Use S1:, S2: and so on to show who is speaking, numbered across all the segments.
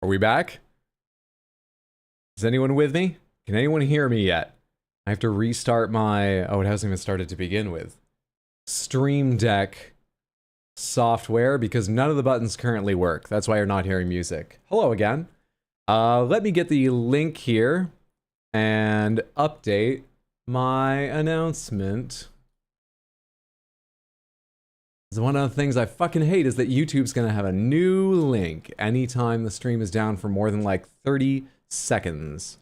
S1: Are we back? Is anyone with me? Can anyone hear me yet? I have to restart my... Oh, it hasn't even started to begin with. Stream Deck software, because none of the buttons currently work. That's why you're not hearing music. Hello again. Let me get the link here and update my announcement. One of the things I fucking hate is that YouTube's gonna have a new link anytime the stream is down for more than like 30 seconds.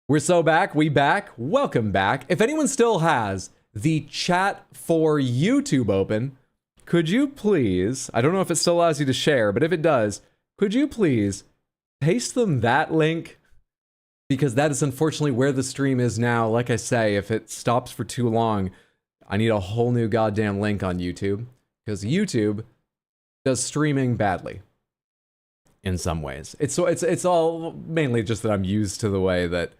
S1: We're so back, we back, welcome back. If anyone still has the chat for YouTube open, could you please, I don't know if it still allows you to share, but if it does, could you please paste them that link? Because that is unfortunately where the stream is now. Like I say, if it stops for too long, I need a whole new goddamn link on YouTube, because YouTube does streaming badly in some ways. It's all mainly just that I'm used to the way that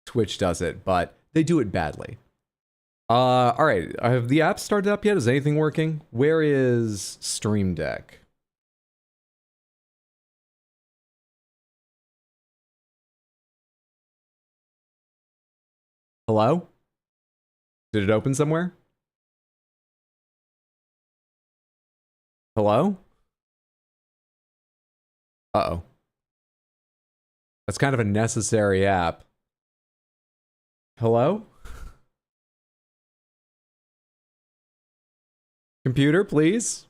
S1: Twitch does it, but they do it badly. All right, have the app started up yet? Is anything working? Where is Stream Deck? Hello? Did it open somewhere? Hello? Uh-oh. That's kind of a necessary app. Hello? Computer, please?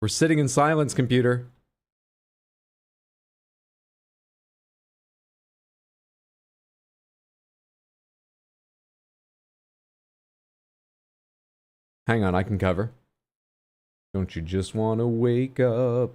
S1: We're sitting in silence, computer. Hang on, I can cover. Don't you just want to wake up,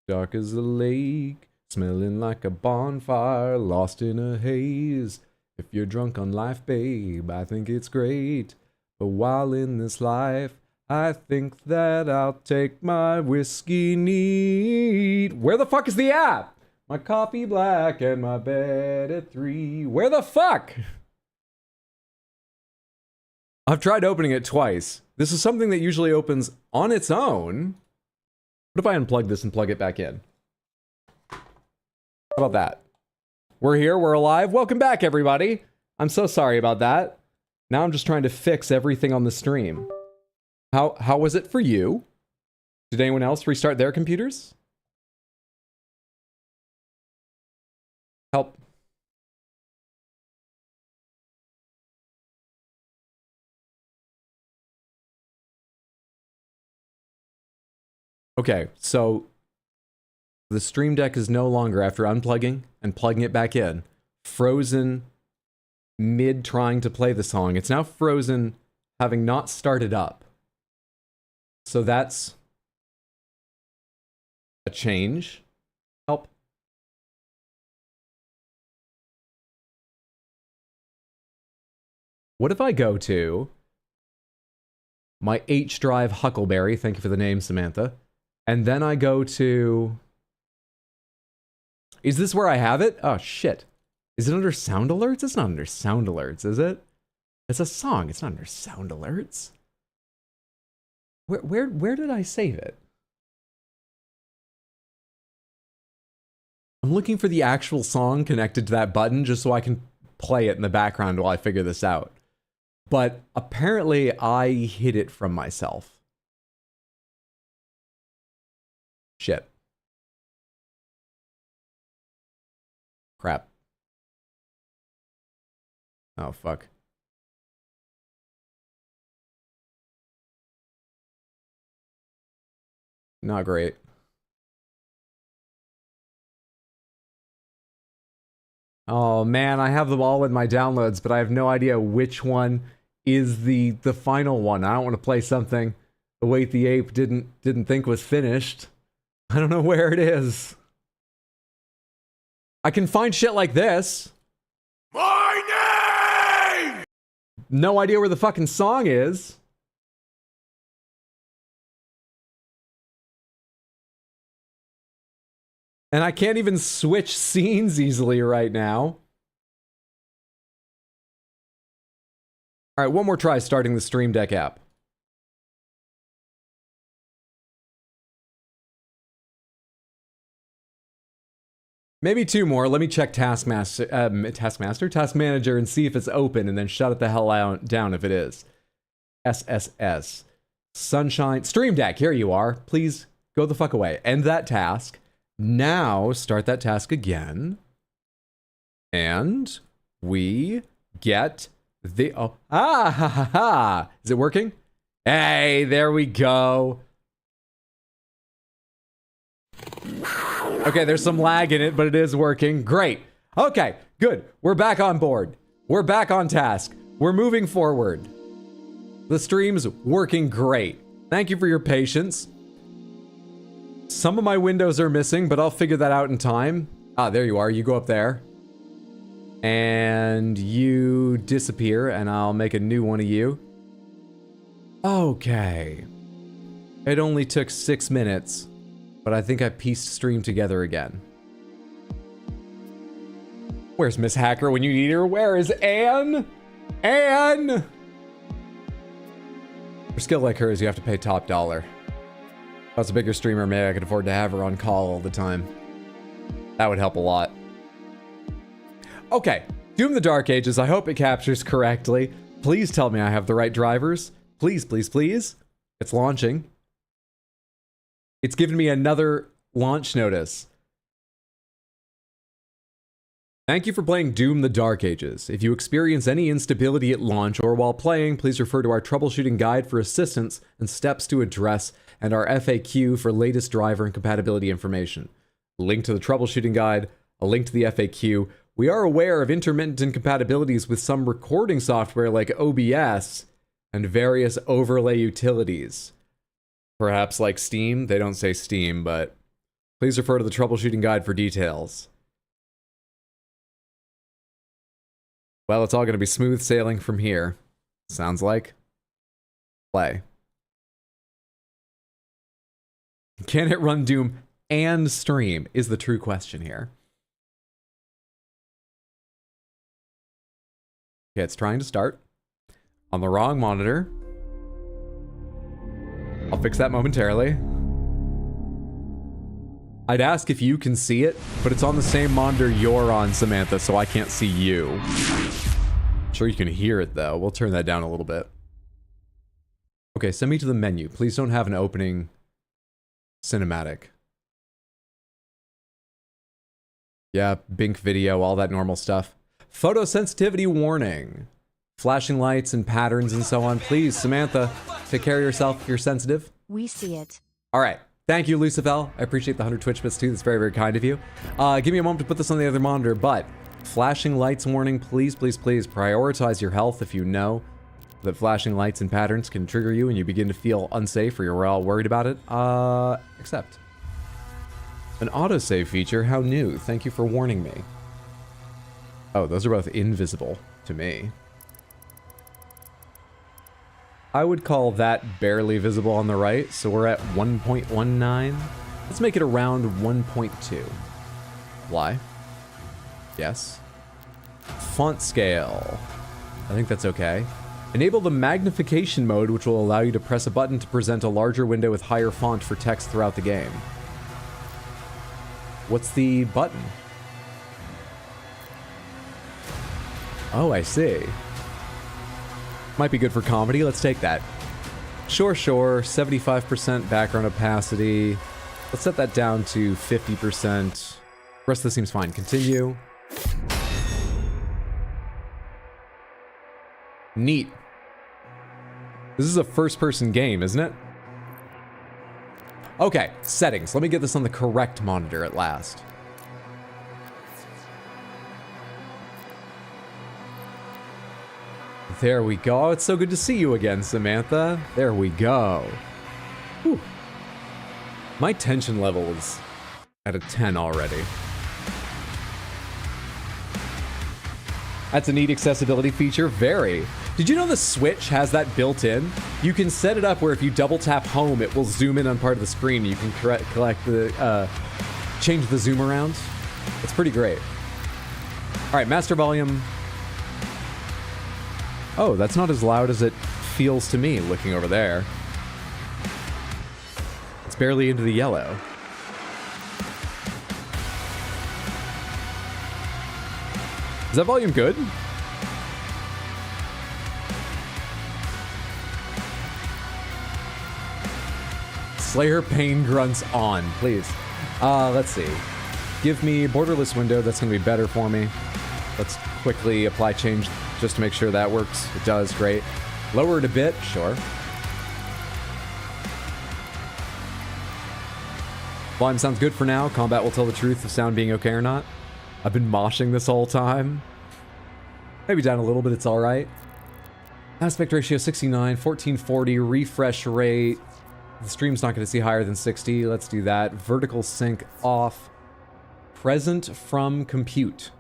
S1: dark as a lake, smelling like a bonfire, lost in a haze? If you're drunk on life, babe, I think it's great. But while in this life, I think that I'll take my whiskey neat. Where the fuck is the app? My coffee black and my bed at 3. Where the fuck? I've tried opening it twice. This is something that usually opens on its own. What if I unplug this and plug it back in? How about that? We're here, we're alive. Welcome back, everybody. I'm so sorry about that. Now I'm just trying to fix everything on the stream. How was it for you? Did anyone else restart their computers? Help. Okay, so the Stream Deck is no longer, after unplugging and plugging it back in, frozen mid trying to play the song. It's now frozen having not started up. So that's a change. Help. What if I go to my H drive Huckleberry, thank you for the name, Samantha, and then I go to... Is this where I have it? Oh, shit. Is it under sound alerts? It's not under sound alerts, is it? It's a song. It's not under sound alerts. Where did I save it? I'm looking for the actual song connected to that button just so I can play it in the background while I figure this out. But apparently I hid it from myself. Shit. Crap. Oh, fuck. Not great. Oh man, I have them all in my downloads, but I have no idea which one is the final one. I don't want to play something the Wait the Ape didn't think was finished. I don't know where it is. I can find shit like this. My name! No idea where the fucking song is. And I can't even switch scenes easily right now. Alright, one more try starting the Stream Deck app. Maybe 2 more. Let me check Task Manager, and see if it's open, and then shut it the hell out, down if it is. SSS. Sunshine. Stream Deck, here you are. Please go the fuck away. End that task. Now, start that task again. And we get the... Oh, ha, ha, ha. Is it working? Hey, there we go. Okay, there's some lag in it, but it is working. Great. Okay, good. We're back on board. We're back on task. We're moving forward. The stream's working great. Thank you for your patience. Some of my windows are missing, but I'll figure that out in time. Ah, there you are. You go up there. And you disappear, and I'll make a new one of you. Okay. It only took 6 minutes, but I think I pieced stream together again. Where's Miss Hacker when you need her? Where is Anne? Anne! For skill like hers, you have to pay top dollar. If I was a bigger streamer, maybe I could afford to have her on call all the time. That would help a lot. Okay, Doom the Dark Ages, I hope it captures correctly. Please tell me I have the right drivers. Please, please, please. It's launching. It's given me another launch notice. Thank you for playing Doom the Dark Ages. If you experience any instability at launch or while playing, please refer to our troubleshooting guide for assistance and steps to address, and our FAQ for latest driver and compatibility information. A link to the troubleshooting guide, a link to the FAQ. We are aware of intermittent incompatibilities with some recording software like OBS and various overlay utilities. Perhaps like Steam. They don't say Steam, but please refer to the troubleshooting guide for details. Well, it's all going to be smooth sailing from here. Sounds like. Play. Can it run Doom and stream is the true question here. Okay, it's trying to start. On the wrong monitor. I'll fix that momentarily. I'd ask if you can see it, but it's on the same monitor you're on, Samantha, so I can't see you. I'm sure you can hear it, though. We'll turn that down a little bit. Okay, send me to the menu. Please don't have an opening cinematic. Yeah, Bink video, all that normal stuff. Photosensitivity warning. Flashing lights and patterns and so on. Please, Samantha, take care of yourself if you're sensitive.
S2: We see it.
S1: All right. Thank you, Lucifel. I appreciate the 100 Twitch bits too. That's very, very kind of you. Give me a moment to put this on the other monitor, but flashing lights warning, please, please, please prioritize your health if you know that flashing lights and patterns can trigger you and you begin to feel unsafe or you're all worried about it. Accept. An autosave feature, how new? Thank you for warning me. Oh, those are both invisible to me. I would call that barely visible on the right, so we're at 1.19. Let's make it around 1.2. Why? Yes. Font scale. I think that's okay. Enable the magnification mode, which will allow you to press a button to present a larger window with higher font for text throughout the game. What's the button? Oh, I see. Might be good for comedy. Let's take that. Sure, sure. 75% background opacity. Let's set that down to 50%. The rest of this seems fine. Continue. Neat. This is a first-person game, isn't it? Okay, settings. Let me get this on the correct monitor at last. There we go. It's so good to see you again, Samantha. There we go. Whew. My tension level is at a 10 already. That's a neat accessibility feature. Very. Did you know the Switch has that built in? You can set it up where if you double tap home, it will zoom in on part of the screen. You can change the zoom around. It's pretty great. All right, master volume. Oh, that's not as loud as it feels to me looking over there. It's barely into the yellow. that volume good? Slayer pain grunts on, please. Let's see. Give me borderless window. That's going to be better for me. Let's quickly apply change just to make sure that works. It does. Great. Lower it a bit. Sure. Volume sounds good for now. Combat will tell the truth of sound being okay or not. I've been moshing this whole time. Maybe down a little bit. It's all right. Aspect ratio 69, 1440. Refresh rate. The stream's not going to see higher than 60. Let's do that. Vertical sync off. Present from compute.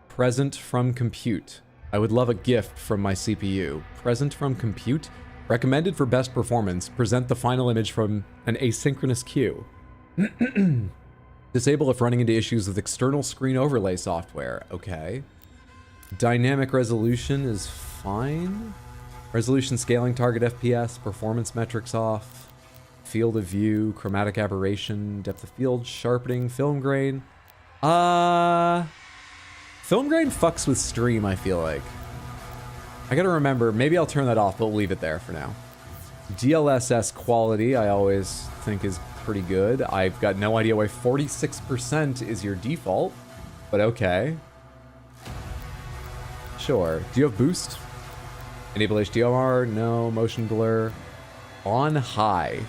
S1: Present from compute. I would love a gift from my CPU. Present from compute. Recommended for best performance. Present the final image from an asynchronous queue. Disable if running into issues with external screen overlay software. Okay. Dynamic resolution is fine. Resolution scaling, target FPS, performance metrics off, field of view, chromatic aberration, depth of field, sharpening, film grain. Film grain fucks with stream, I feel like. I gotta remember, maybe I'll turn that off, but we'll leave it there for now. DLSS quality, I always think is pretty good. I've got no idea why 46% is your default, but okay. Sure. Do you have boost? Enable HDR, no. Motion blur. On high,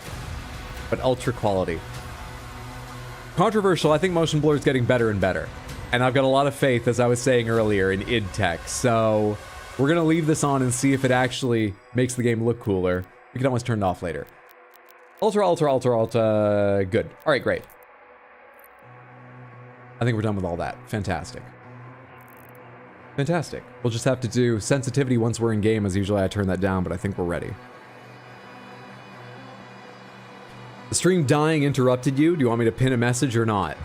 S1: but ultra quality. Controversial, I think motion blur is getting better and better. And I've got a lot of faith, as I was saying earlier, in id Tech. So we're going to leave this on and see if it actually makes the game look cooler. We can always turn it off later. Ultra, good. All right, great. I think we're done with all that. Fantastic. Fantastic. We'll just have to do sensitivity once we're in game, as usually I turn that down, but I think we're ready. The stream dying interrupted you. Do you want me to pin a message or not?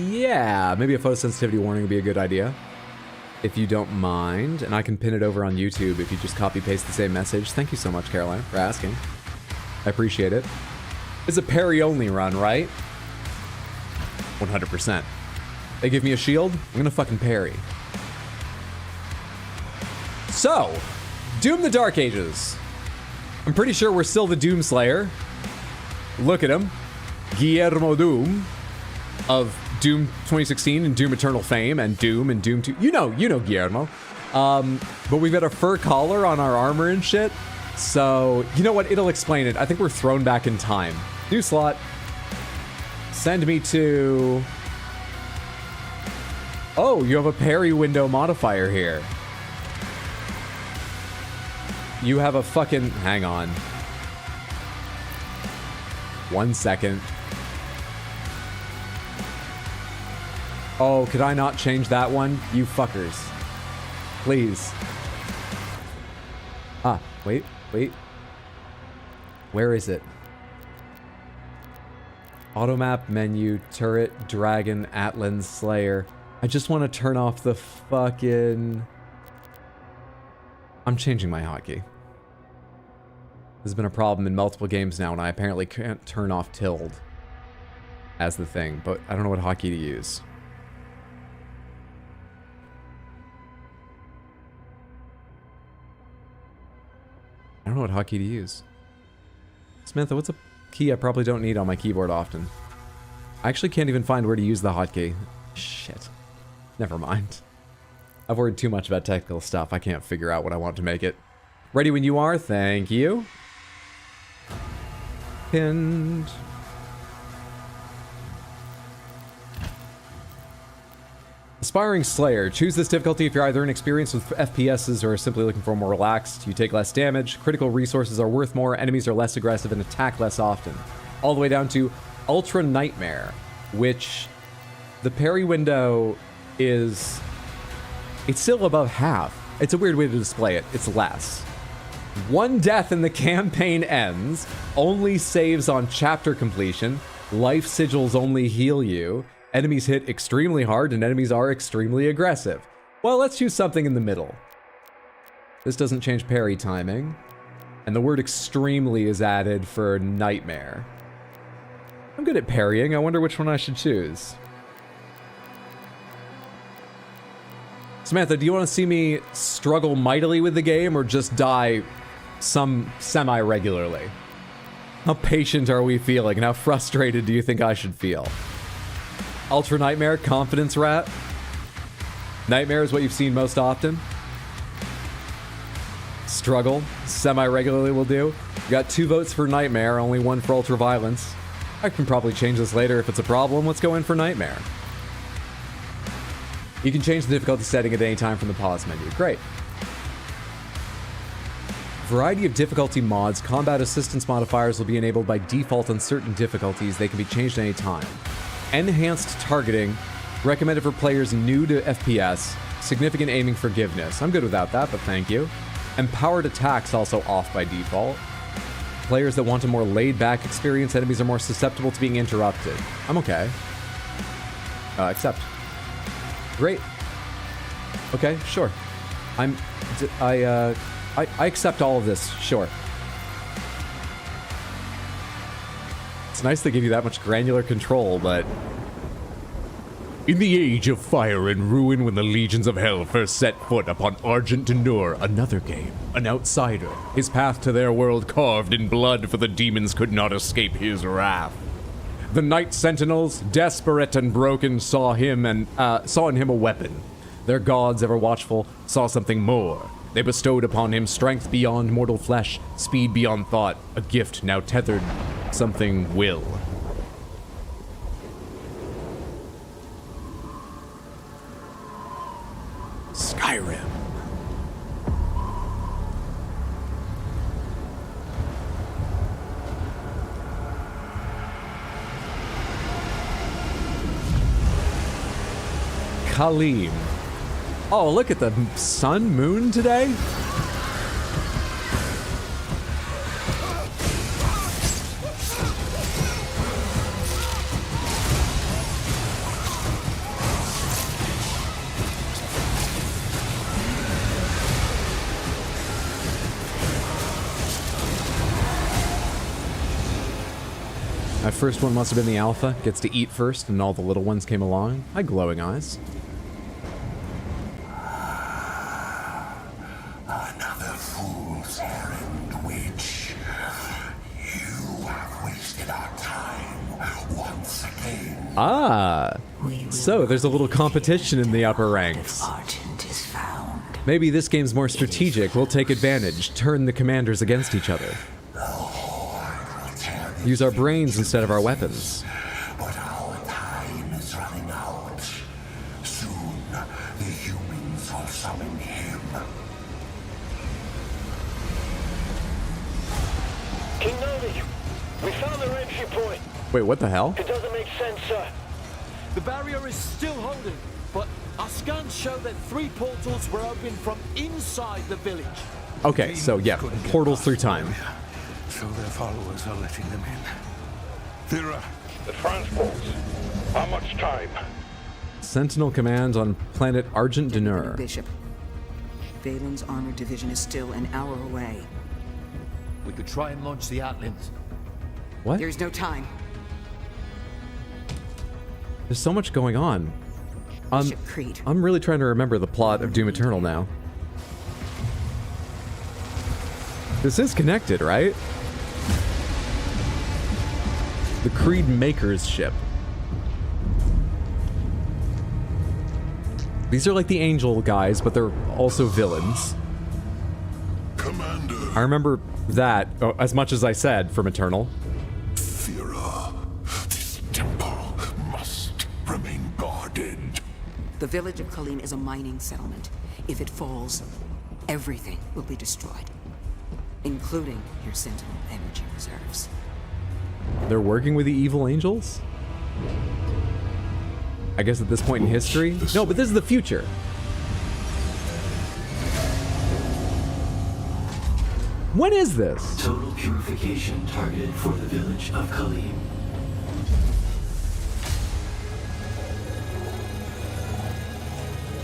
S1: Yeah. Maybe a photosensitivity warning would be a good idea. If you don't mind. And I can pin it over on YouTube if you just copy-paste the same message. Thank you so much, Caroline, for asking. I appreciate it. It's a parry-only run, right? 100%. They give me a shield, I'm gonna fucking parry. So, Doom the Dark Ages. I'm pretty sure we're still the Doom Slayer. Look at him. Guillermo Doom of Doom 2016 and Doom Eternal fame and Doom 2. You know Guillermo. But we've got a fur collar on our armor and shit. So, you know what? It'll explain it. I think we're thrown back in time. New slot. Send me to... Oh, you have a parry window modifier here. You have a fucking... Hang on. 1 second. Oh, could I not change that one? You fuckers. Please. Ah, wait. Where is it? Automap, menu, turret, dragon, Atlan, Slayer. I just want to turn off the fucking... I'm changing my hotkey. This has been a problem in multiple games now, and I apparently can't turn off tilde as the thing, but I don't know what hotkey to use. I don't know what hotkey to use. Samantha, what's a key I probably don't need on my keyboard often? I actually can't even find where to use the hotkey. Shit. Never mind. I've worried too much about technical stuff. I can't figure out what I want to make it. Ready when you are. Thank you. Pinned. Aspiring Slayer. Choose this difficulty if you're either inexperienced with FPSs or simply looking for more relaxed. You take less damage, critical resources are worth more, enemies are less aggressive, and attack less often. All the way down to Ultra Nightmare, which the parry window is... It's still above half. It's a weird way to display it. It's less. 1 death and the campaign ends. Only saves on chapter completion. Life sigils only heal you. Enemies hit extremely hard and enemies are extremely aggressive. Well, let's choose something in the middle. This doesn't change parry timing. And the word extremely is added for nightmare. I'm good at parrying. I wonder which one I should choose. Samantha, do you want to see me struggle mightily with the game or just die some semi-regularly? How patient are we feeling and how frustrated do you think I should feel? Ultra Nightmare, Confidence Rat. Nightmare is what you've seen most often. Struggle, semi-regularly will do. You got 2 votes for Nightmare, only 1 for Ultra Violence. I can probably change this later if it's a problem. Let's go in for Nightmare. You can change the difficulty setting at any time from the pause menu. Great. Variety of difficulty mods, combat assistance modifiers will be enabled by default on certain difficulties. They can be changed at any time. Enhanced targeting, recommended for players new to FPS. Significant aiming forgiveness. I'm good without that, but thank you. Empowered attacks also off by default. Players that want a more laid-back experience, enemies are more susceptible to being interrupted. I'm okay. Accept. Great. Okay, sure. I accept all of this, sure. It's nice they give you that much granular control, but...
S2: In the age of fire and ruin, when the legions of hell first set foot upon Argent Denur, another game, an outsider, his path to their world carved in blood, for the demons could not escape his wrath. The Night Sentinels, desperate and broken, saw in him a weapon. Their gods, ever watchful, saw something more. They bestowed upon him strength beyond mortal flesh, speed beyond thought, a gift now tethered, something will. Skyrim.
S1: Kaleem. Oh, look at the sun, moon today. My first one must have been the alpha. Gets to eat first, and all the little ones came along. Hi, glowing eyes.
S3: Another fool's errand, witch. You have wasted our time once again.
S1: Ah, so there's a little competition in the upper ranks.
S3: Argent is found.
S1: Maybe this game's more strategic. We'll take advantage, turn the commanders against each other. Use our brains instead of our weapons.
S3: But our time is running out. Soon, the humans will summon him.
S4: King Nodi, we found the entry point.
S1: Wait, what the hell?
S4: It doesn't make sense, sir.
S5: The barrier is still holding, but our scans show that 3 portals were opened from inside the village.
S1: Okay, so yeah, portals through time.
S3: So their followers are letting them in. Thira.
S4: The transports. How much time?
S1: Sentinel command on planet Argent Denur.
S6: Bishop. Valen's armored division is still an hour away.
S5: We could try and launch the Outlands.
S1: What?
S6: There's no time.
S1: There's so much going on.
S6: Bishop Creed.
S1: I'm really trying to remember the plot of Doom Eternal now. This is connected, right? The Creed Maker's ship. These are like the angel guys, but they're also villains.
S3: Commander.
S1: I remember that as much as I said from Eternal.
S3: Thira. This temple must remain guarded.
S6: The village of Kaleem is a mining settlement. If it falls, everything will be destroyed, including your Sentinel energy reserves.
S1: They're working with the evil angels? I guess at this point in history? No, but this is the future. When is this?
S7: Total purification targeted for the village of Kaleem.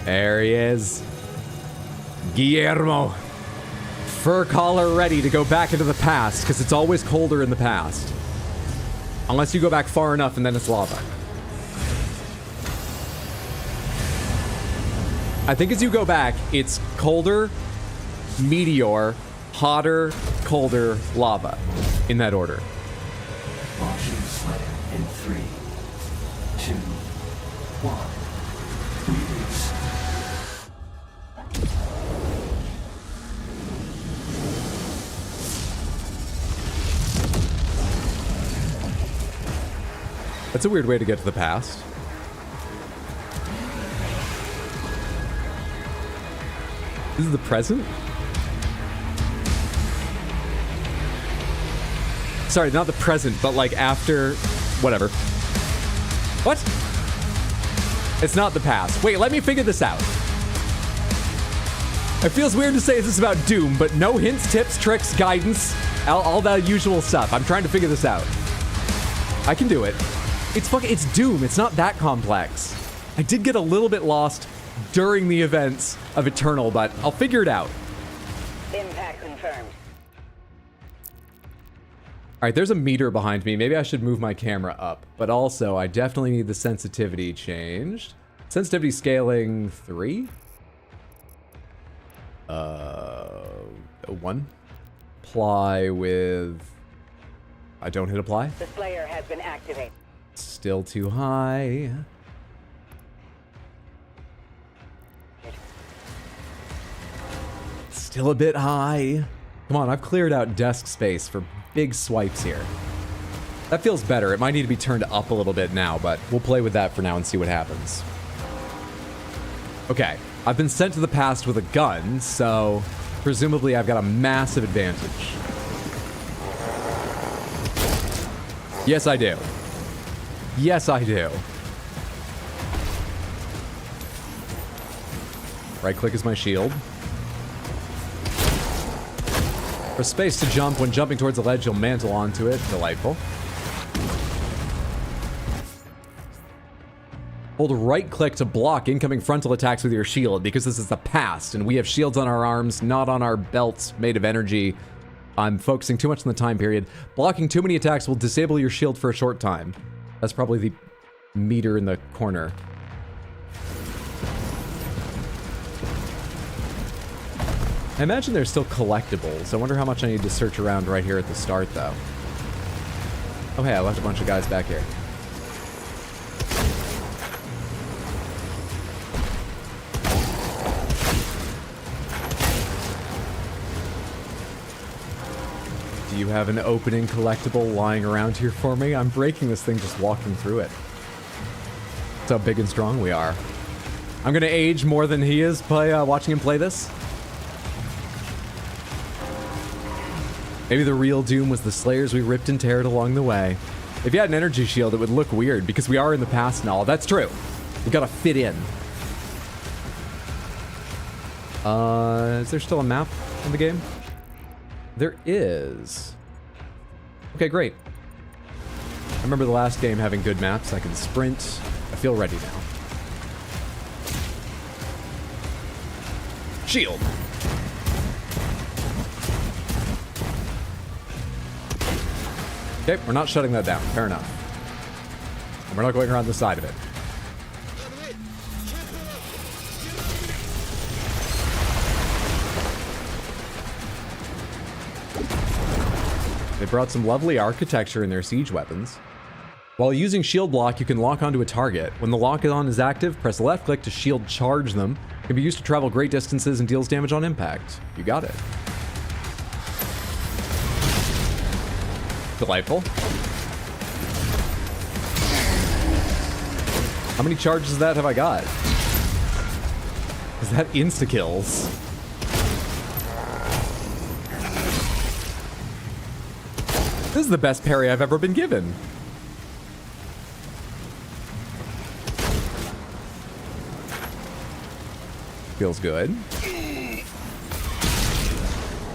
S1: There he is. Guillermo. Fur collar ready to go back into the past, because it's always colder in the past. Unless you go back far enough and then it's lava. I think as you go back, it's colder, meteor, hotter, colder, lava. In that order.
S7: Launching Slayer in 3, 2, 1. Release.
S1: That's a weird way to get to the past. This is the present? Sorry, not the present, but like after... Whatever. What? It's not the past. Wait, let me figure this out. It feels weird to say this is about Doom, but no hints, tips, tricks, guidance, all that usual stuff. I'm trying to figure this out. I can do it. It's Doom. It's not that complex. I did get a little bit lost during the events of Eternal, but I'll figure it out.
S8: Impact confirmed.
S1: All right, there's a meter behind me. Maybe I should move my camera up, but also I definitely need the sensitivity changed. Sensitivity scaling 3? 1. Apply with... I don't hit apply.
S8: The Slayer has been activated.
S1: Still too high. Still a bit high. Come on, I've cleared out desk space for big swipes here. That feels better. It might need to be turned up a little bit now, but we'll play with that for now and see what happens. Okay, I've been sent to the past with a gun, so presumably I've got a massive advantage. Yes, I do. Yes, I do. Right-click is my shield. For space to jump, when jumping towards a ledge, you'll mantle onto it. Delightful. Hold right-click to block incoming frontal attacks with your shield, because this is the past, and we have shields on our arms, not on our belts made of energy. I'm focusing too much on the time period. Blocking too many attacks will disable your shield for a short time. That's probably the meter in the corner. I imagine there's still collectibles. I wonder how much I need to search around right here at the start, though. Oh, hey, I left a bunch of guys back here. Do you have an opening collectible lying around here for me? I'm breaking this thing just walking through it. That's how big and strong we are. I'm gonna age more than he is by watching him play this. Maybe the real Doom was the Slayers we ripped and teared along the way. If you had an energy shield, it would look weird, because we are in the past and all. That's true. We gotta fit in. Is there still a map in the game? There is. Okay, great. I remember the last game having good maps. I can sprint. I feel ready now. Shield. Okay, we're not shutting that down. Fair enough. And we're not going around the side of it. They brought some lovely architecture in their siege weapons. While using shield block, you can lock onto a target. When the lock-on is active, press left click to shield charge them. It can be used to travel great distances and deals damage on impact. You got it. Delightful. How many charges of that have I got? Is that insta-kills? This is the best parry I've ever been given. Feels good.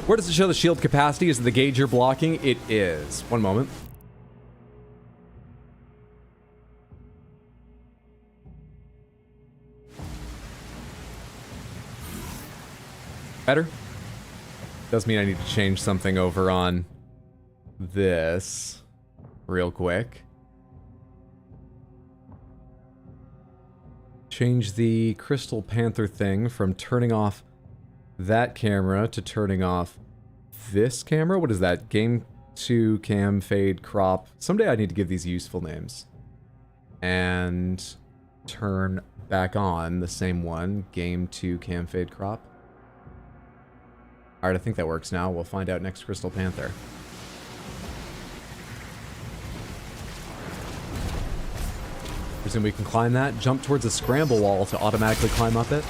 S1: Where does it show the shield capacity? Is it the gauge you're blocking? It is. One moment. Better? Does mean I need to change something over on this real quick. change the Crystal Panther thing from turning off that camera to turning off this camera. What is that? Game 2, cam, fade, crop. Someday I need to give these useful names. And turn back on the same one. Game 2, cam, fade, crop. Alright, I think that works now. We'll find out next Crystal Panther. Presume we can climb that. Jump towards a scramble wall to automatically climb up it.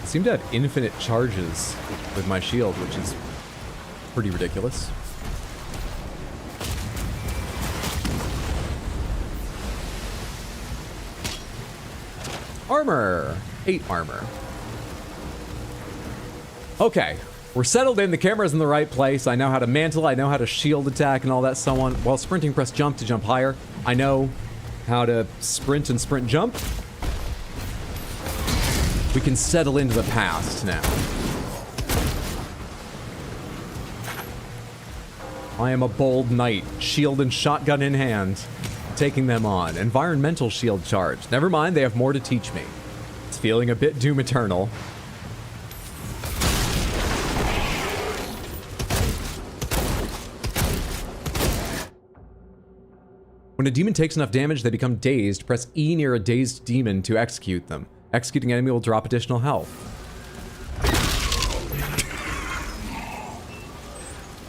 S1: I seem to have infinite charges with my shield, which is pretty ridiculous. Armor! 8 armor. Okay, we're settled in. The camera's in the right place. I know how to mantle. I know how to shield attack and all that so on. While sprinting, press jump to jump higher. I know how to sprint and sprint jump. We can settle into the past now. I am a bold knight, shield and shotgun in hand, taking them on. Environmental shield charge. Never mind, they have more to teach me. It's feeling a bit Doom Eternal. When a demon takes enough damage, they become dazed. Press E near a dazed demon to execute them. Executing enemy will drop additional health.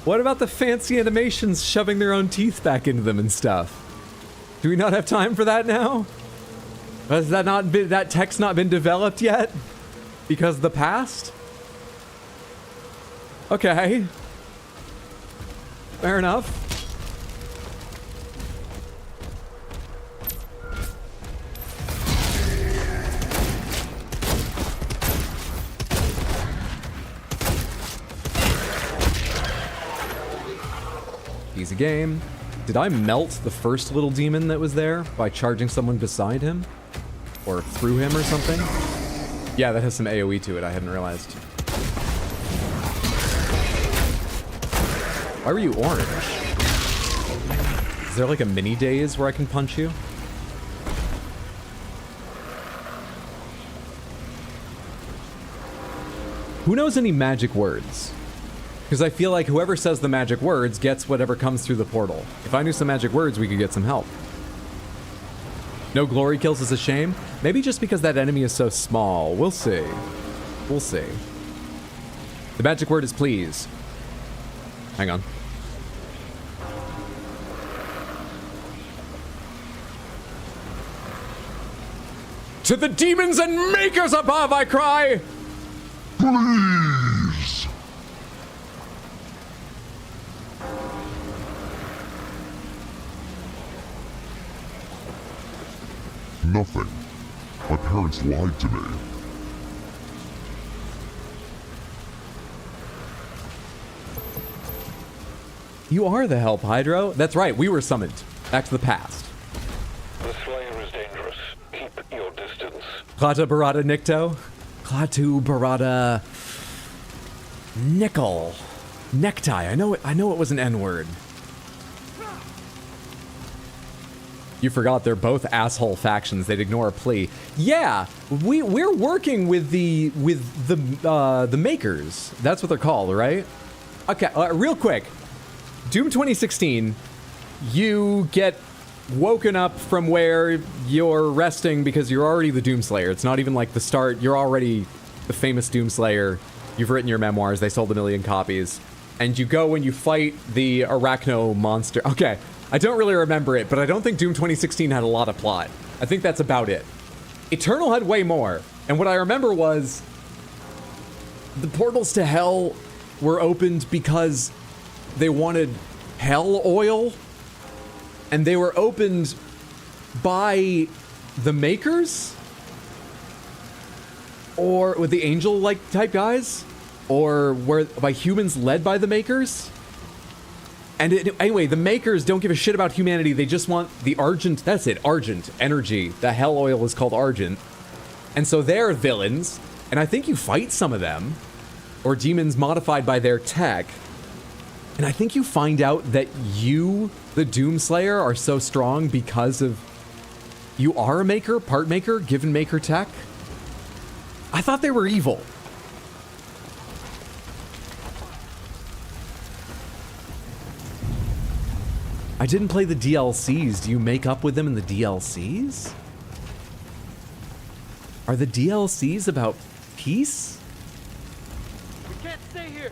S1: What about the fancy animations shoving their own teeth back into them and stuff? Do we not have time for that now? Has that not been, that tech's not been developed yet? Because of the past? Okay. Fair enough. Easy game. Did I melt the first little demon that was there by charging someone beside him? Or through him or something? Yeah, that has some AoE to it, I hadn't realized. Why were you orange? Is there like a mini daze where I can punch you? Who knows any magic words? Because I feel like whoever says the magic words gets whatever comes through the portal. If I knew some magic words, we could get some help. No glory kills is a shame. Maybe just because that enemy is so small. We'll see. We'll see. The magic word is please. Hang on. To the demons and makers above, I cry!
S3: Please! Nothing. My parents lied to me.
S1: You are the help, Hydro. That's right, we were summoned. Back to the past.
S4: The Slayer is dangerous. Keep your distance.
S1: Klata Barada Nikto. Klaatu Barada Nickel. Necktie. I know it was an N-word. You forgot they're both asshole factions. They'd ignore a plea. Yeah, we're working with the makers. That's what they're called, right? Okay, real quick. Doom 2016, you get woken up from where you're resting because you're already the Doomslayer. It's not even like the start. You're already the famous Doomslayer. You've written your memoirs. They sold 1 million copies. And you go and you fight the Arachno monster. Okay, I don't really remember it, but I don't think Doom 2016 had a lot of plot. I think that's about it. Eternal had way more. And what I remember was the portals to hell were opened because they wanted hell oil, and they were opened by the makers, or with the angel-like type guys, or were by humans led by the makers. And anyway, the makers don't give a shit about humanity. They just want the Argent. That's it, Argent energy. The hell oil is called Argent, and so they're villains. And I think you fight some of them, or demons modified by their tech. And I think you find out that you, the Doomslayer, are so strong because of You are a maker, part maker, given maker tech? I thought they were evil. I didn't play the DLCs. Do you make up with them in the DLCs? Are the DLCs about peace?
S5: We can't stay here.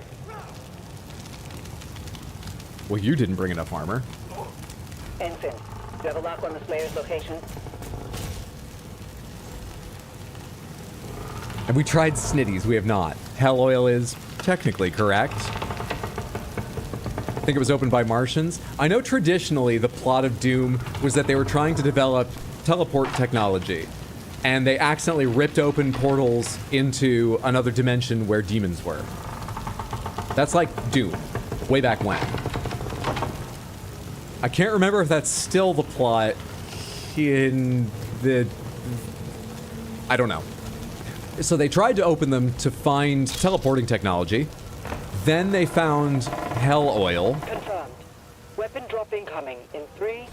S1: Well, you didn't bring enough armor.
S8: Ensign, do you have a lock on the Slayer's location?
S1: And we tried Snitties. We have not. Hell Oil is technically correct. I think it was opened by Martians. I know traditionally the plot of Doom was that they were trying to develop teleport technology, and they accidentally ripped open portals into another dimension where demons were. That's like Doom, way back when. I can't remember if that's still the plot in the... I don't know. So they tried to open them to find teleporting technology. Then they found Hell Oil.
S8: Confirmed. Weapon drop incoming in 3,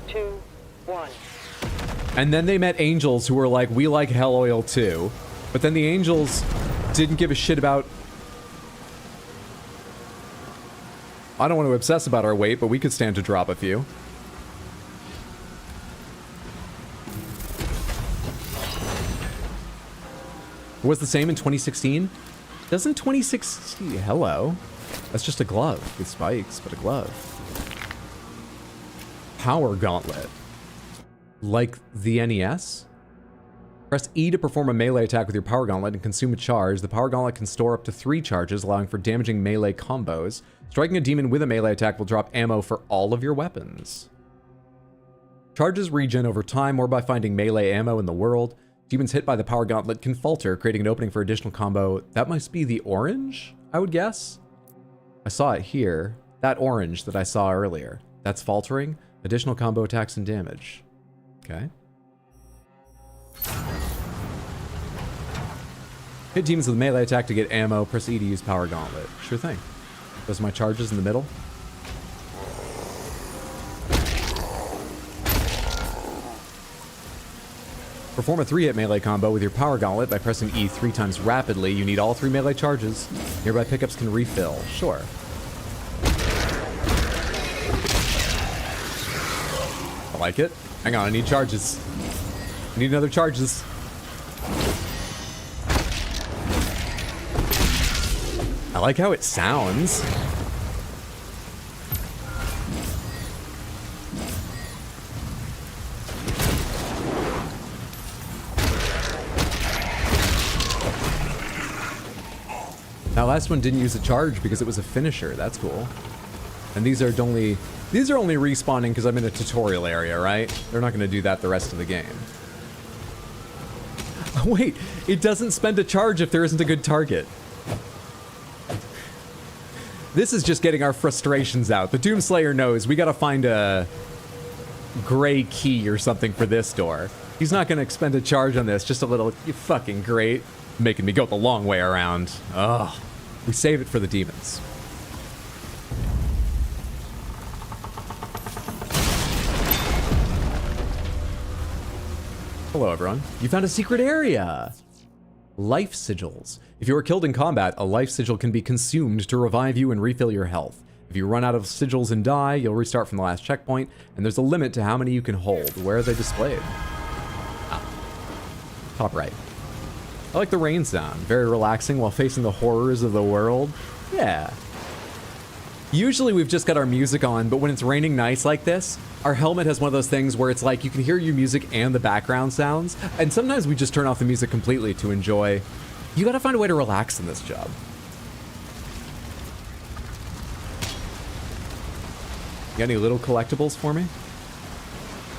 S8: 2, 1.
S1: And then they met angels who were like, we like Hell Oil too. But then the angels didn't give a shit about... I don't want to obsess about our weight, but we could stand to drop a few. It was the same in 2016? Doesn't 2016... Hello. That's just a glove with spikes, but a glove. Power Gauntlet. Like the NES? Press E to perform a melee attack with your Power Gauntlet and consume a charge. The Power Gauntlet can store up to 3 charges, allowing for damaging melee combos. Striking a demon with a melee attack will drop ammo for all of your weapons. Charges regen over time or by finding melee ammo in the world. Demons hit by the Power Gauntlet can falter, creating an opening for additional combo. That must be the orange, I would guess? I saw it here. That orange that I saw earlier. That's faltering. Additional combo attacks and damage. Okay. Hit demons with melee attack to get ammo. Press E to use Power Gauntlet. Sure thing. Those are my charges in the middle. Perform a 3-hit melee combo with your Power Gauntlet by pressing E 3 times rapidly. You need all 3 melee charges. Nearby pickups can refill. Sure. I like it. Hang on, I need charges. I need another charges. I like how it sounds. That last one didn't use a charge because it was a finisher. That's cool. And these are only respawning because I'm in a tutorial area, right? They're not going to do that the rest of the game. Oh, wait, it doesn't spend a charge if there isn't a good target. This is just getting our frustrations out. The Doomslayer knows we got to find a gray key or something for this door. He's not going to expend a charge on this. Just a little, you fucking great. Making me go the long way around. Ugh. We save it for the demons. Hello, everyone. You found a secret area. Life sigils. If you are killed in combat, a life sigil can be consumed to revive you and refill your health. If you run out of sigils and die, you'll restart from the last checkpoint, and there's a limit to how many you can hold. Where are they displayed? Ah. Top right. I like the rain sound. Very relaxing while facing the horrors of the world. Yeah. Usually we've just got our music on, but when it's raining nice like this, our helmet has one of those things where it's like you can hear your music and the background sounds, and sometimes we just turn off the music completely to enjoy. You gotta find a way to relax in this job. You got any little collectibles for me?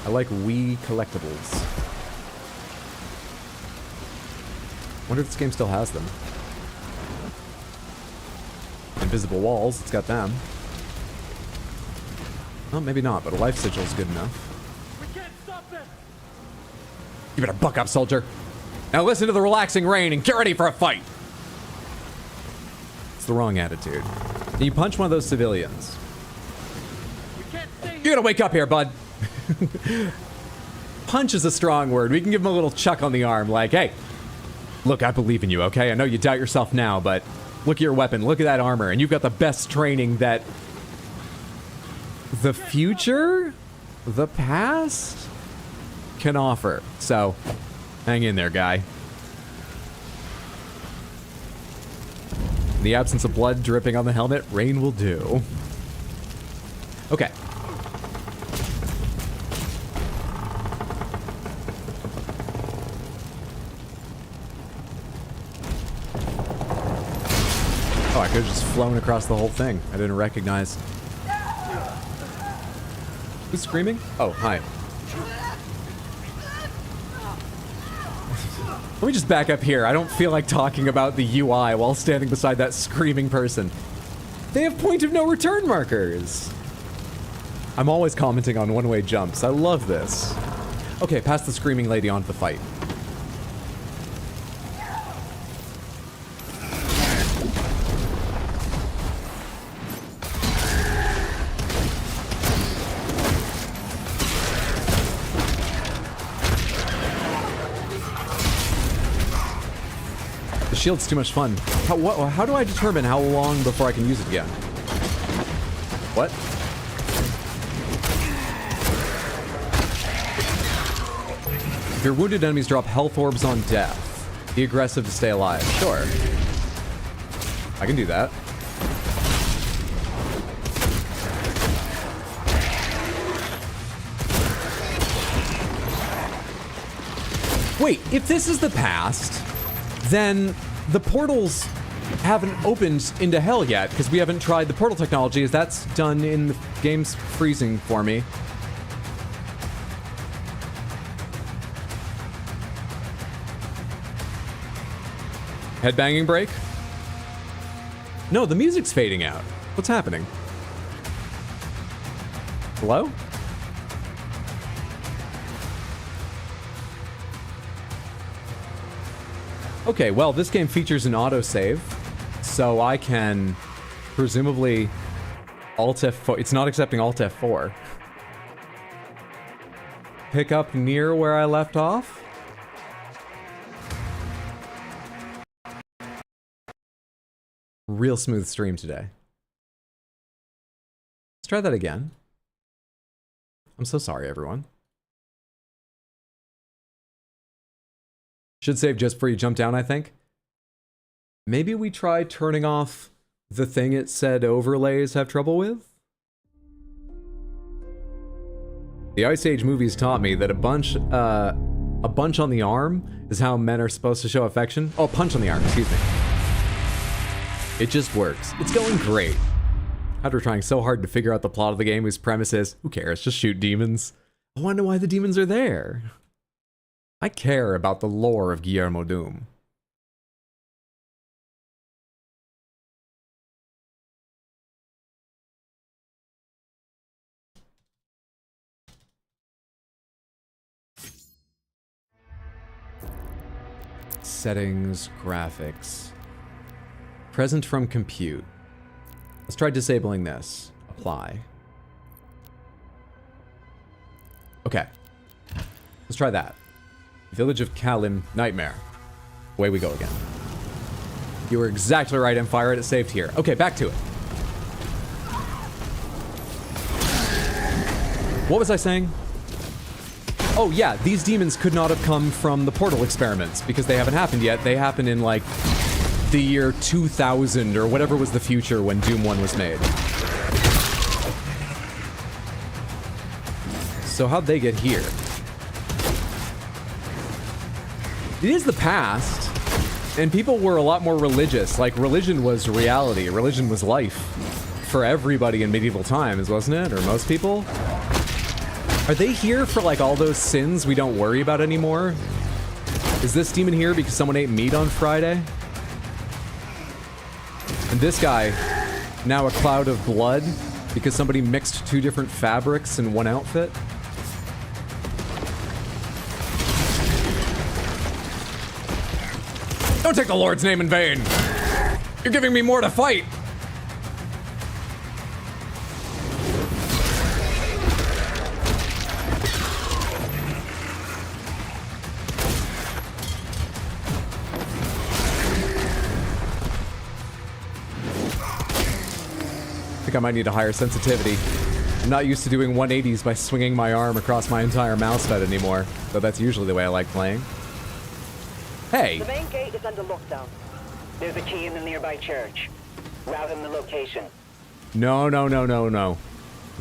S1: I like Wii collectibles. Wonder if this game still has them. Invisible walls, it's got them. Well, maybe not, but a life sigil is good enough.
S5: We can't stop them.
S1: You better buck up, soldier. Now listen to the relaxing rain and get ready for a fight. It's the wrong attitude. And you punch one of those civilians.
S5: We can't stay here.
S1: You gotta wake up here, bud. punch is a strong word. We can give him a little chuck on the arm, like, hey, look, I believe in you, okay? I know you doubt yourself now, but look at your weapon, look at that armor, and you've got the best training that the future, the past, can offer. So, hang in there, guy. In the absence of blood dripping on the helmet, rain will do. Okay. Oh, I could have just flown across the whole thing. I didn't recognize. Who's screaming? Oh, hi. Let me just back up here. I don't feel like talking about the UI while standing beside that screaming person. They have point of no return markers. I'm always commenting on one-way jumps. I love this. Okay, pass the screaming lady on to the fight. The shield's too much fun. How do I determine how long before I can use it again? What? If your wounded enemies drop health orbs on death, be aggressive to stay alive. Sure. I can do that. Wait, if this is the past, then the portals haven't opened into hell yet, because we haven't tried the portal technology, as that's done in the game's freezing for me. Headbanging break? No, the music's fading out. What's happening? Hello? Okay, well, this game features an autosave, so I can presumably Alt F4. It's not accepting Alt F4. Pick up near where I left off? Real smooth stream today. Let's try that again. I'm so sorry, everyone. Should save just before you jump down, I think. Maybe we try turning off the thing it said overlays have trouble with? The Ice Age movies taught me that a bunch on the arm is how men are supposed to show affection. Oh, a punch on the arm, excuse me. It just works. It's going great. After trying so hard to figure out the plot of the game whose premise is, who cares, just shoot demons. I wonder why the demons are there. I care about the lore of Guillermo Doom. Settings, graphics. Present from compute. Let's try disabling this. Apply. Okay. Let's try that. Village of Kalim, Nightmare. Away we go again. You were exactly right, Empire. It saved here. Okay, back to it. What was I saying? Oh yeah, these demons could not have come from the portal experiments because they haven't happened yet. They happened in like the year 2000 or whatever was the future when Doom 1 was made. So how'd they get here? It is the past, and people were a lot more religious. Like, religion was reality. Religion was life for everybody in medieval times, wasn't it? Or most people? Are they here for, like, all those sins we don't worry about anymore? Is this demon here because someone ate meat on Friday? And this guy, now a cloud of blood because somebody mixed two different fabrics in one outfit? Don't take the Lord's name in vain! You're giving me more to fight! think I might need a higher sensitivity. I'm not used to doing 180s by swinging my arm across my entire mouse pad anymore, though that's usually the way I like playing. Hey!
S8: The main gate is under lockdown.
S4: There's a key in the nearby church. Route him the location.
S1: No.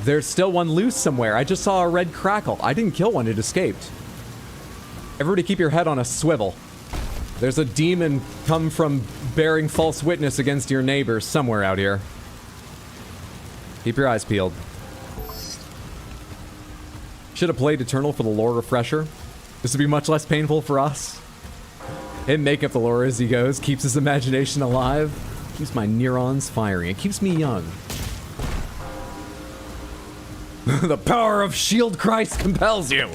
S1: There's still one loose somewhere. I just saw a red crackle. I didn't kill one, it escaped. Everybody keep your head on a swivel. There's a demon come from bearing false witness against your neighbors somewhere out here. Keep your eyes peeled. Should have played Eternal for the lore refresher. This would be much less painful for us. Him making up the lore as he goes keeps his imagination alive. Keeps my neurons firing. It keeps me young. The power of Shield Christ compels you!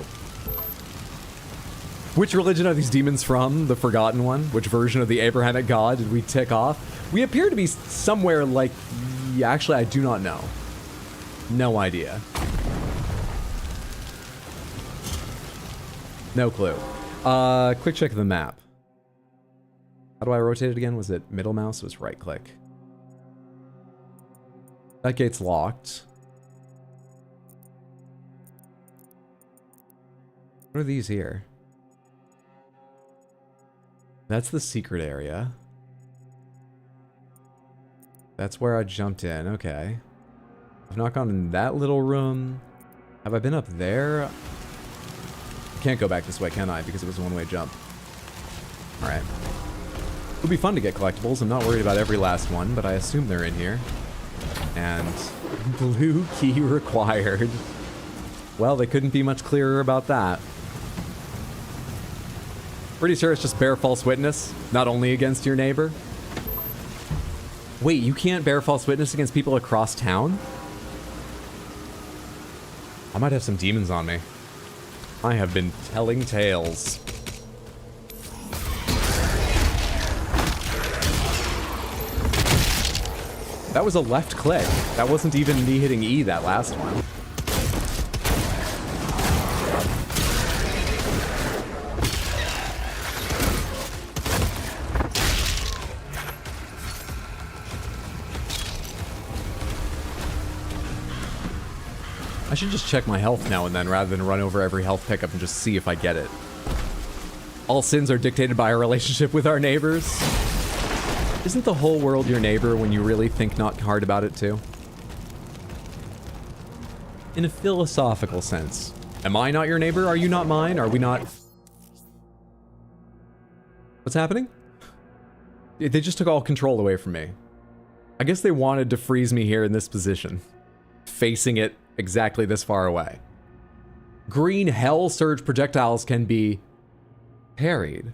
S1: Which religion are these demons from? The Forgotten One? Which version of the Abrahamic God did we tick off? We appear to be somewhere like... Actually, I do not know. No idea. No clue. Quick check of the map. How do I rotate it again? Was it middle mouse? It was right click. That gate's locked. What are these here? That's the secret area. That's where I jumped in. Okay. I've not gone in that little room. Have I been up there? Can't go back this way, can I? Because it was a one-way jump. Alright. It would be fun to get collectibles. I'm not worried about every last one, but I assume they're in here. And blue key required. Well, they couldn't be much clearer about that. Pretty sure it's just bear false witness, not only against your neighbor. Wait, you can't bear false witness against people across town? I might have some demons on me. I have been telling tales. That was a left click. That wasn't even me hitting E that last one. I should just check my health now and then rather than run over every health pickup and just see if I get it. All sins are dictated by our relationship with our neighbors. Isn't the whole world your neighbor when you really think not hard about it too? In a philosophical sense. Am I not your neighbor? Are you not mine? Are we not... What's happening? They just took all control away from me. I guess they wanted to freeze me here in this position. Facing it exactly this far away. Green Hell Surge projectiles can be parried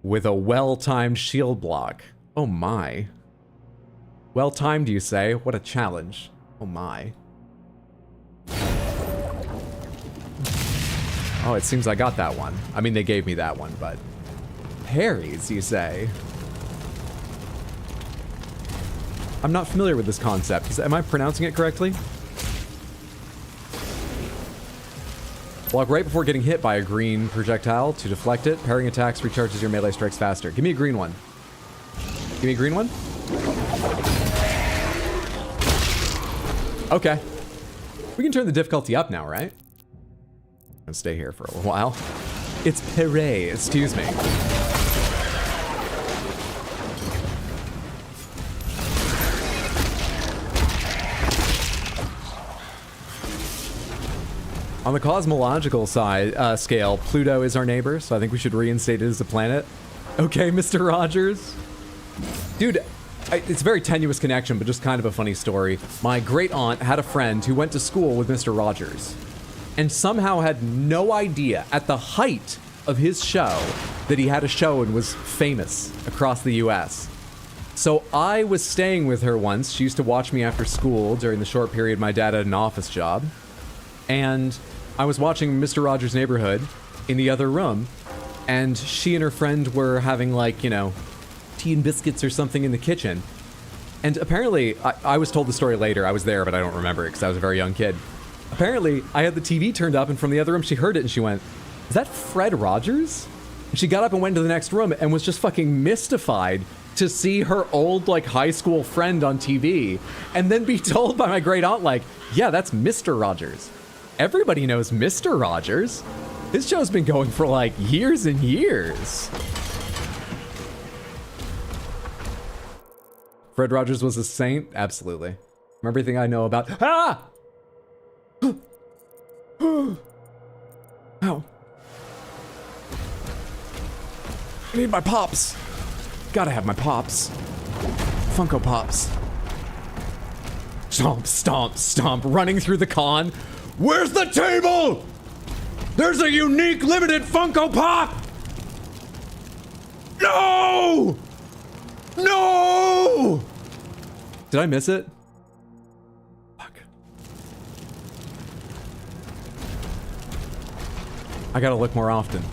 S1: with a well-timed shield block. Oh my. Well-timed, you say? What a challenge. Oh my. Oh, it seems I got that one. I mean, they gave me that one, but... Parries, you say? I'm not familiar with this concept. Am I pronouncing it correctly? Block right before getting hit by a green projectile to deflect it. Parrying attacks recharges your melee strikes faster. Give me a green one. Give me a green one. Okay. We can turn the difficulty up now, right? I'm gonna stay here for a little while. It's Pere, excuse me. On the cosmological side, scale, Pluto is our neighbor, so I think we should reinstate it as a planet. Okay, Mr. Rogers. Dude, it's a very tenuous connection, but just kind of a funny story. My great aunt had a friend who went to school with Mr. Rogers, and somehow had no idea, at the height of his show, that he had a show and was famous across the US. So I was staying with her once. She used to watch me after school during the short period my dad had an office job. And I was watching Mr. Rogers' Neighborhood in the other room, and she and her friend were having, like, you know, tea and biscuits or something in the kitchen. And apparently, I was told the story later. I was there, but I don't remember it because I was a very young kid. Apparently, I had the TV turned up, and from the other room, she heard it, and she went, "Is that Fred Rogers?" And she got up and went into the next room and was just fucking mystified to see her old, like, high school friend on TV and then be told by my great aunt, like, yeah, that's Mr. Rogers. Everybody knows Mr. Rogers. This show's been going for, like, years and years. Fred Rogers was a saint? Absolutely. From everything I know about... Ah! Ow. I need my pops. Gotta have my pops. Funko Pops. Stomp, stomp, stomp, running through the con. Where's the table? There's a unique limited Funko Pop! No! No! Did I miss it? Fuck. I gotta look more often.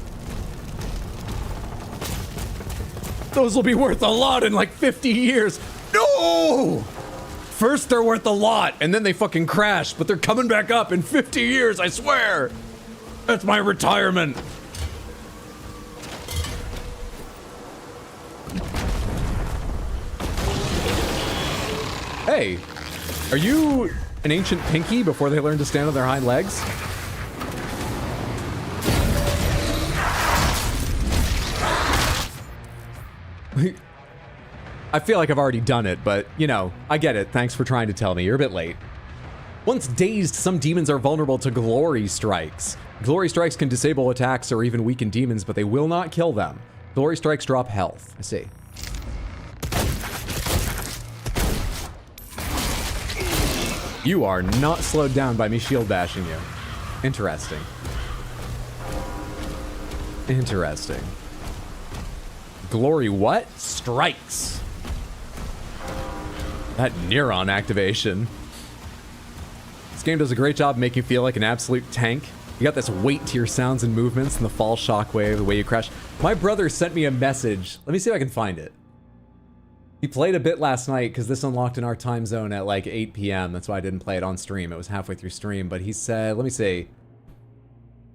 S1: Those will be worth a lot in like 50 years. No! First they're worth a lot, and then they fucking crash, but they're coming back up in 50 years, I swear! That's my retirement! Hey, are you an ancient pinky before they learn to stand on their hind legs? I feel like I've already done it, but, you know, I get it. Thanks for trying to tell me. You're a bit late. Once dazed, some demons are vulnerable to glory strikes. Glory strikes can disable attacks or even weaken demons, but they will not kill them. Glory strikes drop health. I see. You are not slowed down by me shield bashing you. Interesting. Interesting. Glory what? Strikes. That neuron activation. This game does a great job making you feel like an absolute tank. You got this weight to your sounds and movements and the fall shockwave, the way you crash. My brother sent me a message. Let me see if I can find it. He played a bit last night because this unlocked in our time zone at like 8 p.m. That's why I didn't play it on stream. It was halfway through stream, but he said, let me see.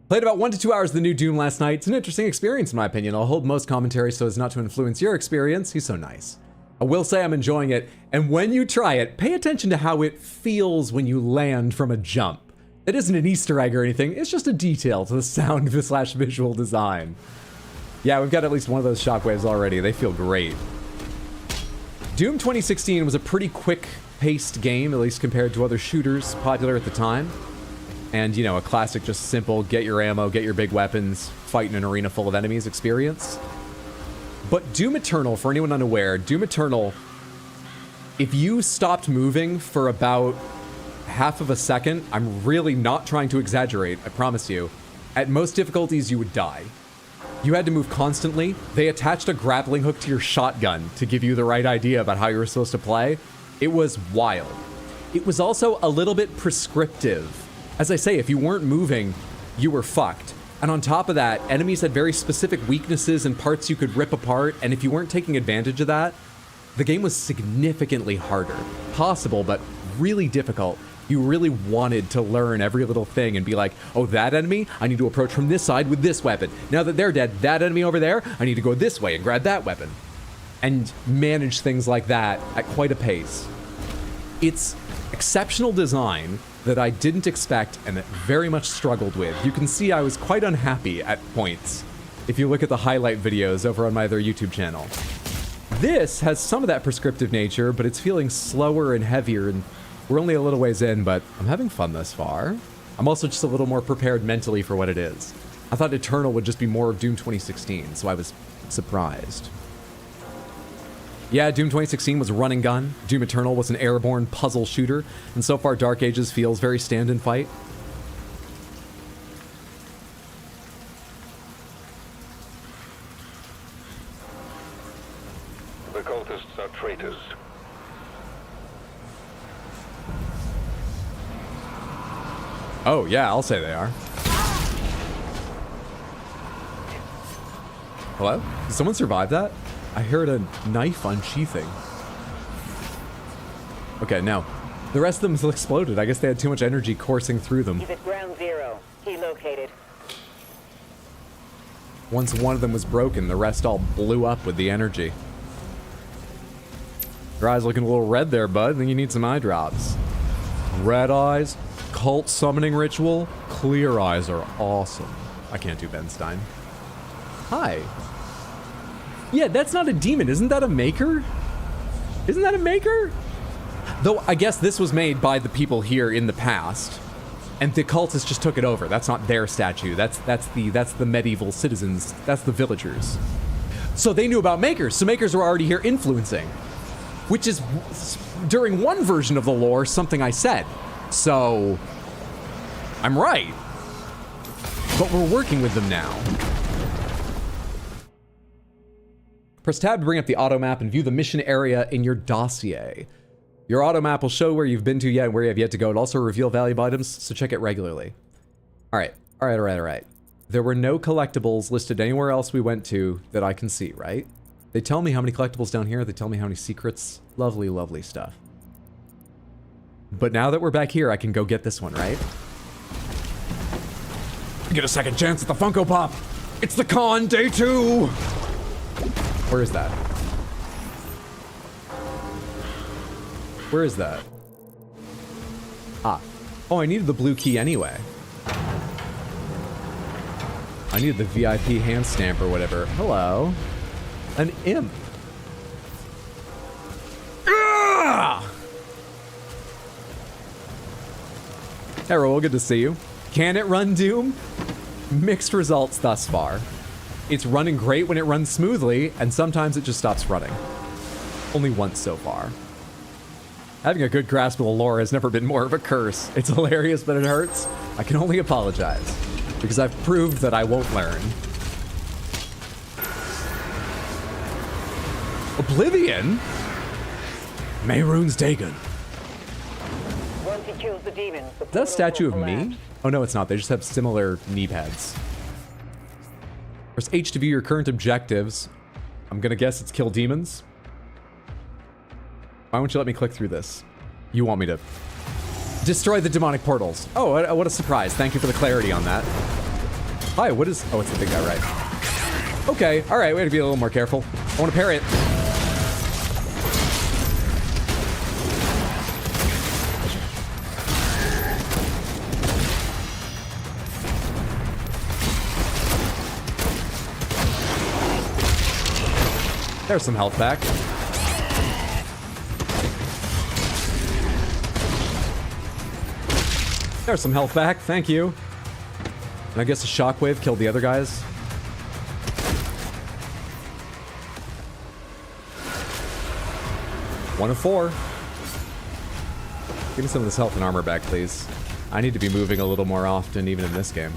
S1: Played about 1 to 2 hours of the new Doom last night. It's an interesting experience in my opinion. I'll hold most commentary so as not to influence your experience. He's so nice. I will say I'm enjoying it, and when you try it, pay attention to how it feels when you land from a jump. It isn't an Easter egg or anything, it's just a detail to the sound / visual design. Yeah, we've got at least one of those shockwaves already. They feel great. Doom 2016 was a pretty quick-paced game, at least compared to other shooters popular at the time. And, you know, a classic, just simple, get your ammo, get your big weapons, fight in an arena full of enemies experience. But Doom Eternal, for anyone unaware, Doom Eternal, if you stopped moving for about half of a second, I'm really not trying to exaggerate, I promise you, at most difficulties you would die. You had to move constantly. They attached a grappling hook to your shotgun to give you the right idea about how you were supposed to play. It was wild. It was also a little bit prescriptive. As I say, if you weren't moving, you were fucked. And on top of that, enemies had very specific weaknesses and parts you could rip apart, and if you weren't taking advantage of that, the game was significantly harder. Possible, but really difficult. You really wanted to learn every little thing and be like, oh, that enemy, I need to approach from this side with this weapon. Now that they're dead, that enemy over there, I need to go this way and grab that weapon. And manage things like that at quite a pace. It's exceptional design that I didn't expect and that very much struggled with. You can see I was quite unhappy at points if you look at the highlight videos over on my other YouTube channel. This has some of that prescriptive nature, but it's feeling slower and heavier, and we're only a little ways in, but I'm having fun thus far. I'm also just a little more prepared mentally for what it is. I thought Eternal would just be more of Doom 2016, so I was surprised. Yeah, Doom 2016 was a run and gun. Doom Eternal was an airborne puzzle shooter, and so far Dark Ages feels very stand and fight.
S4: The cultists are traitors.
S1: Oh yeah, I'll say they are. Hello? Did someone survive that? I heard a knife unsheathing. Okay, no. The rest of them exploded. I guess they had too much energy coursing through them.
S8: He's at ground zero. He located.
S1: Once one of them was broken, the rest all blew up with the energy. Your eyes looking a little red there, bud. I think you need some eye drops. Red eyes, cult summoning ritual, clear eyes are awesome. I can't do Ben Stein. Hi. Yeah, that's not a demon. Isn't that a maker? Isn't that a maker? Though I guess this was made by the people here in the past, and the cultists just took it over. That's not their statue. That's the medieval citizens. That's the villagers. So they knew about makers. So makers were already here influencing, which is during one version of the lore something I said. So I'm right. But we're working with them now. Press tab to bring up the auto map and view the mission area in your dossier. Your auto map will show where you've been to yet and where you have yet to go. It'll also reveal valuable items, so check it regularly. All right. There were no collectibles listed anywhere else we went to that I can see, right? They tell me how many collectibles down here. They tell me how many secrets. Lovely, lovely stuff. But now that we're back here, I can go get this one, right? Get a second chance at the Funko Pop. It's the con day 2. Where is that? Where is that? Ah. Oh, I needed the blue key anyway. I needed the VIP hand stamp or whatever. Hello. An imp. Ah! Hey, Raoul, good to see you. Can it run Doom? Mixed results thus far. It's running great when it runs smoothly, and sometimes it just stops running. Only once so far. Having a good grasp of the lore has never been more of a curse. It's hilarious, but it hurts. I can only apologize, because I've proved that I won't learn. Oblivion? Mayrune's taken.
S8: Once he kills the demon, the
S1: Is that a statue of
S8: portal will
S1: me?
S8: collapse.
S1: Oh no, it's not. They just have similar knee pads. Press H to view your current objectives. I'm gonna guess it's kill demons. Why won't you let me click through this? You want me to destroy the demonic portals. Oh, what a surprise. Thank you for the clarity on that. Hi, what is... Oh, it's the big guy, right. Okay, alright, we have to be a little more careful. I want to parry it. There's some health back. There's some health back, thank you. And I guess a shockwave killed the other guys. One of 4. Give me some of this health and armor back, please. I need to be moving a little more often, even in this game.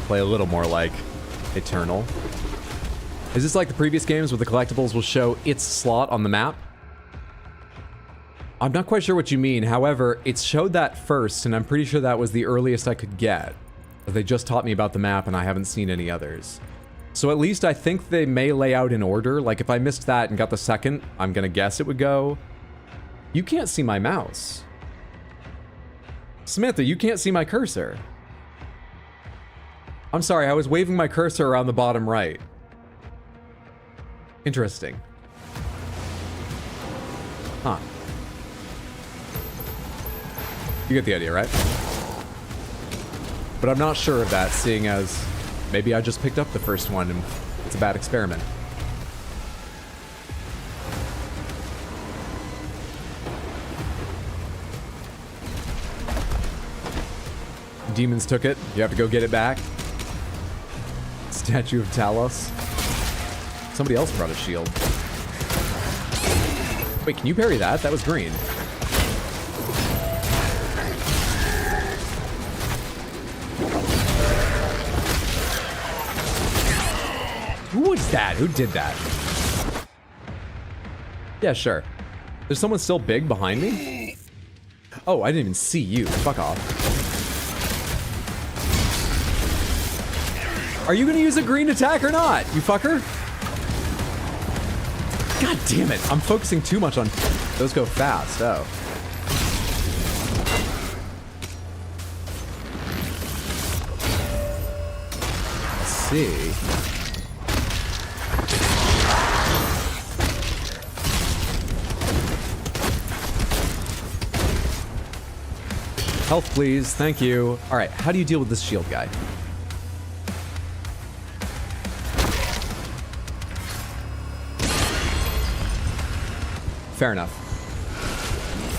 S1: Play a little more like Eternal. Is this like the previous games where the collectibles will show its slot on the map? I'm not quite sure what you mean. However, it showed that first, and I'm pretty sure that was the earliest I could get. They just taught me about the map, and I haven't seen any others. So at least I think they may lay out in order. Like, if I missed that and got the second, I'm gonna guess it would go... You can't see my mouse. Samantha, you can't see my cursor. I'm sorry, I was waving my cursor around the bottom right. Interesting. Huh. You get the idea, right? But I'm not sure of that, seeing as maybe I just picked up the first one and it's a bad experiment. Demons took it. You have to go get it back. Statue of Talos. Somebody else brought a shield. Wait, can you parry that? That was green. Who was that? Who did that? Yeah, sure. There's someone still big behind me? Oh, I didn't even see you. Fuck off. Are you gonna use a green attack or not, you fucker? God damn it. I'm focusing too much on... Those go fast. Oh. Let's see. Health, please. Thank you. All right, how do you deal with this shield guy? Fair enough.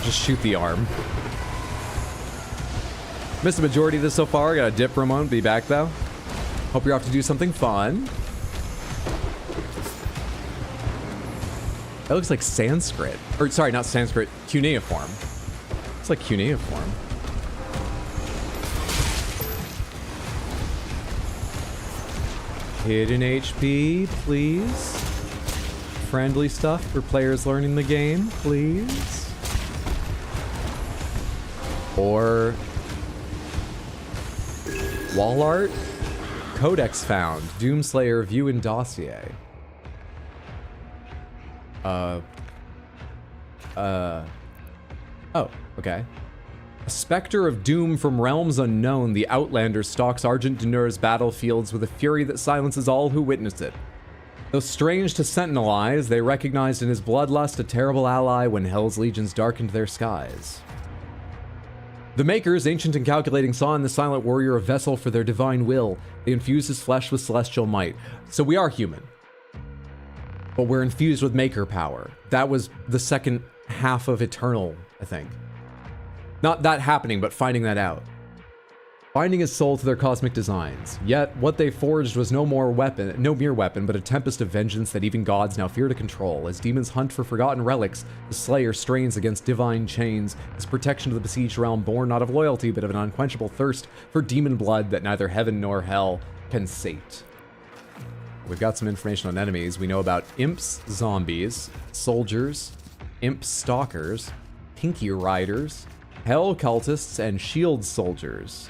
S1: Just shoot the arm. Missed the majority of this so far. Got a dip for a moment. Be back, though. Hope you're off to do something fun. That looks like Sanskrit. Or, sorry, not Sanskrit. Cuneiform. It's like cuneiform. Hidden HP, please. Friendly stuff for players learning the game, please. Or wall art. Codex found. Doomslayer view and dossier. Oh, okay. A specter of doom from realms unknown, the Outlander stalks Argent D'Nur's battlefields with a fury that silences all who witness it. Though strange to Sentinel eyes, they recognized in his bloodlust a terrible ally when Hell's legions darkened their skies. The Makers, ancient and calculating, saw in the Silent Warrior a vessel for their divine will. They infused his flesh with celestial might. So we are human. But we're infused with Maker power. That was the second half of Eternal, I think. Not that happening, but finding that out. Binding his soul to their cosmic designs. Yet, what they forged was no mere weapon, but a tempest of vengeance that even gods now fear to control. As demons hunt for forgotten relics, the Slayer strains against divine chains, his protection of the besieged realm born not of loyalty, but of an unquenchable thirst for demon blood that neither heaven nor hell can sate. We've got some information on enemies. We know about imps, zombies, soldiers, imp stalkers, pinky riders, hell cultists, and shield soldiers.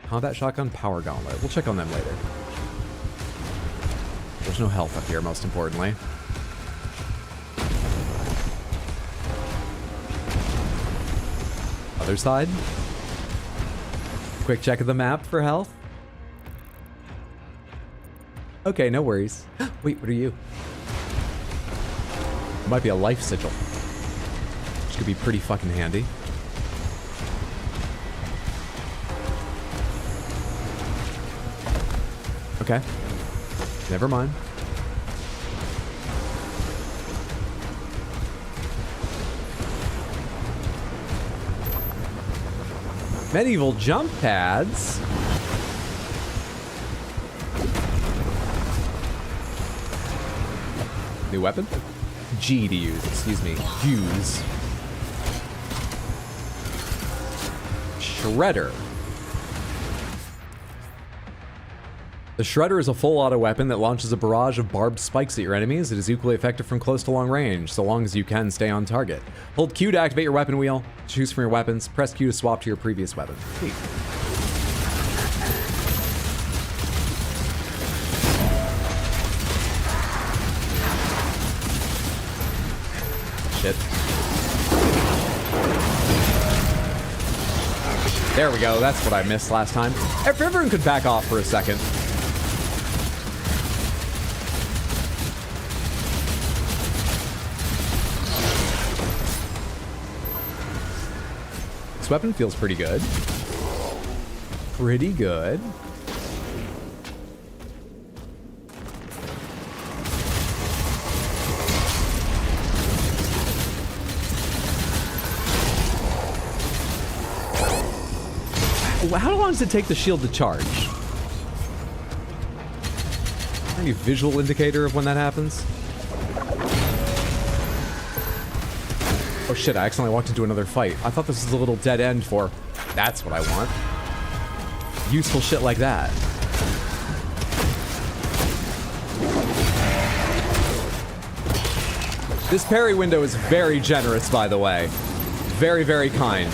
S1: Combat shotgun, power gauntlet. We'll check on them later. There's no health up here, most importantly. Other side. Quick check of the map for health. Okay, no worries. Wait, what are you? Might be a life sigil, which could be pretty fucking handy. Okay. Never mind. Medieval jump pads. New weapon? G to use, excuse me. Use. Shredder. The Shredder is a full auto weapon that launches a barrage of barbed spikes at your enemies. It is equally effective from close to long range, so long as you can stay on target. Hold Q to activate your weapon wheel. Choose from your weapons. Press Q to swap to your previous weapon. Sweet. Shit. There we go. That's what I missed last time. If everyone could back off for a second. This weapon feels pretty good. Pretty good. How long does it take the shield to charge? Is there any visual indicator of when that happens? Oh shit, I accidentally walked into another fight. I thought this was a little dead end for... That's what I want. Useful shit like that. This parry window is very generous, by the way. Very, very kind.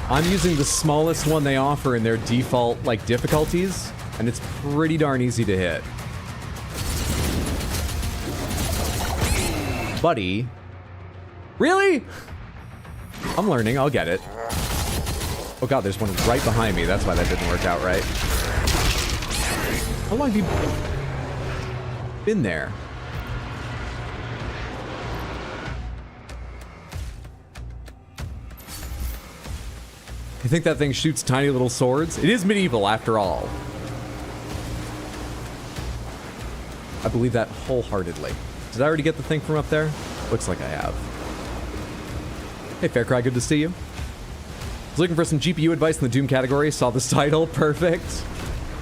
S1: I'm using the smallest one they offer in their default, like, difficulties, and it's pretty darn easy to hit. Buddy. Really? I'm learning, I'll get it. Oh god, there's one right behind me, that's why that didn't work out right. How long have you been there? You think that thing shoots tiny little swords? It is medieval, after all. I believe that wholeheartedly. Did I already get the thing from up there? Looks like I have. Hey, Faircry, good to see you. Was looking for some GPU advice in the Doom category. Saw this title. Perfect.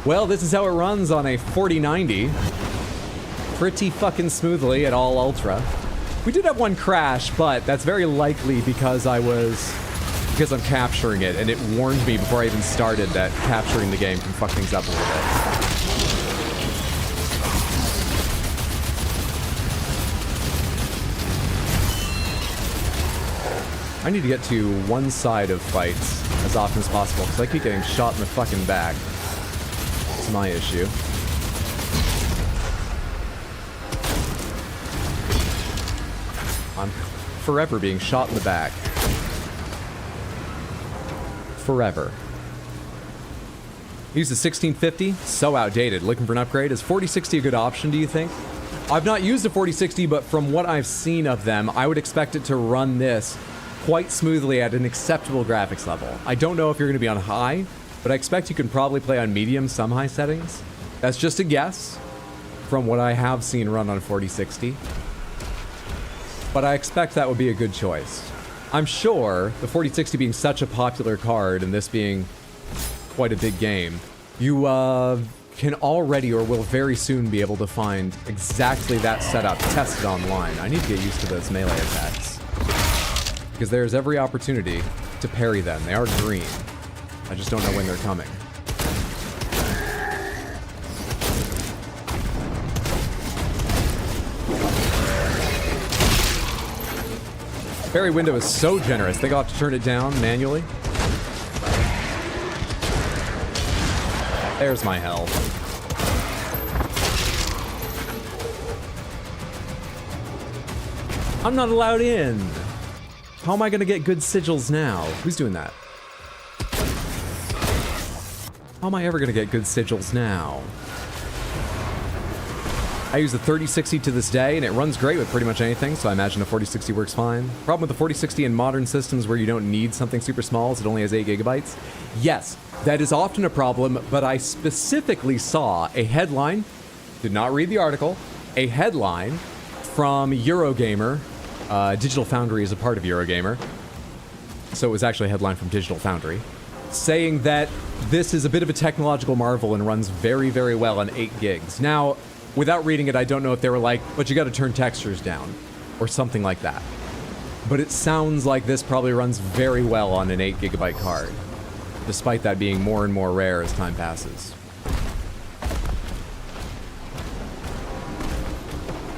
S1: Well, this is how it runs on a 4090. Pretty fucking smoothly at all ultra. We did have one crash, but that's very likely because I'm capturing it, and it warned me before I even started that capturing the game can fuck things up a little bit. I need to get to one side of fights as often as possible, because I keep getting shot in the fucking back. It's my issue. I'm forever being shot in the back. Forever. Use the 1650. So outdated. Looking for an upgrade. Is 4060 a good option, do you think? I've not used a 4060, but from what I've seen of them, I would expect it to run this quite smoothly at an acceptable graphics level. I don't know if you're going to be on high, but I expect you can probably play on medium, some high settings. That's just a guess from what I have seen run on 4060. But I expect that would be a good choice. I'm sure, the 4060 being such a popular card and this being quite a big game, you can already or will very soon be able to find exactly that setup tested online. I need to get used to those melee attacks, because there's every opportunity to parry them. They are green. I just don't know when they're coming. Parry window is so generous. They got to turn it down manually. There's my health. I'm not allowed in. How am I gonna get good sigils now? Who's doing that? How am I ever gonna get good sigils now? I use the 3060 to this day, and it runs great with pretty much anything, so I imagine the 4060 works fine. Problem with the 4060 in modern systems where you don't need something super small is it only has 8 gigabytes. Yes, that is often a problem, but I specifically saw a headline, did not read the article, a headline from Eurogamer. Digital Foundry is a part of Eurogamer, so it was actually a headline from Digital Foundry, saying that this is a bit of a technological marvel and runs very, very well on 8 gigs. Now, without reading it, I don't know if they were like, but you gotta turn textures down, or something like that. But it sounds like this probably runs very well on an 8 gigabyte card, despite that being more and more rare as time passes.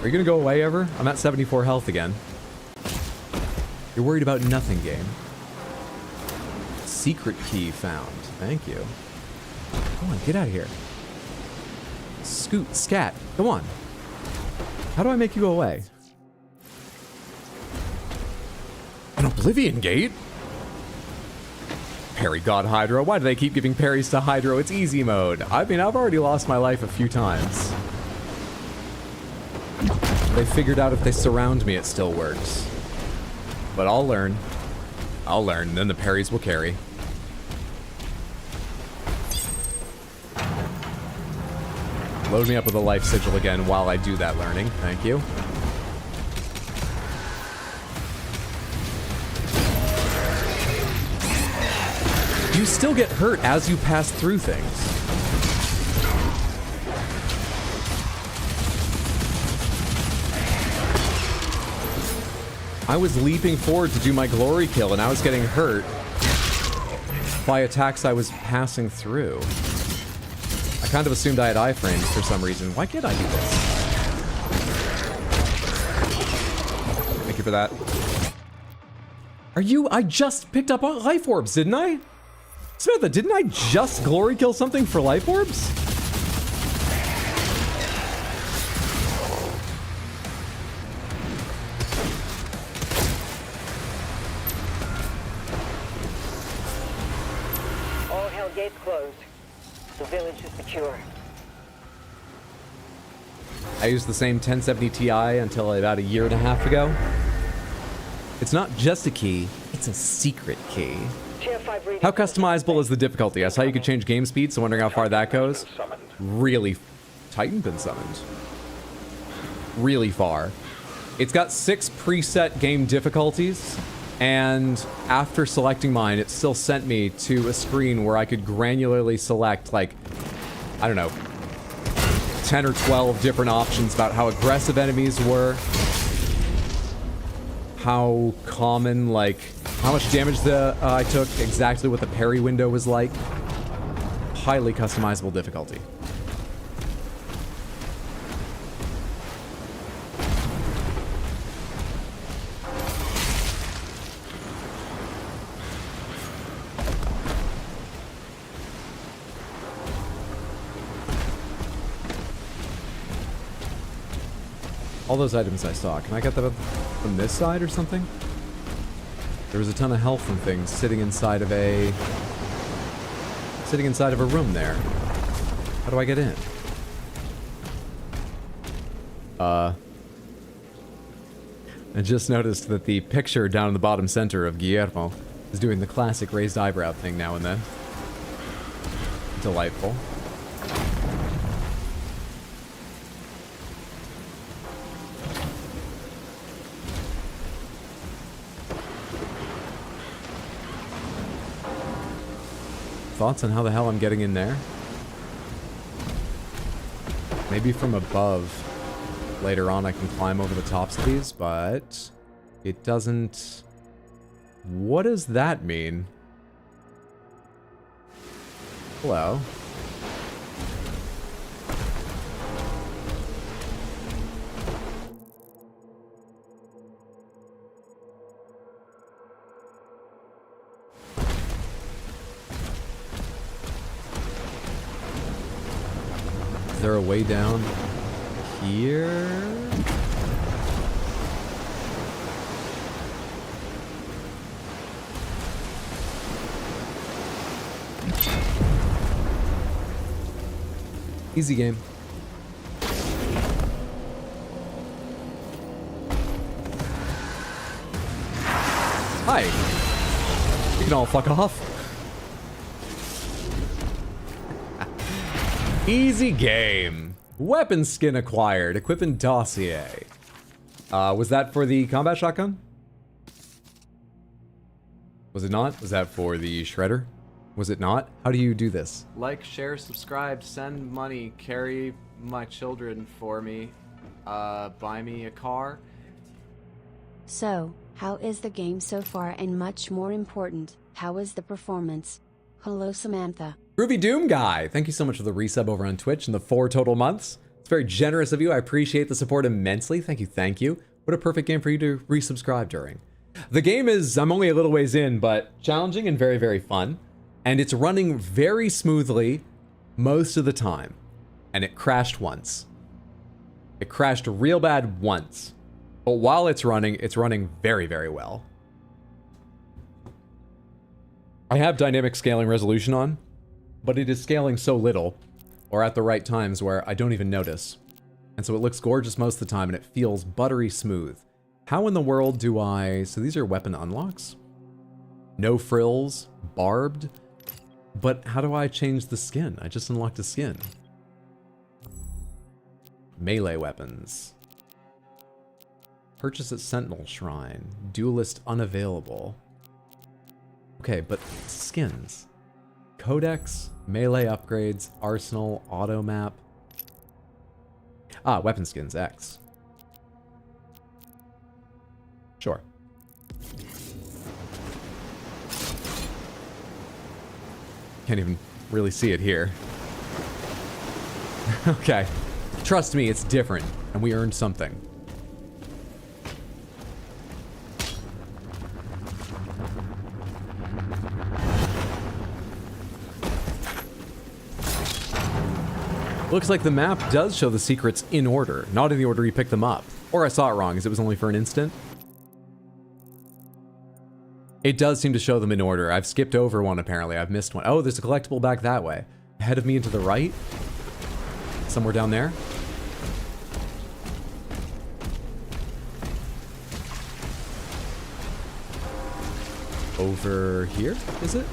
S1: Are you gonna go away ever? I'm at 74 health again. You're worried about nothing, game. Secret key found. Thank you. Come on, get out of here. Scat. Come on. How do I make you go away? An Oblivion Gate? Parry God Hydro. Why do they keep giving parries to Hydro? It's easy mode. I mean, I've already lost my life a few times. They figured out if they surround me, it still works. But I'll learn. I'll learn, and then the parries will carry. Load me up with a life sigil again while I do that learning. Thank you. You still get hurt as you pass through things. I was leaping forward to do my glory kill, and I was getting hurt by attacks I was passing through. I kind of assumed I had iframes for some reason. Why can't I do this? Thank you for that. Are you... I just picked up life orbs, didn't I? Samantha, didn't I just glory kill something for life orbs?
S8: All hell gates closed. The village is secure.
S1: I used the same 1070 Ti until about a year and a half ago. It's not just a key, it's a secret key.
S8: Tier 5 reading.
S1: How customizable is the difficulty? I saw you could change game speed, so wondering how far that goes. Really. Titan been summoned. Really far. It's got 6 preset game difficulties, and after selecting mine, it still sent me to a screen where I could granularly select, like, I don't know, 10 or 12 different options about how aggressive enemies were, how common, like, how much damage I took, exactly what the parry window was like. Highly customizable difficulty. All those items I saw, can I get them from this side or something? There was a ton of health and things sitting inside of a room there. How do I get in? I just noticed that the picture down in the bottom center of Guillermo is doing the classic raised eyebrow thing now and then. Delightful. Thoughts on how the hell I'm getting in there? Maybe from above. Later on I can climb over the tops of these, but it doesn't... What does that mean? Hello. Is there a way down here? Easy game. Hi. You can all fuck off. Easy game. Weapon skin acquired. Equipment dossier. Was that for the combat shotgun? Was it not? Was that for the shredder? Was it not? How do you do this?
S9: Like, share, subscribe, send money, carry my children for me, buy me a car.
S10: So, how is the game so far, and much more important, how is the performance? Hello Samantha.
S1: Groovy Doom Guy, thank you so much for the resub over on Twitch and the 4 total months. It's very generous of you. I appreciate the support immensely. Thank you, thank you. What a perfect game for you to resubscribe during. The game is, I'm only a little ways in, but challenging and very, very fun. And it's running very smoothly most of the time. And it crashed once. It crashed real bad once. But while it's running very, very well. I have dynamic scaling resolution on, but it is scaling so little, or at the right times where I don't even notice. And so it looks gorgeous most of the time and it feels buttery smooth. How in the world do I... So these are weapon unlocks? No frills, barbed. But how do I change the skin? I just unlocked a skin. Melee weapons. Purchase at Sentinel Shrine. Duelist unavailable. Okay, but skins. Codex, melee upgrades, arsenal, auto map. Ah, weapon skins, X. Sure. Can't even really see it here. Okay. Trust me, it's different, and we earned something. Looks like the map does show the secrets in order, not in the order you pick them up. Or I saw it wrong, as it was only for an instant. It does seem to show them in order. I've skipped over one, apparently. I've missed one. Oh, there's a collectible back that way. Ahead of me and to the right. Somewhere down there. over here, is it?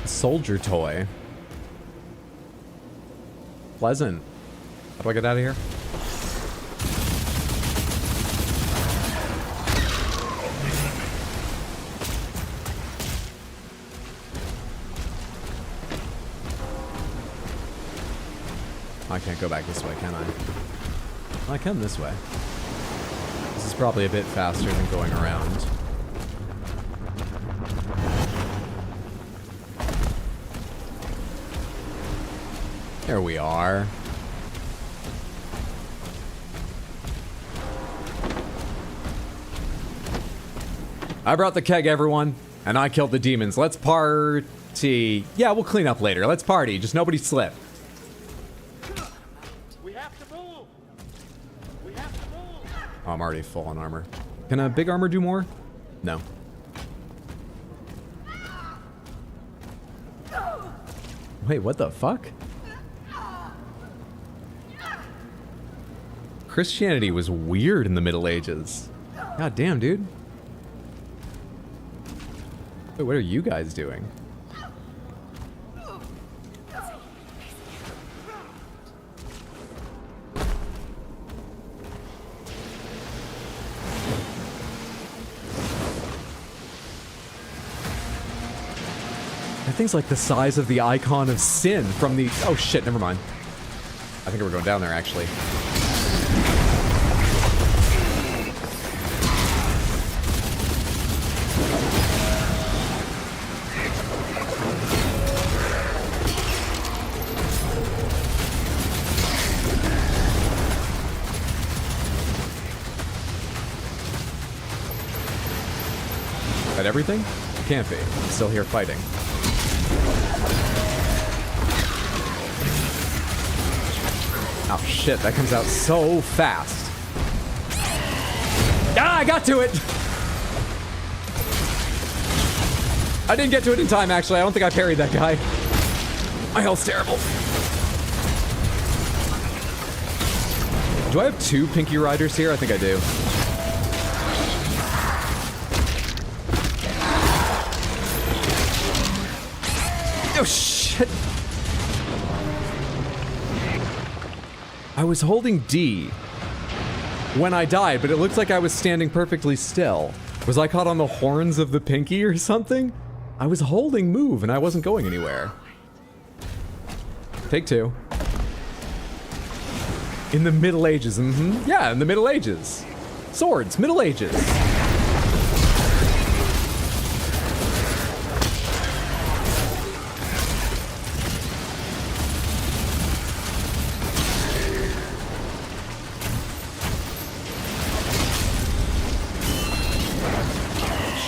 S1: Soldier toy. Pleasant. How do I get out of here? I can't go back this way, can I? I can this way. This is probably a bit faster than going around. There we are. I brought the keg, everyone, and I killed the demons. Let's party. Yeah, we'll clean up later. Let's party. Just nobody slip.
S5: We have to move. We have to move.
S1: Oh, I'm already full on armor. Can a big armor do more? No. Wait, what the fuck? Christianity was weird in the Middle Ages. God damn, dude. Wait, what are you guys doing? That thing's like the size of the icon of sin from the... Oh shit, never mind. I think we're going down there, actually. At everything? Can't be. I'm still here fighting. Oh shit, that comes out so fast. Ah, I got to it! I didn't get to it in time, actually. I don't think I parried that guy. My health's terrible. Do I have two Pinky Riders here? I think I do. Oh shit! I was holding D when I died, but it looked like I was standing perfectly still. Was I caught on the horns of the pinky or something? I was holding move and I wasn't going anywhere. Take two. In the Middle Ages, yeah, in the Middle Ages. Swords, Middle Ages.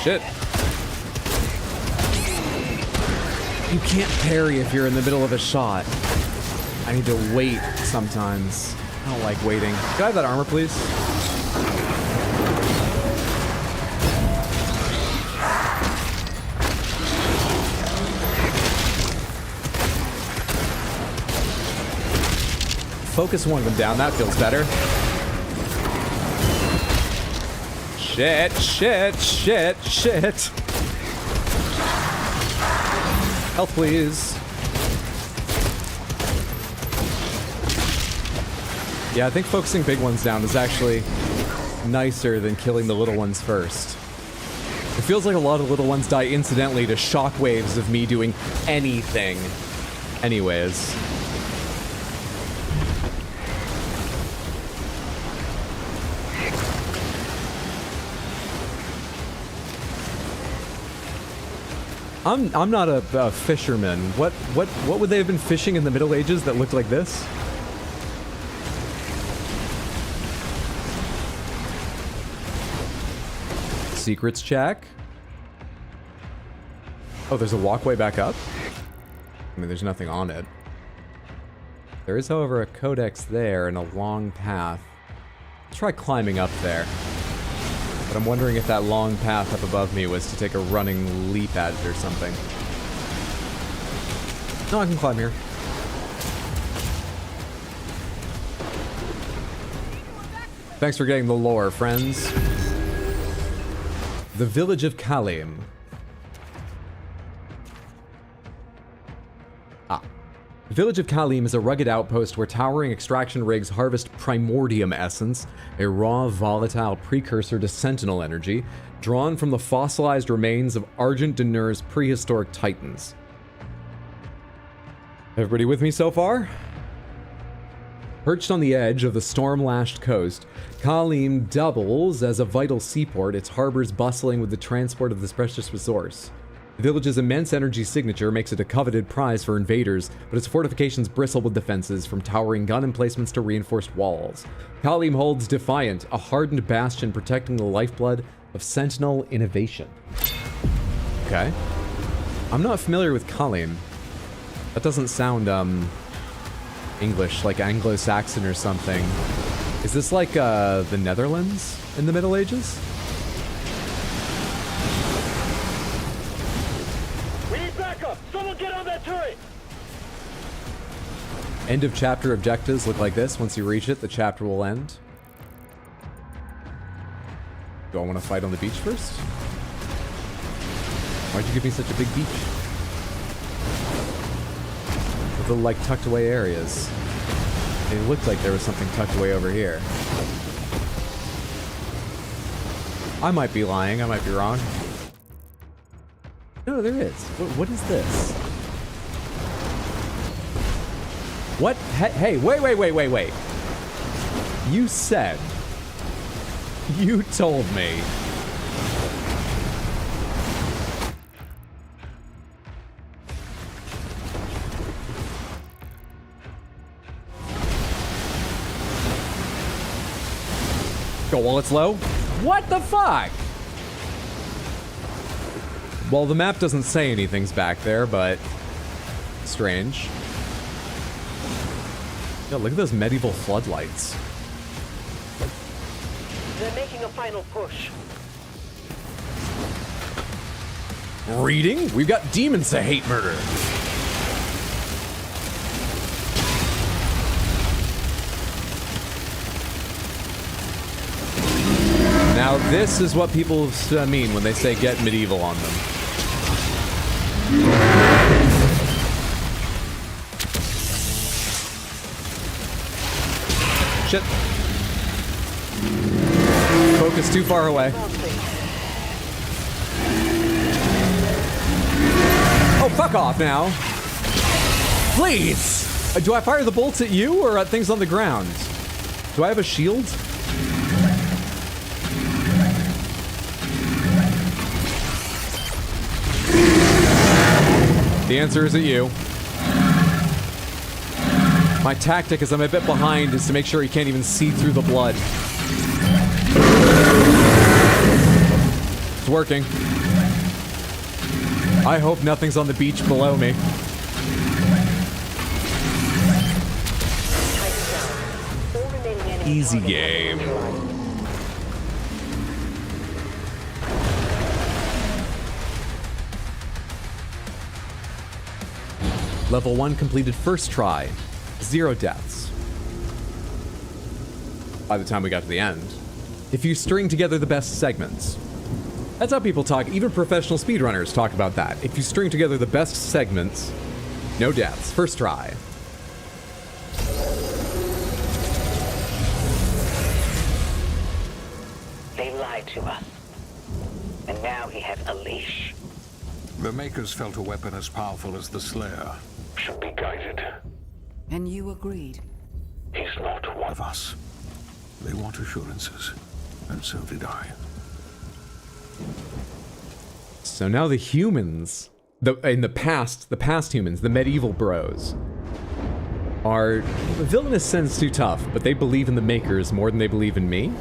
S1: Shit. You can't parry if you're in the middle of a shot. I need to wait sometimes. I don't like waiting. Can I have that armor, please? Focus one of them down. That feels better. Shit, shit, shit, shit. Health, please. Yeah, I think focusing big ones down is actually nicer than killing the little ones first. It feels like a lot of little ones die incidentally to shockwaves of me doing anything. Anyways. I'm not a fisherman. What would they have been fishing in the Middle Ages that looked like this? Secrets check. Oh, there's a walkway back up? I mean, there's nothing on it. There is, however, a codex there and a long path. Let's try climbing up there. But I'm wondering if that long path up above me was to take a running leap at it or something. No, I can climb here. Thanks for getting the lore, friends. The village of Kalim. The village of Kalim is a rugged outpost where towering extraction rigs harvest primordium essence, a raw, volatile precursor to sentinel energy, drawn from the fossilized remains of Argent Denur's prehistoric titans. Everybody with me so far? Perched on the edge of the storm-lashed coast, Kalim doubles as a vital seaport, its harbors bustling with the transport of this precious resource. The village's immense energy signature makes it a coveted prize for invaders, but its fortifications bristle with defenses, from towering gun emplacements to reinforced walls. Kalim holds defiant, a hardened bastion protecting the lifeblood of Sentinel innovation. Okay. I'm not familiar with Kalim. That doesn't sound, English, like Anglo-Saxon or something. Is this like, the Netherlands in the Middle Ages?
S4: Someone get on that turret!
S1: End of chapter objectives look like this. Once you reach it, the chapter will end. Do I want to fight on the beach first? Why'd you give me such a big beach? With the, like, tucked away areas. It looked like there was something tucked away over here. I might be lying. I might be wrong. No, there is. What is this? What? Hey, wait. You said. You told me. Go while it's low? What the fuck? Well, the map doesn't say anything's back there, but strange. Yeah, look at those medieval floodlights.
S8: They're making a final push.
S1: Reading? We've got demons to hate murder. Now this is what people mean when they say get medieval on them. Shit. Focus too far away. Oh, fuck off now. Please! Do I fire the bolts at you or at things on the ground? Do I have a shield? The answer is at you. My tactic, as I'm a bit behind, is to make sure he can't even see through the blood. It's working. I hope nothing's on the beach below me. Easy game. Level 1 completed first try. 0 deaths. By the time we got to the end. If you string together the best segments. That's how people talk. Even professional speedrunners talk about that. If you string together the best segments, no deaths. First try.
S8: They lied to us. And now he has a leash.
S3: The Makers felt a weapon as powerful as the Slayer.
S4: Should be guided.
S6: And you agreed.
S4: He's not one
S3: Of us. They want assurances. And so did I.
S1: So now the humans, in the past humans, the medieval bros, are villainous sense too tough, but they believe in the Makers more than they believe in me.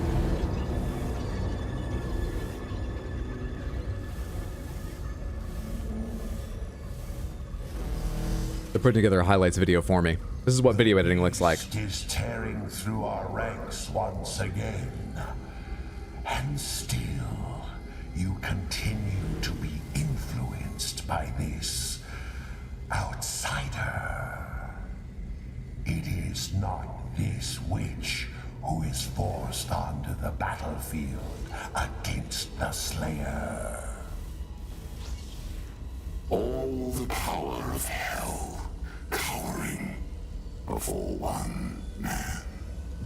S1: They're putting together a highlights video for me. This is what video editing looks like.
S3: It is tearing through our ranks once again. And still, you continue to be influenced by this outsider. It is not this witch who is forced onto the battlefield against the Slayer. All the power of hell cowering before one man.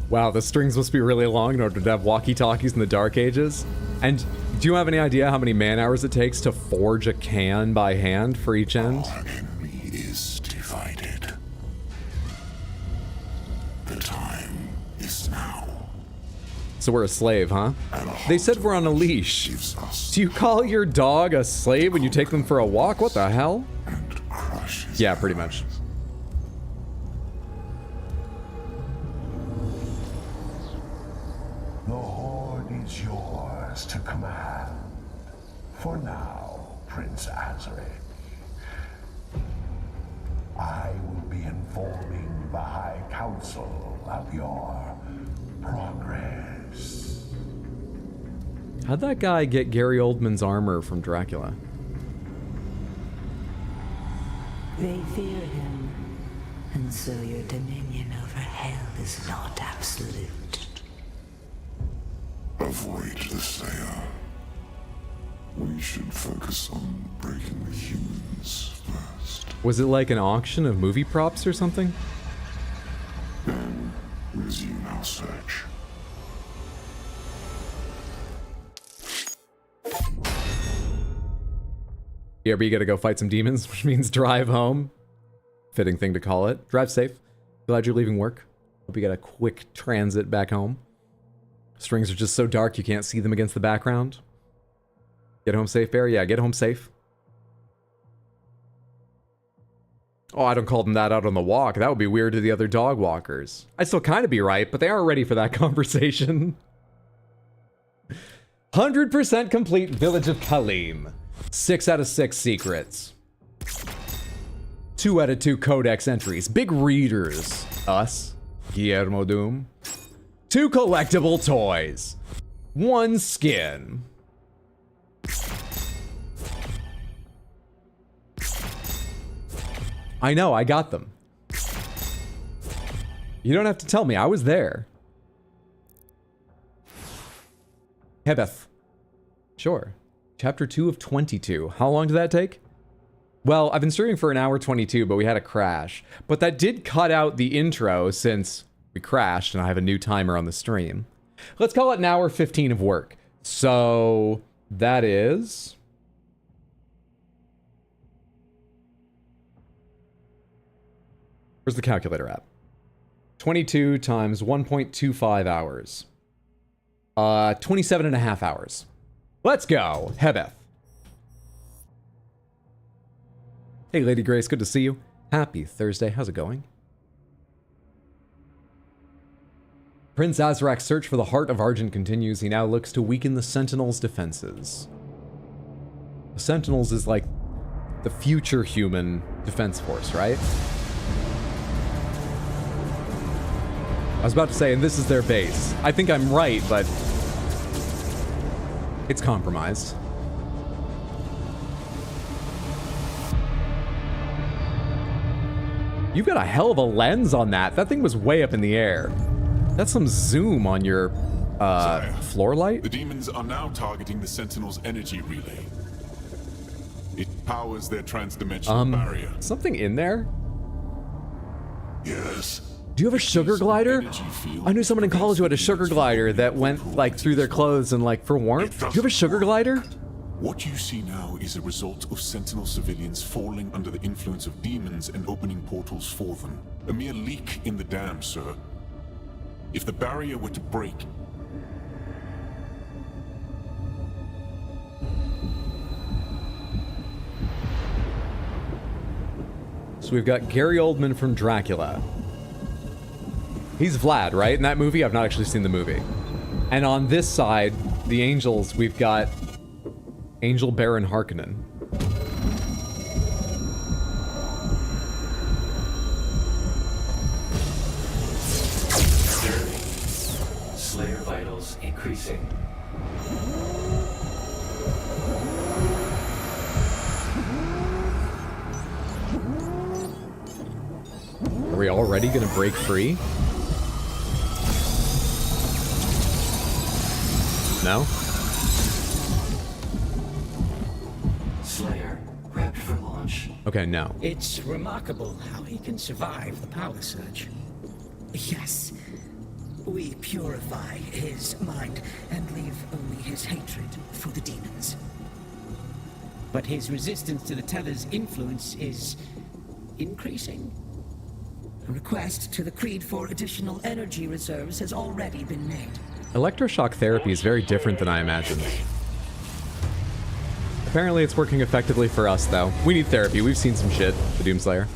S1: Wow, the strings must be really long in order to have walkie-talkies in the Dark Ages. And do you have any idea how many man-hours it takes to forge a can by hand for each end?
S3: Our enemy is divided. The time is now.
S1: So we're a slave, huh? They said we're on a leash. Do you call your dog a slave when you take them for a walk? What the hell? Yeah, pretty much.
S3: The Horde is yours to command. For now, Prince Azaric. I will be informing the High Council of your progress.
S1: How'd that guy get Gary Oldman's armor from Dracula?
S11: They fear him, and so your dominion over hell is not absolute.
S3: Avoid the Slayer. We should focus on breaking the humans first.
S1: Was it like an auction of movie props or something?
S3: Then resume our search.
S1: Yeah, but you gotta go fight some demons, which means drive home. Fitting thing to call it. Drive safe. Glad you're leaving work. Hope you got a quick transit back home. Strings are just so dark you can't see them against the background. Get home safe, Bear? Yeah, get home safe. Oh, I don't call them that out on the walk. That would be weird to the other dog walkers. I'd still kind of be right, but they aren't ready for that conversation. 100% complete Village of Kalim. 6 out of 6 secrets. 2 out of 2 codex entries. Big readers. Us. Guillermo Doom. 2 collectible toys. 1 skin. I know, I got them. You don't have to tell me, I was there. Hebeth. Sure. Chapter 2 of 22. How long did that take? Well, I've been streaming for 1 hour 22, but we had a crash. But that did cut out the intro since we crashed and I have a new timer on the stream. Let's call it 1 hour 15 of work. So that is... Where's the calculator at? 22 times 1.25 hours. 27.5 hours. Let's go, Hebeth. Hey, Lady Grace, good to see you. Happy Thursday. How's it going? Prince Azraq's search for the Heart of Argent continues. He now looks to weaken the Sentinels' defenses. The Sentinels is like the future human defense force, right? I was about to say, and this is their base. I think I'm right, but it's compromised. You've got a hell of a lens on that. That thing was way up in the air. That's some zoom on your floor light.
S12: The demons are now targeting the Sentinel's energy relay. It powers their transdimensional barrier.
S1: Something in there?
S3: Yes.
S1: Do you have a sugar glider? I knew someone in college who had a sugar glider that went like through their clothes and like for warmth. Do you have a sugar glider?
S12: What you see now is a result of Sentinel civilians falling under the influence of demons and opening portals for them. A mere leak in the dam, sir. If the barrier were to break...
S1: So we've got Gary Oldman from Dracula. He's Vlad, right? In that movie? I've not actually seen the movie. And on this side, the angels, we've got Angel Baron Harkonnen.
S7: Slayer vitals increasing.
S1: Are we already gonna break free? No?
S7: Slayer, prepped for launch.
S1: Okay, no.
S13: It's remarkable how he can survive the power surge. Yes. We purify his mind and leave only his hatred for the demons. But his resistance to the Teller's influence is increasing. A request to the Creed for additional energy reserves has already been made.
S1: Electroshock therapy is very different than I imagined. Apparently it's working effectively for us, though. We need therapy. We've seen some shit, the Doomslayer.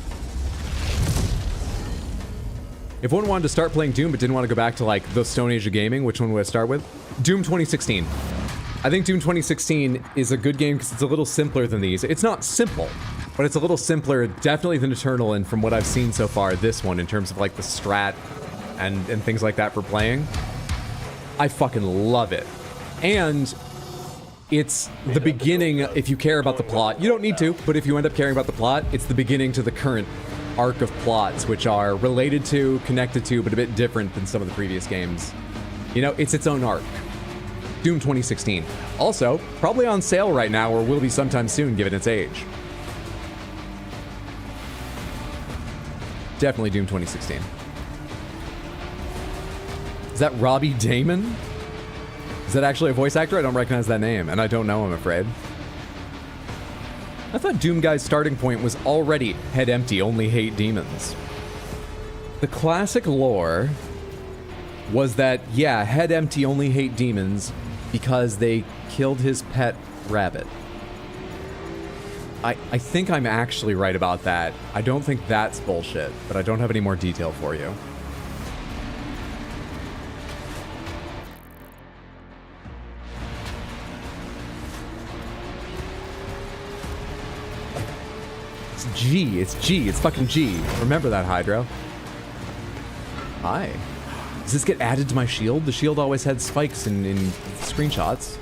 S1: If one wanted to start playing Doom but didn't want to go back to, like, the Stone Age of gaming, which one would I start with? Doom 2016. I think Doom 2016 is a good game because it's a little simpler than these. It's not simple, but it's a little simpler, definitely than Eternal, and from what I've seen so far, this one, in terms of, like, the strat and things like that for playing. I fucking love it. And it's the beginning, if you care about the plot. You don't need to, but if you end up caring about the plot, it's the beginning to the current arc of plots, which are related to, connected to, but a bit different than some of the previous games. You know, it's its own arc. Doom 2016. Also, probably on sale right now, or will be sometime soon, given its age. Definitely Doom 2016. Is that Robbie Damon? Is that actually a voice actor? I don't recognize that name, and I don't know, I'm afraid. I thought Doom Guy's starting point was already head empty, only hate demons. The classic lore was that, yeah, head empty, only hate demons because they killed his pet rabbit. I think I'm actually right about that. I don't think that's bullshit, but I don't have any more detail for you. It's G, it's fucking G. Remember that, Hydro. Hi. Does this get added to my shield? The shield always had spikes in screenshots.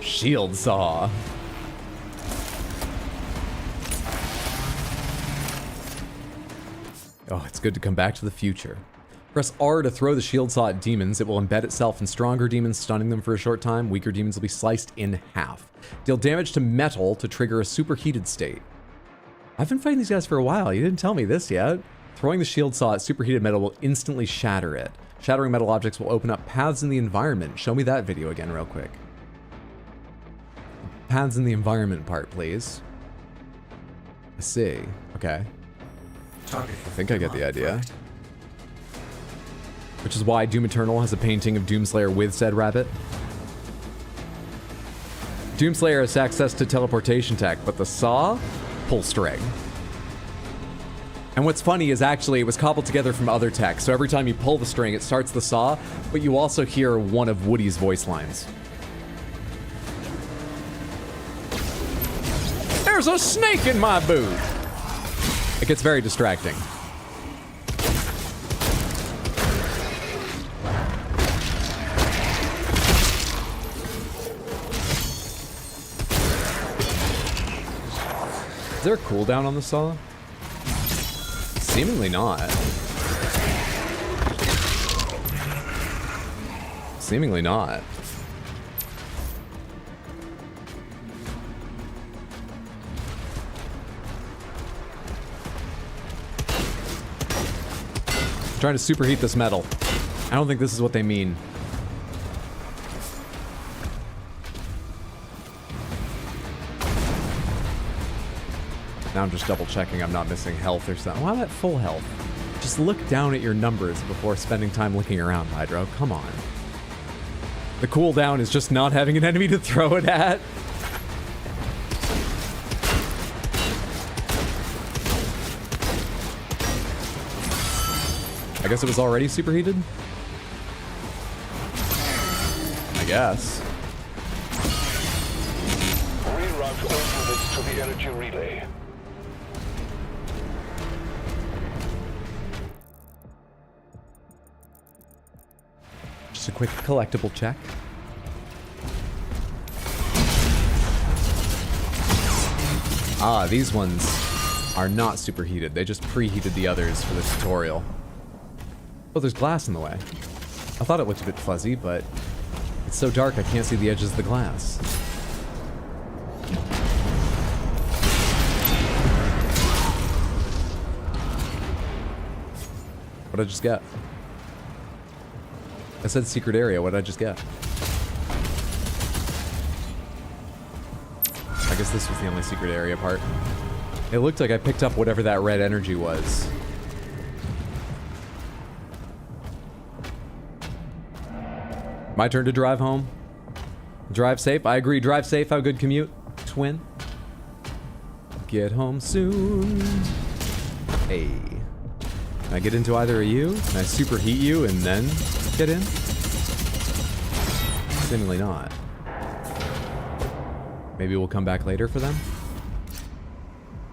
S1: Shield saw. Oh, it's good to come back to the future. Press R to throw the shield saw at demons. It will embed itself in stronger demons, stunning them for a short time. Weaker demons will be sliced in half. Deal damage to metal to trigger a superheated state. I've been fighting these guys for a while. You didn't tell me this yet. Throwing the shield saw at superheated metal will instantly shatter it. Shattering metal objects will open up paths in the environment. Show me that video again real quick. Paths in the environment part, please. I see. Okay. I think I get the idea. Which is why Doom Eternal has a painting of Doomslayer with said rabbit. Doomslayer has access to teleportation tech, but the saw? Pull string. And what's funny is actually it was cobbled together from other tech, so every time you pull the string, it starts the saw, but you also hear one of Woody's voice lines. There's a snake in my boot! It gets very distracting. Is there a cooldown on the saw? Seemingly not. Seemingly not. I'm trying to superheat this metal. I don't think this is what they mean. Now I'm just double checking I'm not missing health or something. Why am I at full health? Just look down at your numbers before spending time looking around, Hydro. Come on. The cooldown is just not having an enemy to throw it at. I guess it was already superheated? I guess.
S4: Reroute all units to the energy relay.
S1: Just a quick collectible check. Ah, these ones are not superheated. They just preheated the others for the tutorial. Oh, there's glass in the way. I thought it looked a bit fuzzy, but It's so dark I can't see the edges of the glass. What'd I just get? I said secret area. What did I just get? I guess this was the only secret area part. It looked like I picked up whatever that red energy was. My turn to drive home. Drive safe. I agree. Drive safe. Have a good commute. Twin. Get home soon. Hey. Can I get into either of you? Can I superheat you and then get in? Seemingly not. Maybe we'll come back later for them?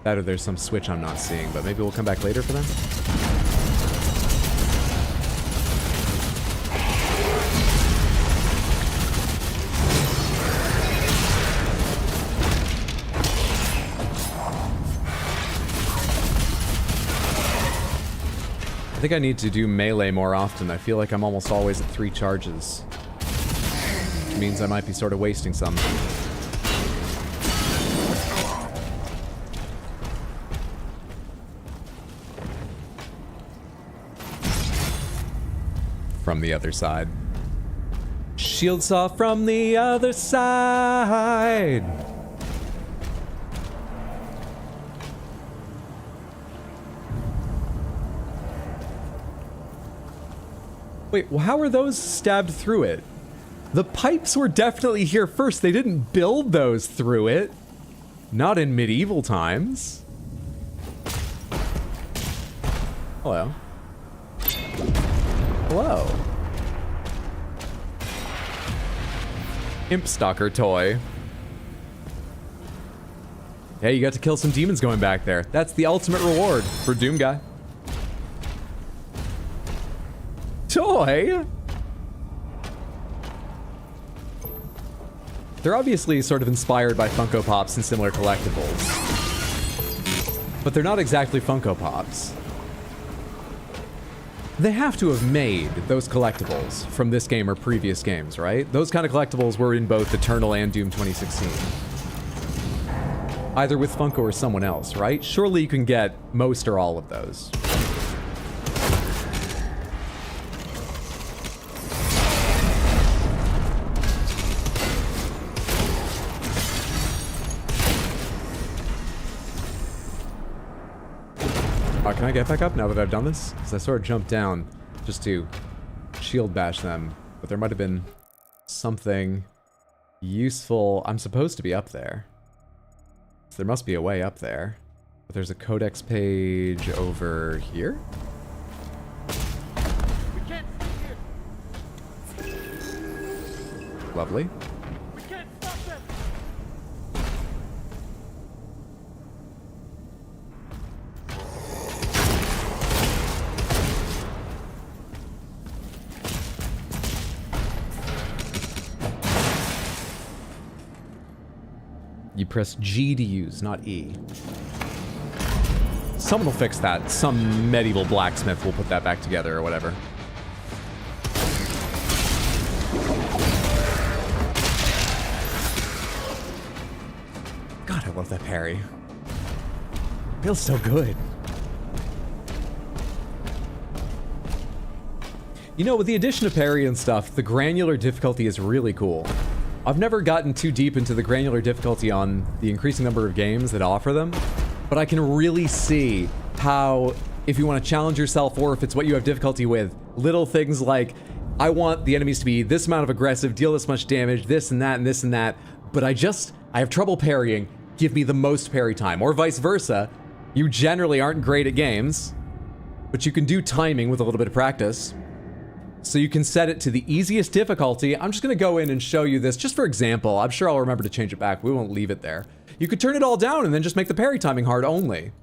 S1: That or there's some switch I'm not seeing, but maybe we'll come back later for them? I think I need to do melee more often. I feel like I'm almost always at 3 charges. Which means I might be sort of wasting some. From the other side. Shield saw from the other side! Wait, well, how are those stabbed through it? The pipes were definitely here first. They didn't build those through it. Not in medieval times. Hello. Hello. Imp Stalker toy. Hey, you got to kill some demons going back there. That's the ultimate reward for Doom Guy. Toy? They're obviously sort of inspired by Funko Pops and similar collectibles. But they're not exactly Funko Pops. They have to have made those collectibles from this game or previous games, right? Those kind of collectibles were in both Eternal and Doom 2016. Either with Funko or someone else, right? Surely you can get most or all of those. Can I get back up now that I've done this? Because I sort of jumped down just to shield bash them. But there might have been something useful. I'm supposed to be up there. So there must be a way up there. But there's a codex page over here?
S5: We can't stay here.
S1: Lovely.
S5: We can't stop them.
S1: You press G to use, not E. Someone will fix that. Some medieval blacksmith will put that back together or whatever. God, I love that parry. Feels so good. You know, with the addition of parry and stuff, the granular difficulty is really cool. I've never gotten too deep into the granular difficulty on the increasing number of games that offer them, but I can really see how, if you want to challenge yourself or if it's what you have difficulty with, little things like, I want the enemies to be this amount of aggressive, deal this much damage, this and that and this and that, but I have trouble parrying, give me the most parry time, or vice versa. You generally aren't great at games, but you can do timing with a little bit of practice. So you can set it to the easiest difficulty. I'm just gonna go in and show you this just for example. I'm sure I'll remember to change it back. We won't leave it there. You could turn it all down and then just make the parry timing hard only.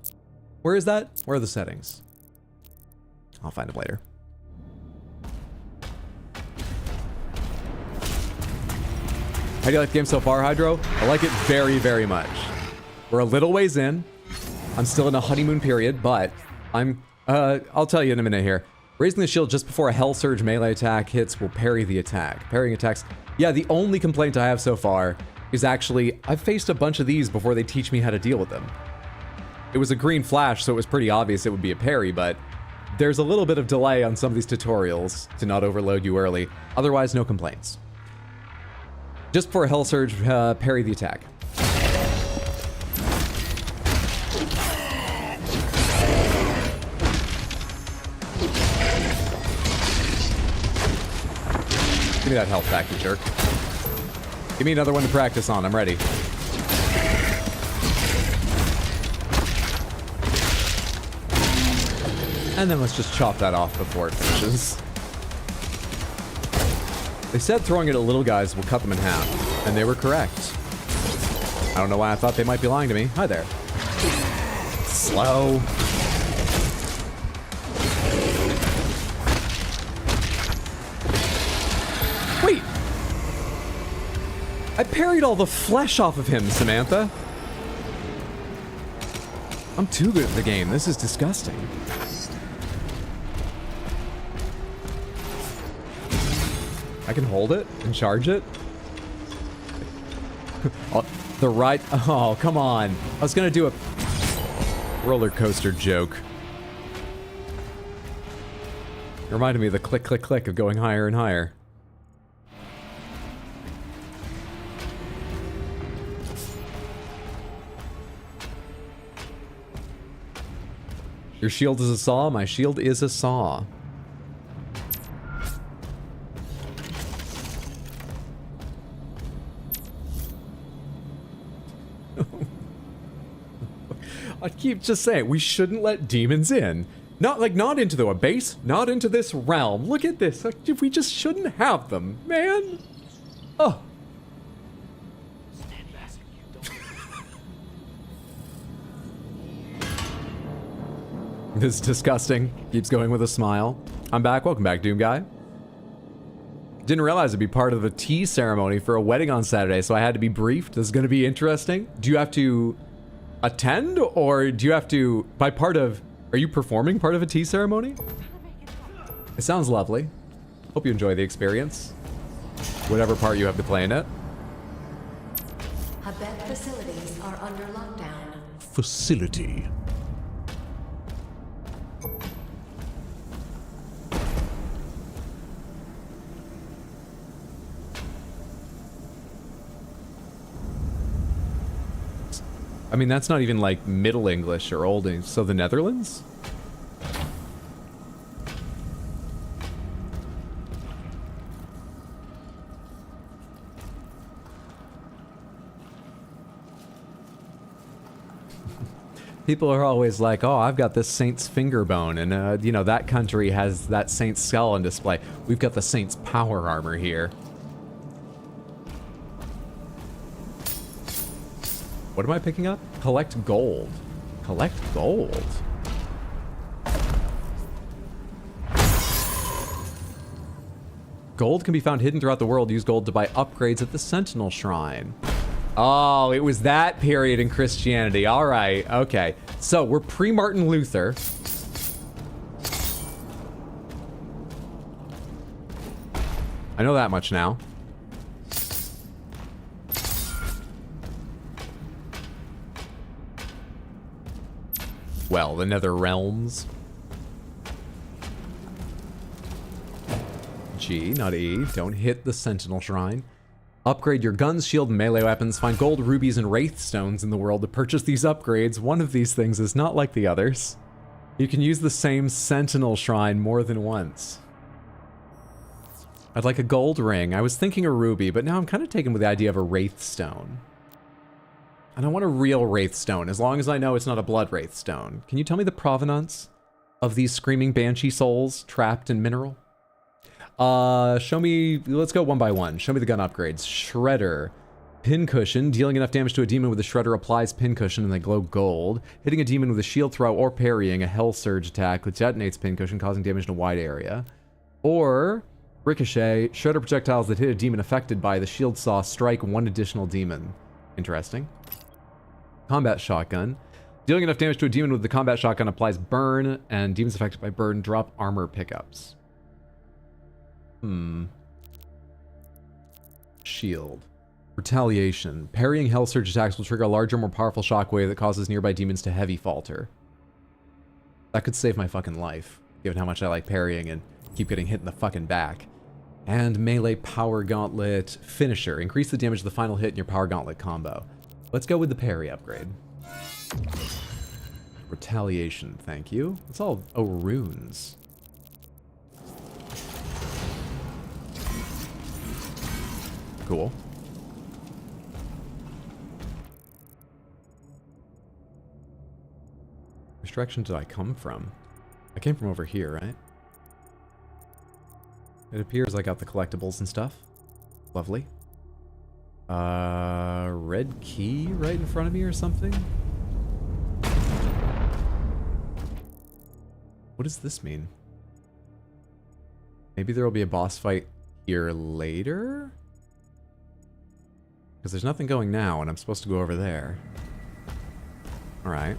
S1: Where is that? Where are the settings? I'll find them later. How do you like the game so far, Hydro? I like it very, very much. We're a little ways in. I'm still in a honeymoon period, but I'll tell you in a minute here. Raising the shield just before a Hell Surge melee attack hits will parry the attack. Parrying attacks... Yeah, the only complaint I have so far is actually, I've faced a bunch of these before they teach me how to deal with them. It was a green flash, so it was pretty obvious it would be a parry, but there's a little bit of delay on some of these tutorials to not overload you early. Otherwise, no complaints. Just before a Hell Surge, parry the attack. Give me that health back, you jerk. Give me another one to practice on. I'm ready. And then let's just chop that off before it finishes. They said throwing it at little guys will cut them in half, and they were correct. I don't know why I thought they might be lying to me. Hi there. Slow. Wait! I parried all the flesh off of him, Samantha. I'm too good at the game. This is disgusting. I can hold it and charge it. Oh, the right... Oh, come on. I was gonna do a roller coaster joke. It reminded me of the click, click, click of going higher and higher. Your shield is a saw, my shield is a saw. I keep just saying, we shouldn't let demons in. Not into the base, not into this realm. Look at this, like, we just shouldn't have them, man. Oh. This is disgusting. Keeps going with a smile. I'm back. Welcome back, Doom Guy. Didn't realize it'd be part of the tea ceremony for a wedding on Saturday, so I had to be briefed. This is going to be interesting. Do you have to attend, or do you have to, are you performing part of a tea ceremony? It sounds lovely. Hope you enjoy the experience. Whatever part you have to play in it.
S14: Habet facilities are under lockdown.
S2: Facility.
S1: I mean, that's not even like Middle English or Old English. So the Netherlands? People are always like, oh, I've got this saint's finger bone, and, you know, that country has that saint's skull on display. We've got the saint's power armor here. What am I picking up? Collect gold. Collect gold. Gold can be found hidden throughout the world. Use gold to buy upgrades at the Sentinel Shrine. Oh, it was that period in Christianity. All right, okay. So we're pre-Martin Luther. I know that much now. Well, the Nether Realms. G, not E. Don't hit the Sentinel Shrine. Upgrade your guns, shield, and melee weapons. Find gold, rubies, and wraith stones in the world to purchase these upgrades. One of these things is not like the others. You can use the same Sentinel Shrine more than once. I'd like a gold ring. I was thinking a ruby, but now I'm kind of taken with the idea of a wraith stone. And I want a real wraith stone, as long as I know it's not a blood wraith stone. Can you tell me the provenance of these screaming banshee souls trapped in mineral? Show me, let's go one by one. Show me the gun upgrades. Shredder. Pincushion. Dealing enough damage to a demon with a shredder applies pincushion and they glow gold. Hitting a demon with a shield throw or parrying a hell surge attack which detonates pincushion, causing damage in a wide area. Or ricochet. Shredder projectiles that hit a demon affected by the shield saw strike one additional demon. Interesting. Combat shotgun. Dealing enough damage to a demon with the combat shotgun applies burn, and demons affected by burn drop armor pickups. Shield. Retaliation. Parrying Hell Surge attacks will trigger a larger, more powerful shockwave that causes nearby demons to heavy falter. That could save my fucking life, given how much I like parrying and keep getting hit in the fucking back. And melee power gauntlet finisher. Increase the damage of the final hit in your power gauntlet combo. Let's go with the parry upgrade. Retaliation, thank you. It's all runes. Cool. Which direction did I come from? I came from over here, right? It appears I got the collectibles and stuff. Lovely. Red key right in front of me or something? What does this mean? Maybe there will be a boss fight here later? Because there's nothing going now, and I'm supposed to go over there. Alright.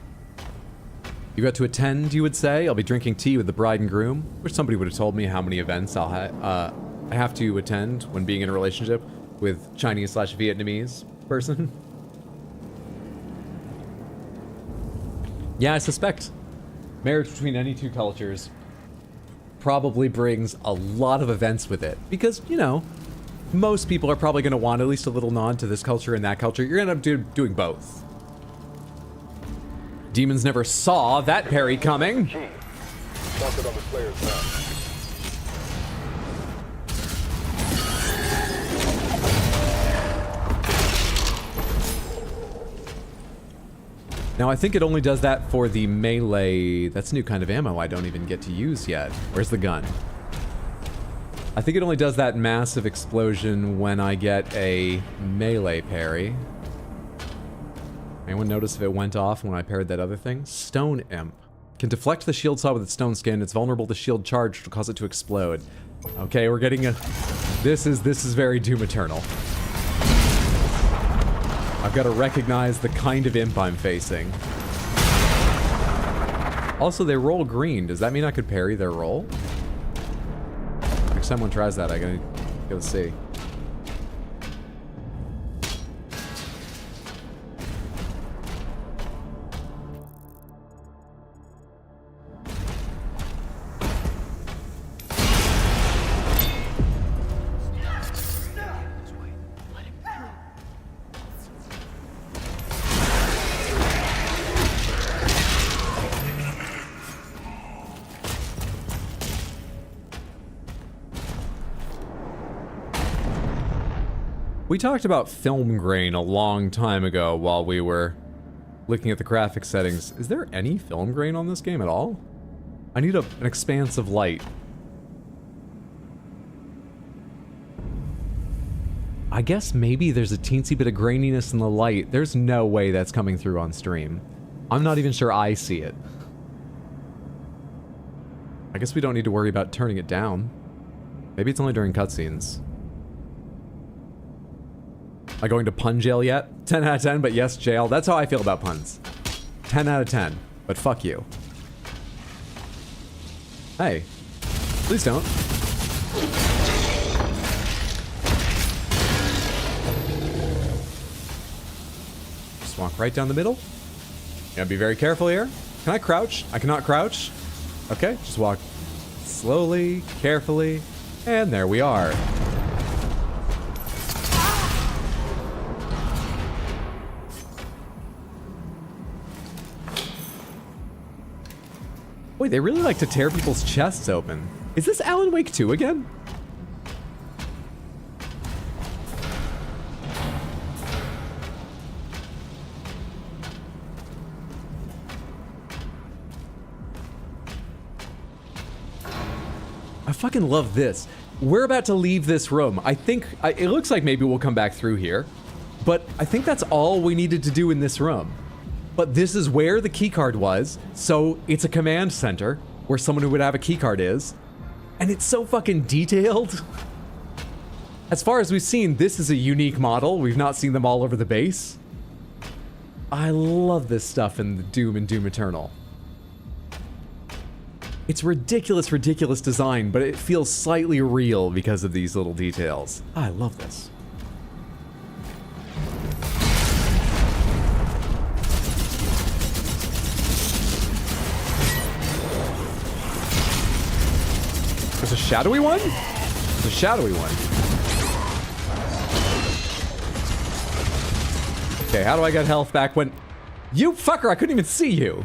S1: You got to attend, you would say? I'll be drinking tea with the bride and groom. Wish somebody would have told me how many events I have to attend when being in a relationship with Chinese/Vietnamese person. Yeah, I suspect marriage between any two cultures probably brings a lot of events with it. Because, you know, most people are probably going to want at least a little nod to this culture and that culture. You're going to end up doing both. Demons never saw that parry coming. Now I think it only does that for the melee. That's a new kind of ammo I don't even get to use yet. Where's the gun? I think it only does that massive explosion when I get a melee parry. Anyone notice if it went off when I parried that other thing? Stone Imp. Can deflect the shield saw with its stone skin. It's vulnerable to shield charge, which will cause it to explode. Okay, we're getting a... This is very Doom Eternal. I've got to recognize the kind of imp I'm facing. Also, they roll green. Does that mean I could parry their roll? Next time one tries that, I gotta see. We talked about film grain a long time ago while we were looking at the graphic settings. Is there any film grain on this game at all? I need an expanse of light. I guess maybe there's a teensy bit of graininess in the light. There's no way that's coming through on stream. I'm not even sure I see it. I guess we don't need to worry about turning it down. Maybe it's only during cutscenes. Am I going to pun jail yet? 10 out of 10, but yes, jail. That's how I feel about puns. 10 out of 10, but fuck you. Hey, please don't. Just walk right down the middle. Gotta be very careful here. Can I crouch? I cannot crouch. Okay, just walk slowly, carefully, and there we are. Wait, they really like to tear people's chests open. Is this Alan Wake 2 again? I fucking love this. We're about to leave this room. I think, it looks like maybe we'll come back through here, but I think that's all we needed to do in this room. But this is where the keycard was, so it's a command center where someone who would have a keycard is. And it's so fucking detailed. As far as we've seen, this is a unique model. We've not seen them all over the base. I love this stuff in the Doom and Doom Eternal. It's ridiculous, ridiculous design, but it feels slightly real because of these little details. I love this. There's a shadowy one? There's a shadowy one. Okay, how do I get health back when... You fucker, I couldn't even see you.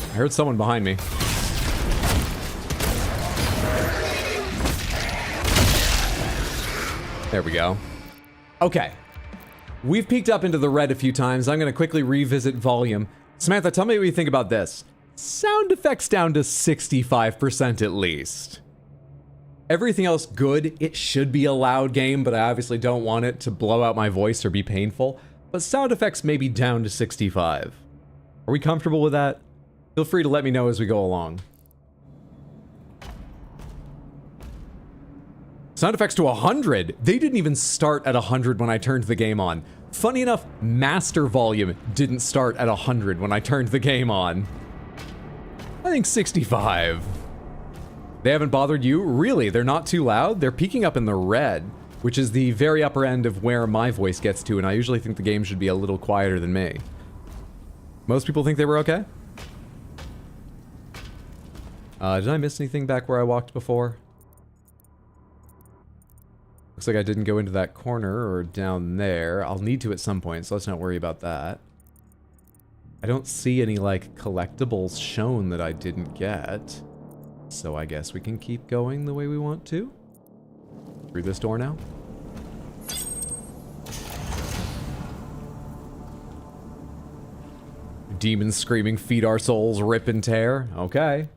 S1: I heard someone behind me. There we go. Okay. We've peeked up into the red a few times. I'm going to quickly revisit volume. Samantha, tell me what you think about this. Sound effects down to 65% at least. Everything else good. It should be a loud game, but I obviously don't want it to blow out my voice or be painful. But sound effects may be down to 65. Are we comfortable with that? Feel free to let me know as we go along. Sound effects to 100. They didn't even start at 100 when I turned the game on. Funny enough, master volume didn't start at 100 when I turned the game on. I think 65. They haven't bothered you? Really? They're not too loud? They're peaking up in the red, which is the very upper end of where my voice gets to, and I usually think the game should be a little quieter than me. Most people think they were okay? Did I miss anything back where I walked before? Looks like I didn't go into that corner or down there. I'll need to at some point, so let's not worry about that. I don't see any, like, collectibles shown that I didn't get. So I guess we can keep going the way we want to. Through this door now. Demons screaming, feed our souls, rip and tear. Okay.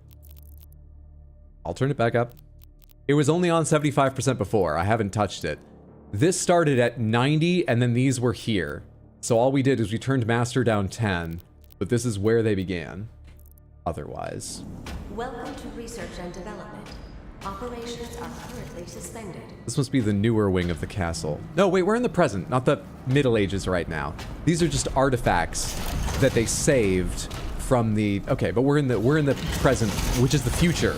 S1: I'll turn it back up. It was only on 75% before. I haven't touched it. This started at 90, and then these were here. So all we did is we turned Master down 10, but this is where they began. Otherwise.
S14: Welcome to research and development. Operations are currently suspended.
S1: This must be the newer wing of the castle. No, wait, we're in the present, not the Middle Ages right now. These are just artifacts that they saved from the... Okay, but we're in the present, which is the future.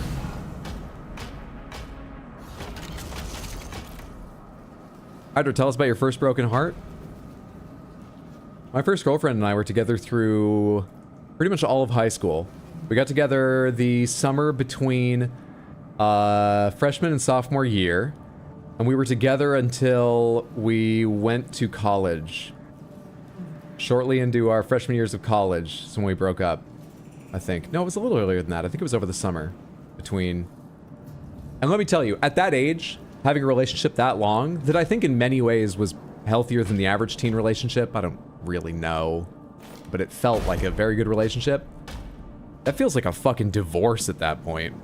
S1: Hydra, tell us about your first broken heart. My first girlfriend and I were together through pretty much all of high school. We got together the summer between freshman and sophomore year, and we were together until we went to college. Shortly into our freshman years of college is when we broke up, I think. No, it was a little earlier than that. I think it was over the summer between... And let me tell you, at that age... having a relationship that long, that I think in many ways was healthier than the average teen relationship. I don't really know, but it felt like a very good relationship. That feels like a fucking divorce at that point.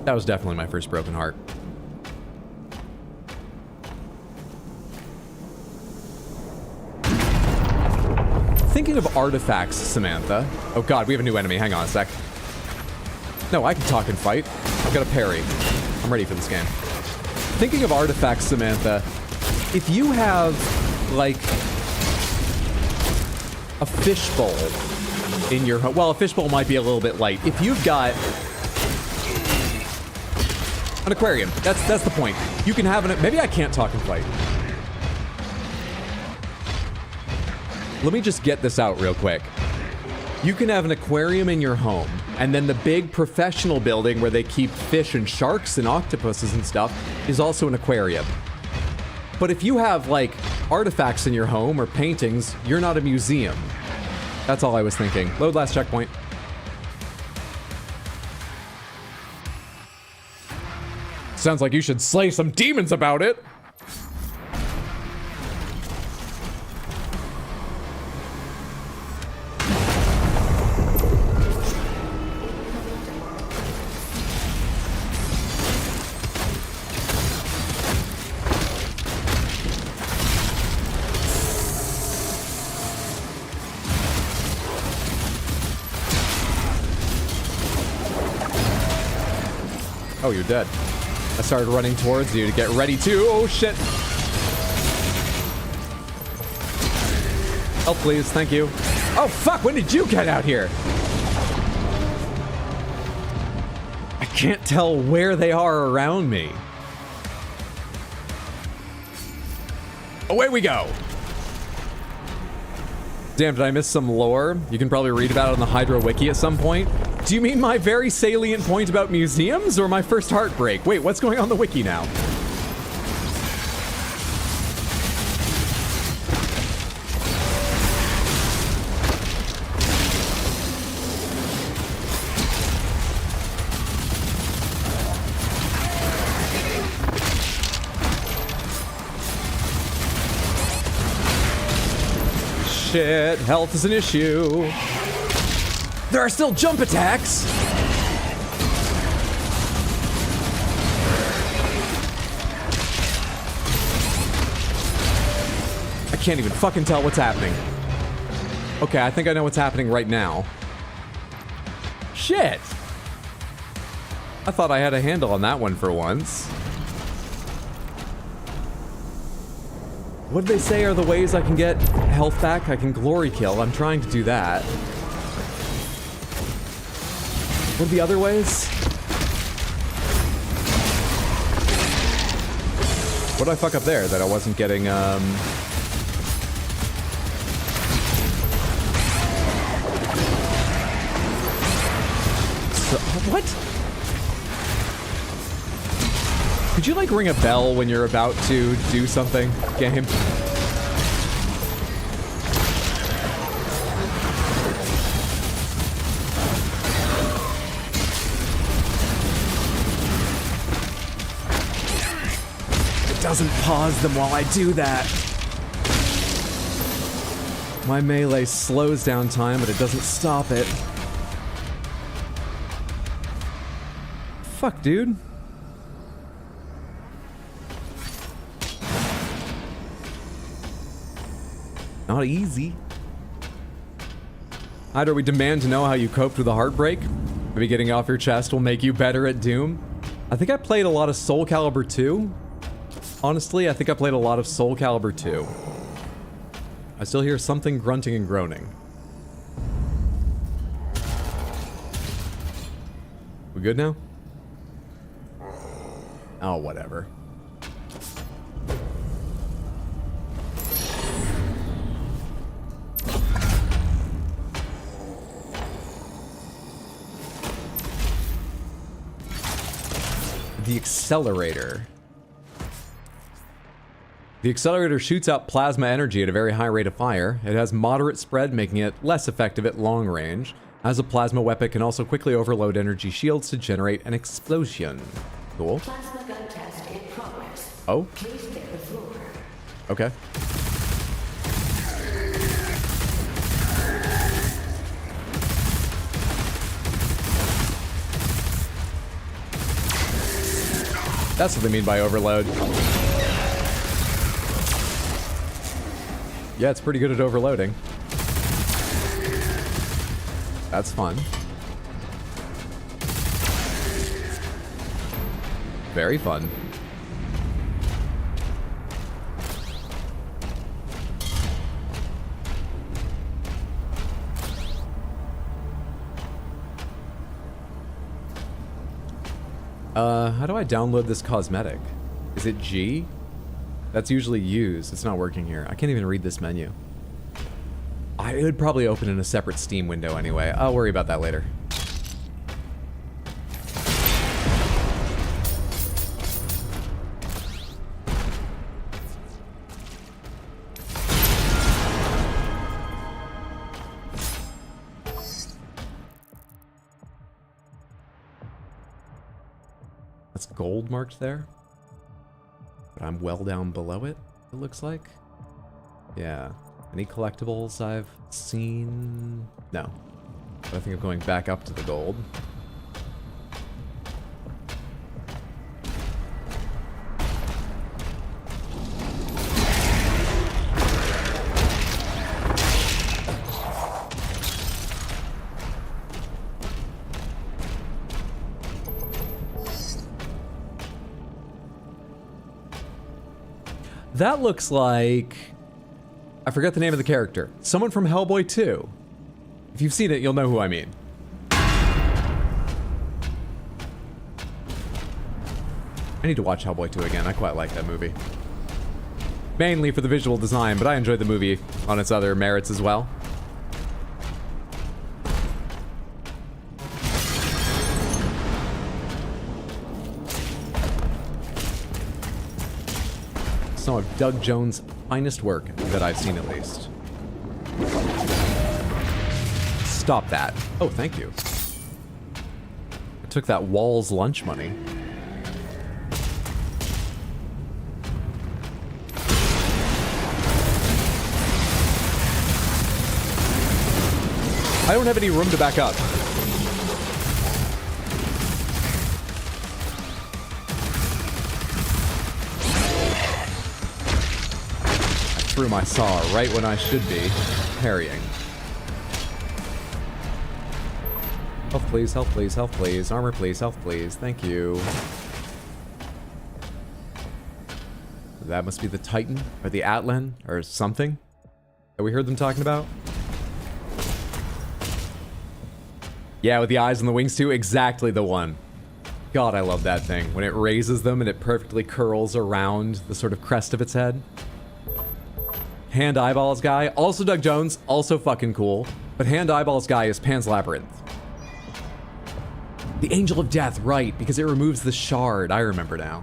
S1: That was definitely my first broken heart. Thinking of artifacts, Samantha. Oh god, we have a new enemy. Hang on a sec. No, I can talk and fight. I've got a parry. I'm ready for this game. Thinking of artifacts, Samantha, if you have, like, a fishbowl in your home... Well, a fishbowl might be a little bit light. If you've got an aquarium, that's the point. You can have an... Maybe I can't talk and fight. Let me just get this out real quick. You can have an aquarium in your home, and then the big professional building where they keep fish and sharks and octopuses and stuff is also an aquarium. But if you have, like, artifacts in your home or paintings, you're not a museum. That's all I was thinking. Load last checkpoint. Sounds like you should slay some demons about it. Oh, you're dead. I started running towards you to get ready to. Oh, shit. Help, please. Thank you. Oh, fuck. When did you get out here? I can't tell where they are around me. Away we go. Damn, did I miss some lore? You can probably read about it on the Hydra Wiki at some point. Do you mean my very salient point about museums or my first heartbreak? Wait, what's going on the wiki now? Shit, health is an issue. There are still jump attacks. I can't even fucking tell what's happening. Okay, I think I know what's happening right now. Shit. I thought I had a handle on that one for once. What did they say are the ways I can get health back? I can glory kill. I'm trying to do that. What are the other ways? What did I fuck up there that I wasn't getting, what? Could you, like, ring a bell when you're about to do something, game? It doesn't pause them while I do that. My melee slows down time, but it doesn't stop it. Fuck, dude. Not easy. Hydra, we demand to know how you coped with a heartbreak. Maybe getting off your chest will make you better at Doom. I think I played a lot of Soul Calibur 2. Honestly, I think I played a lot of Soul Calibur 2. I still hear something grunting and groaning. We good now? Oh, whatever. The accelerator. The accelerator shoots out plasma energy at a very high rate of fire. It has moderate spread, making it less effective at long range. As a plasma weapon, it can also quickly overload energy shields to generate an explosion. Cool.
S11: Plasma gun test in progress.
S1: Oh.
S11: Please clear the floor.
S1: Okay. That's what they mean by overload. Yeah, it's pretty good at overloading. That's fun. Very fun. How do I download this cosmetic? Is it G? That's usually used. It's not working here. I can't even read this menu. It would probably open in a separate Steam window anyway. I'll worry about that later. That's gold marked there. But I'm well down below it, it looks like. Yeah. Any collectibles I've seen? No. But I think I'm going back up to the gold. That looks like... I forget the name of the character. Someone from Hellboy 2. If you've seen it, you'll know who I mean. I need to watch Hellboy 2 again. I quite like that movie. Mainly for the visual design, but I enjoyed the movie on its other merits as well. Some of Doug Jones' finest work that I've seen, at least. Stop that. Oh, thank you. I took that Wall's lunch money. I don't have any room to back up. I threw my saw right when I should be parrying. Health please, health please, health please. Armor please, health please. Thank you. That must be the Titan, or the Atlan, or something that we heard them talking about. Yeah, with the eyes and the wings too, exactly the one. God, I love that thing. When it raises them and it perfectly curls around the sort of crest of its head. Hand Eyeballs guy, also Doug Jones, also fucking cool. But Hand Eyeballs guy is Pan's Labyrinth. The Angel of Death, right, because it removes the shard. I remember now.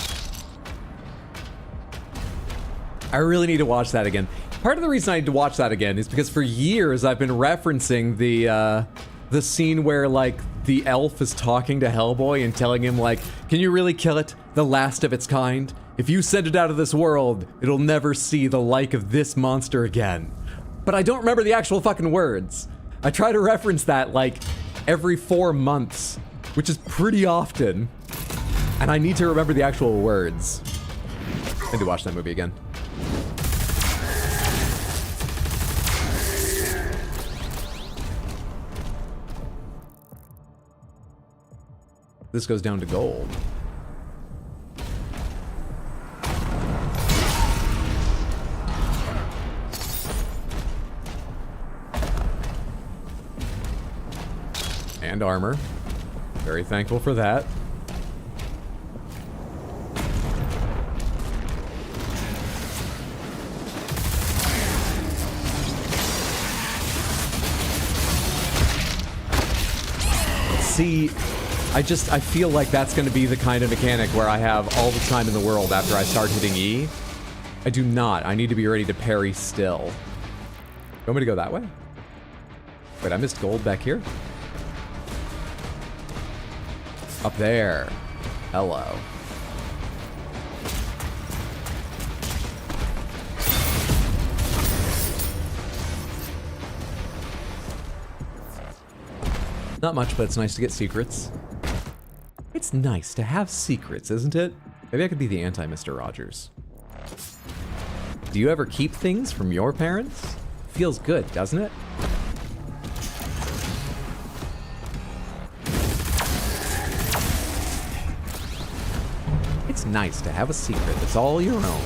S1: I really need to watch that again. Part of the reason I need to watch that again is because for years I've been referencing the scene where, like, the elf is talking to Hellboy and telling him, like, can you really kill it? The last of its kind? If you send it out of this world, it'll never see the like of this monster again. But I don't remember the actual fucking words. I try to reference that, like, every 4 months, which is pretty often. And I need to remember the actual words. I need to watch that movie again. This goes down to gold. And armor. Very thankful for that. See, I feel like that's going to be the kind of mechanic where I have all the time in the world after I start hitting E. I do not. I need to be ready to parry still. You want me to go that way? Wait, I missed gold back here? Up there. Hello. Not much, but it's nice to get secrets. It's nice to have secrets, isn't it? Maybe I could be the anti-Mr. Rogers. Do you ever keep things from your parents? Feels good, doesn't it? It's nice to have a secret that's all your own.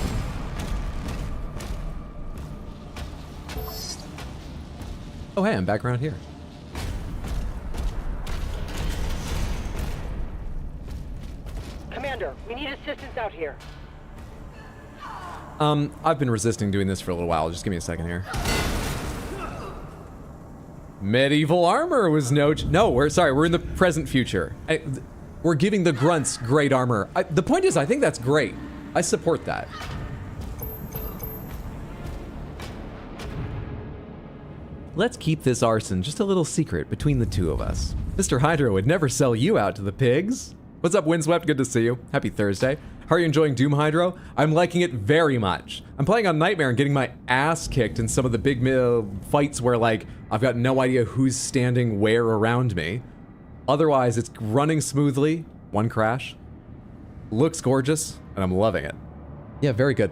S1: Oh hey, I'm back around here.
S8: Commander, we need assistance out here.
S1: I've been resisting doing this for a little while. Just give me a second here. Medieval armor was no, we're in the present future. We're giving the grunts great armor. The point is, I think that's great. I support that. Let's keep this arson just a little secret between the two of us. Mr. Hydra would never sell you out to the pigs. What's up, Windswept? Good to see you. Happy Thursday. How are you enjoying Doom Hydro? I'm liking it very much. I'm playing on Nightmare and getting my ass kicked in some of the big fights where, like, I've got no idea who's standing where around me. Otherwise, it's running smoothly. One crash. Looks gorgeous, and I'm loving it. Yeah, very good.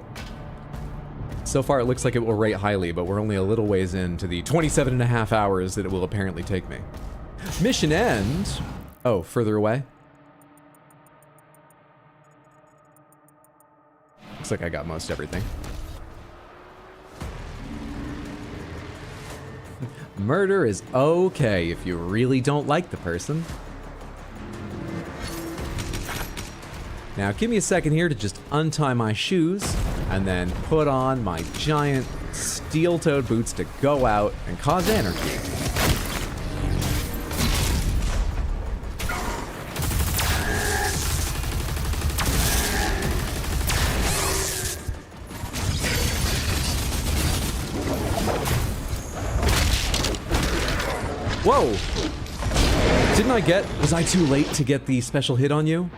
S1: So far, it looks like it will rate highly, but we're only a little ways into the 27.5 hours that it will apparently take me. Mission end. Oh, further away? Looks like I got most everything. Murder is okay if you really don't like the person. Now, give me a second here to just untie my shoes and then put on my giant steel-toed boots to go out and cause anarchy. Whoa! Was I too late to get the special hit on you?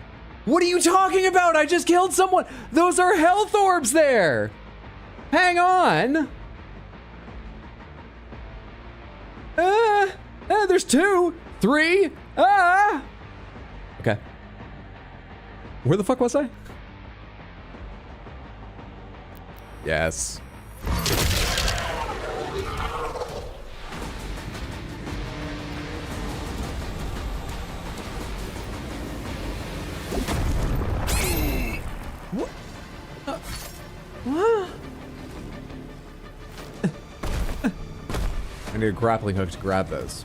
S1: What are you talking about? I just killed someone! Those are health orbs there! Hang on! There's 2, 3, Okay. Where the fuck was I? Yes. What? I need a grappling hook to grab those.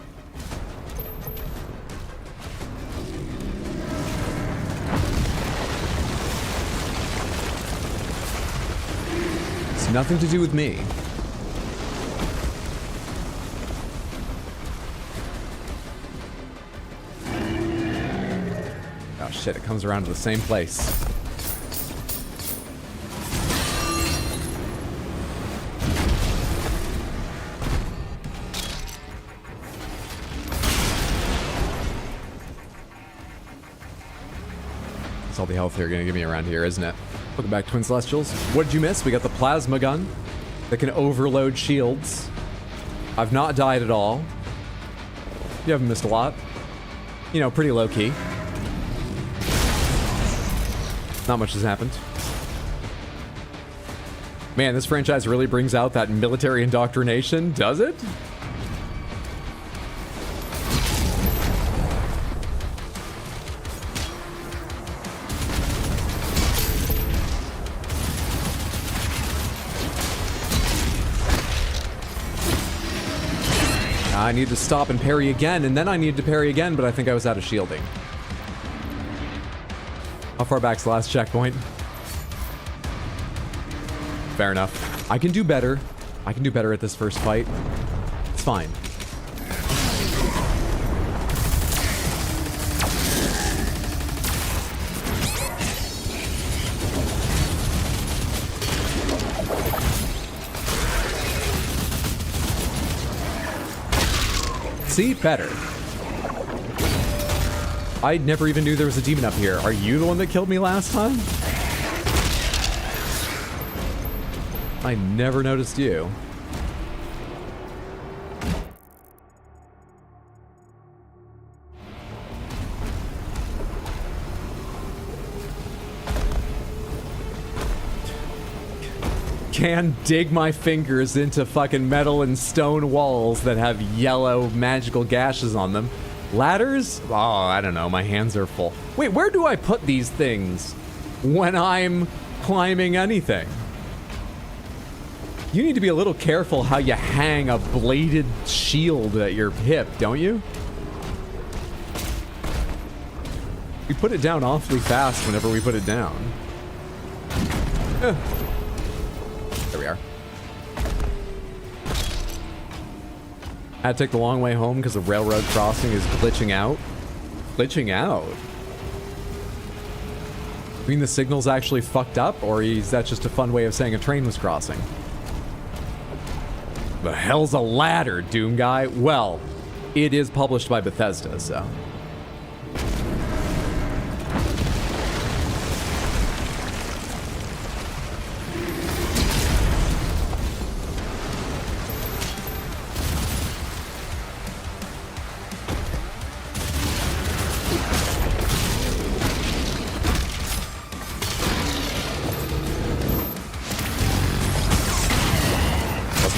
S1: It's nothing to do with me. Oh shit, it comes around to the same place. All the health they're gonna give me around here, isn't it? Welcome back, Twin Celestials. What did you miss? We got the plasma gun that can overload shields. I've not died at all. You haven't missed a lot. You know, pretty low key. Not much has happened. Man, this franchise really brings out that military indoctrination, does it? I need to stop and parry again, and then I need to parry again, but I think I was out of shielding. How far back's the last checkpoint? Fair enough. I can do better. I can do better at this first fight. It's fine. See? Better. I never even knew there was a demon up here. Are you the one that killed me last time? I never noticed you. Can dig my fingers into fucking metal and stone walls that have yellow magical gashes on them. Ladders? Oh, I don't know. My hands are full. Wait, where do I put these things when I'm climbing anything? You need to be a little careful how you hang a bladed shield at your hip, don't you? We put it down awfully fast whenever we put it down. There we are. I had to take the long way home because the railroad crossing is glitching out. Glitching out? I mean, the signal's actually fucked up, or is that just a fun way of saying a train was crossing? The hell's a ladder, Doom Guy? Well, it is published by Bethesda, so...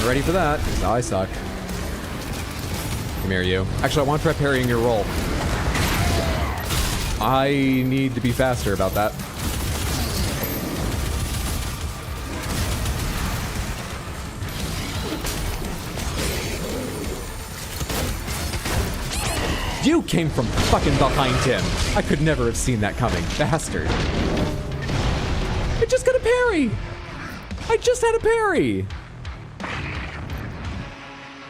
S1: Ready for that. No, I suck. Come here, you. Actually, I want to try parrying your roll. I need to be faster about that. You came from fucking behind him. I could never have seen that coming. Bastard. I just got a parry. I just had a parry.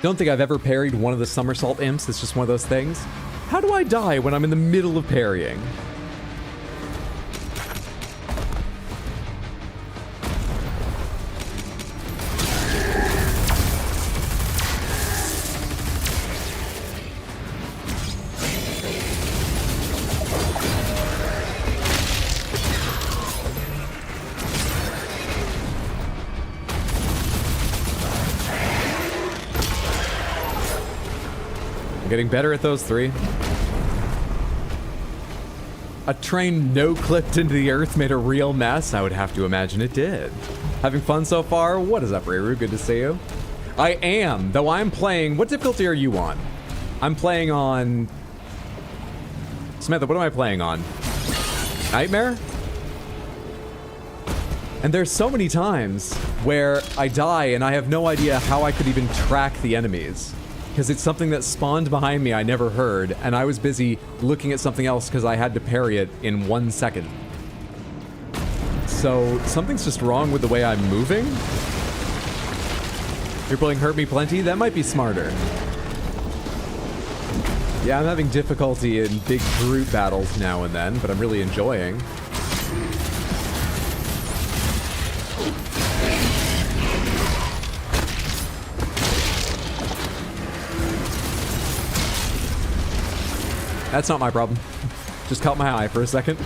S1: Don't think I've ever parried one of the somersault imps. It's just one of those things. How do I die when I'm in the middle of parrying? Getting better at those three. A train no-clipped into the earth made a real mess? I would have to imagine it did. Having fun so far? What is up, Riru? Good to see you. I am, though I'm playing... What difficulty are you on? I'm playing on... Samantha, what am I playing on? Nightmare? And there's so many times where I die and I have no idea how I could even track the enemies. Because it's something that spawned behind me I never heard, and I was busy looking at something else because I had to parry it in 1 second. So, something's just wrong with the way I'm moving? You're playing Hurt Me Plenty? That might be smarter. Yeah, I'm having difficulty in big brute battles now and then, but I'm really enjoying. That's not my problem. Just caught my eye for a second.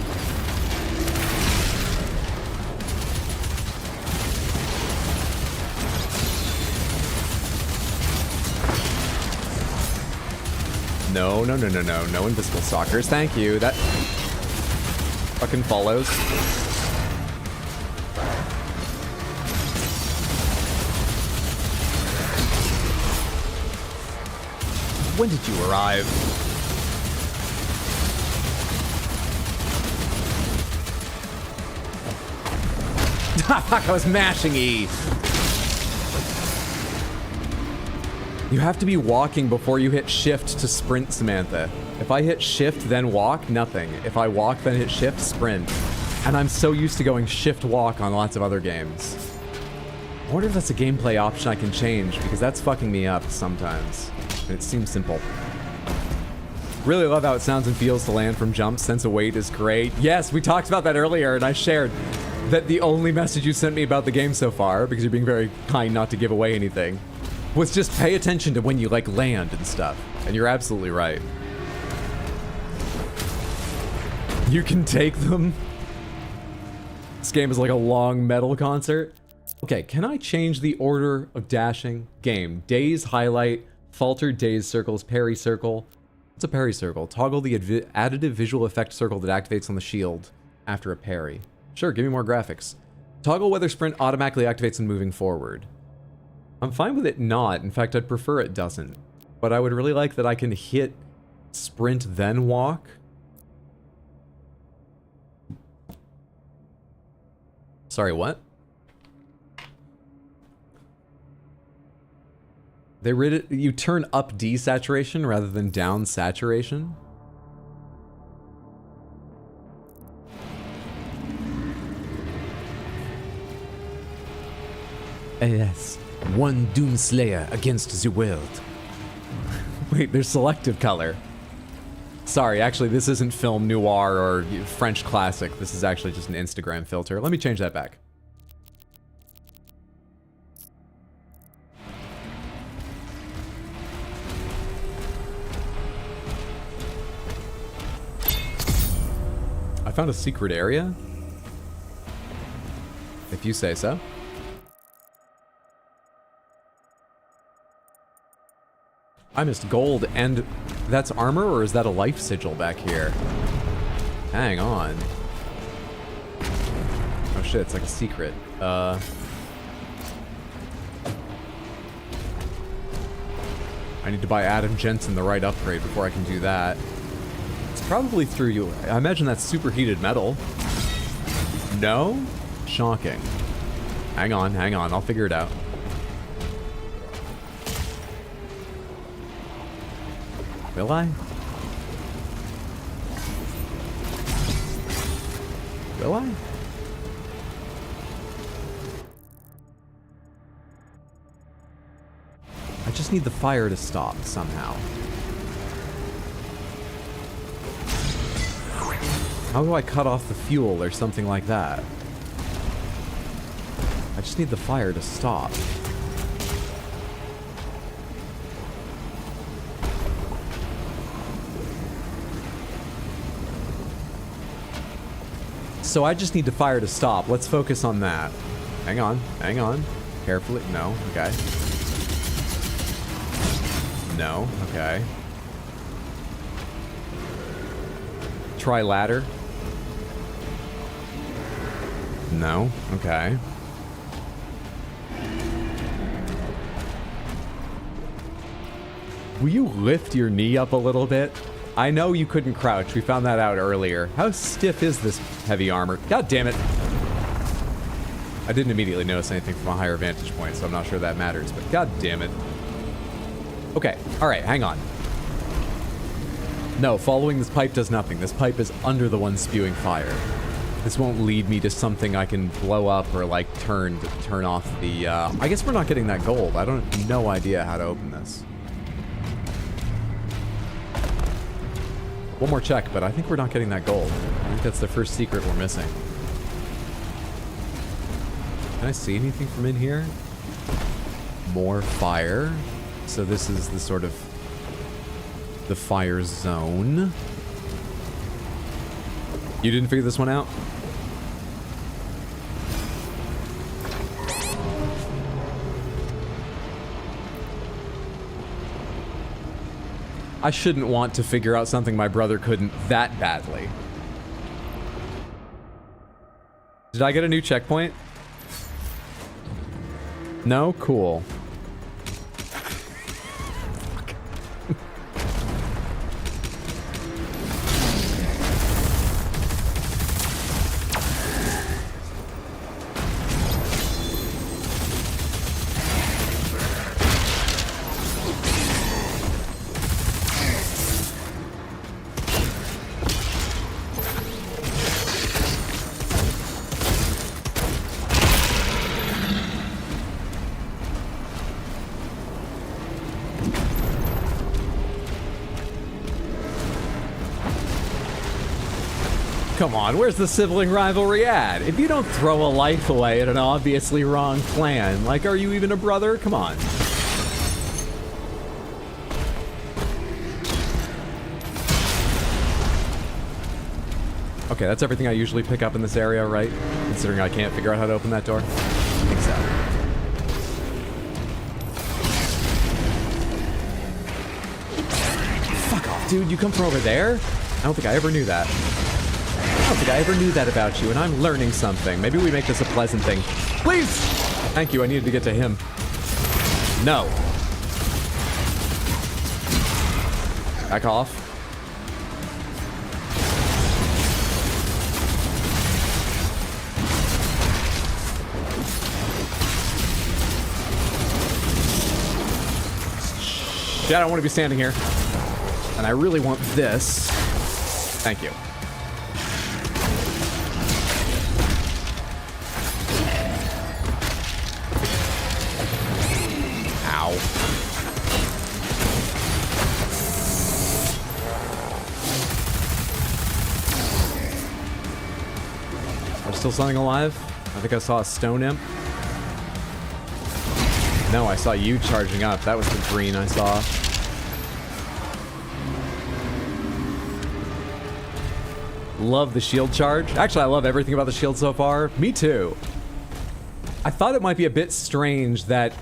S1: No, no, no, no, no. No invisible stalkers. Thank you. That fucking follows. When did you arrive? Fuck, I was mashing E. You have to be walking before you hit shift to sprint, Samantha. If I hit shift, then walk, nothing. If I walk, then hit shift, sprint. And I'm so used to going shift walk on lots of other games. I wonder if that's a gameplay option I can change, because that's fucking me up sometimes. And it seems simple. Really love how it sounds and feels to land from jumps. Sense of weight is great. Yes, we talked about that earlier, and I shared that the only message you sent me about the game so far, because you're being very kind not to give away anything, was just pay attention to when you, like, land and stuff. And you're absolutely right. You can take them. This game is like a long metal concert. Okay, can I change the order of dashing? Game. Daze, highlight, falter, daze circles, parry circle. What's a parry circle? Toggle the additive visual effect circle that activates on the shield after a parry. Sure, give me more graphics. Toggle whether sprint automatically activates when moving forward. I'm fine with it not. In fact, I'd prefer it doesn't. But I would really like that I can hit sprint then walk. Sorry, what? You turn up desaturation rather than down saturation? Yes, one Doomslayer against the world. Wait, there's selective color. Sorry, actually, this isn't film noir or French classic. This is actually just an Instagram filter. Let me change that back. I found a secret area? If you say so. I missed gold, and that's armor, or is that a life sigil back here? Hang on. Oh shit, it's like a secret. I need to buy Adam Jensen the right upgrade before I can do that. It's probably through you. I imagine that's superheated metal. No? Shocking. Hang on, I'll figure it out. Will I? Will I? I just need the fire to stop somehow. How do I cut off the fuel or something like that? I just need the fire to stop. So I just need the fire to stop. Let's focus on that. Hang on, hang on. Carefully. No, okay. No, okay. Try ladder. No, okay. Will you lift your knee up a little bit? I know you couldn't crouch. We found that out earlier. How stiff is this heavy armor? God damn it. I didn't immediately notice anything from a higher vantage point, so I'm not sure that matters, but god damn it. Okay, alright, hang on. No, following this pipe does nothing. This pipe is under the one spewing fire. This won't lead me to something I can blow up or, like, turn off the, I guess we're not getting that gold. I don't, no idea how to open this. One more check, but I think we're not getting that gold. I think that's the first secret we're missing. Can I see anything from in here? More fire. So this is the sort of the fire zone. You didn't figure this one out? I shouldn't want to figure out something my brother couldn't that badly. Did I get a new checkpoint? No? Cool. Come on, where's the sibling rivalry at? If you don't throw a life away at an obviously wrong plan, like, are you even a brother? Come on. Okay, that's everything I usually pick up in this area, right? Considering I can't figure out how to open that door. I think so. Fuck off, dude. You come from over there? I don't think I ever knew that. I don't think I ever knew that about you, and I'm learning something. Maybe we make this a pleasant thing. Please! Thank you, I needed to get to him. No. Back off. Shit, I don't want to be standing here. And I really want this. Thank you. There's still something alive? I think I saw a stone imp. No, I saw you charging up. That was the green I saw. Love the shield charge. Actually, I love everything about the shield so far. Me too. I thought it might be a bit strange that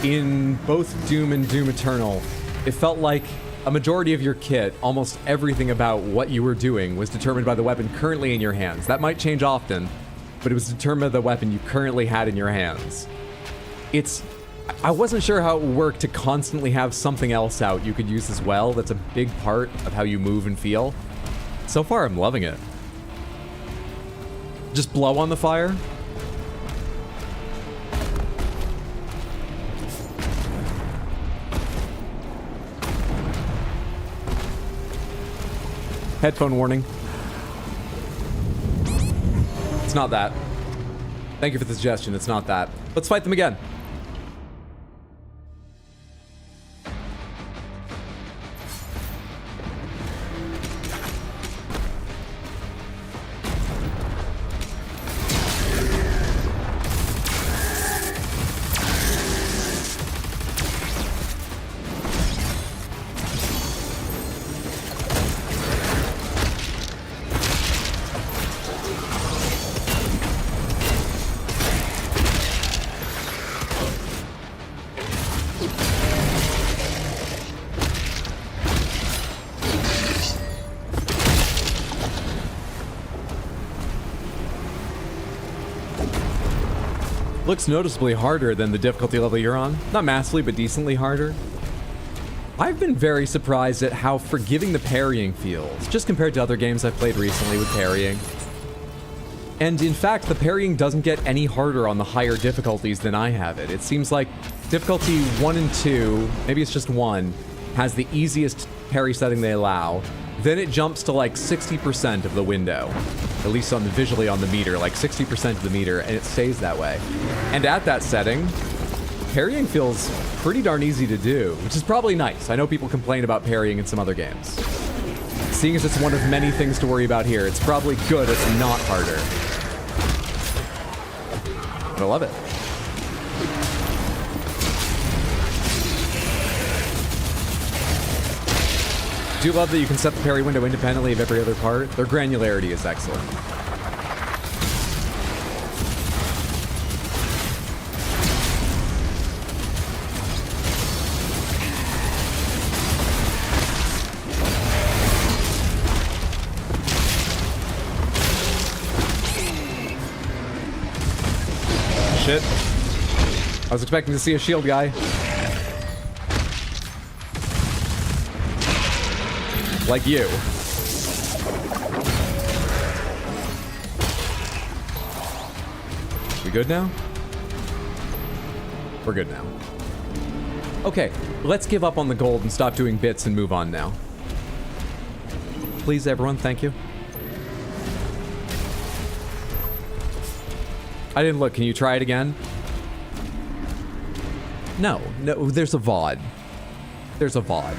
S1: in both Doom and Doom Eternal, it felt like a majority of your kit, almost everything about what you were doing, was determined by the weapon currently in your hands. That might change often, but it was determined by the weapon you currently had in your hands. I wasn't sure how it would work to constantly have something else out you could use as well. That's a big part of how you move and feel. So far, I'm loving it. Just blow on the fire. Headphone warning. It's not that. Thank you for the suggestion. It's not that. Let's fight them again. Looks noticeably harder than the difficulty level you're on. Not massively, but decently harder. I've been very surprised at how forgiving the parrying feels, just compared to other games I've played recently with parrying. And in fact, the parrying doesn't get any harder on the higher difficulties than I have it. It seems like difficulty 1 and 2, maybe it's just 1, has the easiest parry setting they allow. Then it jumps to like 60% of the window. At least on the, visually on the meter, like 60% of the meter, and it stays that way. And at that setting, parrying feels pretty darn easy to do, which is probably nice. I know people complain about parrying in some other games. Seeing as it's one of many things to worry about here, it's probably good it's not harder. But I love it. Do love that you can set the parry window independently of every other part. Their granularity is excellent. Shit. I was expecting to see a shield guy. Like you. We good now? We're good now. Okay, let's give up on the gold and stop doing bits and move on now. Please, everyone, thank you. I didn't look. Can you try it again? No, there's a VOD. There's a VOD.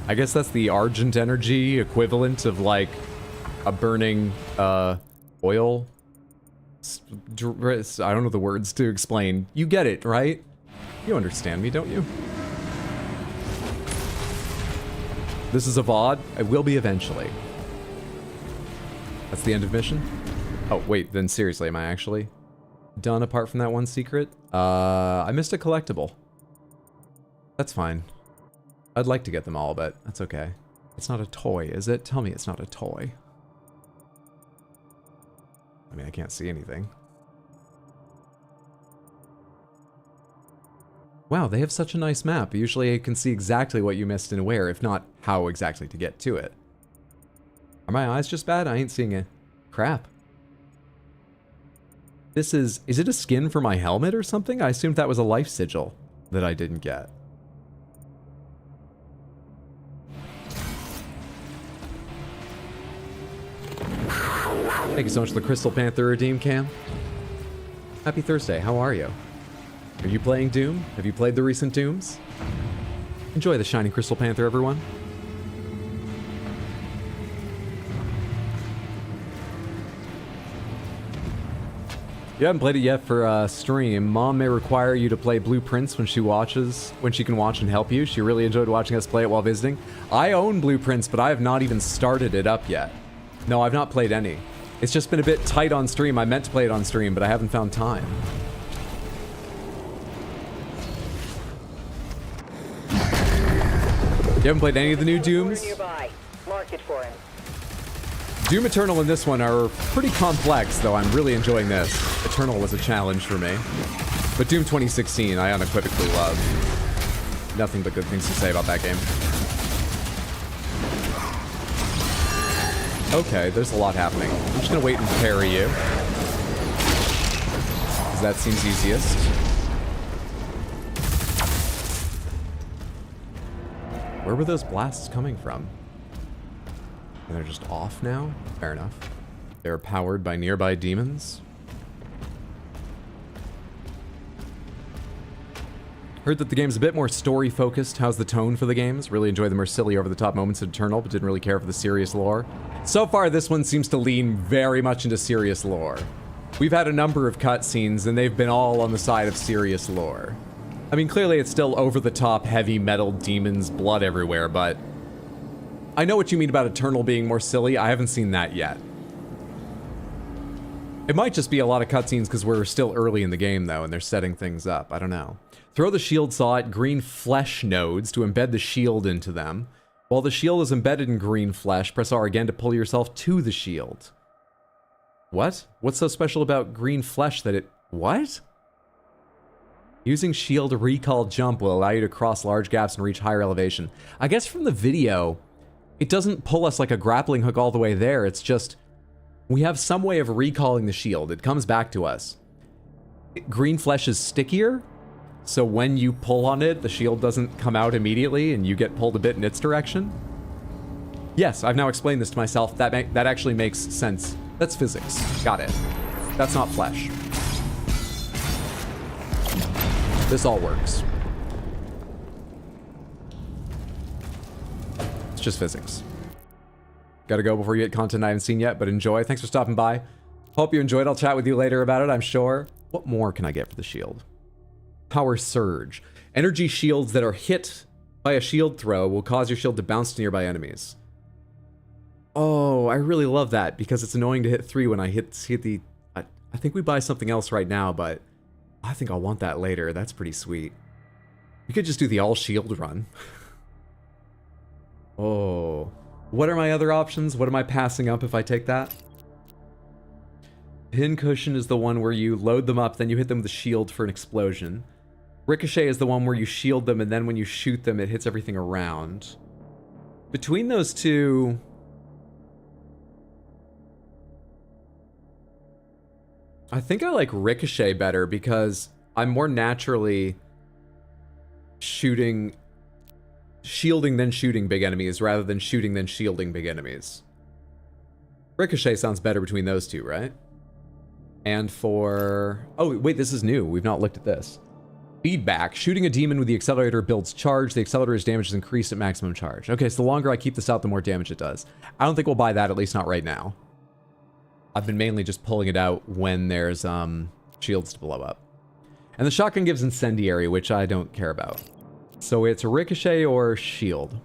S1: I guess that's the Argent energy equivalent of like a burning oil. I don't know the words to explain. You get it, right? You understand me, don't you? This is a VOD. It will be eventually. That's the end of mission? Oh, wait, then seriously, am I actually done apart from that one secret? I missed a collectible. That's fine. I'd like to get them all, but that's okay. It's not a toy, is it? Tell me it's not a toy. I mean, I can't see anything. Wow, they have such a nice map. Usually I can see exactly what you missed and where, if not how exactly to get to it. Are my eyes just bad? I ain't seeing a crap. This is it a skin for my helmet or something? I assumed that was a life sigil that I didn't get. Thank you so much for the Crystal Panther redeem cam. Happy Thursday, how are you? Are you playing Doom? Have you played the recent Dooms? Enjoy the Shining Crystal Panther, everyone. You haven't played it yet for stream. Mom may require you to play Blueprints when she can watch and help you. She really enjoyed watching us play it while visiting. I own Blueprints, but I have not even started it up yet. No, I've not played any. It's just been a bit tight on stream. I meant to play it on stream, but I haven't found time. You haven't played any of the new Dooms?
S8: Mark it for him.
S1: Doom Eternal and this one are pretty complex, though I'm really enjoying this. Eternal was a challenge for me. But Doom 2016, I unequivocally love. Nothing but good things to say about that game. Okay, there's a lot happening. I'm just gonna wait and parry you. Because that seems easiest. Where were those blasts coming from? And they're just off now? Fair enough. They're powered by nearby demons. Heard that the game's a bit more story-focused. How's the tone for the games? Really enjoy the more silly, over-the-top moments in Eternal, but didn't really care for the serious lore. So far, this one seems to lean very much into serious lore. We've had a number of cutscenes, and they've been all on the side of serious lore. I mean, clearly it's still over-the-top, heavy metal, demons, blood everywhere, but I know what you mean about Eternal being more silly. I haven't seen that yet. It might just be a lot of cutscenes because we're still early in the game, though, and they're setting things up. I don't know. Throw the shield saw at green flesh nodes to embed the shield into them. While the shield is embedded in green flesh, press R again to pull yourself to the shield. What? What's so special about green flesh that it... What? Using shield recall jump will allow you to cross large gaps and reach higher elevation. I guess from the video, it doesn't pull us like a grappling hook all the way there. It's just... we have some way of recalling the shield. It comes back to us. Green flesh is stickier, so when you pull on it, the shield doesn't come out immediately and you get pulled a bit in its direction. Yes, I've now explained this to myself. That actually makes sense. That's physics. Got it. That's not flesh. This all works. It's just physics. Gotta go before you get content I haven't seen yet, but enjoy. Thanks for stopping by. Hope you enjoyed. I'll chat with you later about it, I'm sure. What more can I get for the shield? Power Surge. Energy shields that are hit by a shield throw will cause your shield to bounce to nearby enemies. Oh, I really love that because it's annoying to hit 3 when I hit the... I think we buy something else right now, but I think I'll want that later. That's pretty sweet. We could just do the all shield run. Oh. What are my other options? What am I passing up if I take that? Pincushion is the one where you load them up, then you hit them with a shield for an explosion. Ricochet is the one where you shield them, and then when you shoot them, it hits everything around. Between those two... I think I like Ricochet better because I'm more naturally shielding then shooting big enemies rather than shooting then shielding big enemies. Ricochet sounds better between those two, right? And for... oh, wait, this is new. We've not looked at this. Feedback. Shooting a demon with the accelerator builds charge. The accelerator's damage is increased at maximum charge. Okay, so the longer I keep this out, the more damage it does. I don't think we'll buy that, at least not right now. I've been mainly just pulling it out when there's shields to blow up. And the shotgun gives incendiary, which I don't care about. So it's Ricochet or shield.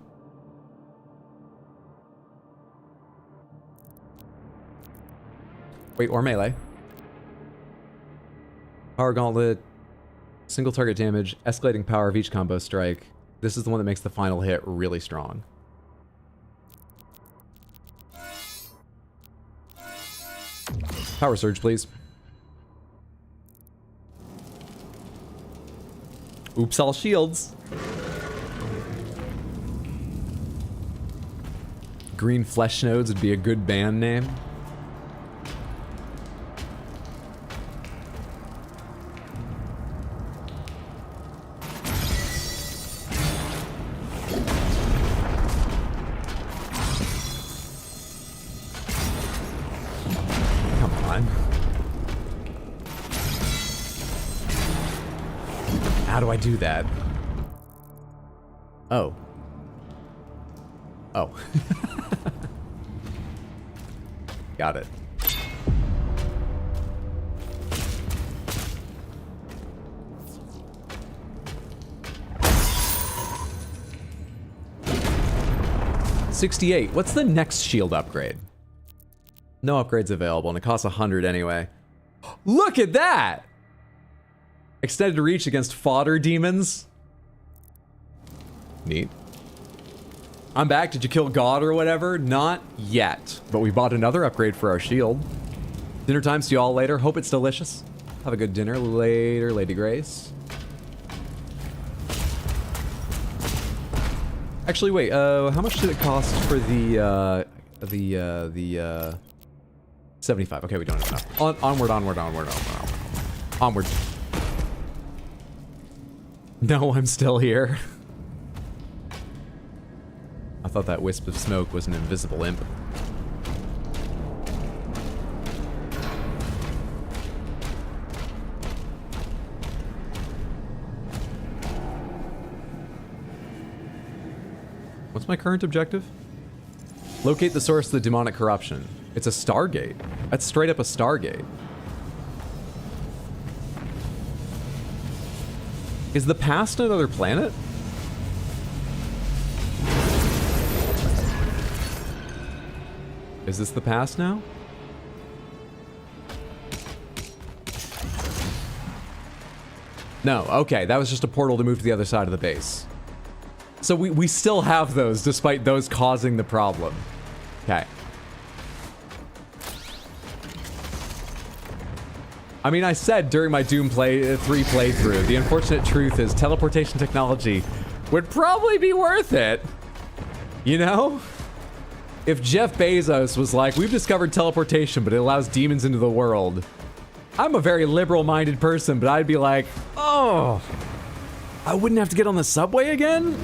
S1: Wait, or melee. Power Gauntlet, single target damage, escalating power of each combo strike. This is the one that makes the final hit really strong. Power Surge, please. Oops, all shields. Green Flesh Nodes would be a good band name. How do I do that? Oh. Oh. Got it. $68. What's the next shield upgrade? No upgrades available, and it costs 100 anyway. Look at that! Extended reach against fodder demons. Neat. I'm back. Did you kill God or whatever? Not yet. But we bought another upgrade for our shield. Dinner time. See you all later. Hope it's delicious. Have a good dinner later, Lady Grace. Actually, wait. How much did it cost for the 75? Okay, we don't have enough. Onward. Onward. No, I'm still here. thought that wisp of smoke was an invisible imp. What's my current objective? Locate the source of the demonic corruption. It's a Stargate. That's straight up a Stargate. Is the past another planet? Is this the past now? No, okay, that was just a portal to move to the other side of the base. So we still have those, despite those causing the problem. Okay. I mean, I said during my Doom 3 playthrough, the unfortunate truth is teleportation technology would probably be worth it. You know? If Jeff Bezos was like, we've discovered teleportation, but it allows demons into the world. I'm a very liberal-minded person, but I'd be like, oh, I wouldn't have to get on the subway again?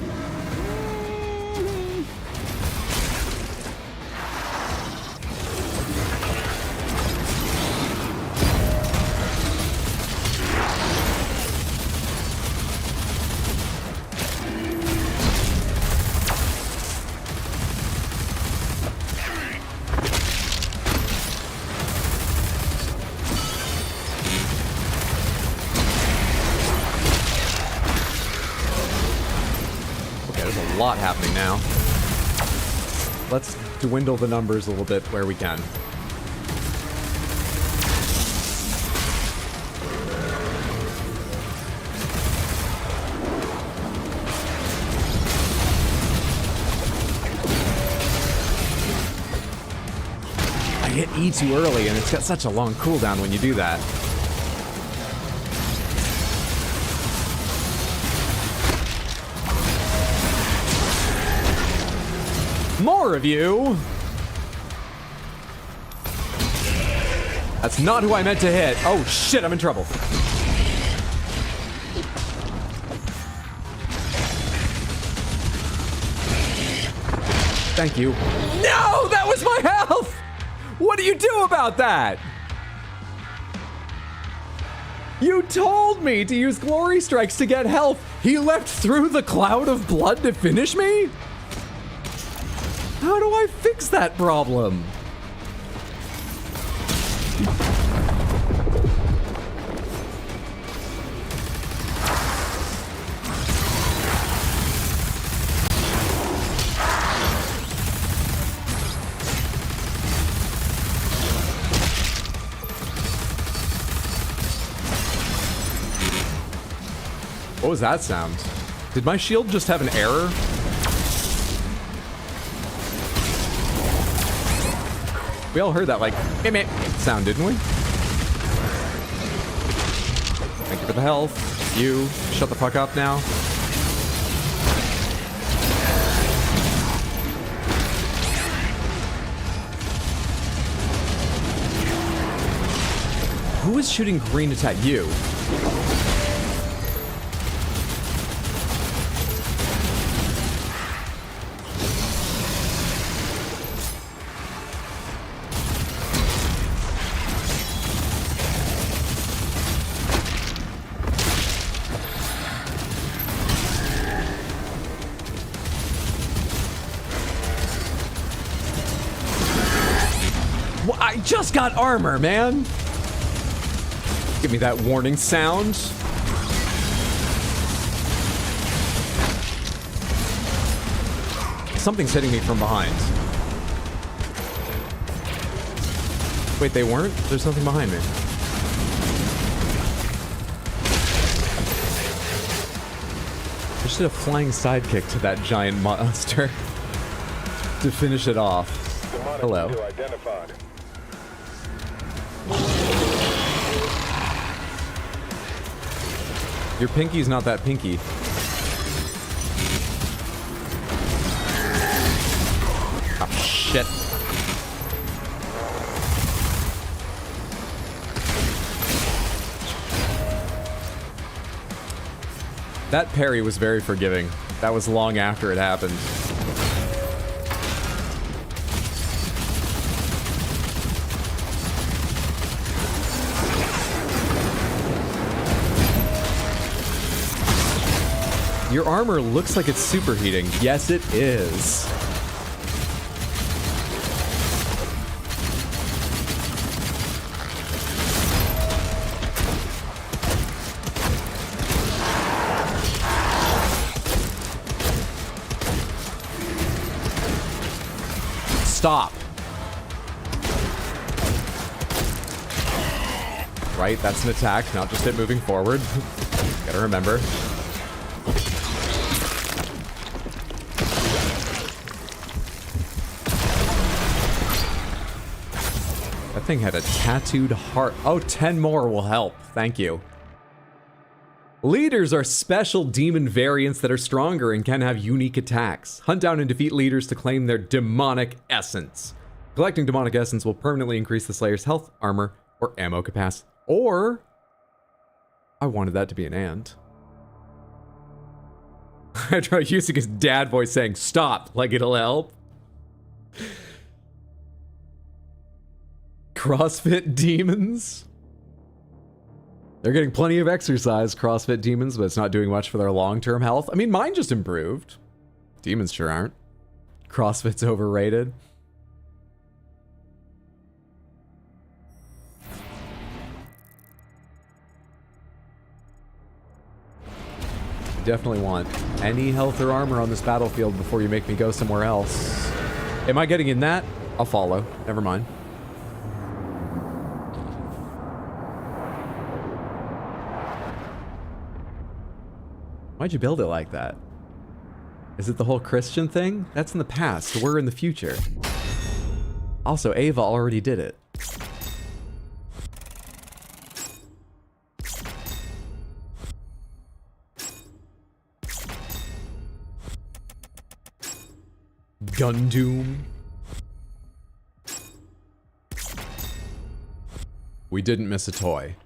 S1: Lot happening now. Let's dwindle the numbers a little bit where we can. I hit E too early and it's got such a long cooldown when you do that. More of you! That's not who I meant to hit. Oh shit, I'm in trouble. Thank you. No! That was my health! What do you do about that? You told me to use glory strikes to get health. He leapt through the cloud of blood to finish me? How do I fix that problem? What was that sound? Did my shield just have an error? We all heard that, like, meh sound, didn't we? Thank you for the health. You, shut the fuck up now. Who is shooting green attack? You. I just got armor, man. Give me that warning sound. Something's hitting me from behind. Wait, they weren't? There's something behind me. I just did a flying sidekick to that giant monster to finish it off. Hello. Your pinky's not that pinky. Oh, shit. That parry was very forgiving. That was long after it happened. Your armor looks like it's superheating. Yes, it is. Stop. Right, that's an attack, not just it moving forward. Gotta remember. That thing had a tattooed heart. Oh, 10 more will help. Thank you. Leaders are special demon variants that are stronger and can have unique attacks. Hunt down and defeat leaders to claim their demonic essence. Collecting demonic essence will permanently increase the Slayer's health, armor, or ammo capacity. Or, I wanted that to be an and. I try using his dad voice saying, stop, like it'll help. CrossFit demons? They're getting plenty of exercise, CrossFit demons, but it's not doing much for their long-term health. I mean, mine just improved. Demons sure aren't. CrossFit's overrated. Definitely want any health or armor on this battlefield before you make me go somewhere else. Am I getting in that? I'll follow. Never mind. Why'd you build it like that? Is it the whole Christian thing? That's in the past. We're in the future. Also, Ava already did it. Doom. We didn't miss a toy.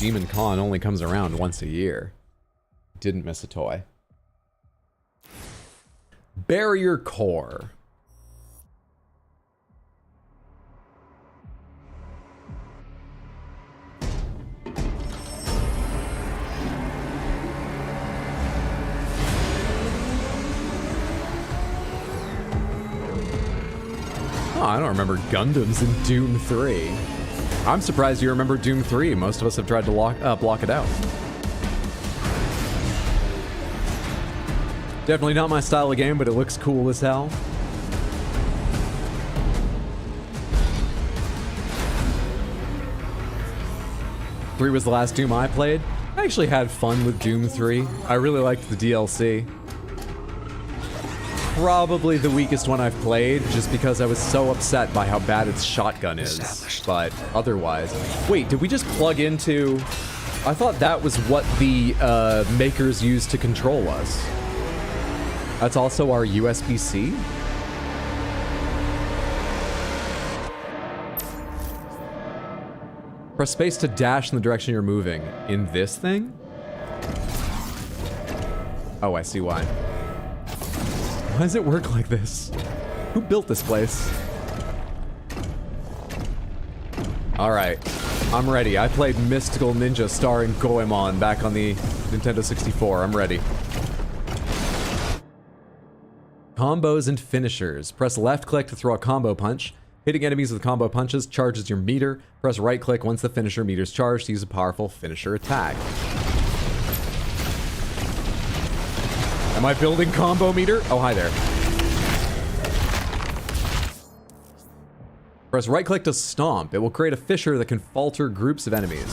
S1: Demon Con only comes around once a year. Didn't miss a toy. Barrier core. Oh, I don't remember Gundams in Doom 3. I'm surprised you remember Doom 3. Most of us have tried to block it out. Definitely not my style of game, but it looks cool as hell. Three was the last Doom I played. I actually had fun with Doom 3. I really liked the DLC. Probably the weakest one I've played, just because I was so upset by how bad its shotgun is. But otherwise... Wait, did we just plug into... I thought that was what the makers used to control us. That's also our USB-C? Press space to dash in the direction you're moving. In this thing? Oh, I see why. Why does it work like this? Who built this place? Alright, I'm ready. I played Mystical Ninja starring Goemon back on the Nintendo 64. I'm ready. Combos and finishers. Press left click to throw a combo punch. Hitting enemies with combo punches charges your meter. Press right click once the finisher meter's charged to use a powerful finisher attack. Am I building combo meter? Oh, hi there. Press right click to stomp. It will create a fissure that can falter groups of enemies.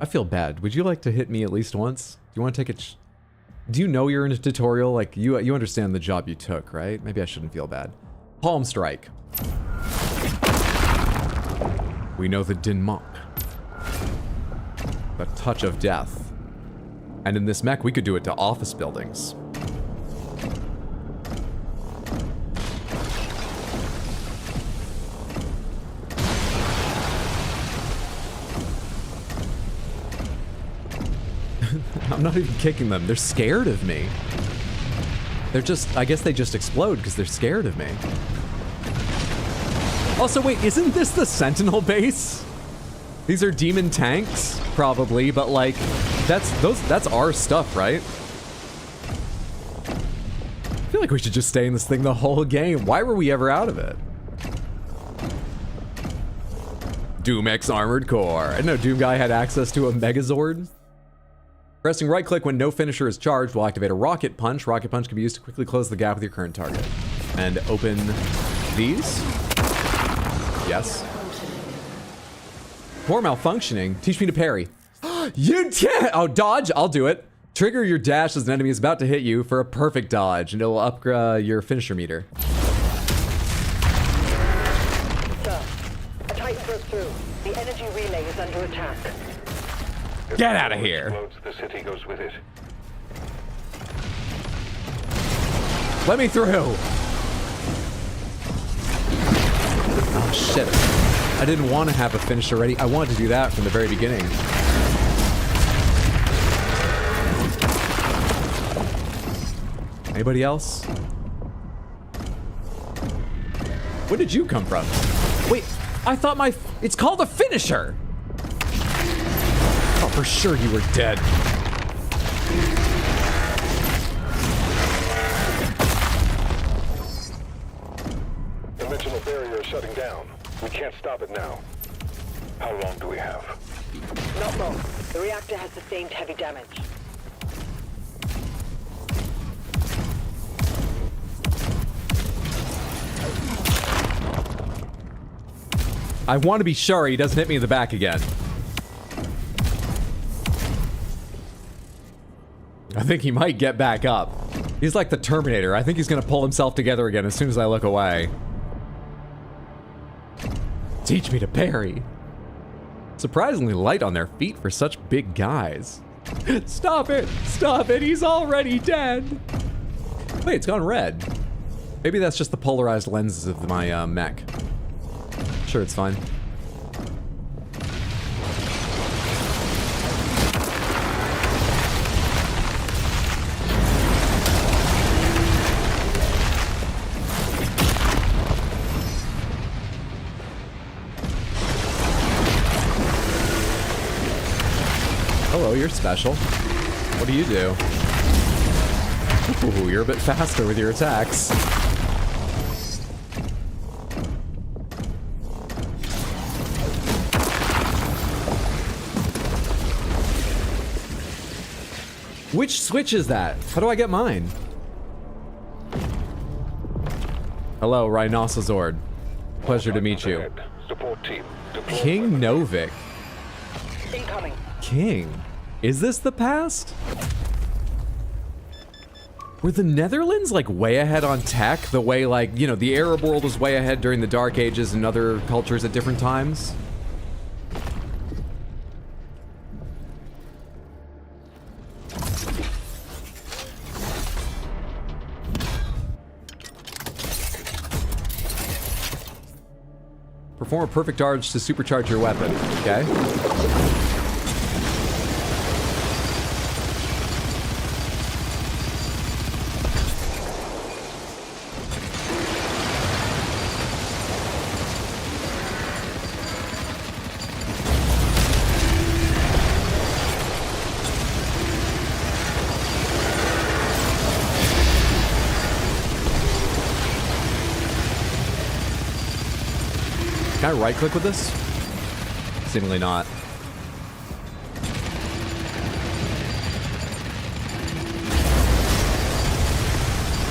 S1: I feel bad. Would you like to hit me at least once? Do you want to take it? Do you know you're in a tutorial? Like, you understand the job you took, right? Maybe I shouldn't feel bad. Palm strike. We know the Din Monk. The touch of death. And in this mech, we could do it to office buildings. I'm not even kicking them. They're scared of me. They're just, I guess they just explode because they're scared of me. Also, wait, isn't this the Sentinel base? These are demon tanks, probably, but like, that's our stuff, right? I feel like we should just stay in this thing the whole game. Why were we ever out of it? Doom X Armored Core. I didn't know Doom Guy had access to a Megazord. Pressing right click when no finisher is charged will activate a Rocket Punch. Rocket Punch can be used to quickly close the gap with your current target. And open these. Yes. Core malfunctioning. Teach me to parry. You can't! Oh, dodge! I'll do it. Trigger your dash as an enemy is about to hit you for a perfect dodge, and it will upgrade your finisher meter.
S8: Sir, a Titan broke through. The energy relay is under attack.
S1: Get out of here!
S3: The city goes with it.
S1: Let me through! Oh shit. I didn't want to have a finisher ready. I wanted to do that from the very beginning. Anybody else? Where did you come from? Wait, I thought it's called a finisher! Oh, for sure you were dead.
S3: Dimensional barrier is shutting down. We can't stop it now. How long do we have?
S8: Not long. The reactor has sustained heavy damage.
S1: I want to be sure he doesn't hit me in the back again. I think he might get back up. He's like the Terminator. I think he's gonna pull himself together again as soon as I look away. Teach me to parry. Surprisingly light on their feet for such big guys. Stop it! Stop it! He's already dead! Wait, it's gone red. Maybe that's just the polarized lenses of my mech. Sure, it's fine. Hello, you're special. What do you do? Ooh, you're a bit faster with your attacks. Which switch is that? How do I get mine? Hello, Rhinoceros. Pleasure to meet you.
S3: Support team.
S1: King Novik.
S8: Incoming.
S1: King? Is this the past? Were the Netherlands like way ahead on tech? The way like, you know, the Arab world was way ahead during the Dark Ages and other cultures at different times? Perform a perfect charge to supercharge your weapon. Okay. Can I right click with this? Seemingly not.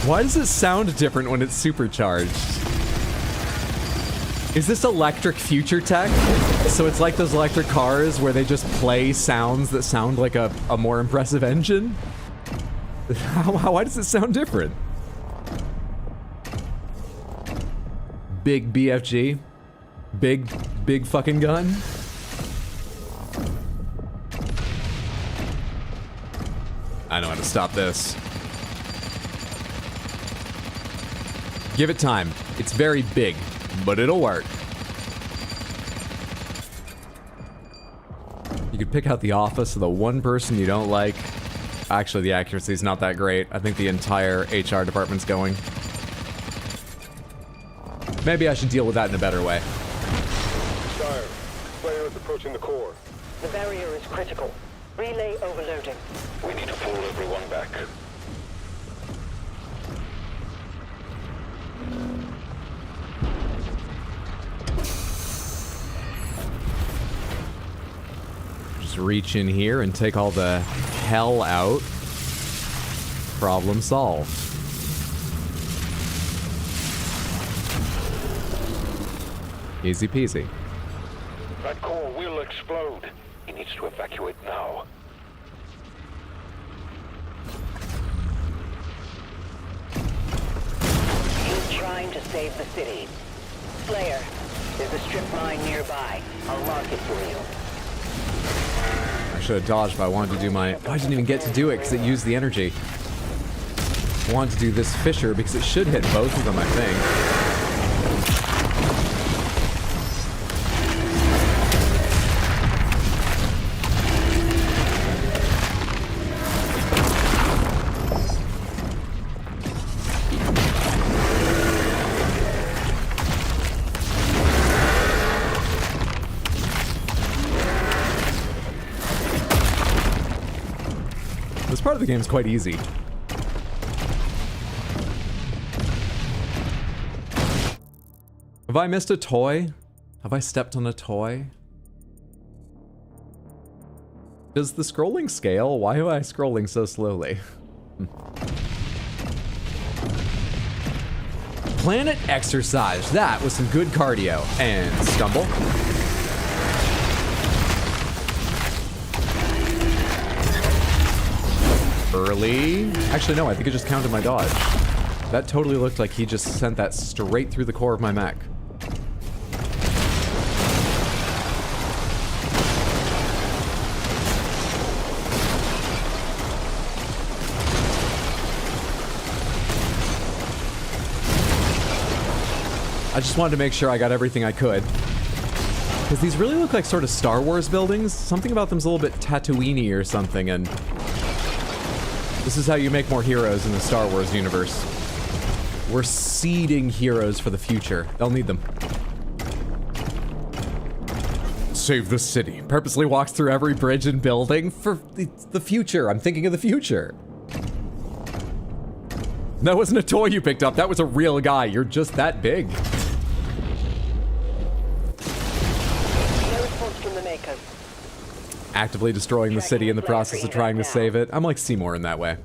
S1: Why does it sound different when it's supercharged? Is this electric future tech? So it's like those electric cars where they just play sounds that sound like a more impressive engine? Why does it sound different? Big BFG. Big fucking gun. I know how to stop this. Give it time. It's very big, but it'll work. You could pick out the office of the one person you don't like. Actually, the accuracy is not that great. I think the entire HR department's going. Maybe I should deal with that in a better way.
S4: Sire, Slayer is approaching the core.
S8: The barrier is critical. Relay overloading.
S4: We need to pull everyone back.
S1: Just reach in here and take all the hell out. Problem solved. Easy peasy.
S4: That core will explode. He needs to evacuate now.
S8: He's trying to save the city. Slayer, there's a strip mine nearby. I'll mark it for you.
S1: I should have dodged, but I wanted to do my... I didn't even get to do it because it used the energy. I wanted to do this Fisher because it should hit both of them, I think. This part of the game is quite easy. Have I missed a toy? Have I stepped on a toy? Does the scrolling scale? Why am I scrolling so slowly? Planet exercise. That was some good cardio. And stumble. Early. Actually, no, I think it just counted my dodge. That totally looked like he just sent that straight through the core of my mech. I just wanted to make sure I got everything I could. Because these really look like sort of Star Wars buildings. Something about them's a little bit Tatooine-y or something, and this is how you make more heroes in the Star Wars universe. We're seeding heroes for the future. They'll need them. Save the city. Purposely walks through every bridge and building for the future. I'm thinking of the future. That wasn't a toy you picked up. That was a real guy. You're just that big.
S8: No response from the makers.
S1: Actively destroying the city in the process of trying to save it. I'm like Seymour in that way.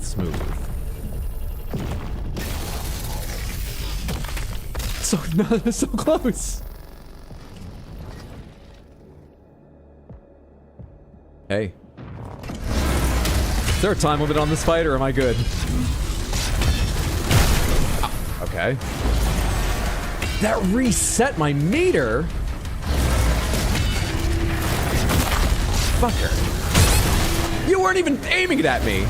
S1: Smooth. So close. Hey. Is there a time limit on this fight, or am I good? Ah, okay. That reset my meter? Fucker. You weren't even aiming it at me.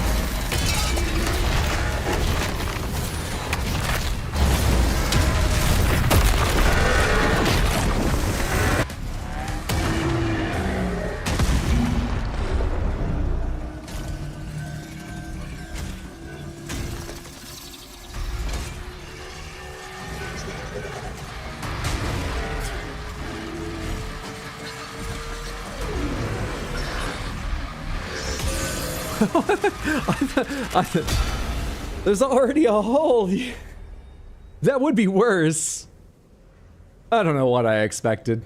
S1: There's already a hole. That would be worse. I don't know what I expected.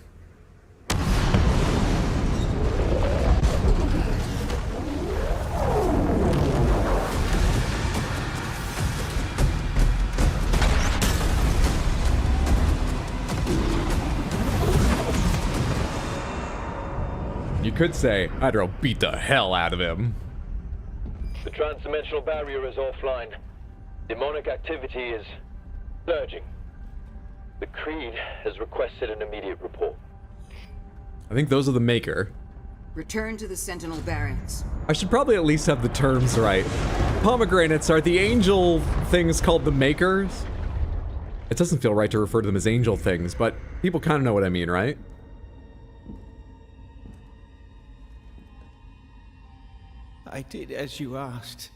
S2: could say, I'd beat the hell out of him.
S4: The transdimensional barrier is offline. Demonic activity is surging. The Creed has requested an immediate report.
S1: I think those are the Maker.
S6: Return to the Sentinel barracks.
S1: I should probably at least have the terms right. Pomegranates are the angel things called the Makers. It doesn't feel right to refer to them as angel things, but people kind of know what I mean, right?
S15: I did as you asked.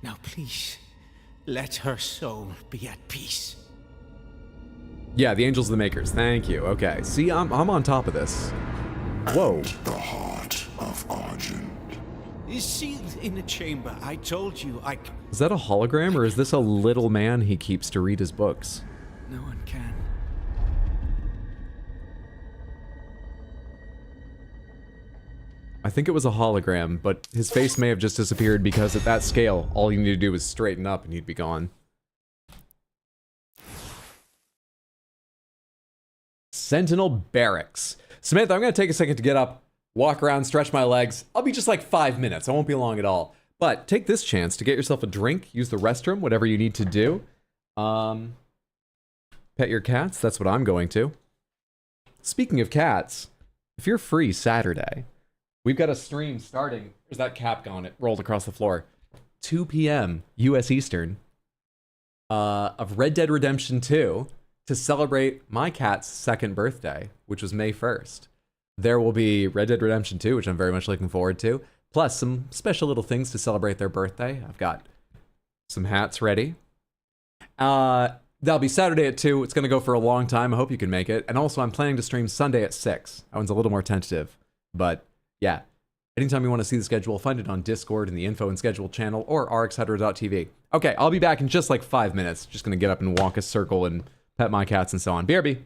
S15: Now please, let her soul be at peace.
S1: Yeah, the angels are the Makers. Thank you. Okay. See, I'm on top of this. Whoa.
S3: The heart of Argent
S15: Is sealed in a chamber. I told you I...
S1: Is that a hologram, or is this a little man he keeps to read his books?
S15: No one can.
S1: I think it was a hologram, but his face may have just disappeared because at that scale, all you need to do is straighten up and he'd be gone. Sentinel Barracks. Samantha, I'm going to take a second to get up, walk around, stretch my legs. I'll be just like 5 minutes. I won't be long at all. But take this chance to get yourself a drink, use the restroom, whatever you need to do. Pet your cats. That's what I'm going to. Speaking of cats, if you're free Saturday, we've got a stream starting. There's that cap gone. It rolled across the floor. 2 p.m. U.S. Eastern of Red Dead Redemption 2 to celebrate my cat's second birthday, which was May 1st. There will be Red Dead Redemption 2, which I'm very much looking forward to, plus some special little things to celebrate their birthday. I've got some hats ready. That'll be Saturday at 2. It's going to go for a long time. I hope you can make it. And also, I'm planning to stream Sunday at 6. That one's a little more tentative, but yeah. Anytime you want to see the schedule, find it on Discord in the info and schedule channel or rxhetero.tv. Okay, I'll be back in just like 5 minutes. Just going to get up and walk a circle and pet my cats and so on. BRB.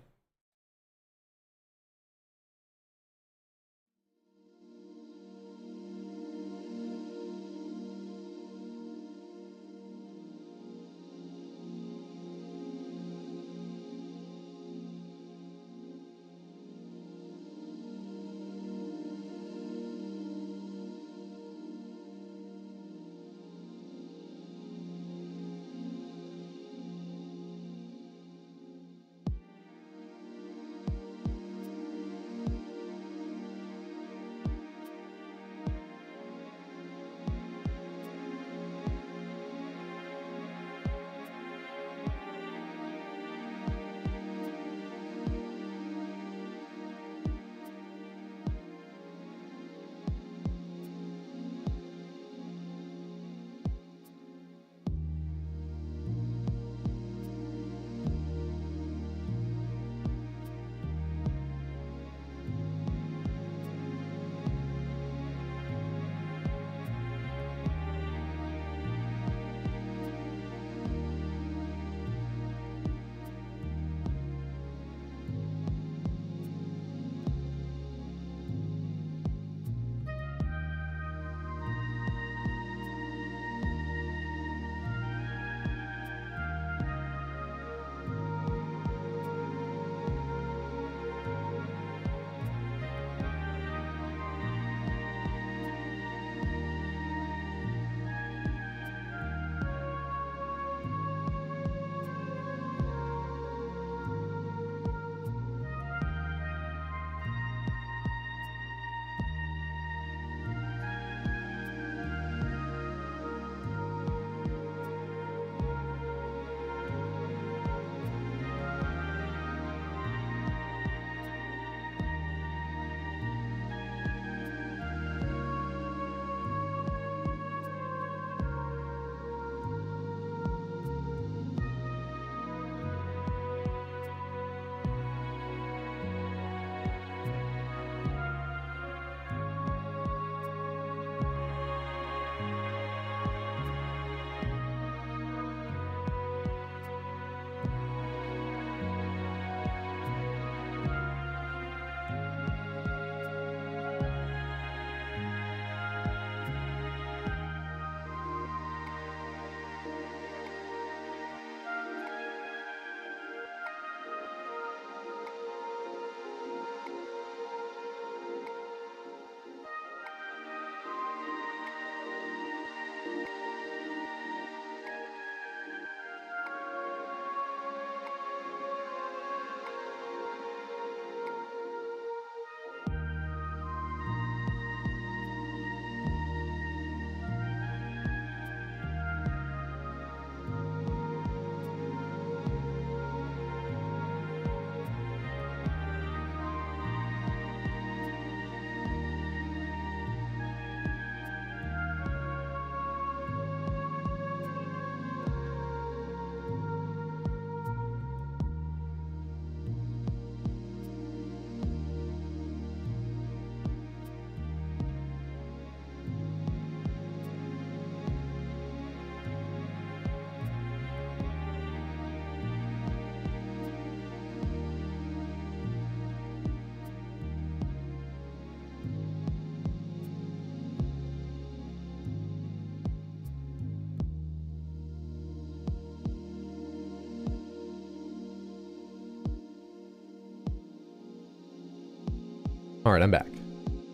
S1: Alright, I'm back.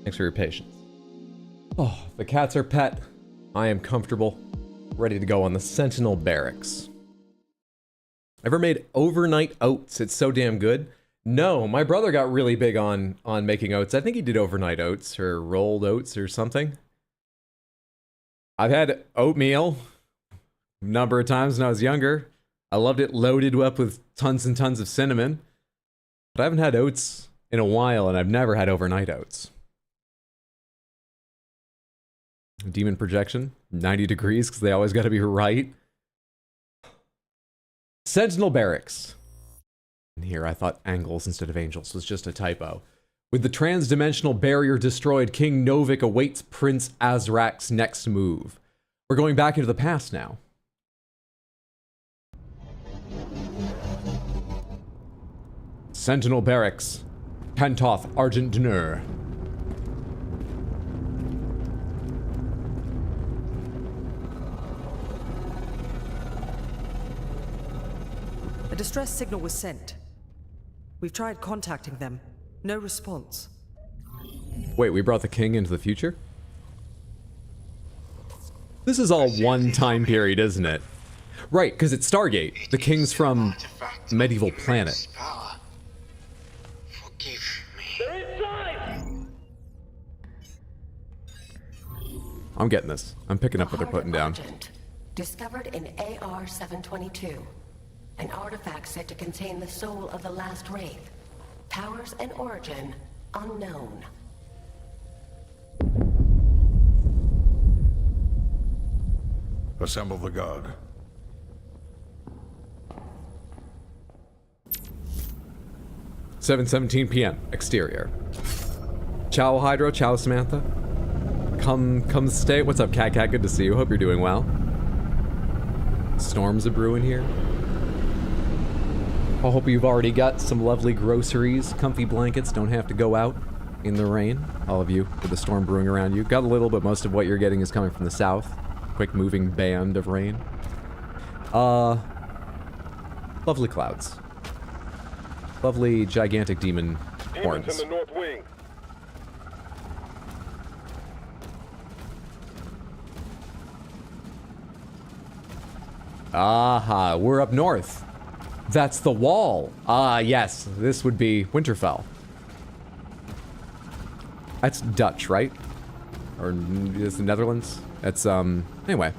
S1: Thanks for your patience. Oh, the cats are pet. I am comfortable. Ready to go on the Sentinel Barracks. Ever made overnight oats? It's so damn good. No, my brother got really big on making oats. I think he did overnight oats or rolled oats or something. I've had oatmeal a number of times when I was younger. I loved it loaded up with tons and tons of cinnamon. But I haven't had oats in a while, and I've never had overnight oats. Demon projection, 90 degrees, because they always got to be right. Sentinel Barracks. And here I thought angles instead of angels was just a typo. With the trans-dimensional barrier destroyed, King Novik awaits Prince Azrak's next move. We're going back into the past now. Sentinel Barracks. Kantoth Argent Dnur.
S16: A distress signal was sent. We've tried contacting them. No response.
S1: Wait, we brought the king into the future? This is all one time period, isn't it? Right, because it's Stargate. The king's from medieval planet. I'm getting this. I'm picking up what they're putting down.
S14: Discovered in AR-722. An artifact said to contain the soul of the last wraith. Powers and origin unknown.
S3: Assemble the guard.
S1: (7:17 p.m. Exterior. Ciao Hydro, ciao Samantha. Come stay. What's up, Cat? Good to see you. Hope you're doing well. Storms a brewing here. I hope you've already got some lovely groceries, comfy blankets, don't have to go out in the rain. All of you with the storm brewing around you. Got a little, but most of what you're getting is coming from the south. Quick moving band of rain. Lovely clouds. Lovely gigantic demon horns.
S17: Demons in the north wing.
S1: Aha, we're up north. That's the wall. Ah, yes, this would be Winterfell. That's Dutch, right? Or is the Netherlands? That's, anyway.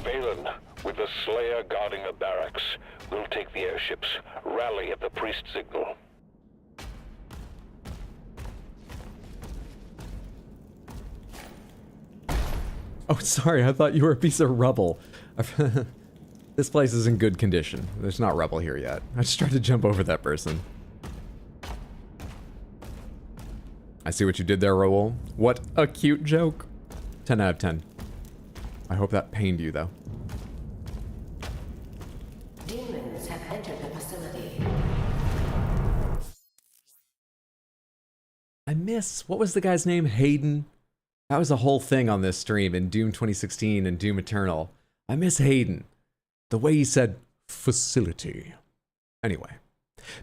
S3: Valen, with the Slayer guarding the barracks, we'll take the airships. Rally at the priest signal.
S1: Oh, sorry, I thought you were a piece of rubble. This place is in good condition. There's not rubble here yet. I just tried to jump over that person. I see what you did there, Raoul. What a cute joke. 10 out of 10. I hope that pained you, though.
S14: Demons have entered the facility.
S1: I miss... What was the guy's name? Hayden? That was a whole thing on this stream in Doom 2016 and Doom Eternal. I miss Hayden. The way he said, facility. Anyway.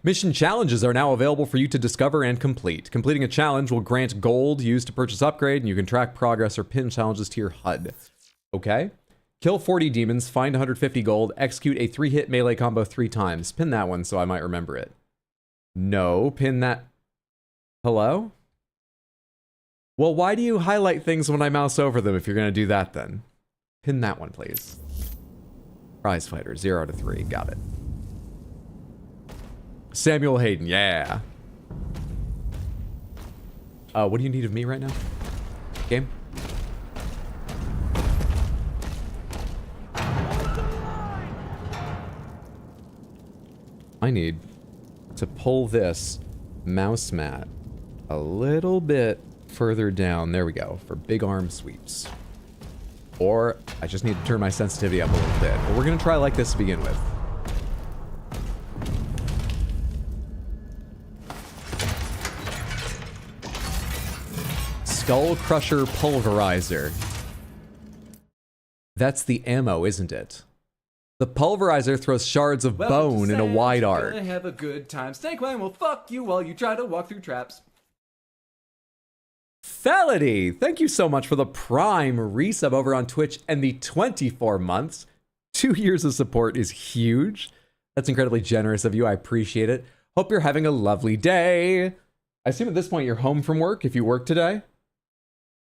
S1: Mission challenges are now available for you to discover and complete. Completing a challenge will grant gold used to purchase upgrade, and you can track progress or pin challenges to your HUD. Okay. Kill 40 demons, find 150 gold, execute a 3-hit melee combo 3 times. Pin that one so I might remember it. No, pin that... Hello? Well, why do you highlight things when I mouse over them if you're going to do that then? Pin that one, please. Prize fighter, 0 out of 3. Got it. Samuel Hayden, yeah. What do you need of me right now? Game? I need to pull this mouse mat a little bit further down. There we go, for big arm sweeps. Or I just need to turn my sensitivity up a little bit. But we're gonna try like this to begin with. Skull Crusher Pulverizer. That's the ammo, isn't it? The pulverizer throws shards of bone in a wide arc.
S9: Gonna have a good time. Snake Man will fuck you while you try to walk through traps.
S1: Felody, thank you so much for the Prime resub over on Twitch and the 24 months. 2 years of support is huge. That's incredibly generous of you. I appreciate it. Hope you're having a lovely day. I assume at this point you're home from work if you work today.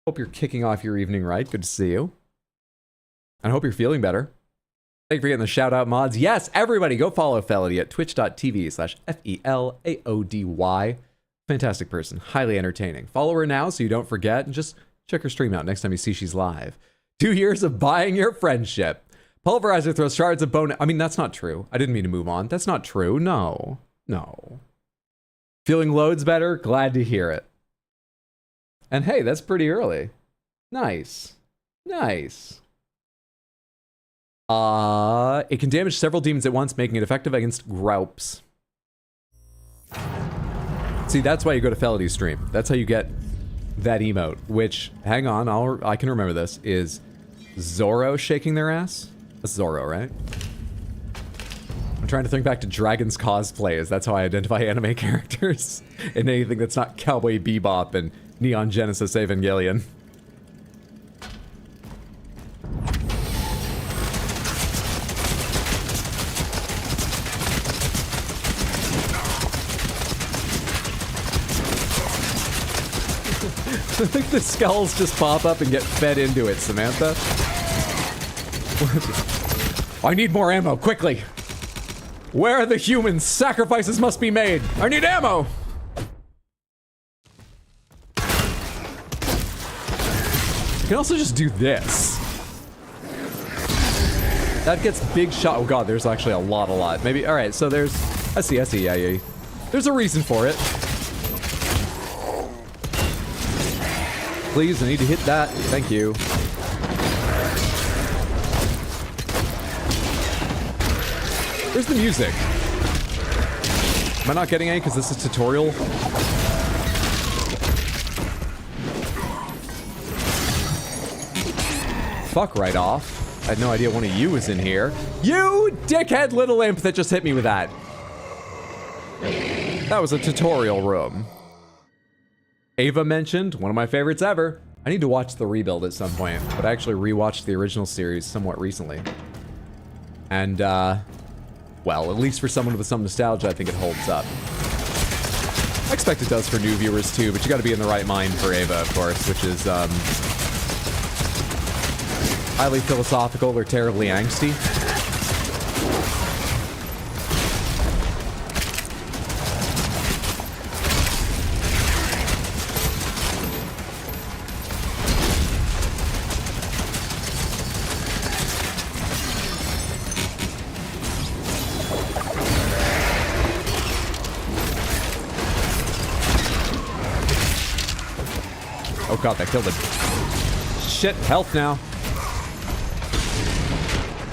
S1: Hope you're kicking off your evening right. Good to see you. And I hope you're feeling better. Thank you for getting the shout out mods. Yes, everybody go follow Felody at twitch.tv/FELAODY. Fantastic person. Highly entertaining. Follow her now so you don't forget, and just check her stream out next time you see she's live. 2 years of buying your friendship. Pulverizer throws shards of bone. I mean, that's not true. I didn't mean to move on. That's not true. No. No. Feeling loads better? Glad to hear it. And hey, that's pretty early. Nice. Nice. It can damage several demons at once, making it effective against Graups. See, that's why you go to Felody's stream. That's how you get that emote, which, hang on, I can remember this, is Zorro shaking their ass? That's Zorro, right? I'm trying to think back to Dragon's cosplays. That's how I identify anime characters in anything that's not Cowboy Bebop and Neon Genesis Evangelion. I think the skulls just pop up and get fed into it, Samantha. I need more ammo, quickly! Where are the humans? Sacrifices must be made! I need ammo! You can also just do this. That gets big shot. Oh god, there's actually a lot. Maybe, alright, so there's... I see, yeah. There's a reason for it. Please, I need to hit that. Thank you. Where's the music? Am I not getting any because this is tutorial? Fuck right off. I had no idea one of you was in here. You dickhead little imp that just hit me with that. That was a tutorial room. Ava mentioned, one of my favorites ever. I need to watch the rebuild at some point, but I actually rewatched the original series somewhat recently. And, well, at least for someone with some nostalgia, I think it holds up. I expect it does for new viewers too, but you gotta be in the right mind for Ava, of course, which is, highly philosophical or terribly angsty. Oh god, that killed him. Shit, health now.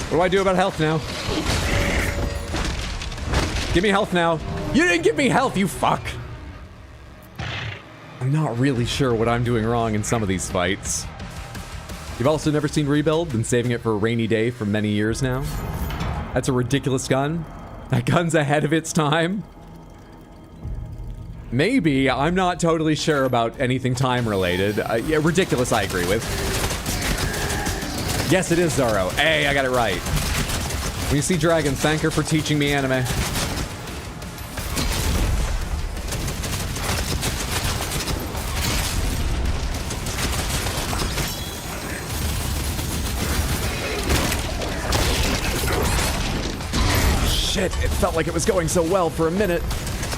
S1: What do I do about health now? Give me health now. You didn't give me health, you fuck! I'm not really sure what I'm doing wrong in some of these fights. You've also never seen Rebuild? Been saving it for a rainy day for many years now? That's a ridiculous gun. That gun's ahead of its time. Maybe. I'm not totally sure about anything time-related. Yeah, ridiculous, I agree with. Yes, it is Zorro. Hey, I got it right. When you see Dragon, thank her for teaching me anime. Shit, it felt like it was going so well for a minute.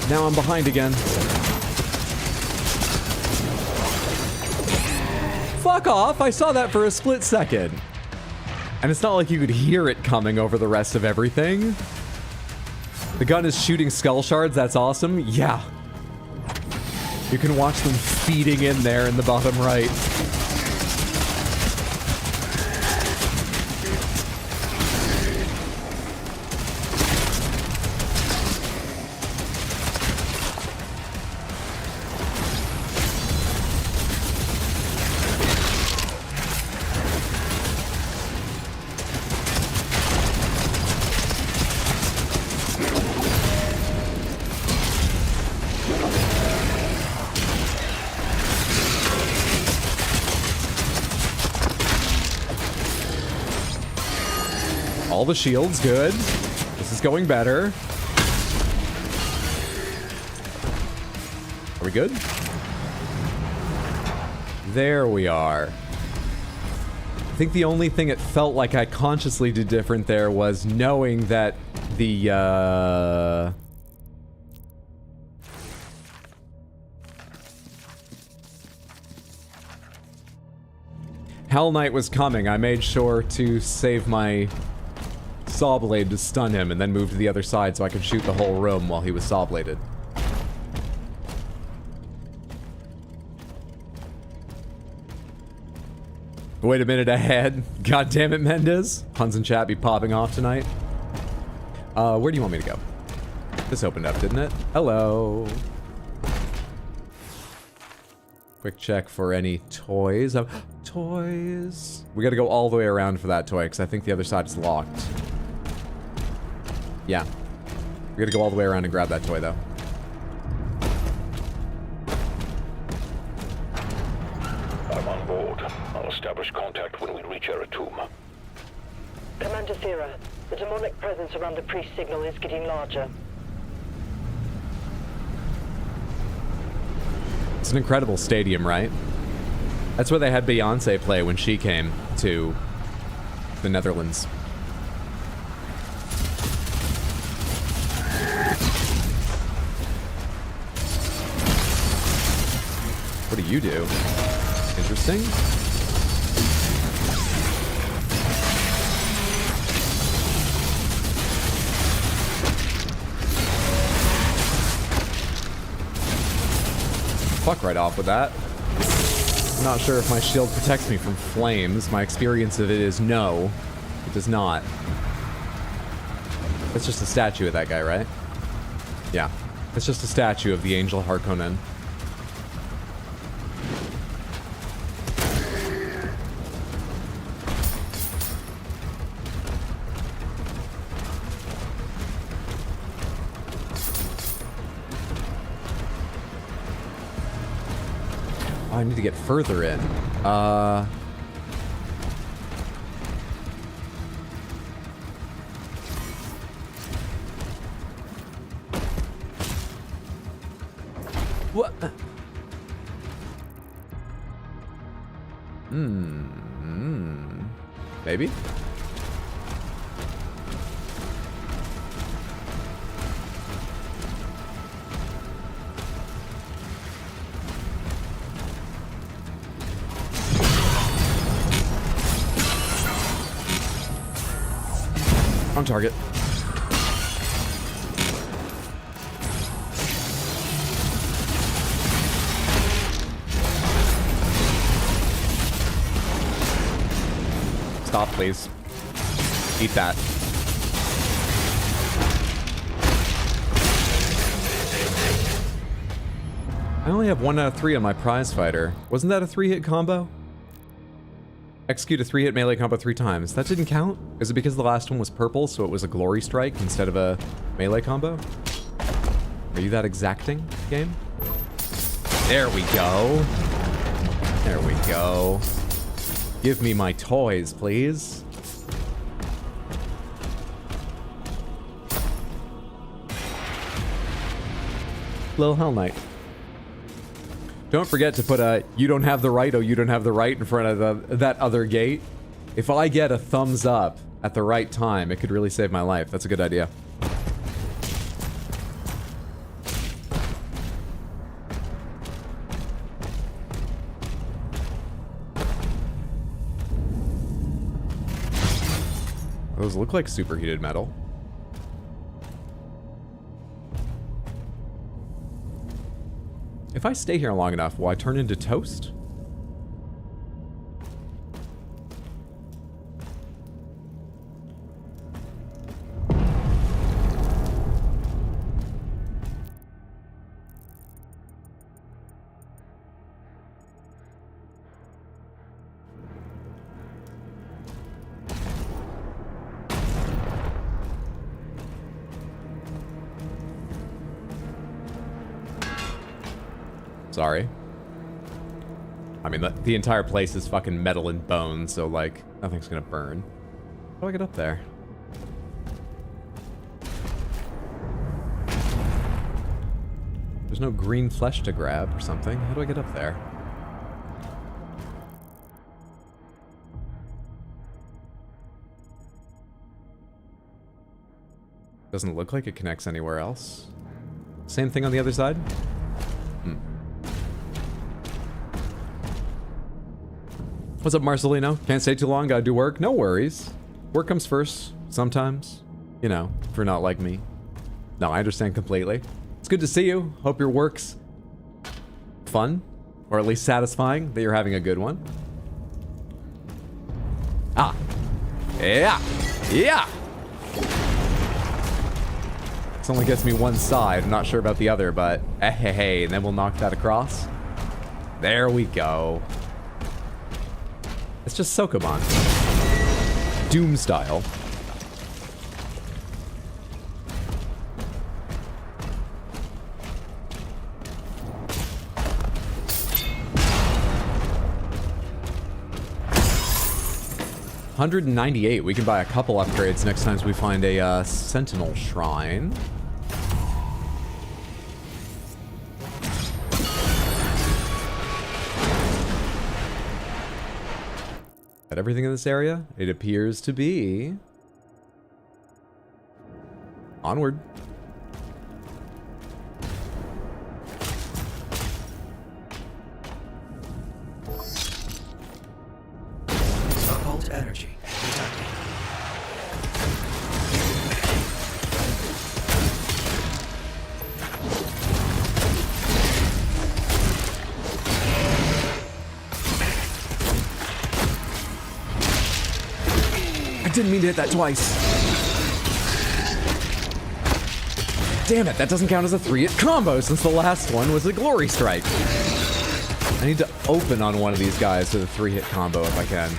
S1: Now I'm behind again. Fuck off! I saw that for a split second. And it's not like you could hear it coming over the rest of everything. The gun is shooting skull shards, that's awesome. Yeah. You can watch them feeding in there in the bottom right. all the shields, good. This is going better. Are we good? There we are. I think the only thing it felt like I consciously did different there was knowing that the, Hell Knight was coming. I made sure to save my saw blade to stun him and then move to the other side so I could shoot the whole room while he was saw bladed. Wait a minute ahead. God damn it, Mendez. Puns and chat be popping off tonight. Where do you want me to go? This opened up, didn't it? Hello. Quick check for any toys. Toys. We gotta go all the way around for that toy, because I think the other side is locked. Yeah. We gotta go all the way around and grab that toy, though.
S3: I'm on board. I'll establish contact when we reach Eratum.
S17: Commander Thera, the demonic presence around the priest signal is getting larger.
S1: It's an incredible stadium, right? That's where they had Beyonce play when she came to the Netherlands. What do you do? Interesting. Fuck right off with that. I'm not sure if my shield protects me from flames. My experience of it is no, it does not. It's just a statue of that guy, right? Yeah. It's just a statue of the Angel Harkonnen. I need to get further in. What? Maybe? On target. Stop, please. Eat that. I only have 1 out of 3 on my prize fighter. Wasn't that a 3-hit combo? Execute a 3-hit melee combo 3 times. That didn't count? Is it because the last one was purple, so it was a glory strike instead of a melee combo? Are you that exacting, game? There we go. There we go. Give me my toys, please. Little Hell Knight. Don't forget to put a "you don't have the right, oh you don't have the right" in front of that other gate. If I get a thumbs up at the right time, it could really save my life. That's a good idea. Those look like superheated metal. If I stay here long enough, will I turn into toast? Sorry. I mean, the entire place is fucking metal and bone, so, like, nothing's gonna burn. How do I get up there? There's no green flesh to grab or something. How do I get up there? Doesn't look like it connects anywhere else. Same thing on the other side? What's up, Marcelino? Can't stay too long, gotta do work. No worries. Work comes first, sometimes. You know, if you're not like me. No, I understand completely. It's good to see you. Hope your work's fun, or at least satisfying, that you're having a good one. Ah. Yeah. Yeah. This only gets me one side. I'm not sure about the other, but hey, and then we'll knock that across. There we go. It's just Sokoban. Doom style. $198. We can buy a couple upgrades next time we find a Sentinel Shrine. Got everything in this area? It appears to be. Onward.
S7: Occult energy detected.
S1: I didn't mean to hit that twice. Damn it, that doesn't count as a 3-hit combo since the last one was a glory strike. I need to open on one of these guys with a 3-hit combo if I can.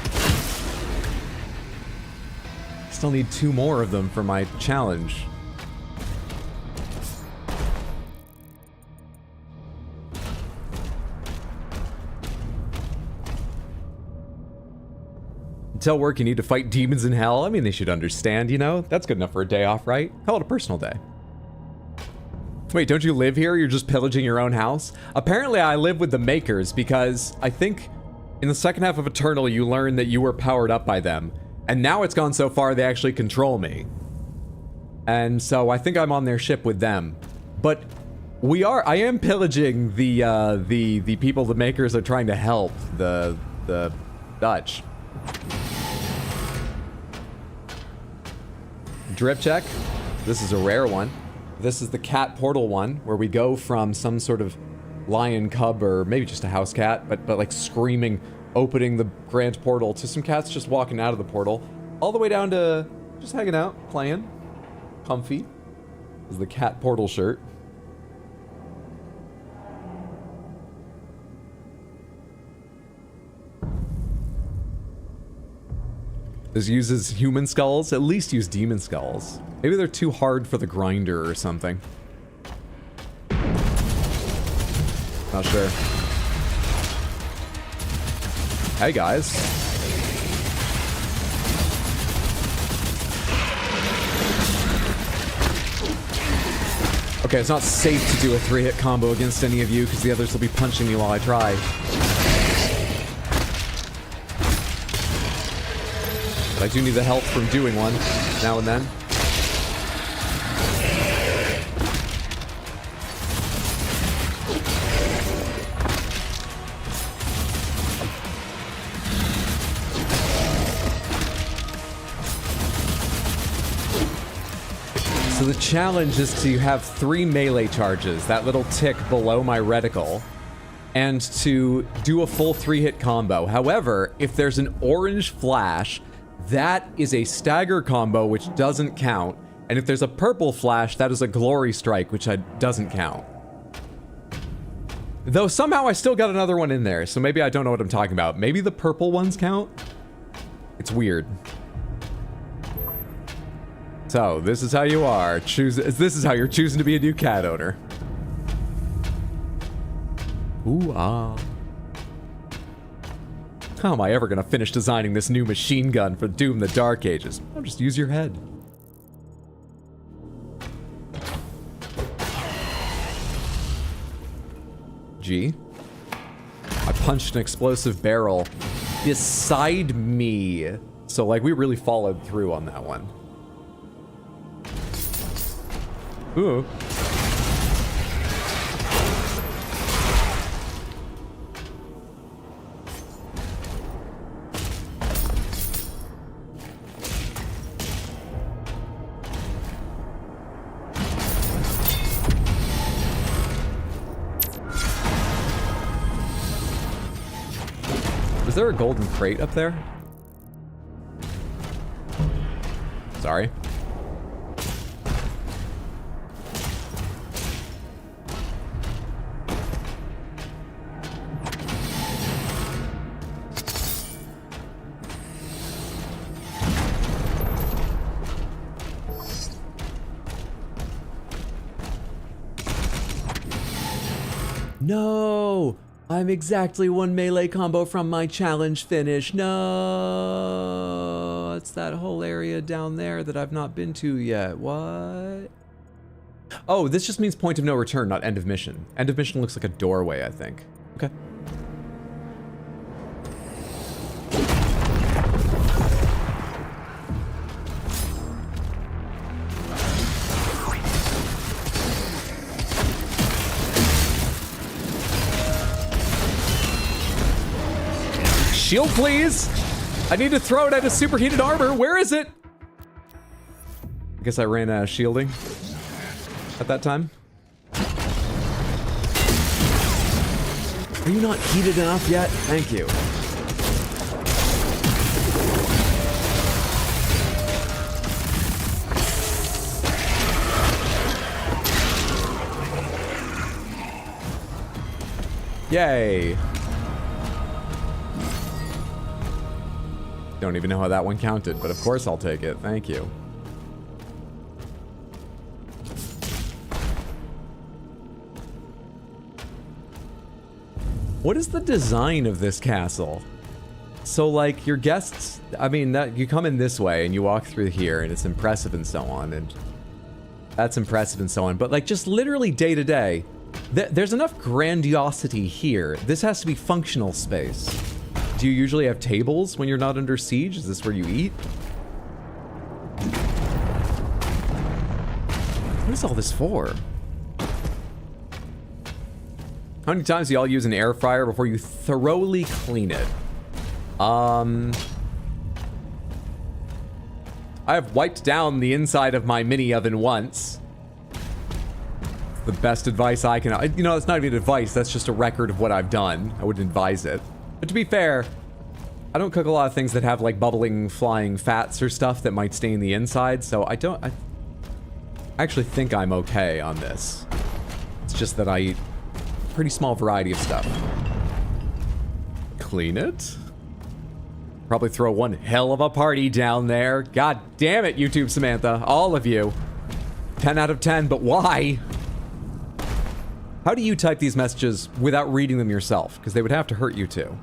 S1: Still need 2 more of them for my challenge. Tell work you need to fight demons in hell. I mean, they should understand, you know? That's good enough for a day off, right? Call it a personal day. Wait, don't you live here? You're just pillaging your own house? Apparently, I live with the Makers because I think in the second half of Eternal, you learn that you were powered up by them. And now it's gone so far, they actually control me. And so I think I'm on their ship with them. But I am pillaging the people the Makers are trying to help, the Dutch. Drip check. This is a rare one. This is the cat portal one, where we go from some sort of lion cub or maybe just a house cat, but like screaming, opening the grand portal to some cats just walking out of the portal, all the way down to just hanging out, playing, comfy. This is the cat portal shirt. This uses human skulls. At least use demon skulls. Maybe they're too hard for the grinder or something. Not sure. Hey guys. Okay, it's not safe to do a 3-hit combo against any of you because the others will be punching me while I try. I do need the help from doing one now and then. So the challenge is to have 3 melee charges, that little tick below my reticle, and to do a full 3-hit combo. However, if there's an orange flash, that is a stagger combo, which doesn't count. And if there's a purple flash, that is a glory strike, which doesn't count. Though somehow I still got another one in there, so maybe I don't know what I'm talking about. Maybe the purple ones count? It's weird. So, this is how you are. This is how you're choosing to be a new cat owner. Ooh, ah. How am I ever gonna finish designing this new machine gun for Doom the Dark Ages? I'll just use your head. energy. I punched an explosive barrel beside me. So, like, we really followed through on that one. Ooh. Is there a golden crate up there? Sorry. No! I'm exactly one melee combo from my challenge finish. No! It's that whole area down there that I've not been to yet. What? Oh, this just means point of no return, not end of mission. End of mission looks like a doorway, I think. Okay. Shield, please! I need to throw it at his superheated armor. Where is it? I guess I ran out of shielding at that time. Are you not heated enough yet? Thank you. Yay. Don't even know how that one counted, but of course I'll take it. Thank you. What is the design of this castle? So, like, your guests, I mean, that you come in this way and you walk through here and it's impressive and so on, and that's impressive and so on, but like just literally day to day, there's enough grandiosity here. This has to be functional space. Do you usually have tables when you're not under siege? Is this where you eat? What is all this for? How many times do y'all use an air fryer before you thoroughly clean it? I have wiped down the inside of my mini oven once. The best advice I can... You know, it's not even advice, that's just a record of what I've done. I wouldn't advise it. But to be fair, I don't cook a lot of things that have like bubbling, flying fats or stuff that might stain the inside, so I actually think I'm okay on this. It's just that I eat a pretty small variety of stuff. Clean it? Probably throw one hell of a party down there. God damn it, YouTube Samantha. All of you. 10 out of 10, but why? How do you type these messages without reading them yourself? Because they would have to hurt you too.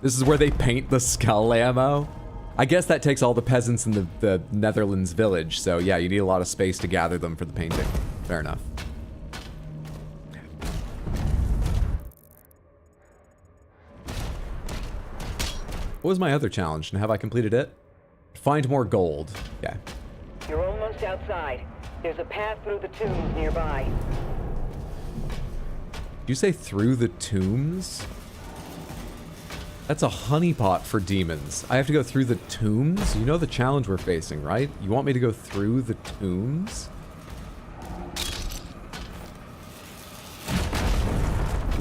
S1: This is where they paint the skull ammo. I guess that takes all the peasants in the Netherlands village, so yeah, you need a lot of space to gather them for the painting. Fair enough. What was my other challenge, and have I completed it? Find more gold. Yeah.
S8: You're almost outside. There's a path through the tombs nearby.
S1: Did you say through the tombs? That's a honeypot for demons. I have to go through the tombs? You know the challenge we're facing, right? You want me to go through the tombs?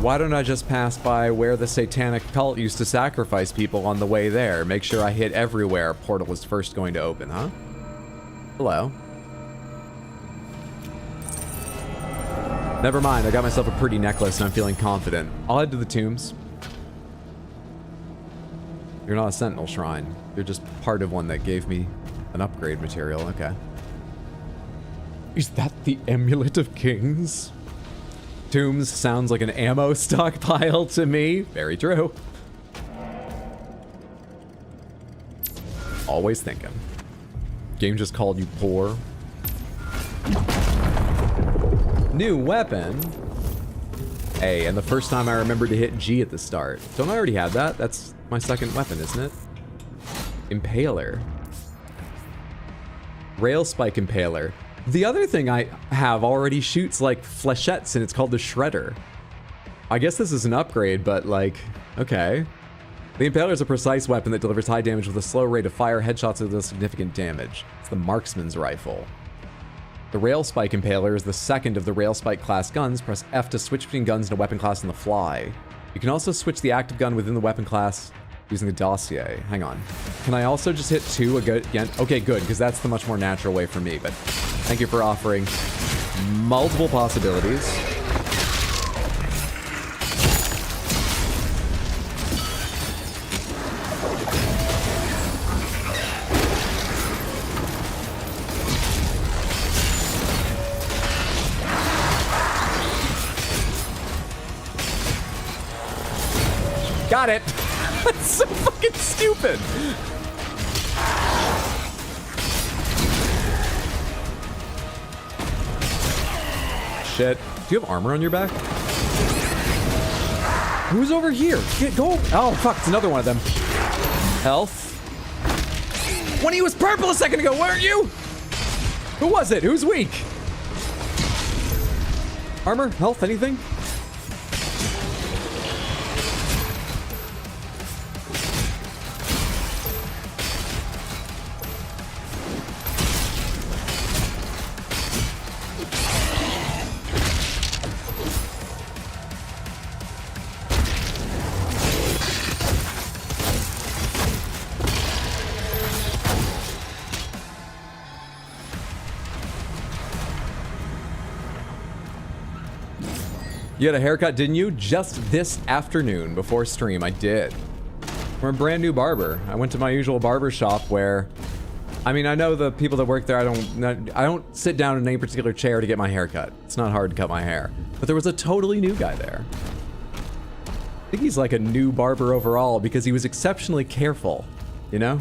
S1: Why don't I just pass by where the satanic cult used to sacrifice people on the way there? Make sure I hit everywhere Portal was first going to open, huh? Hello. Never mind, I got myself a pretty necklace and I'm feeling confident. I'll head to the tombs. You're not a sentinel shrine. You're just part of one that gave me an upgrade material. Okay. Is that the Amulet of Kings? Tombs sounds like an ammo stockpile to me. Very true. Always thinking. Game just called you poor. New weapon. A, and the first time I remember to hit G at the start. Don't I already have that? That's my second weapon, isn't it? Impaler. Rail Spike Impaler. The other thing I have already shoots like flechettes, and it's called the Shredder. I guess this is an upgrade, but like, okay. The Impaler is a precise weapon that delivers high damage with a slow rate of fire. Headshots will do significant damage. It's the Marksman's Rifle. The Rail Spike Impaler is the second of the Rail Spike class guns. Press F to switch between guns in a weapon class on the fly. You can also switch the active gun within the weapon class using the dossier. Hang on. Can I also just hit 2 again? Okay, good, because that's the much more natural way for me, but thank you for offering multiple possibilities. Got it! That's so fucking stupid! Shit. Do you have armor on your back? Who's over here? Go! Oh, fuck, it's another one of them. Health. One of you was purple a second ago, weren't you? Who was it? Who's weak? Armor? Health? Anything? You had a haircut, didn't you? Just this afternoon before stream, I did. We're a brand new barber. I went to my usual barber shop where, I mean, I know the people that work there. I don't sit down in any particular chair to get my hair cut. It's not hard to cut my hair. But there was a totally new guy there. I think he's like a new barber overall because he was exceptionally careful, you know?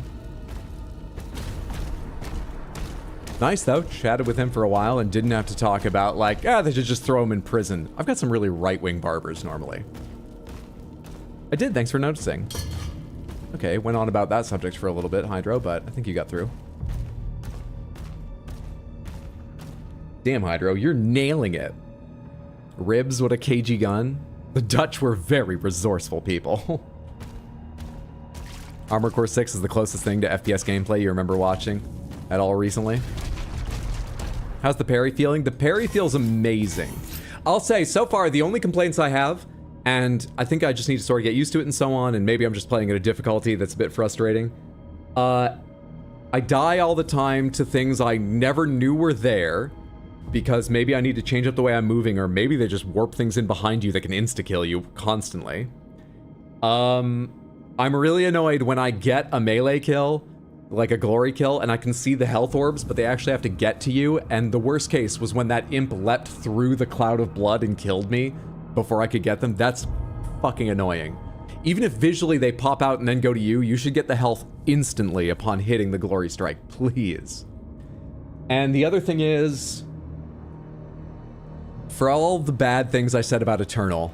S1: Nice though, chatted with him for a while and didn't have to talk about like, they should just throw him in prison. I've got some really right-wing barbers normally. I did, thanks for noticing. Okay, went on about that subject for a little bit, Hydro, but I think you got through. Damn, Hydro, you're nailing it. Ribs, what a cagey gun. The Dutch were very resourceful people. Armored Core 6 is the closest thing to FPS gameplay you remember watching at all recently. How's the parry feeling? The parry feels amazing. I'll say, so far, the only complaints I have, and I think I just need to sort of get used to it and so on, and maybe I'm just playing at a difficulty that's a bit frustrating. I die all the time to things I never knew were there, because maybe I need to change up the way I'm moving, or maybe they just warp things in behind you that can insta-kill you constantly. I'm really annoyed when I get a melee kill, like a glory kill, and I can see the health orbs, but they actually have to get to you, and the worst case was when that imp leapt through the cloud of blood and killed me before I could get them. That's fucking annoying. Even if visually they pop out and then go to you, you should get the health instantly upon hitting the glory strike, please. And the other thing is, for all the bad things I said about Eternal,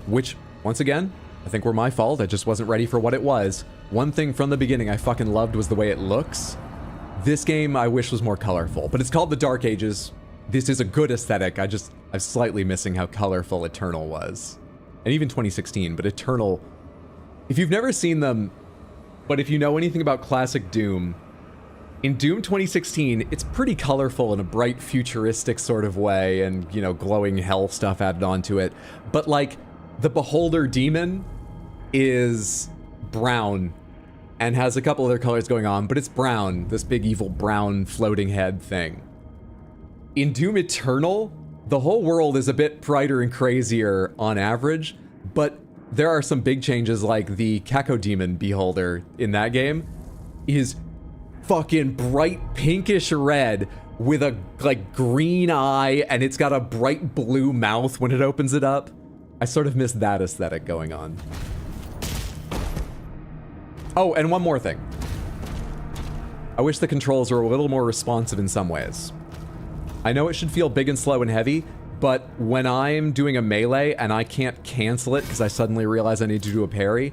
S1: which, once again, I think were my fault, I just wasn't ready for what it was. One thing from the beginning I fucking loved was the way it looks. This game I wish was more colorful, but it's called the Dark Ages. This is a good aesthetic, I'm slightly missing how colorful Eternal was. And even 2016, but Eternal, if you've never seen them, but if you know anything about classic Doom, in Doom 2016, it's pretty colorful in a bright futuristic sort of way, and, you know, glowing hell stuff added onto it. But like, the Beholder Demon is brown and has a couple other colors going on, but it's brown, this big evil brown floating head thing. In Doom Eternal, the whole world is a bit brighter and crazier on average, but there are some big changes, like the Cacodemon Beholder in that game is fucking bright pinkish red with a like green eye, and it's got a bright blue mouth when it opens it up. I sort of miss that aesthetic going on. Oh, and one more thing. I wish the controls were a little more responsive in some ways. I know it should feel big and slow and heavy, but when I'm doing a melee and I can't cancel it because I suddenly realize I need to do a parry,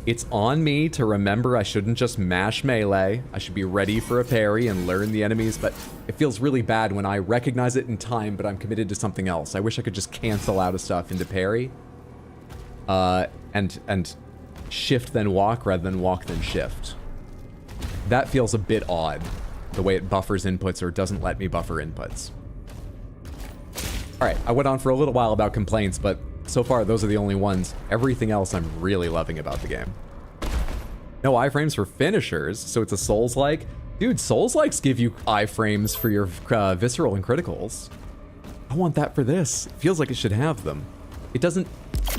S1: it's on me to remember I shouldn't just mash melee. I should be ready for a parry and learn the enemies, but it feels really bad when I recognize it in time, but I'm committed to something else. I wish I could just cancel out of stuff into parry. And shift then walk rather than walk then shift. That feels a bit odd, the way it buffers inputs or doesn't let me buffer inputs. Alright, I went on for a little while about complaints, but so far those are the only ones. Everything else I'm really loving about the game. No iframes for finishers, so it's a Souls-like. Dude, Souls-likes give you iframes for your visceral and criticals. I want that for this. It feels like it should have them. It doesn't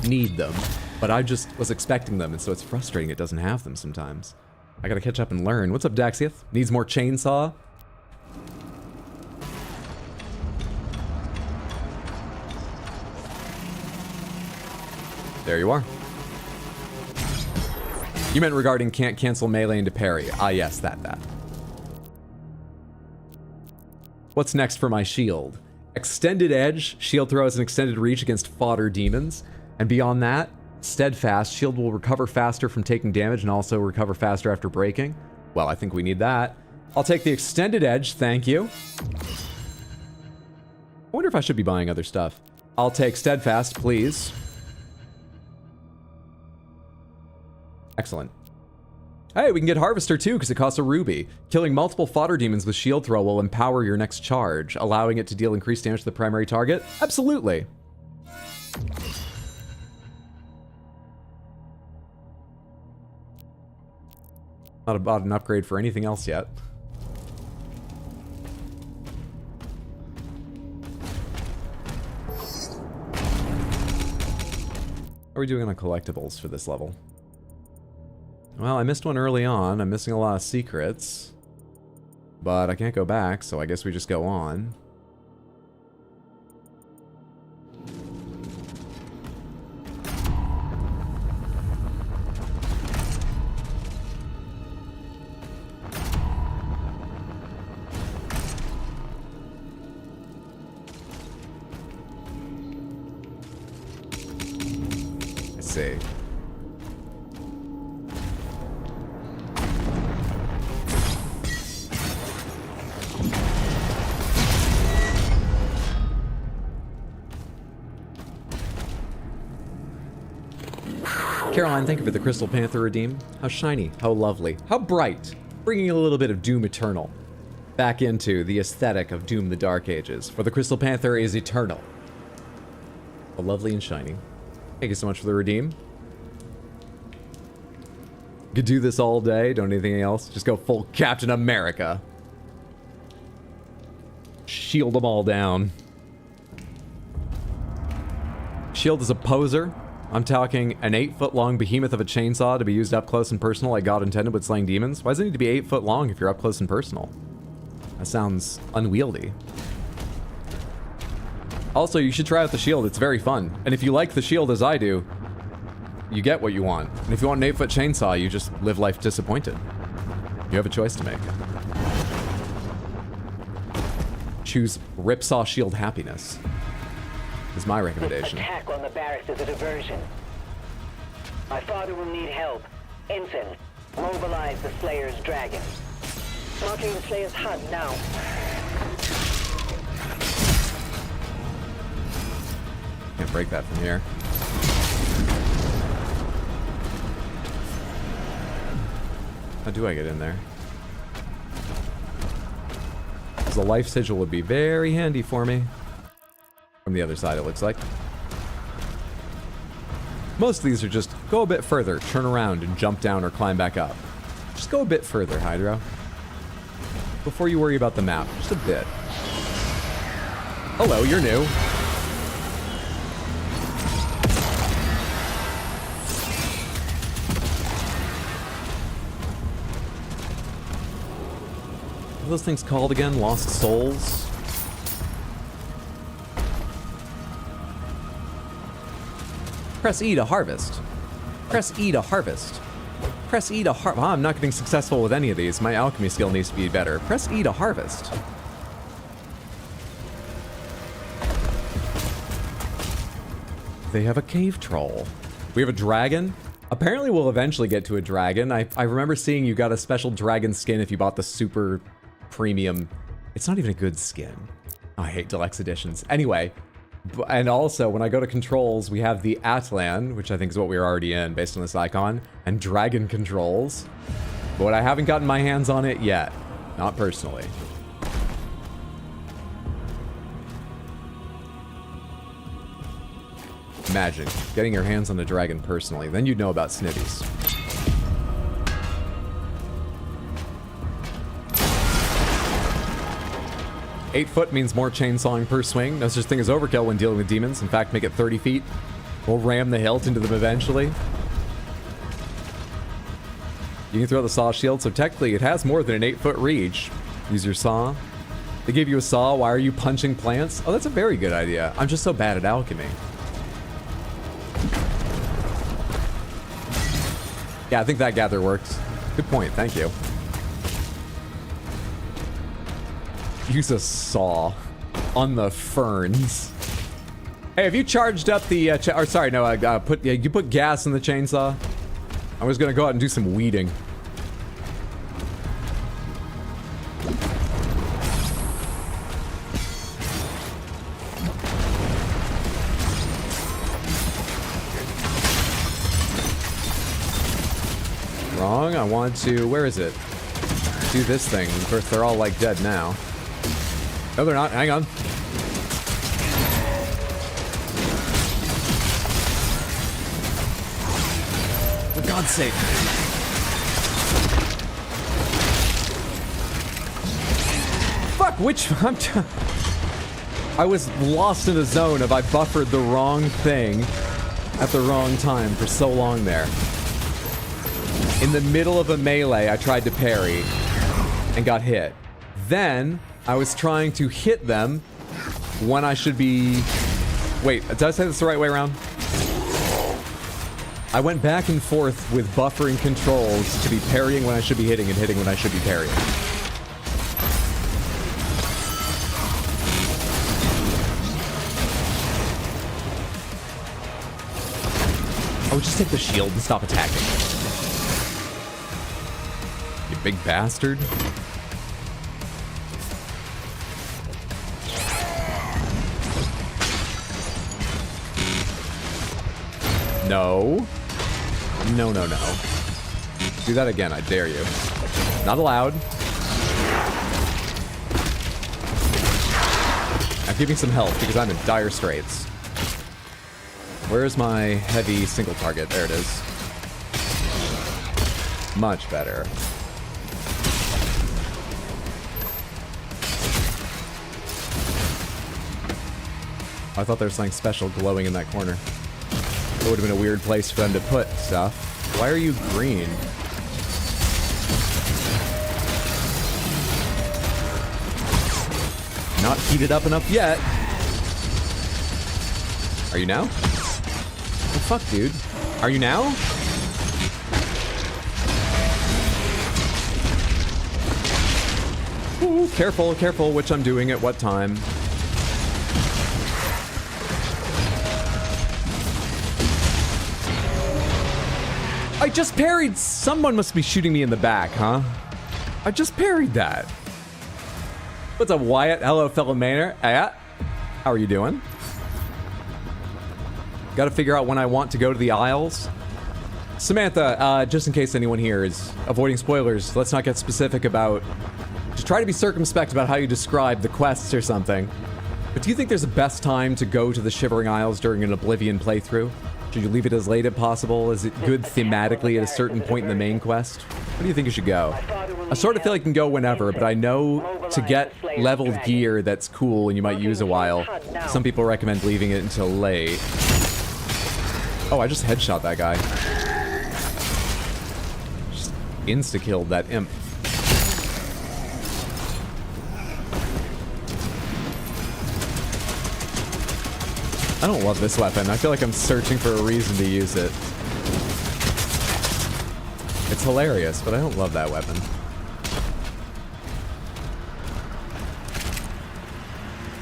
S1: need them, but I just was expecting them, and so it's frustrating it doesn't have them sometimes. I gotta catch up and learn. What's up, Daxieth? Needs more chainsaw? There you are. You meant regarding can't cancel melee into parry. Ah, yes, that. What's next for my shield? Extended edge. Shield throw has an extended reach against fodder demons. And beyond that, steadfast. Shield will recover faster from taking damage and also recover faster after breaking. Well, I think we need that. I'll take the extended edge, thank you. I wonder if I should be buying other stuff. I'll take steadfast, please. Excellent. Hey, we can get Harvester too because it costs a ruby. Killing multiple fodder demons with shield throw will empower your next charge, allowing it to deal increased damage to the primary target. Absolutely. Not about an upgrade for anything else yet. How are we doing on collectibles for this level? Well, I missed one early on. I'm missing a lot of secrets. But I can't go back, so I guess we just go on. I see. Caroline, thank you for the Crystal Panther redeem. How shiny, how lovely, how bright. Bringing a little bit of Doom Eternal back into the aesthetic of Doom the Dark Ages, for the Crystal Panther is eternal. How lovely and shiny. Thank you so much for the redeem. Could do this all day, don't need anything else. Just go full Captain America. Shield them all down. Shield is a poser. I'm talking an 8-foot-long behemoth of a chainsaw to be used up close and personal like God intended with slaying demons. Why does it need to be 8 foot long if you're up close and personal? That sounds unwieldy. Also, you should try out the shield. It's very fun. And if you like the shield as I do, you get what you want. And if you want an 8-foot chainsaw, you just live life disappointed. You have a choice to make. Choose Ripsaw Shield Happiness. Is my recommendation.
S8: Attack on the barracks is a diversion. My father will need help. Ensign, mobilize the Slayer's dragon.
S17: Marking the Slayer's HUD now.
S1: Can't break that from here. How do I get in there? Because a life sigil would be very handy for me. From the other side, it looks like. Most of these are just go a bit further, turn around, and jump down or climb back up. Just go a bit further, Hydro. Before you worry about the map, just a bit. Hello, you're new. What are those things called again? Lost Souls? Press E to harvest. Press E to harvest. Press E to harvest. I'm not getting successful with any of these. My alchemy skill needs to be better. Press E to harvest. They have a cave troll. We have a dragon. Apparently we'll eventually get to a dragon. I remember seeing you got a special dragon skin if you bought the super premium. It's not even a good skin. Oh, I hate deluxe editions. Anyway, and also when I go to controls, we have the Atlan, which I think is what we're already in based on this icon, and dragon controls. But I haven't gotten my hands on it yet. Not personally. Imagine getting your hands on a dragon personally, then you'd know about snitties. Eight foot means more chainsawing per swing. No such thing as overkill when dealing with demons. In fact, make it 30 feet. We'll ram the hilt into them eventually. You can throw the saw shield, so technically it has more than an 8 foot reach. Use your saw. They gave you a saw, why are you punching plants? Oh, that's a very good idea. I'm just so bad at alchemy. Yeah, I think that gather works. Good point, thank you. Use a saw on the ferns. Hey, have you charged up the, or sorry, no, you put gas in the chainsaw? I was gonna go out and do some weeding. Wrong, I want to, where is it? Do this thing. Of course, they're all like dead now. No, they're not, hang on. For God's sake. Fuck, which, I was lost in a zone of I buffered the wrong thing at the wrong time for so long there. In the middle of a melee, I tried to parry and got hit. Then, I was trying to hit them when I should be... Wait, did I say this the right way around? I went back and forth with buffering controls to be parrying when I should be hitting and hitting when I should be parrying. Oh, just take the shield and stop attacking. You big bastard. No. No, no, no. Do that again, I dare you. Not allowed. Now give me some health, because I'm in dire straits. Where's my heavy single target? There it is. Much better. I thought there was something special glowing in that corner. It would have been a weird place for them to put stuff. Why are you green? Not heated up enough yet. Are you now? Oh, fuck, dude. Are you now? Ooh, careful, careful which I'm doing at what time. I just parried. Someone must be shooting me in the back, huh? I just parried that. What's up, Wyatt? Hello, fellow Mainer. How are you doing? Got to figure out when I want to go to the Isles. Samantha, just in case anyone here is avoiding spoilers, let's not get specific about... Just try to be circumspect about how you describe the quests or something. But do you think there's a best time to go to the Shivering Isles during an Oblivion playthrough? Should you leave it as late as possible? Is it good thematically at a certain point in the main quest? Where do you think you should go? I sort of feel like you can go whenever, but I know to get leveled gear that's cool and you might use a while, some people recommend leaving it until late. Oh, I just headshot that guy. Just insta-killed that imp. I don't love this weapon. I feel like I'm searching for a reason to use it. It's hilarious, but I don't love that weapon.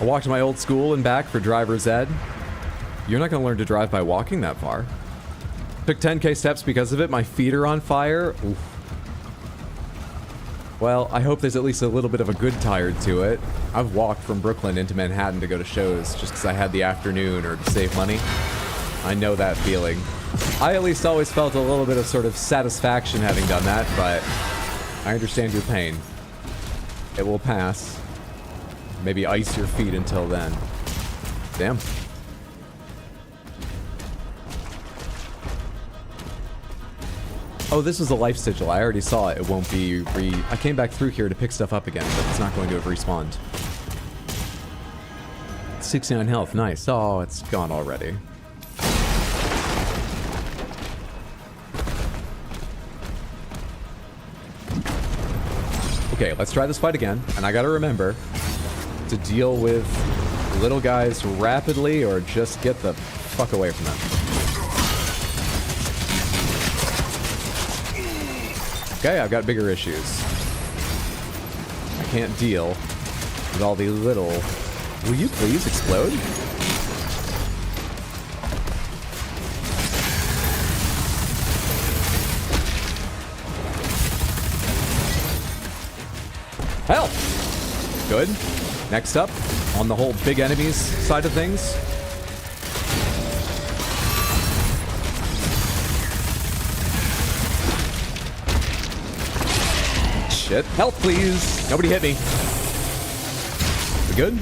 S1: I walked to my old school and back for driver's ed. You're not going to learn to drive by walking that far. Took 10k steps because of it. My feet are on fire. Oof. Well, I hope there's at least a little bit of a good tired to it. I've walked from Brooklyn into Manhattan to go to shows just because I had the afternoon or to save money. I know that feeling. I at least always felt a little bit of sort of satisfaction having done that, but I understand your pain. It will pass. Maybe ice your feet until then. Damn. Oh, this was a life sigil. I already saw it. It won't be I came back through here to pick stuff up again, but it's not going to have respawned. 69 health. Nice. Oh, it's gone already. Okay, let's try this fight again. And I gotta remember to deal with little guys rapidly or just get the fuck away from them. Okay, I've got bigger issues. I can't deal with all the little... Will you please explode? Help! Good. Next up, on the whole big enemies side of things. Shit. Help, please. Nobody hit me. We good?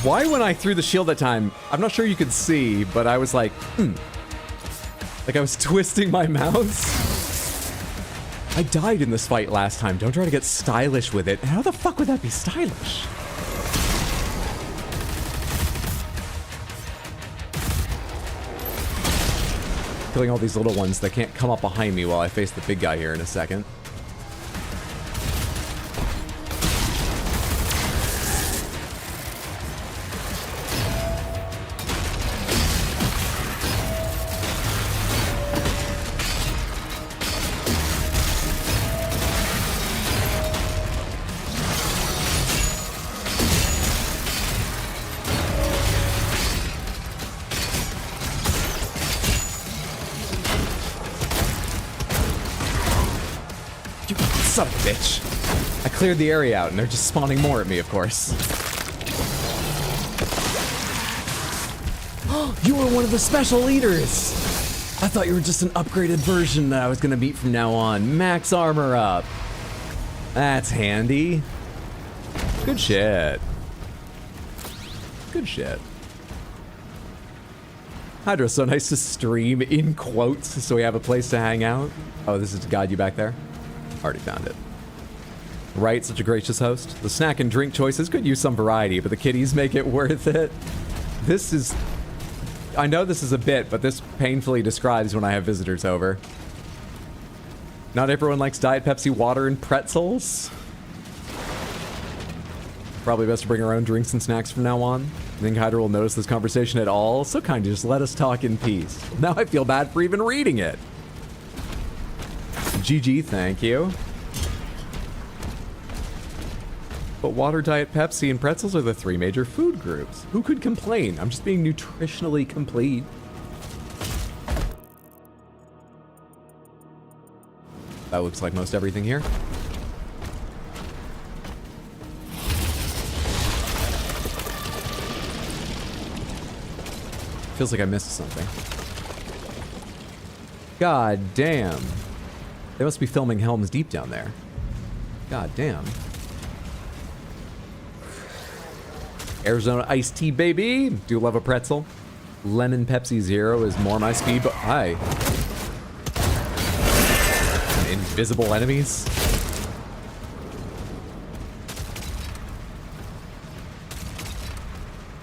S1: Why when I threw the shield that time, I'm not sure you could see, but I was like, Like I was twisting my mouse. I died in this fight last time. Don't try to get stylish with it. How the fuck would that be stylish? Killing all these little ones that can't come up behind me while I face the big guy here in a second. Son of a bitch. I cleared the area out and they're just spawning more at me, of course. You were one of the special leaders! I thought you were just an upgraded version that I was gonna beat from now on. Max armor up. That's handy. Good shit. Good shit. Hydra, so nice to stream in quotes so we have a place to hang out. Oh, this is to guide you back there? Already found it. Right, such a gracious host. The snack and drink choices could use some variety, but the kitties make it worth it. This is... I know this is a bit, but this painfully describes when I have visitors over. Not everyone likes Diet Pepsi, water, and pretzels. Probably best to bring our own drinks and snacks from now on. I think Hydra will notice this conversation at all, so kind of just let us talk in peace. Now I feel bad for even reading it. GG, thank you. But water, Diet Pepsi, and pretzels are the three major food groups. Who could complain? I'm just being nutritionally complete. That looks like most everything here. Feels like I missed something. God damn. They must be filming Helm's Deep down there. God damn. Arizona iced tea, baby. Do love a pretzel. Lemon Pepsi Zero is more my speed, but hi. Invisible enemies.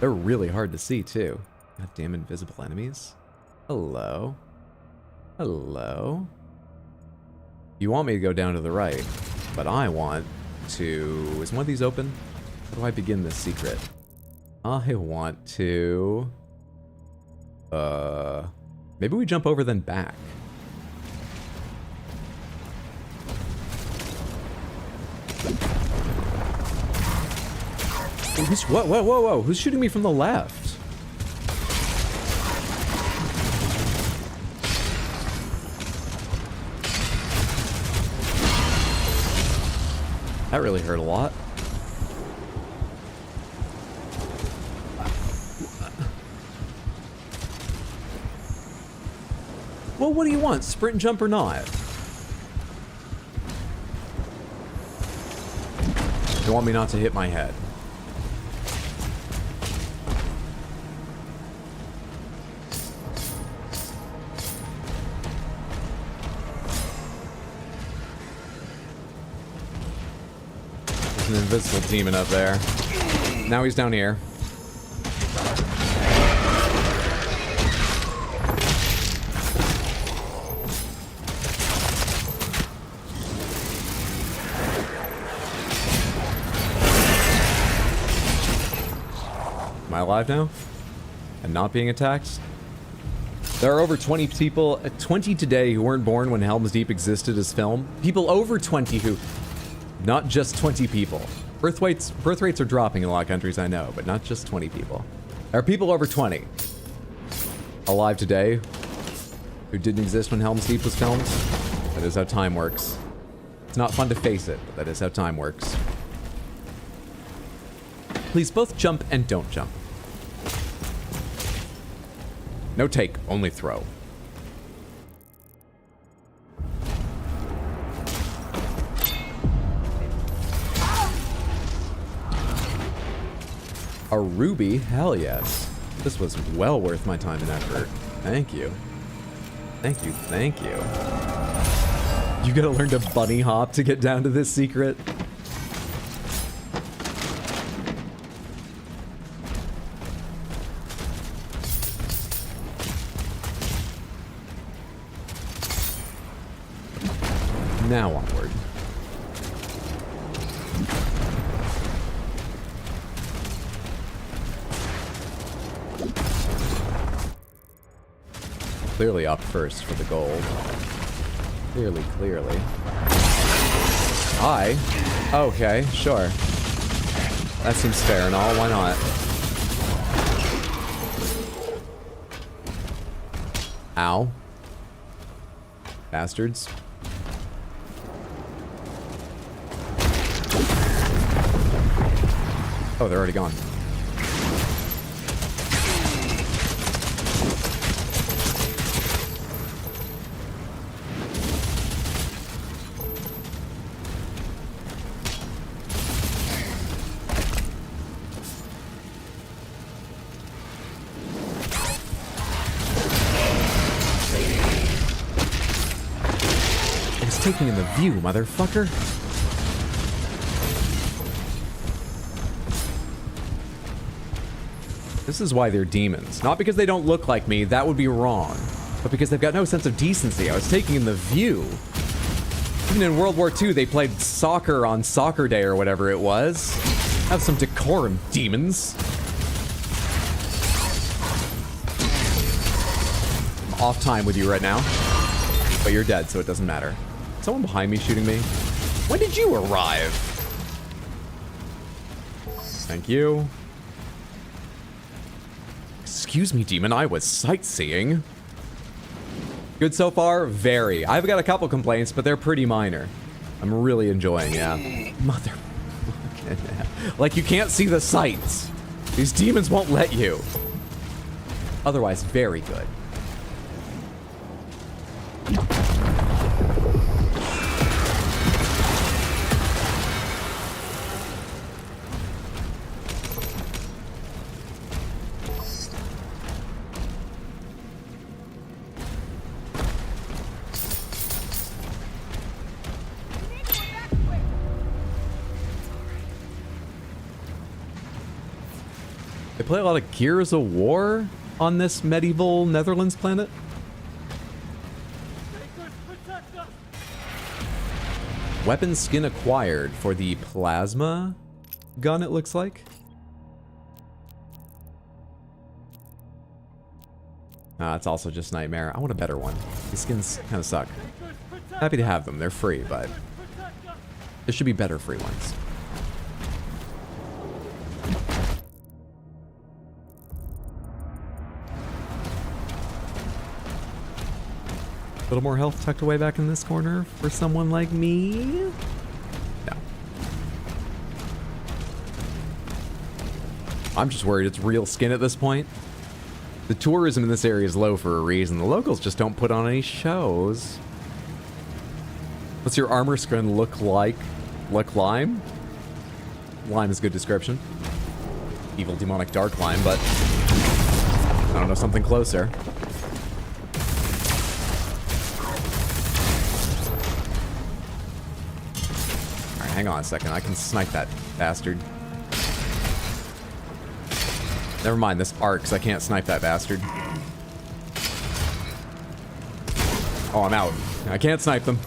S1: They're really hard to see, too. God damn invisible enemies. Hello. Hello. You want me to go down to the right, but I want to... Is one of these open? How do I begin this secret? I want to... Maybe we jump over then back. Whoa. Who's shooting me from the left? That really hurt a lot. Well, what do you want? Sprint, jump, or not? You want me not to hit my head? There's an invisible demon up there. Now he's down here. Am I alive now? And not being attacked? There are over 20 people, 20 today who weren't born when Helm's Deep existed as film. People over 20 who... Not just 20 people. Birth rates are dropping in a lot of countries, I know, but not just 20 people. There are people over 20 alive today who didn't exist when Helm's Deep was filmed. That is how time works. It's not fun to face it, but that is how time works. Please both jump and don't jump. No take, only throw. A ruby? Hell yes. This was well worth my time and effort. Thank you. Thank you, thank you. You gotta learn to bunny hop to get down to this secret. Now onward. Clearly up first for the gold. Clearly. Okay, sure. That seems fair and all, why not? Ow. Bastards. Oh, they're already gone. I was taking in the view, motherfucker. This is why they're demons. Not because they don't look like me, that would be wrong. But because they've got no sense of decency. I was taking in the view. Even in World War II, they played soccer on Soccer Day or whatever it was. Have some decorum, demons. I'm off time with you right now. But you're dead, so it doesn't matter. Someone behind me shooting me? When did you arrive? Thank you. Excuse me, demon, I was sightseeing. Good so far? Very. I've got a couple complaints, but they're pretty minor. I'm really enjoying, yeah. Mother... Like, you can't see the sights. These demons won't let you. Otherwise, very good. They play a lot of Gears of War on this medieval Netherlands planet. Weapon skin acquired for the plasma. gun, it looks like. It's also just Nightmare. I want a better one. These skins kind of suck. Happy to have them. They're free, but there should be better free ones. A little more health tucked away back in this corner for someone like me? No. I'm just worried it's real skin at this point. The tourism in this area is low for a reason. The locals just don't put on any shows. What's your armor skin look like? Like lime? Lime is a good description. Evil, demonic, dark lime, but I don't know, something closer. Alright, hang on a second. I can snipe that bastard. Never mind, this arcs. I can't snipe that bastard. Oh, I'm out. I can't snipe them.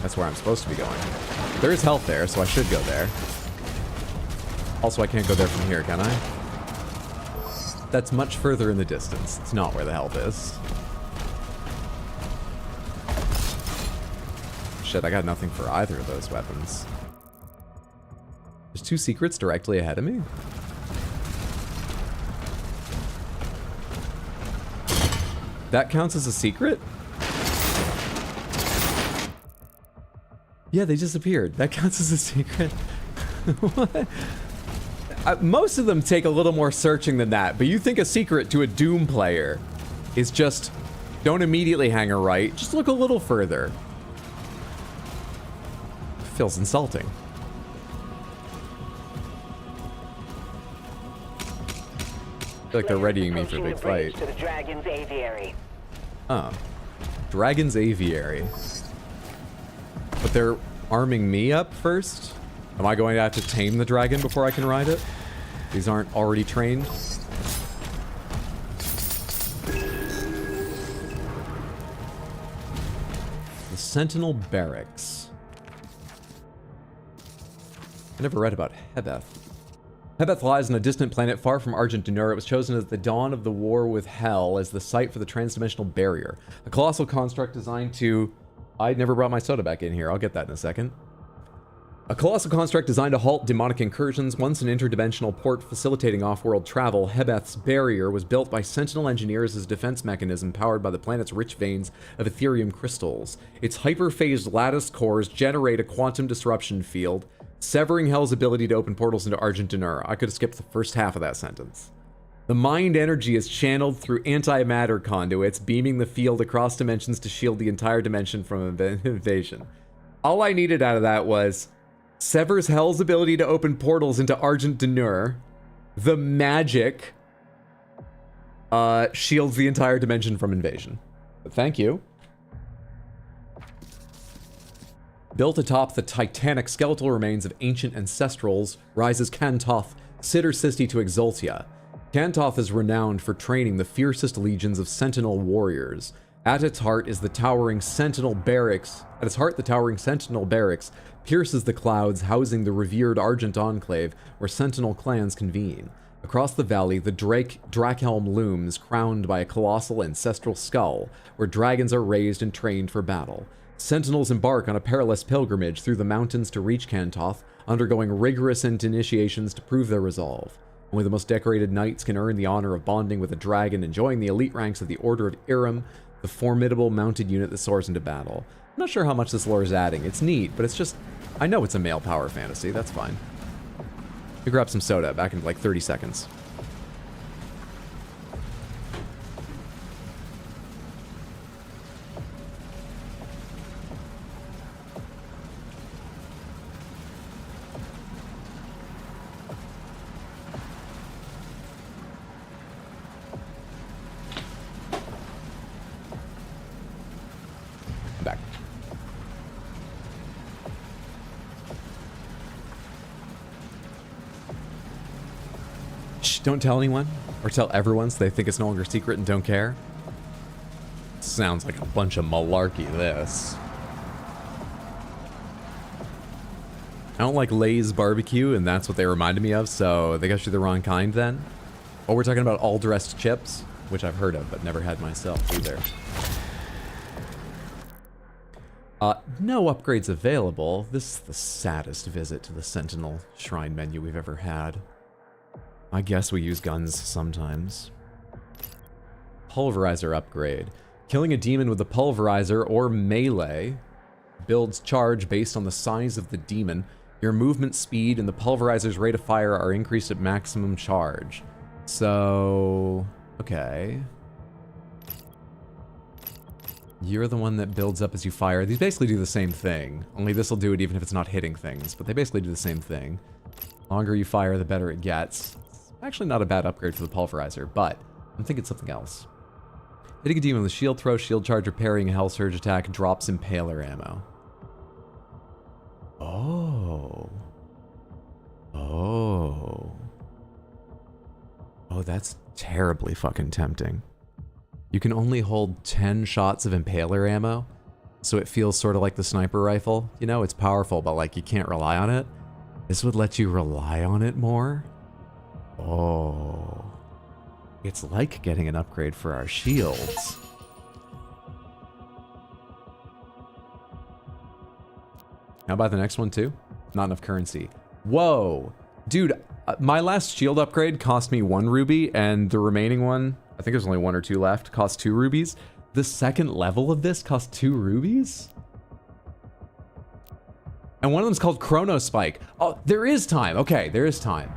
S1: That's where I'm supposed to be going. There is health there, so I should go there. Also, I can't go there from here, can I? That's much further in the distance. It's not where the health is. Shit, I got nothing for either of those weapons. There's 2 secrets directly ahead of me? That counts as a secret? Yeah, they disappeared. That counts as a secret? What? Most of them take a little more searching than that, but you think a secret to a Doom player is just, don't immediately hang a right, just look a little further. Feels insulting. I feel like they're readying me for a big fight.
S8: To the Dragon's Aviary.
S1: Oh. Dragon's Aviary. But they're arming me up first? Am I going to have to tame the dragon before I can ride it? These aren't already trained. The Sentinel Barracks. I never read about Hebeth. Hebeth lies on a distant planet far from Argent Dunur. It was chosen at the dawn of the war with Hell as the site for the transdimensional barrier. A colossal construct designed to... I never brought my soda back in here. I'll get that in a second. A colossal construct designed to halt demonic incursions. Once an interdimensional port facilitating off-world travel, Hebeth's barrier was built by Sentinel engineers as a defense mechanism powered by the planet's rich veins of Ethereum crystals. Its hyperphased lattice cores generate a quantum disruption field, severing Hell's ability to open portals into Argent Dunur. I could have skipped the first half of that sentence. The mind energy is channeled through antimatter conduits, beaming the field across dimensions to shield the entire dimension from invasion. All I needed out of that was... severs Hell's ability to open portals into Argent Dunur. The magic shields the entire dimension from invasion. But thank you. Built atop the titanic skeletal remains of ancient ancestrals rises Kantoth, Sitter Sisti to Exultia. Kantoth is renowned for training the fiercest legions of Sentinel warriors. At its heart is the towering Sentinel Barracks. At its heart, the towering Sentinel Barracks pierces the clouds, housing the revered Argent Enclave, where Sentinel clans convene. Across the valley, the Drakhelm looms, crowned by a colossal ancestral skull, where dragons are raised and trained for battle. Sentinels embark on a perilous pilgrimage through the mountains to reach Kantoth, undergoing rigorous initiations to prove their resolve. Only the most decorated knights can earn the honor of bonding with a dragon, enjoying the elite ranks of the Order of Irem, the formidable mounted unit that soars into battle. I'm not sure how much this lore is adding. It's neat, but it's just... I know it's a male power fantasy. That's fine. You grab some soda back in like 30 seconds. Back. Don't tell anyone, or tell everyone so they think it's no longer secret and don't care. Sounds like a bunch of malarkey, this. I don't like Lay's barbecue, and that's what they reminded me of, so they got you the wrong kind then. Oh, we're talking about all-dressed chips, which I've heard of, but never had myself either. No upgrades available. This is the saddest visit to the Sentinel Shrine menu we've ever had. I guess we use guns sometimes. Pulverizer upgrade. Killing a demon with a pulverizer or melee builds charge based on the size of the demon. Your movement speed and the pulverizer's rate of fire are increased at maximum charge. So, okay. You're the one that builds up as you fire. These basically do the same thing. Only this will do it even if it's not hitting things, but they basically do the same thing. The longer you fire, the better it gets. It's actually not a bad upgrade for the pulverizer, but I'm thinking something else. Hitting a demon with a shield throw, shield charge, or parrying a hell surge attack drops impaler ammo. Oh. Oh. Oh, that's terribly fucking tempting. You can only hold 10 shots of impaler ammo, so it feels sort of like the sniper rifle. You know, it's powerful, but like you can't rely on it. This would let you rely on it more. Oh. It's like getting an upgrade for our shields. How about the next one too? Not enough currency. Whoa. Dude, my last shield upgrade cost me 1 ruby, and the remaining one, I think there's only 1 or 2 left, cost 2 rubies. The second level of this cost 2 rubies? And one of them's called Chrono Spike. Oh, there is time. Okay, there is time.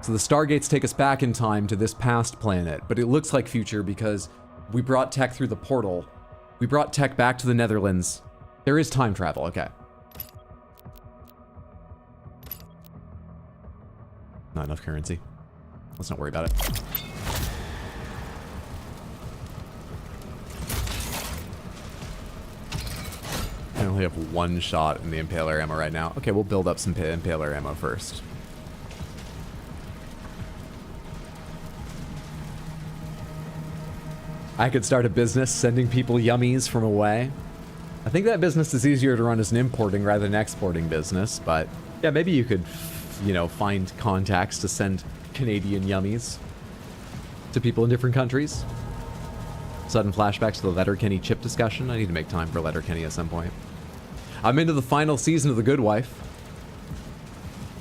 S1: So the Stargates take us back in time to this past planet, but it looks like future because we brought tech through the portal. We brought tech back to the Netherlands. There is time travel, okay. Not enough currency. Let's not worry about it. I only have 1 shot in the impaler ammo right now. Okay, we'll build up some impaler ammo first. I could start a business sending people yummies from away. I think that business is easier to run as an importing rather than exporting business, but yeah, maybe you could, you know, find contacts to send Canadian yummies to people in different countries. Sudden flashbacks to the Letterkenny chip discussion. I need to make time for Letterkenny at some point. I'm into the final season of The Good Wife.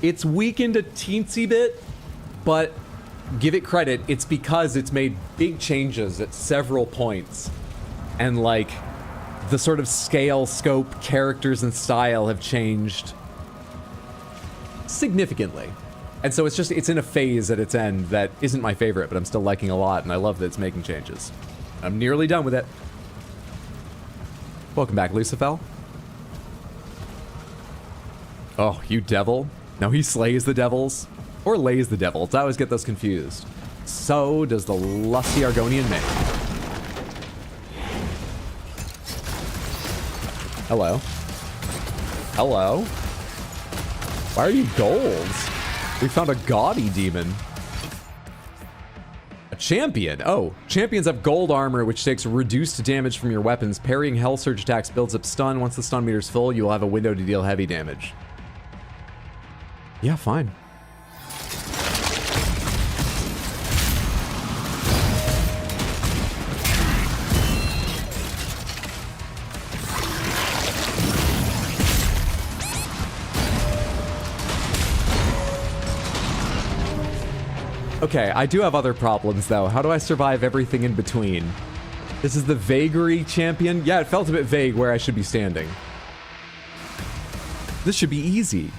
S1: It's weakened a teensy bit, but give it credit, it's because it's made big changes at several points. And like, the sort of scale, scope, characters, and style have changed significantly. And so it's in a phase at its end that isn't my favorite, but I'm still liking a lot, and I love that it's making changes. I'm nearly done with it. Welcome back, Lucifel. Oh, you devil. No, he slays the devils. Or lays the devils. I always get those confused. So does the lusty Argonian maid. Hello. Hello. Why are you golds? We found a gaudy demon. A champion. Oh, champions have gold armor, which takes reduced damage from your weapons. Parrying hell surge attacks builds up stun. Once the stun meter's full, you will have a window to deal heavy damage. Yeah, fine. Okay, I do have other problems, though. How do I survive everything in between? This is the Vagary champion? Yeah, it felt a bit vague where I should be standing. This should be easy.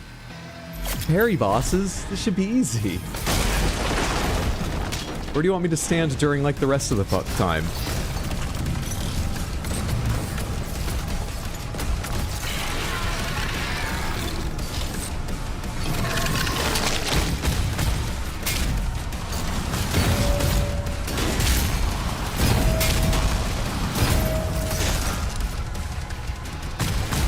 S1: Parry bosses? This should be easy. Where do you want me to stand during, like, the rest of the time?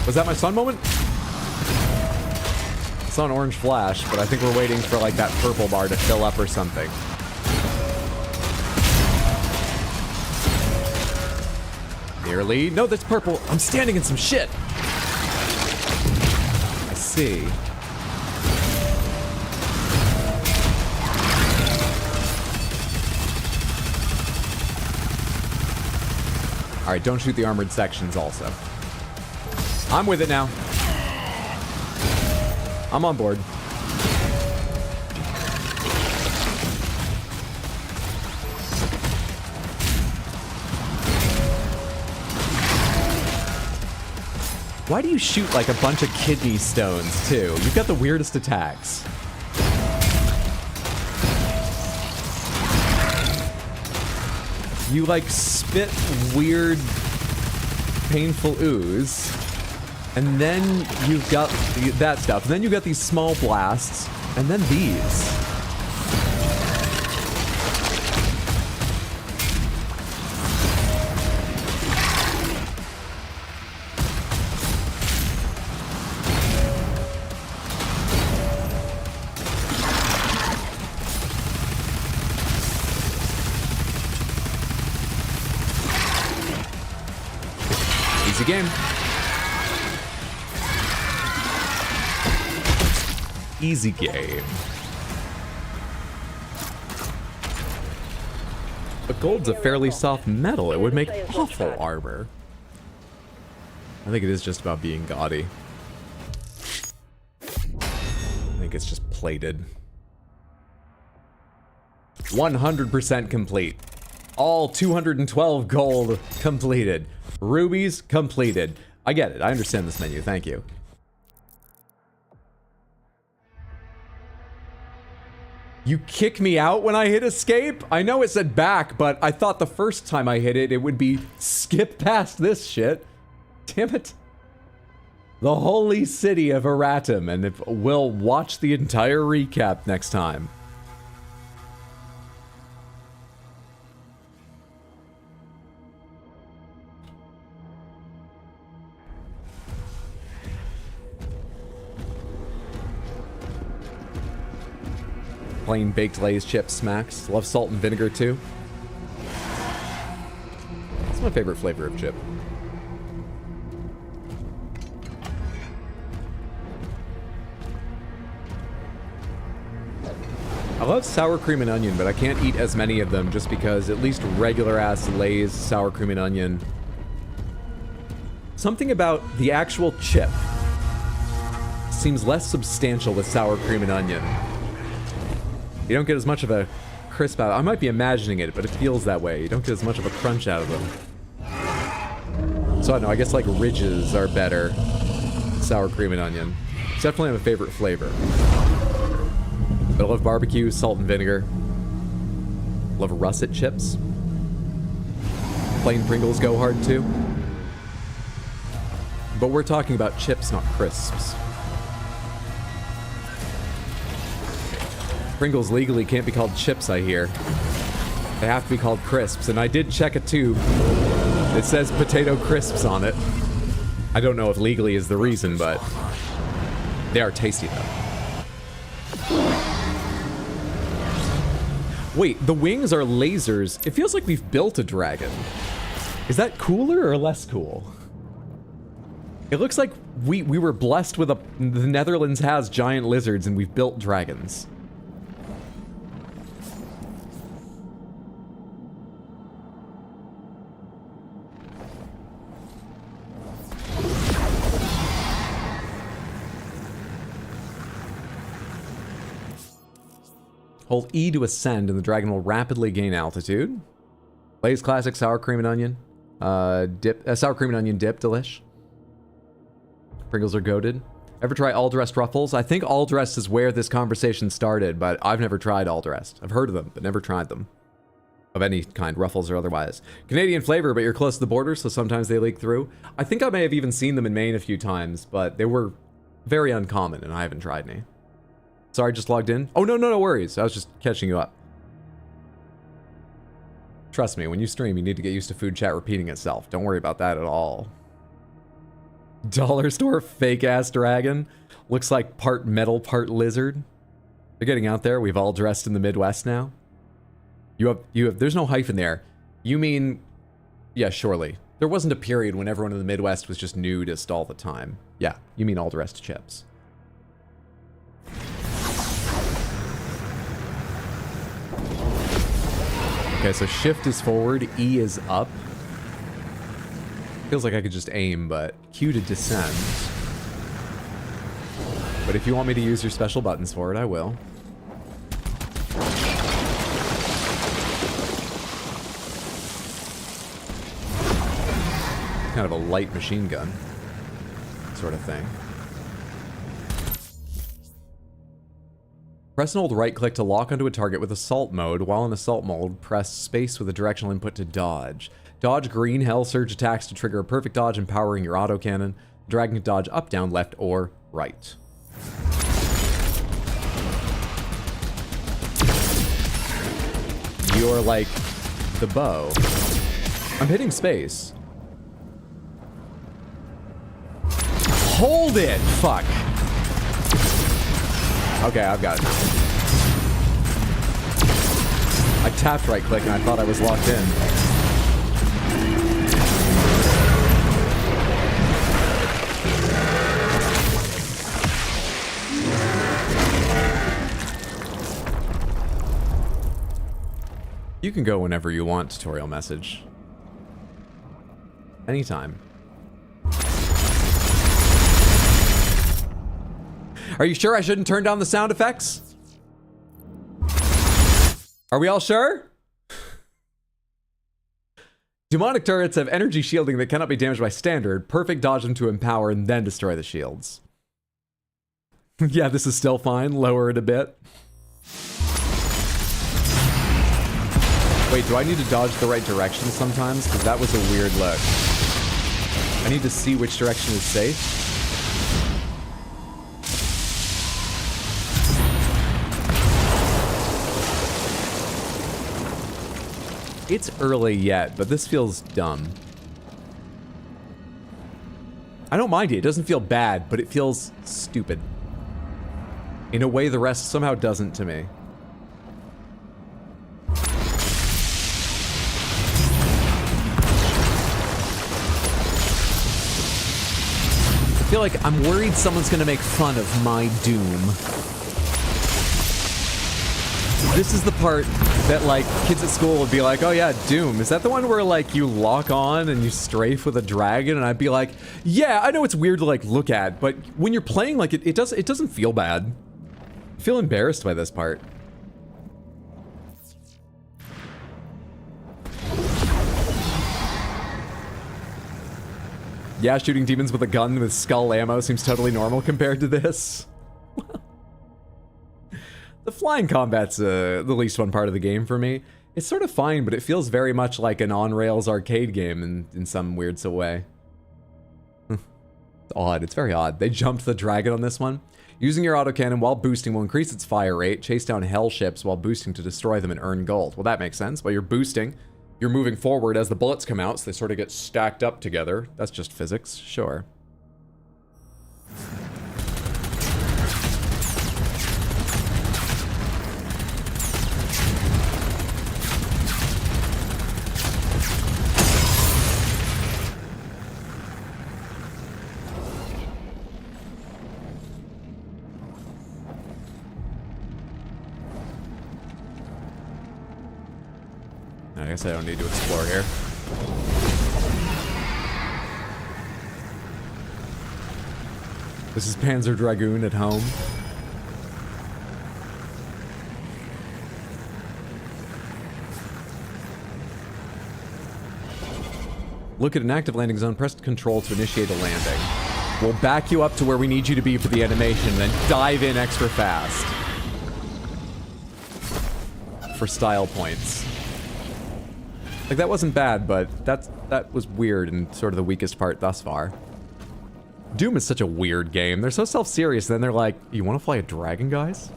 S1: Was that my sun moment? I saw an orange flash, but I think we're waiting for like that purple bar to fill up or something. nearly. No, that's purple. I'm standing in some shit. I see. All right, don't shoot the armored sections also. I'm with it now. I'm on board. Why do you shoot like a bunch of kidney stones, too? You've got the weirdest attacks. You, like, spit weird, painful ooze. And then you've got that stuff. And then you've got these small blasts. And then these. Easy game. Easy game. But gold's a fairly soft metal. It would make awful armor. I think it is just about being gaudy. I think it's just plated. 100% complete. All 212 gold completed. Rubies completed. I get it. I understand this menu. Thank you. You kick me out when I hit escape? I know it said back, but I thought the first time I hit it, it would be skip past this shit. Damn it. The holy city of Eratum, and we'll watch the entire recap next time. Plain baked Lay's chips smacks. Love salt and vinegar too. It's my favorite flavor of chip. I love sour cream and onion, but I can't eat as many of them just because at least regular ass Lay's sour cream and onion. Something about the actual chip seems less substantial with sour cream and onion. You don't get as much of a crisp out. I might be imagining it, but it feels that way. You don't get as much of a crunch out of them. So I don't know, I guess like ridges are better. Sour cream and onion. It's definitely my favorite flavor. But I love barbecue, salt and vinegar. Love russet chips. Plain Pringles go hard too. But we're talking about chips, not crisps. Pringles legally can't be called chips, I hear. They have to be called crisps, and I did check a tube. It says potato crisps on it. I don't know if legally is the reason, but they are tasty though. Wait, the wings are lasers. It feels like we've built a dragon. Is that cooler or less cool? It looks like we were blessed with the Netherlands has giant lizards and we've built dragons. Hold E to ascend, and the dragon will rapidly gain altitude. Lay's classic sour cream and onion. Sour cream and onion dip, delish. Pringles are goated. Ever try all dressed ruffles? I think all dressed is where this conversation started, but I've never tried all dressed. I've heard of them, but never tried them. Of any kind, ruffles or otherwise. Canadian flavor, but you're close to the border, so sometimes they leak through. I think I may have even seen them in Maine a few times, but they were very uncommon, and I haven't tried any. Sorry, just logged in. Oh, no worries. I was just catching you up. Trust me, when you stream, you need to get used to food chat repeating itself. Don't worry about that at all. Dollar store fake-ass dragon. Looks like part metal, part lizard. They're getting out there. We've all dressed in the Midwest now. You have, there's no hyphen there. You mean, yeah, surely. There wasn't a period when everyone in the Midwest was just nudist all the time. Yeah, you mean all the rest chips. Okay, so shift is forward, E is up. Feels like I could just aim, but Q to descend. But if you want me to use your special buttons for it, I will. Kind of a light machine gun sort of thing. Press and hold right click to lock onto a target with assault mode. While in assault mode, press space with a directional input to dodge. Dodge green hell surge attacks to trigger a perfect dodge, empowering your autocannon. Dragon can dodge up, down, left, or right. You're like the bow. I'm hitting space. Hold it! Fuck. Okay, I've got it now. I tapped right click and I thought I was locked in. You can go whenever you want, tutorial message. Anytime. Are you sure I shouldn't turn down the sound effects? Are we all sure? Demonic turrets have energy shielding that cannot be damaged by standard. Perfect dodge them to empower and then destroy the shields. Yeah, this is still fine. Lower it a bit. Wait, do I need to dodge the right direction sometimes? Because that was a weird look. I need to see which direction is safe. It's early yet, but this feels dumb. I don't mind it. It doesn't feel bad, but it feels stupid. In a way the rest somehow doesn't to me. I feel like I'm worried someone's gonna make fun of my Doom. This is the part that, like, kids at school would be like, oh yeah, Doom. Is that the one where, like, you lock on and you strafe with a dragon? And I'd be like, yeah, I know it's weird to, like, look at, but when you're playing, like, it doesn't feel bad. I feel embarrassed by this part. Yeah, shooting demons with a gun with skull ammo seems totally normal compared to this. The flying combat's the least fun part of the game for me. It's sort of fine, but it feels very much like an on-rails arcade game in some weird way. It's odd. It's very odd. They jumped the dragon on this one. Using your autocannon while boosting will increase its fire rate. Chase down hell ships while boosting to destroy them and earn gold. Well, that makes sense. While you're boosting, you're moving forward as the bullets come out, so they sort of get stacked up together. That's just physics. Sure. I guess I don't need to explore here. This is Panzer Dragoon at home. Look at an active landing zone, press control to initiate a landing. We'll back you up to where we need you to be for the animation, then dive in extra fast. For style points. Like, that wasn't bad, but that was weird and sort of the weakest part thus far. Doom is such a weird game. They're so self-serious, and then they're like, you want to fly a dragon, guys?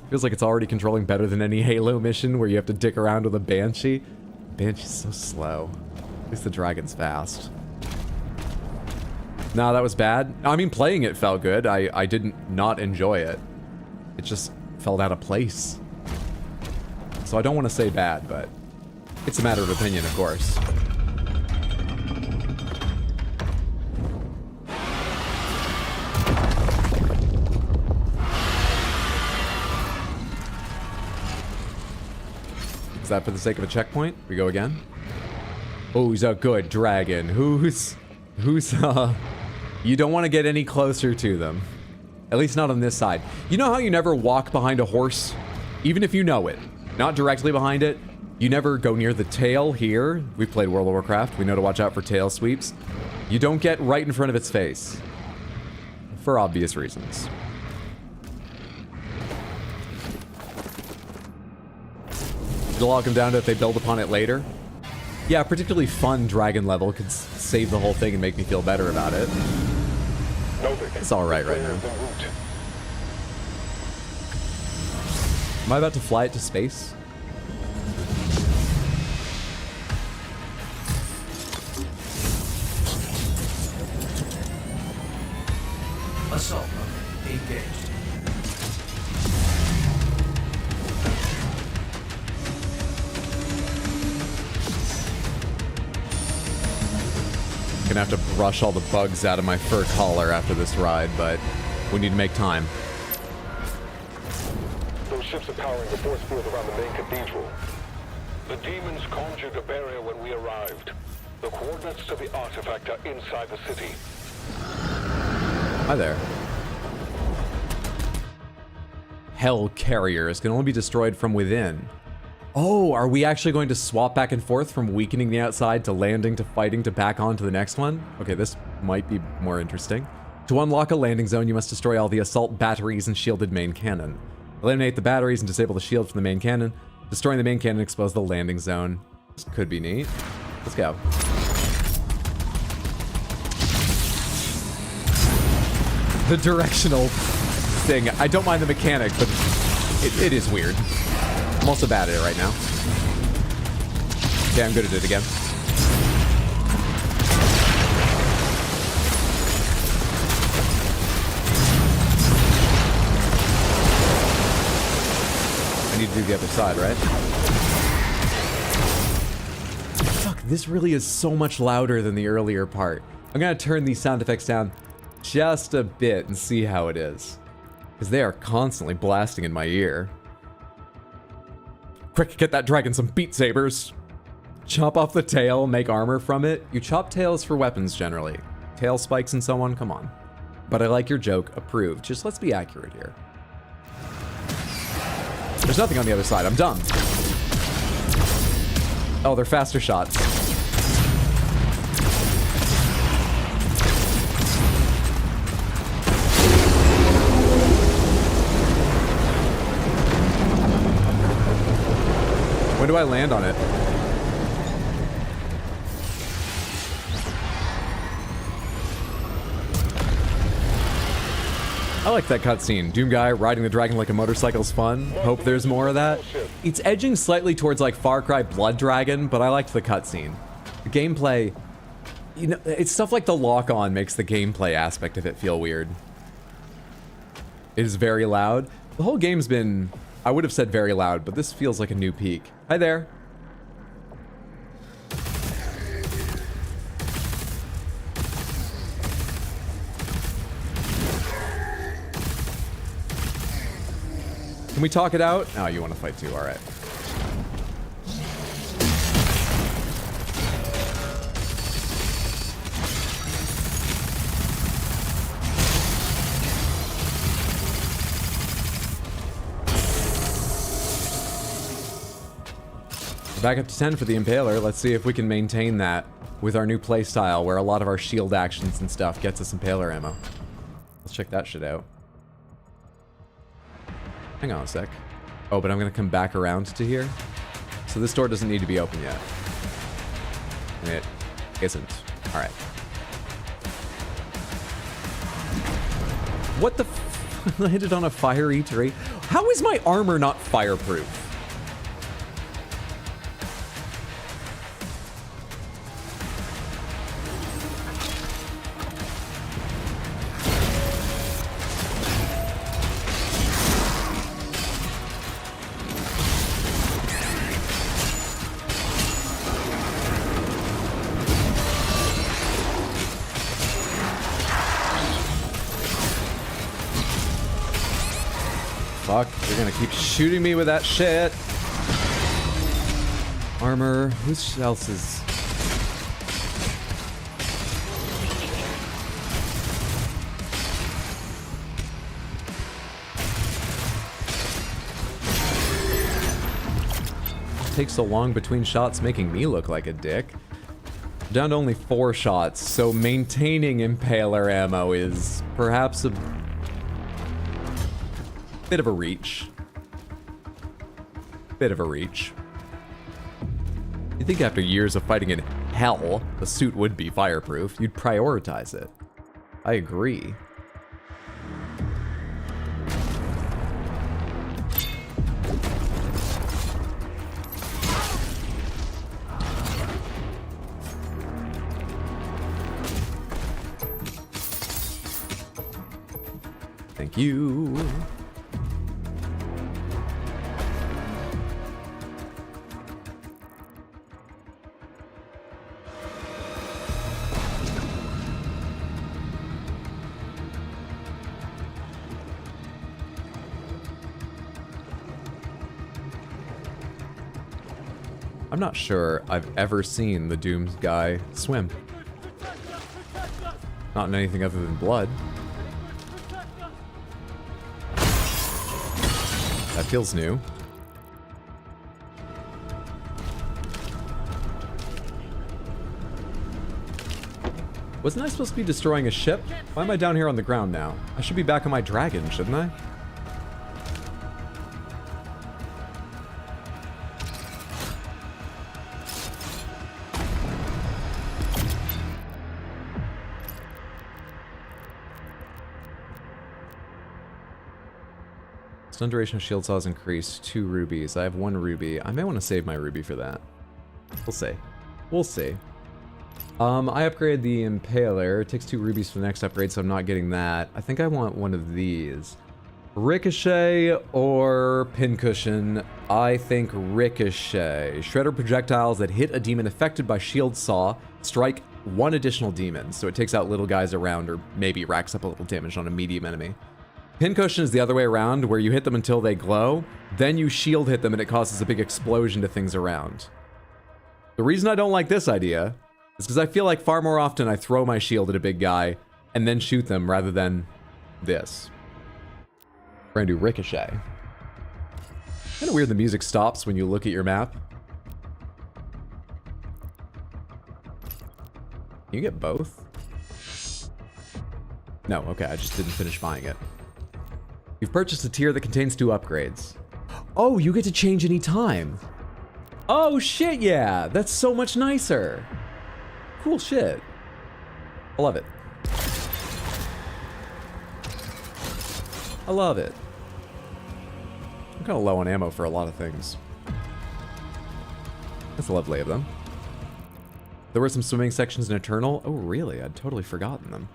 S1: Feels like it's already controlling better than any Halo mission where you have to dick around with a Banshee. Banshee's so slow. At least the dragon's fast. Nah, that was bad. I mean, playing it felt good. I didn't not enjoy it. It just felt out of place. So I don't want to say bad, but it's a matter of opinion, of course. Is that for the sake of a checkpoint? We go again. Who's a good dragon? Who's you don't want to get any closer to them. At least not on this side. You know how you never walk behind a horse? Even if you know it. Not directly behind it. You never go near the tail here. We've played World of Warcraft. We know to watch out for tail sweeps. You don't get right in front of its face. For obvious reasons. It'll all come down to if they build upon it later. Yeah, a particularly fun dragon level could save the whole thing and make me feel better about it. It's alright right now. Am I about to fly it to space?
S7: Assault mode engaged.
S1: Gonna have to brush all the bugs out of my fur collar after this ride, but we need to make time.
S18: Those ships are powering the force field around the main cathedral. The demons conjured a barrier when we arrived. The coordinates to the artifact are inside the city.
S1: Hi there. Hell carriers can only be destroyed from within. Oh, are we actually going to swap back and forth from weakening the outside to landing to fighting to back on to the next one? Okay, this might be more interesting. To unlock a landing zone, you must destroy all the assault batteries and shielded main cannon. Eliminate the batteries and disable the shield from the main cannon. Destroying the main cannon exposes the landing zone. This could be neat. Let's go. The directional thing. I don't mind the mechanic, but it is weird. I'm also bad at it right now. Okay, I'm good at it again. I need to do the other side, right? Fuck, this really is so much louder than the earlier part. I'm gonna turn these sound effects down just a bit and see how it is. Because they are constantly blasting in my ear. Quick, get that dragon some beat sabers. Chop off the tail, make armor from it. You chop tails for weapons generally. Tail spikes and so on, come on. But I like your joke, approved. Just let's be accurate here. There's nothing on the other side, I'm done. Oh, they're faster shots. When do I land on it? I like that cutscene. Doom guy riding the dragon like a motorcycle's fun. Hope there's more of that. It's edging slightly towards like Far Cry Blood Dragon, but I liked the cutscene. The gameplay, you know, it's stuff like the lock-on makes the gameplay aspect of it feel weird. It is very loud. The whole game's been, I would have said very loud, but this feels like a new peak. Hi there. Can we talk it out? Oh, you want to fight too, all right. Back up to 10 for the Impaler. Let's see if we can maintain that with our new playstyle where a lot of our shield actions and stuff gets us Impaler ammo. Let's check that shit out. Hang on a sec. Oh, but I'm gonna come back around to here. So this door doesn't need to be open yet. And it isn't. Alright. What the f- I hit it on a fiery tree? How is my armor not fireproof? Fuck, you're gonna keep shooting me with that shit. Armor. Who else is... Takes so long between shots, making me look like a dick. Down to only 4 shots, so maintaining Impaler ammo is perhaps a bit of a reach. Bit of a reach. You'd think after years of fighting in hell, the suit would be fireproof. You'd prioritize it. I agree. Thank you. I'm not sure I've ever seen the Dooms guy swim. Not in anything other than blood. That feels new. Wasn't I supposed to be destroying a ship? Why am I down here on the ground now? I should be back on my dragon, shouldn't I? Stun duration of shield saws increased 2 rubies. I have 1 ruby. I may want to save my ruby for that. We'll see. We'll see. I upgraded the Impaler. It takes 2 rubies for the next upgrade, so I'm not getting that. I think I want one of these. Ricochet or Pincushion? I think Ricochet. Shredder projectiles that hit a demon affected by shield saw strike 1 additional demon, so it takes out little guys around or maybe racks up a little damage on a medium enemy. Pincushion is the other way around, where you hit them until they glow, then you shield hit them and it causes a big explosion to things around. The reason I don't like this idea is because I feel like far more often I throw my shield at a big guy and then shoot them rather than this. We're gonna do Ricochet. Kind of weird the music stops when you look at your map. Can you get both? No, okay, I just didn't finish buying it. You've purchased a tier that contains 2 upgrades. Oh, you get to change any time. Oh shit, yeah, that's so much nicer. Cool shit. I love it. I love it. I'm kind of low on ammo for a lot of things. That's lovely of them. There were some swimming sections in Eternal. Oh, really? I'd totally forgotten them.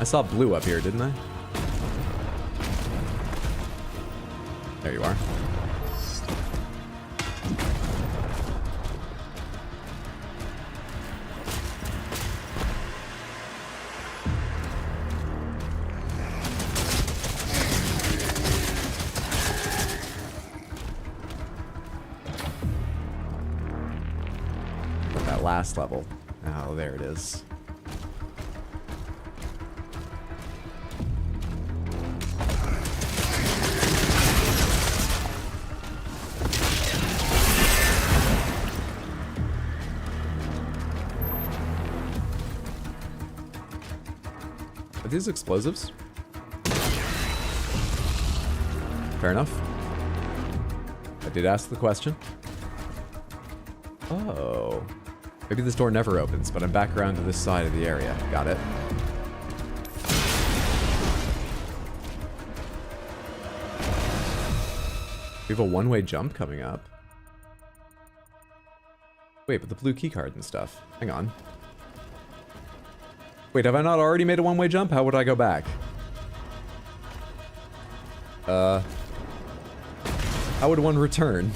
S1: I saw blue up here, didn't I? There you are. That last level. Oh, there it is. Are these explosives? Fair enough. I did ask the question. Oh. Maybe this door never opens, but I'm back around to this side of the area. Got it. We have a one-way jump coming up. Wait, but the blue keycard and stuff. Hang on. Wait, have I not already made a one-way jump? How would I go back? How would one return?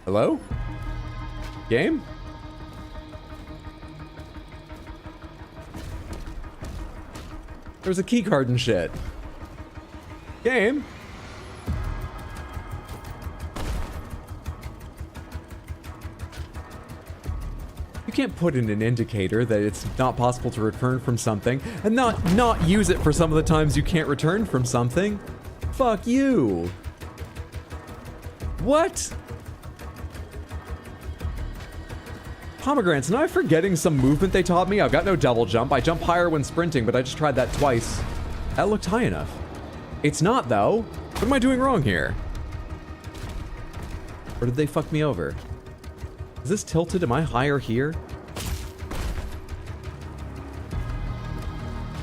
S1: Hello? Game? There was a key card and shit. Game. You can't put in an indicator that it's not possible to return from something and not use it for some of the times you can't return from something. Fuck you. What? Pomegranates, am I forgetting some movement they taught me? I've got no double jump. I jump higher when sprinting, but I just tried that twice. That looked high enough. It's not, though. What am I doing wrong here? Or did they fuck me over? Is this tilted? Am I higher here?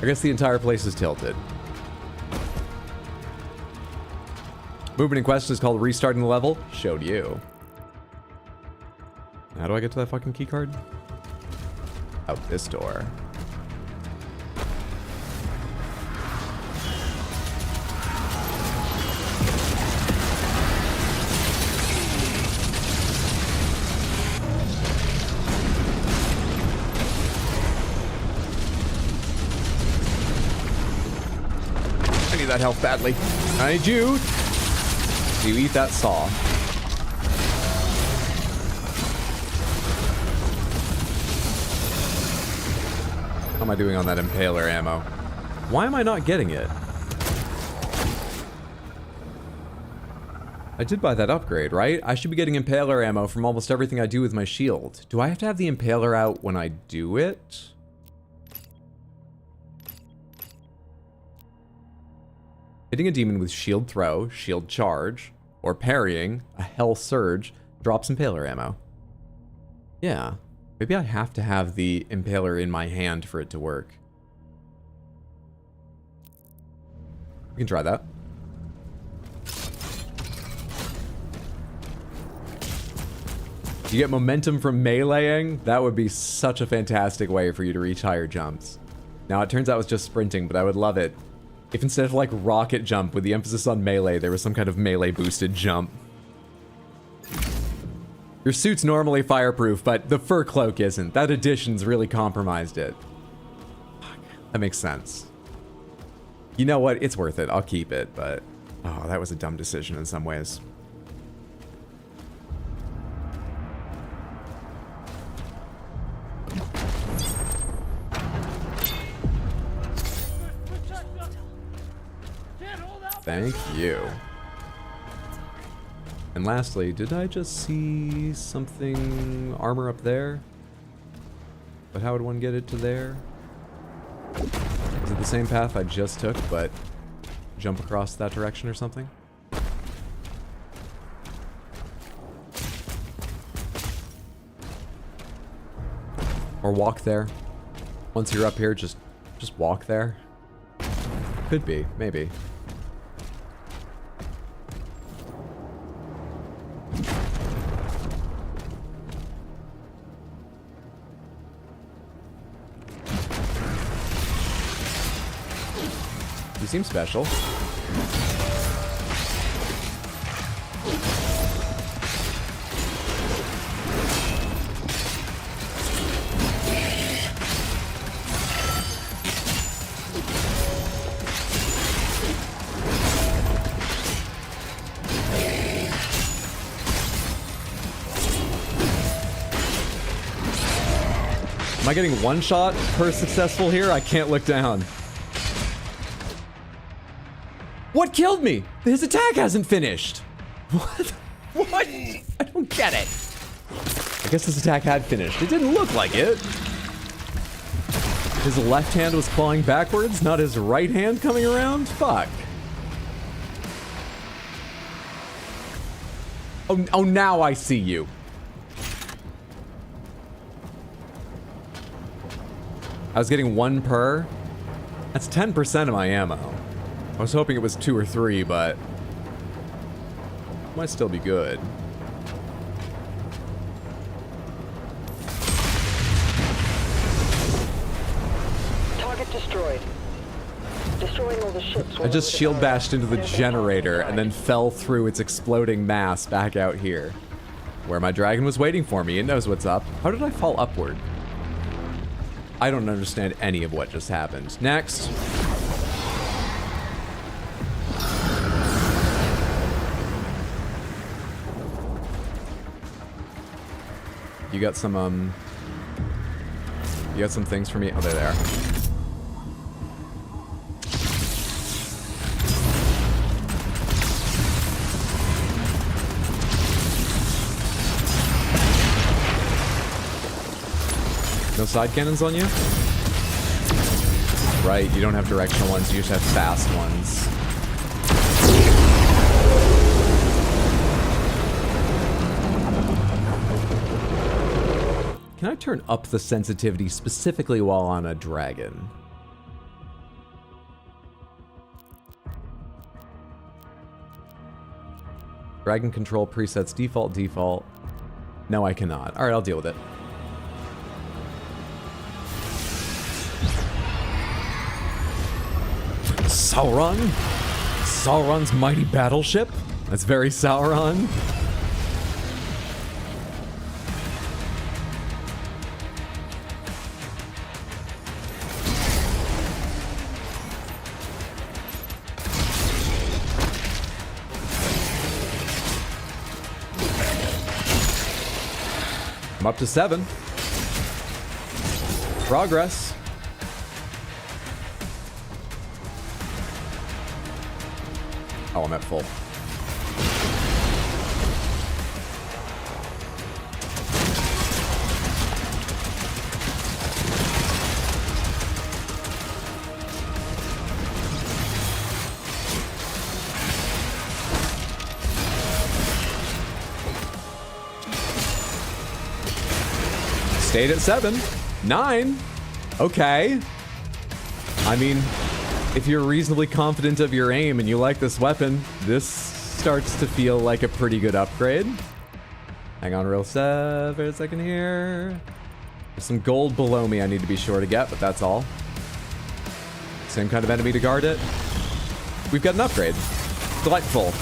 S1: I guess the entire place is tilted. Movement in question is called restarting the level. Showed you. How do I get to that fucking key card? Out this door. I need that health badly. I need you. You eat that saw. How am I doing on that impaler ammo? Why am I not getting it? I did buy that upgrade, right? I should be getting impaler ammo from almost everything I do with my shield. Do I have to have the impaler out when I do it? Hitting a demon with shield throw, shield charge, or parrying a hell surge drops impaler ammo. Yeah. Maybe I have to have the impaler in my hand for it to work. We can try that. You get momentum from meleeing? That would be such a fantastic way for you to reach higher jumps. Now, it turns out it's just sprinting, but I would love it if instead of like rocket jump with the emphasis on melee, there was some kind of melee boosted jump. Your suit's normally fireproof, but the fur cloak isn't. That addition's really compromised it. That makes sense. You know what? It's worth it. I'll keep it, but... Oh, that was a dumb decision in some ways. Thank you. And lastly, did I just see something armor up there? But how would one get it to there? Is it the same path I just took, but jump across that direction or something? Or walk there. Once you're up here, just walk there. Could be, maybe. You seem special. Am I getting one shot per successful here? I can't look down. What killed me? His attack hasn't finished. What? What? I don't get it. I guess his attack had finished. It didn't look like it. His left hand was clawing backwards, not his right hand coming around? Fuck. Oh, now I see you. I was getting 1 per. That's 10% of my ammo. I was hoping it was 2 or 3, but might still be good.
S17: Target destroyed. Destroying all the ships.
S1: I just shield bashed into the generator and then fell through its exploding mass back out here, where my dragon was waiting for me. It knows what's up. How did I fall upward? I don't understand any of what just happened. Next. You got some things for me? Oh, there they are. No side cannons on you? Right, you don't have directional ones, you just have fast ones. Can I turn up the sensitivity specifically while on a dragon? Dragon control presets default. No, I cannot. Alright, I'll deal with it. Sauron? Sauron's mighty battleship? That's very Sauron. I'm up to 7. Progress. Oh, I'm at full. Stayed at 7. 9. Okay. I mean, if you're reasonably confident of your aim and you like this weapon, this starts to feel like a pretty good upgrade. Hang on real for a second here. There's some gold below me I need to be sure to get, but that's all. Same kind of enemy to guard it. We've got an upgrade. Delightful.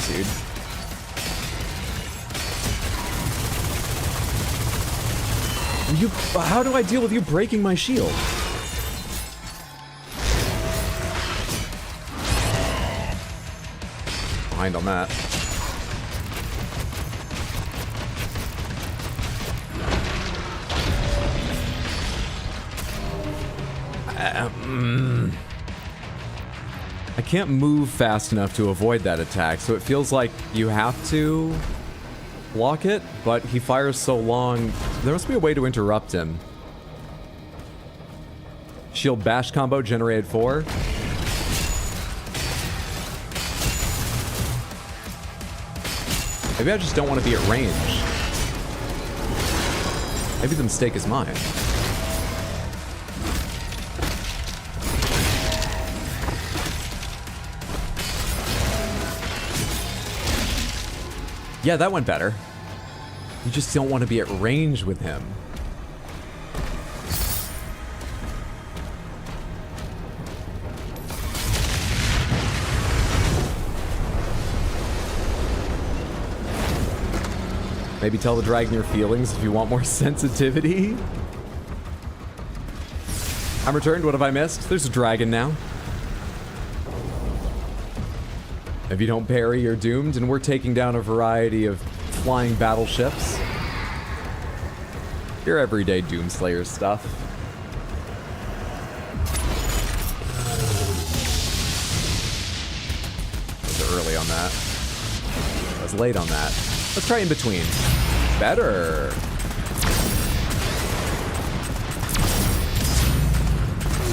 S1: Dude. How do I deal with you breaking my shield? Behind on that. I can't move fast enough to avoid that attack, so it feels like you have to block it, but he fires so long. There must be a way to interrupt him. Shield bash combo generated 4. Maybe I just don't want to be at range. Maybe the mistake is mine. Yeah, that went better. You just don't want to be at range with him. Maybe tell the dragon your feelings if you want more sensitivity. I'm returned. What have I missed? There's a dragon now. If you don't parry, you're doomed, and we're taking down a variety of flying battleships. Your everyday Doomslayer stuff. I was early on that. I was late on that. Let's try in between. Better.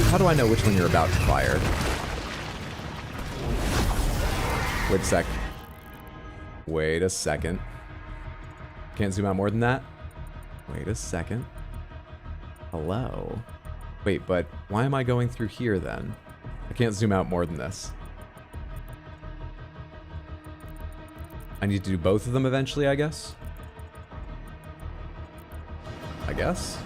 S1: How do I know which one you're about to fire? Wait a sec. Wait a second. Can't zoom out more than that? Wait a second. Hello? Wait, but why am I going through here then? I can't zoom out more than this. I need to do both of them eventually, I guess? I guess?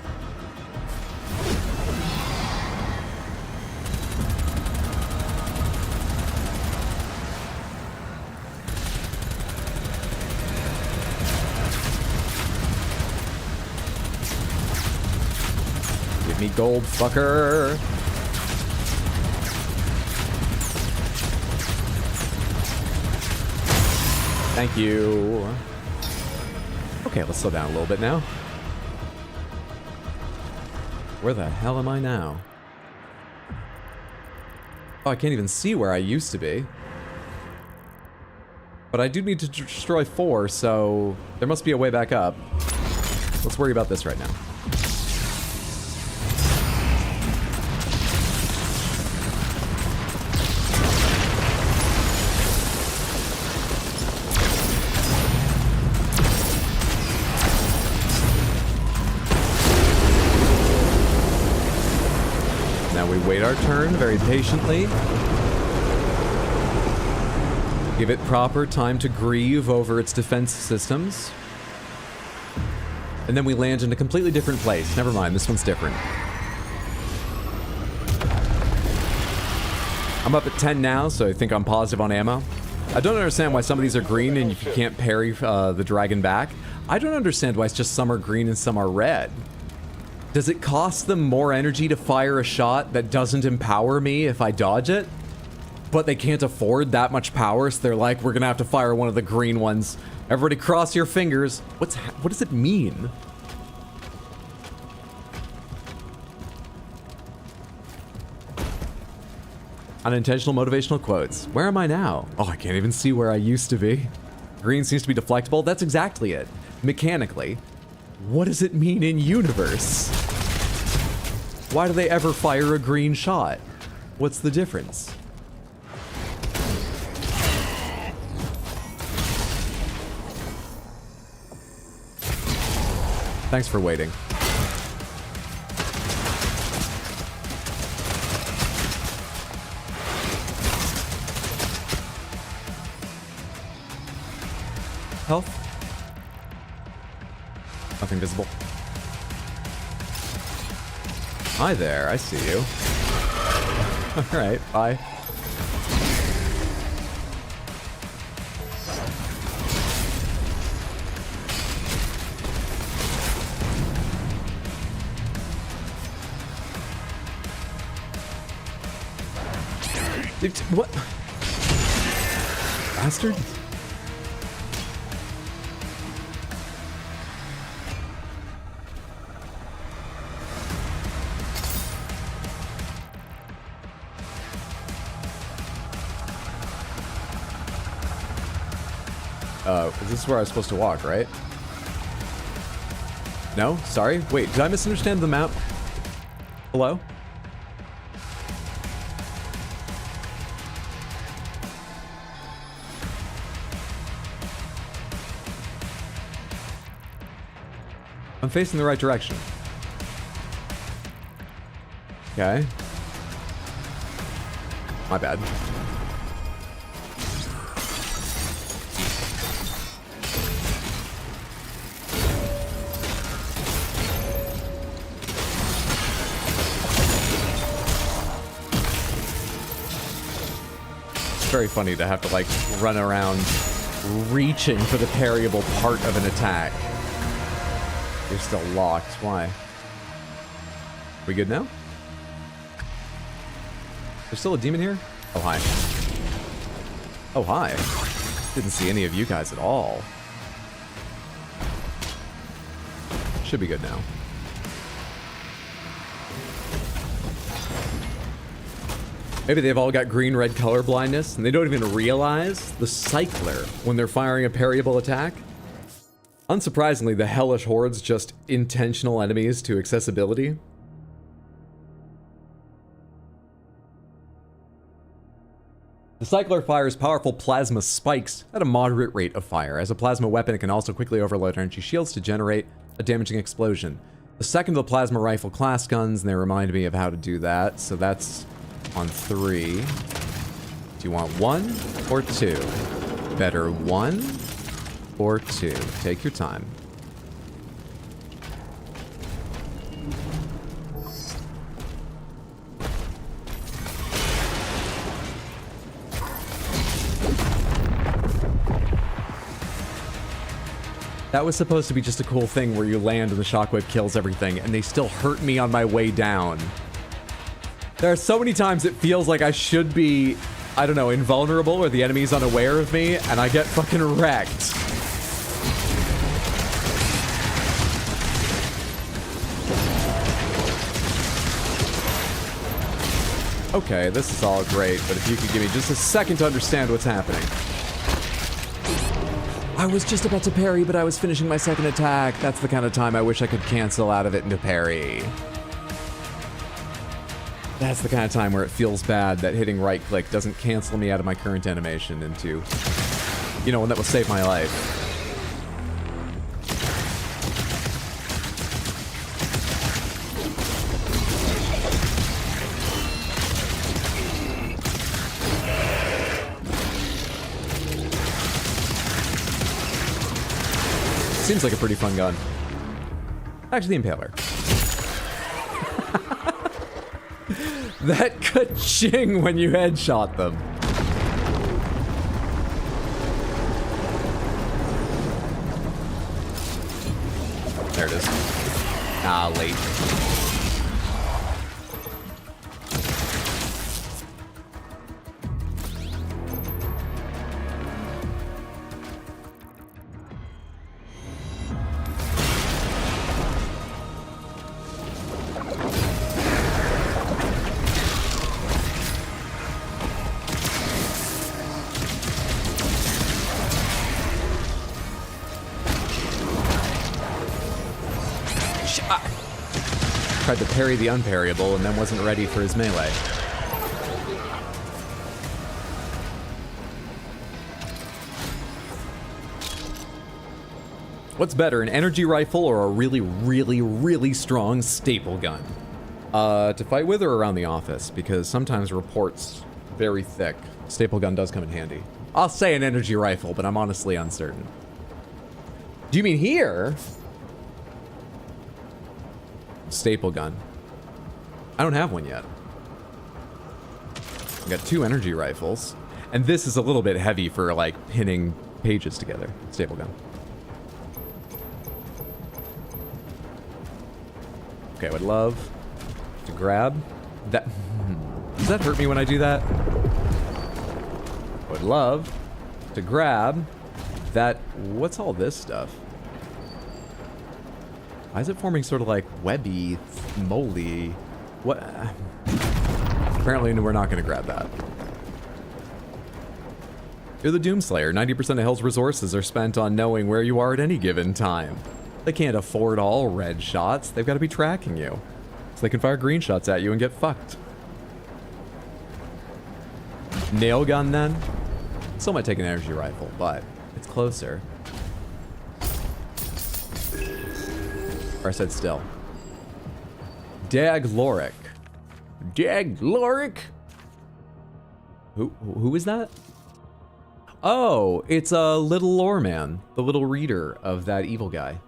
S1: Give me gold, fucker. Thank you. Okay, let's slow down a little bit now. Where the hell am I now? Oh, I can't even see where I used to be. But I do need to destroy 4, so there must be a way back up. Let's worry about this right now. Now we wait our turn very patiently. Give it proper time to grieve over its defense systems. And then we land in a completely different place. Never mind, this one's different. I'm up at 10 now, so I think I'm positive on ammo. I don't understand why some of these are green and you can't parry the dragon back. I don't understand why it's just some are green and some are red. Does it cost them more energy to fire a shot that doesn't empower me if I dodge it? But they can't afford that much power, so they're like, we're gonna have to fire one of the green ones. Everybody cross your fingers. What does it mean? Unintentional motivational quotes. Where am I now? Oh, I can't even see where I used to be. Green seems to be deflectable. That's exactly it. Mechanically. What does it mean in universe? Why do they ever fire a green shot? What's the difference? Thanks for waiting. Health? Nothing visible. Hi there, I see you. Alright, bye. What? Bastard? This is where I was supposed to walk, right? No? Sorry? Wait, did I misunderstand the map? Hello? I'm facing the right direction. Okay. My bad. It's very funny to have to, like, run around reaching for the parryable part of an attack. You're still locked. Why? We good now? There's still a demon here? Oh, hi. Oh, hi. Didn't see any of you guys at all. Should be good now. Maybe they've all got green-red color blindness, and they don't even realize the cycler when they're firing a parryable attack. Unsurprisingly, the hellish horde's just intentional enemies to accessibility. The cycler fires powerful plasma spikes at a moderate rate of fire. As a plasma weapon, it can also quickly overload energy shields to generate a damaging explosion. The second of the plasma rifle class guns, and they remind me of how to do that, so that's on 3. Do you want 1 or 2? Better 1 or 2. Take your time. That was supposed to be just a cool thing where you land and the shockwave kills everything, and they still hurt me on my way down. There are so many times it feels like I should be I don't know, invulnerable or the enemy's unaware of me, and I get fucking wrecked. Okay, this is all great, but if you could give me just a second to understand what's happening. I was just about to parry, but I was finishing my second attack. That's the kind of time I wish I could cancel out of it into parry. That's the kind of time where it feels bad that hitting right click doesn't cancel me out of my current animation into, you know, one that will save my life. Seems like a pretty fun gun. Actually, the Impaler. That ka-ching when you headshot them. There it is. Ah, late. Tried to parry the unparryable and then wasn't ready for his melee. What's better, an energy rifle or a really, really, really strong staple gun? To fight with or around the office, because sometimes reports very thick. Staple gun does come in handy. I'll say an energy rifle, but I'm honestly uncertain. Do you mean here? Staple gun. I don't have one yet. I got 2 energy rifles, and this is a little bit heavy for like pinning pages together. Staple gun. Okay, I would love to grab that. Does that hurt me when I do that? I would love to grab that. What's all this stuff? Why is it forming sort of like webby, moldy? What? Apparently we're not going to grab that. You're the Doomslayer. 90% of Hell's resources are spent on knowing where you are at any given time. They can't afford all red shots. They've got to be tracking you. So they can fire green shots at you and get fucked. Nail gun then? Still might take an energy rifle, but it's closer. Or I said still. Dagloric. Dagloric? Who is that? Oh, it's a little lore man, the little reader of that evil guy.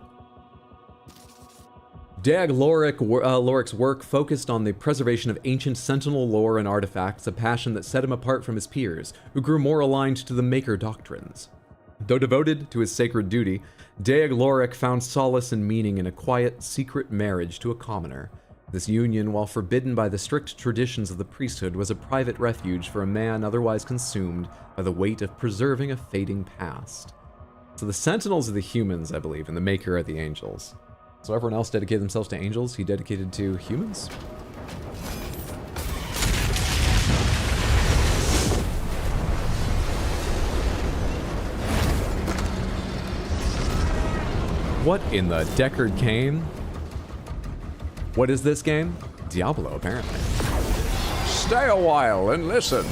S1: Loric's work focused on the preservation of ancient Sentinel lore and artifacts, a passion that set him apart from his peers, who grew more aligned to the Maker doctrines. Though devoted to his sacred duty, Dagloric found solace and meaning in a quiet, secret marriage to a commoner. This union, while forbidden by the strict traditions of the priesthood, was a private refuge for a man otherwise consumed by the weight of preserving a fading past. So the Sentinels are the humans, I believe, and the Maker are the angels. So everyone else dedicated themselves to angels, he dedicated to humans? What in the Deckard Cain? What is this game? Diablo, apparently. Stay a while and listen.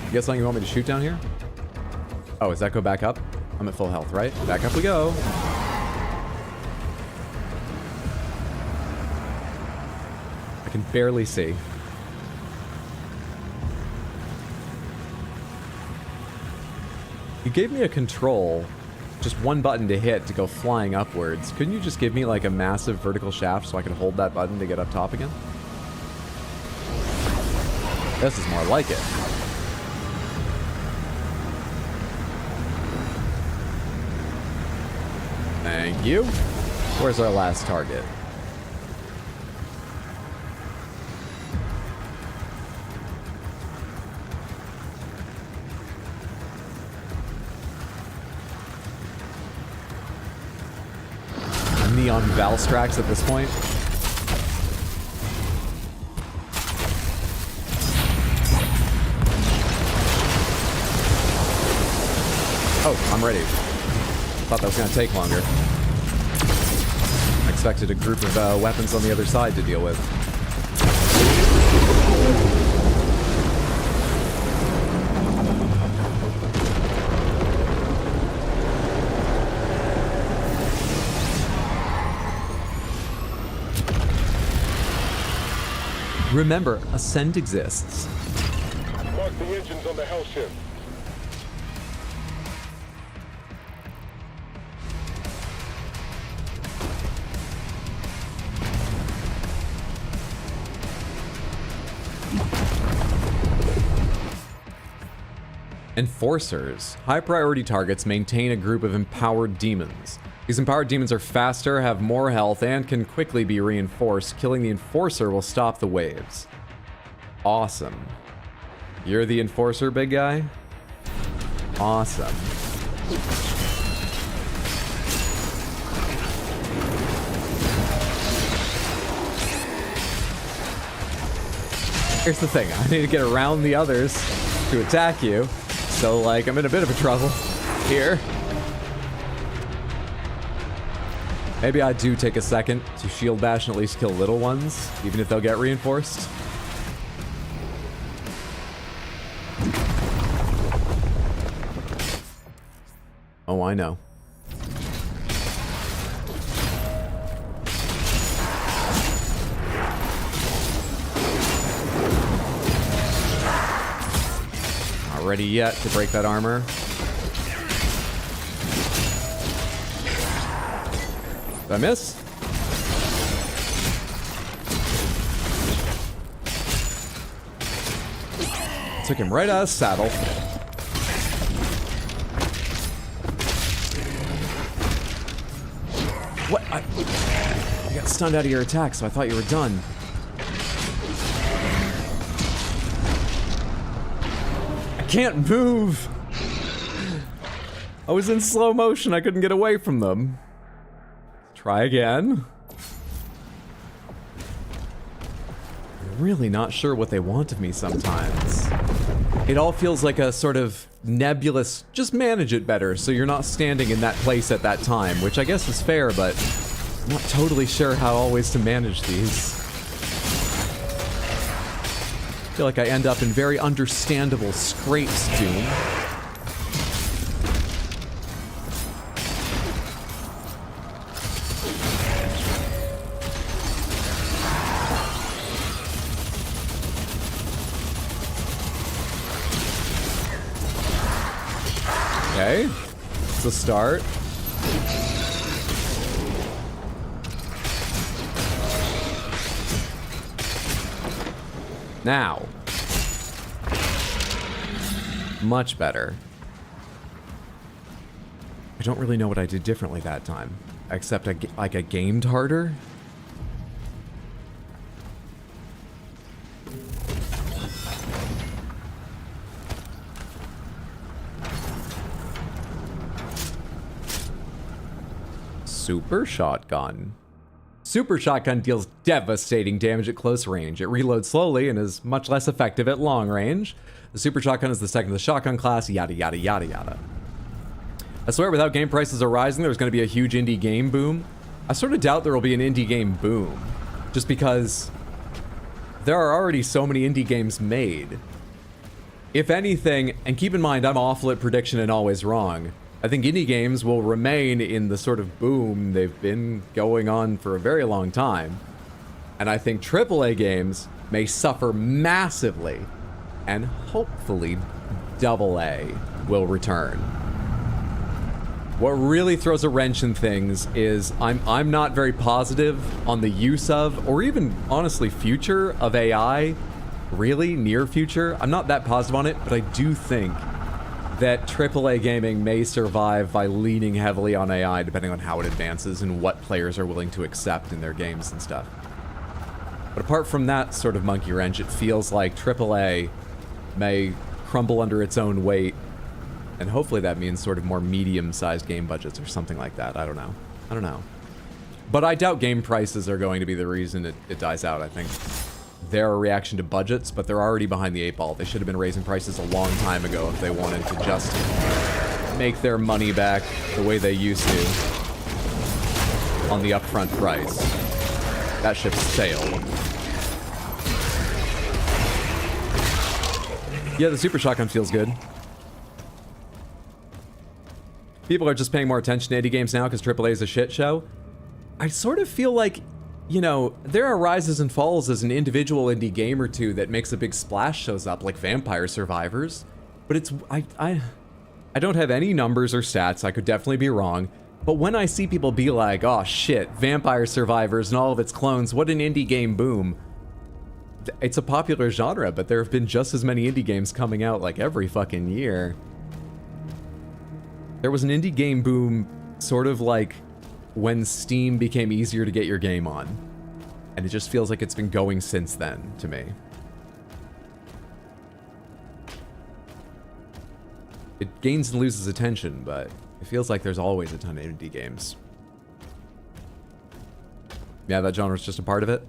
S1: You got something you want me to shoot down here? Oh, does that go back up? I'm at full health, right? Back up we go. I can barely see. You gave me a control, just one button to hit to go flying upwards. Couldn't you just give me like a massive vertical shaft so I could hold that button to get up top again? This is more like it. Thank you. Where's our last target? neon Valstrax at this point. Oh, I'm ready. Thought that was going to take longer. I expected a group of weapons on the other side to deal with. Remember, Ascent exists.
S18: Mark the engines on the hell ship.
S1: Enforcers. High priority targets maintain a group of empowered demons. These empowered demons are faster, have more health, and can quickly be reinforced. Killing the Enforcer will stop the waves. Awesome. You're the Enforcer, big guy? Awesome. Here's the thing, I need to get around the others to attack you. So, like, I'm in a bit of a trouble here. Maybe I do take a second to shield bash and at least kill little ones, even if they'll get reinforced. Oh, I know. Not ready yet to break that armor. Did I miss? Took him right out of saddle. What? You got stunned out of your attack, so I thought you were done. I can't move. I was in slow motion. I couldn't get away from them. Try again. I'm really not sure what they want of me sometimes. It all feels like a sort of nebulous, just manage it better so you're not standing in that place at that time, which I guess is fair, but I'm not totally sure how always to manage these. I feel like I end up in very understandable scrapes, Doom. Okay, it's a start. Now. Much better. I don't really know what I did differently that time, except I gamed harder. Super Shotgun. Super Shotgun deals devastating damage at close range. It reloads slowly and is much less effective at long range. The Super Shotgun is the second of the shotgun class, yada yada yada yada. I swear without game prices rising, there's going to be a huge indie game boom. I sort of doubt there will be an indie game boom, just because there are already so many indie games made. If anything, and keep in mind I'm awful at prediction and always wrong, I think indie games will remain in the sort of boom they've been going on for a very long time. And I think AAA games may suffer massively, and hopefully AA will return. What really throws a wrench in things is I'm not very positive on the use of, or even honestly future of AI, really near future. I'm not that positive on it, but I do think that AAA gaming may survive by leaning heavily on AI depending on how it advances and what players are willing to accept in their games and stuff. But apart from that sort of monkey wrench, it feels like AAA may crumble under its own weight, and hopefully that means sort of more medium-sized game budgets or something like that. I don't know. But I doubt game prices are going to be the reason it dies out. I think they're a reaction to budgets, but they're already behind the 8 ball. They should have been raising prices a long time ago if they wanted to just make their money back the way they used to on the upfront price. That ship's sailed. Yeah, the Super Shotgun feels good. People are just paying more attention to indie games now because AAA is a shit show. I sort of feel like, you know, there are rises and falls as an individual indie game or two that makes a big splash shows up, like Vampire Survivors. But it's, I don't have any numbers or stats, I could definitely be wrong. But when I see people be like, oh shit, Vampire Survivors and all of its clones, what an indie game boom. It's a popular genre, but there have been just as many indie games coming out like every fucking year. There was an indie game boom sort of like when Steam became easier to get your game on. And it just feels like it's been going since then, to me. It gains and loses attention, but it feels like there's always a ton of indie games. Yeah, that genre's just a part of it.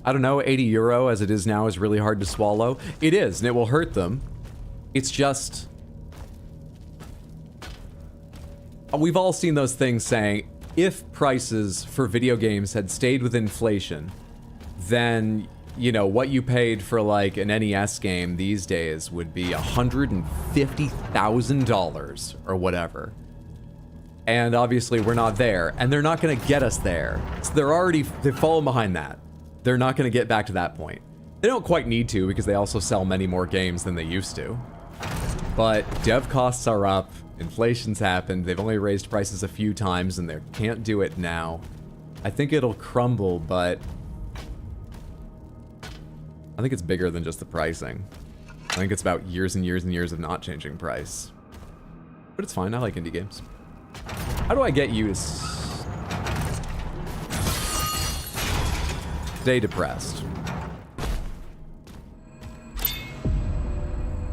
S1: I don't know, 80 euro as it is now is really hard to swallow. It is, and it will hurt them. It's just... We've all seen those things saying, if prices for video games had stayed with inflation, then, you know, what you paid for like an NES game these days would be $150,000 or whatever. And obviously we're not there, and they're not gonna get us there. So they've fallen behind that. They're not gonna get back to that point. They don't quite need to because they also sell many more games than they used to. But dev costs are up. Inflation's happened, they've only raised prices a few times and they can't do it now. I think it'll crumble, but I think it's bigger than just the pricing. I think it's about years and years and years of not changing price. But it's fine, I like indie games. How do I get you to stay depressed?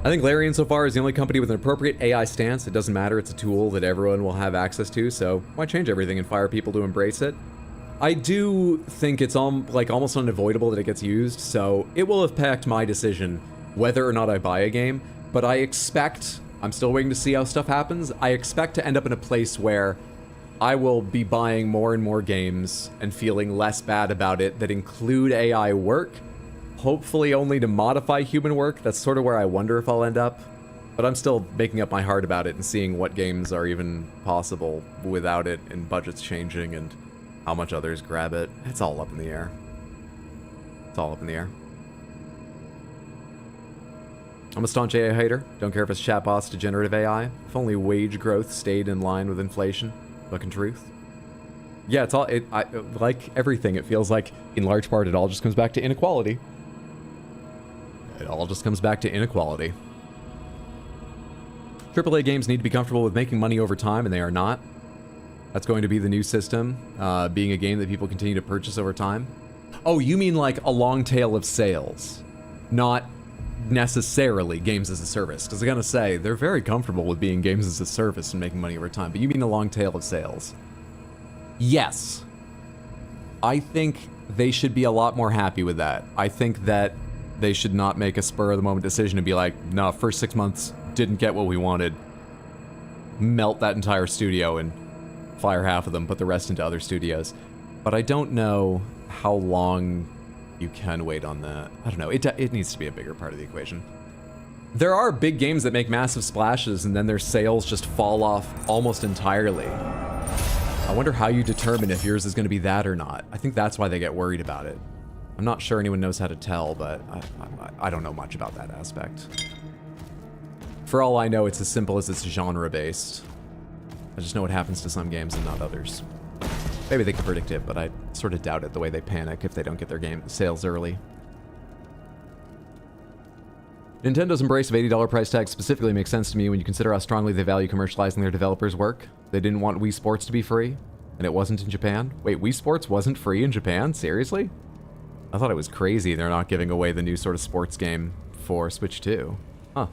S1: I think Larian so far is the only company with an appropriate AI stance. It doesn't matter, it's a tool that everyone will have access to, so why change everything and fire people to embrace it? I do think it's almost unavoidable that it gets used, so it will impact my decision whether or not I buy a game, but I expect, I'm still waiting to see how stuff happens, I expect to end up in a place where I will be buying more and more games and feeling less bad about it that include AI work, hopefully only to modify human work. That's sort of where I wonder if I'll end up. But I'm still making up my heart about it and seeing what games are even possible without it and budgets changing and how much others grab it. It's all up in the air. It's all up in the air. I'm a staunch AI hater. Don't care if it's chatbots to generative AI. If only wage growth stayed in line with inflation. Fucking truth. Yeah, it's all, like everything, it feels like in large part it all just comes back to inequality. It all just comes back to inequality. AAA games need to be comfortable with making money over time, and they are not. That's going to be the new system, being a game that people continue to purchase over time. Oh, you mean like a long tail of sales, not necessarily games as a service. Because I'm gonna say, they're very comfortable with being games as a service and making money over time, but you mean a long tail of sales. Yes. I think they should be a lot more happy with that. I think that they should not make a spur-of-the-moment decision and be like, no, first 6 months, didn't get what we wanted. Melt that entire studio and fire half of them, put the rest into other studios. But I don't know how long you can wait on that. I don't know, it needs to be a bigger part of the equation. There are big games that make massive splashes and then their sales just fall off almost entirely. I wonder how you determine if yours is going to be that or not. I think that's why they get worried about it. I'm not sure anyone knows how to tell, but I don't know much about that aspect. For all I know, it's as simple as it's genre-based. I just know what happens to some games and not others. Maybe they can predict it, but I sort of doubt it the way they panic if they don't get their game sales early. Nintendo's embrace of $80 price tag specifically makes sense to me when you consider how strongly they value commercializing their developers' work. They didn't want Wii Sports to be free, and it wasn't in Japan. Wait, Wii Sports wasn't free in Japan? Seriously? I thought it was crazy they're not giving away the new sort of sports game for Switch 2. Huh.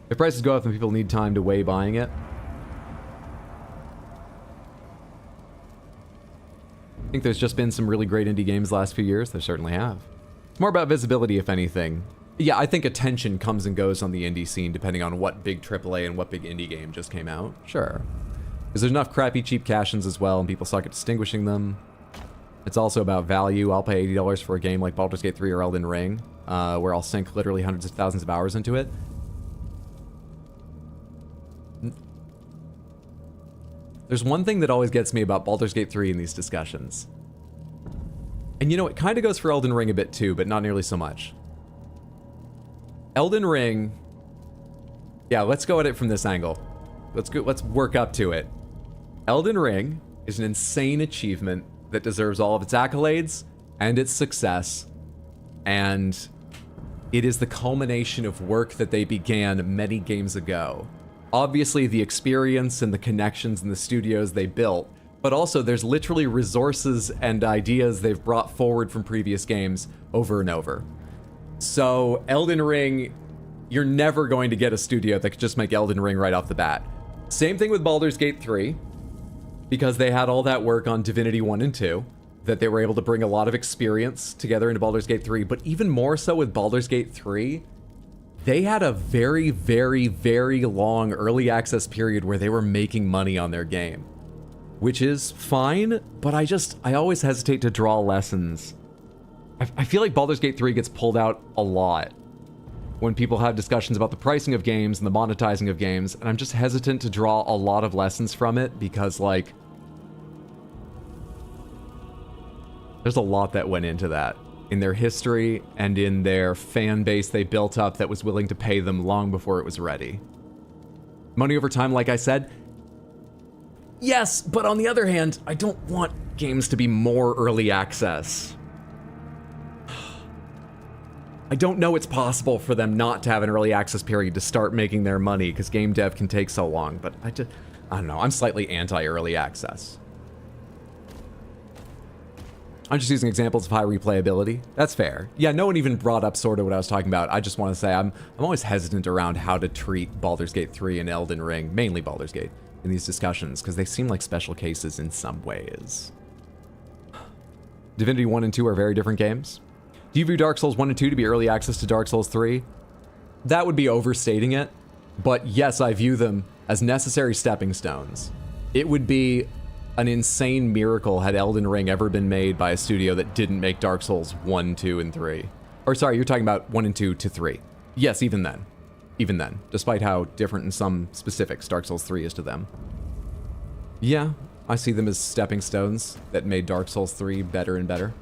S1: If prices go up and people need time to weigh buying it. I think there's just been some really great indie games the last few years. There certainly have. It's more about visibility, if anything. Yeah, I think attention comes and goes on the indie scene depending on what big AAA and what big indie game just came out. Sure. Because there's enough crappy, cheap cash-ins as well, and people suck at distinguishing them. It's also about value. I'll pay $80 for a game like Baldur's Gate 3 or Elden Ring, where I'll sink literally hundreds of thousands of hours into it. There's one thing that always gets me about Baldur's Gate 3 in these discussions. And you know, it kind of goes for Elden Ring a bit too, but not nearly so much. Elden Ring... Yeah, let's go at it from this angle. Let's work up to it. Elden Ring is an insane achievement that deserves all of its accolades and its success. And it is the culmination of work that they began many games ago. Obviously, the experience and the connections and the studios they built, but also there's literally resources and ideas they've brought forward from previous games over and over. So Elden Ring, you're never going to get a studio that could just make Elden Ring right off the bat. Same thing with Baldur's Gate 3, because they had all that work on Divinity 1 and 2, that they were able to bring a lot of experience together into Baldur's Gate 3, but even more so with Baldur's Gate 3, they had a very, very, very long early access period where they were making money on their game. Which is fine, but I always hesitate to draw lessons. I feel like Baldur's Gate 3 gets pulled out a lot when people have discussions about the pricing of games and the monetizing of games, and I'm just hesitant to draw a lot of lessons from it because, like, there's a lot that went into that. In their history and in their fan base they built up that was willing to pay them long before it was ready. Money over time, like I said, yes, but on the other hand, I don't want games to be more early access. I don't know it's possible for them not to have an early access period to start making their money, because game dev can take so long, but I don't know, I'm slightly anti-early access. I'm just using examples of high replayability. That's fair. Yeah, no one even brought up sort of what I was talking about. I just want to say I'm always hesitant around how to treat Baldur's Gate 3 and Elden Ring, mainly Baldur's Gate, in these discussions, because they seem like special cases in some ways. Divinity 1 and 2 are very different games. Do you view Dark Souls 1 and 2 to be early access to Dark Souls 3? That would be overstating it, but yes, I view them as necessary stepping stones. It would be an insane miracle had Elden Ring ever been made by a studio that didn't make Dark Souls 1, 2, and 3. Or sorry, you're talking about 1 and 2 to 3. Yes, even then. Even then, despite how different in some specifics Dark Souls 3 is to them. Yeah, I see them as stepping stones that made Dark Souls 3 better and better.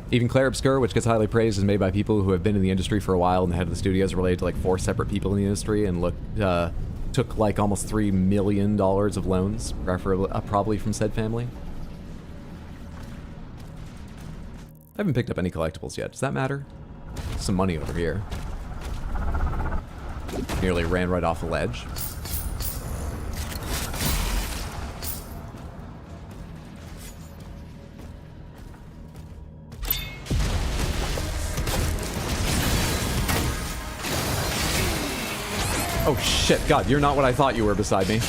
S1: Even Claire Obscure, which gets highly praised, is made by people who have been in the industry for a while, and the head of the studio is related to like 4 separate people in the industry, and took like almost $3 million of loans, probably from said family. I haven't picked up any collectibles yet. Does that matter? Some money over here. Nearly ran right off a ledge. Oh shit, God, you're not what I thought you were beside me.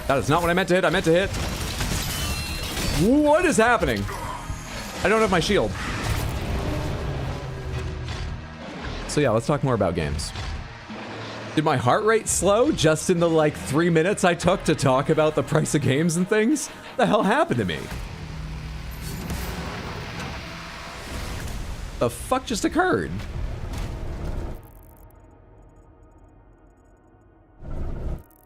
S1: That is not what I meant to hit. I meant to hit. What is happening? I don't have my shield. So yeah, let's talk more about games. Did my heart rate slow just in the like 3 minutes I took to talk about the price of games and things? What the hell happened to me? The fuck just occurred?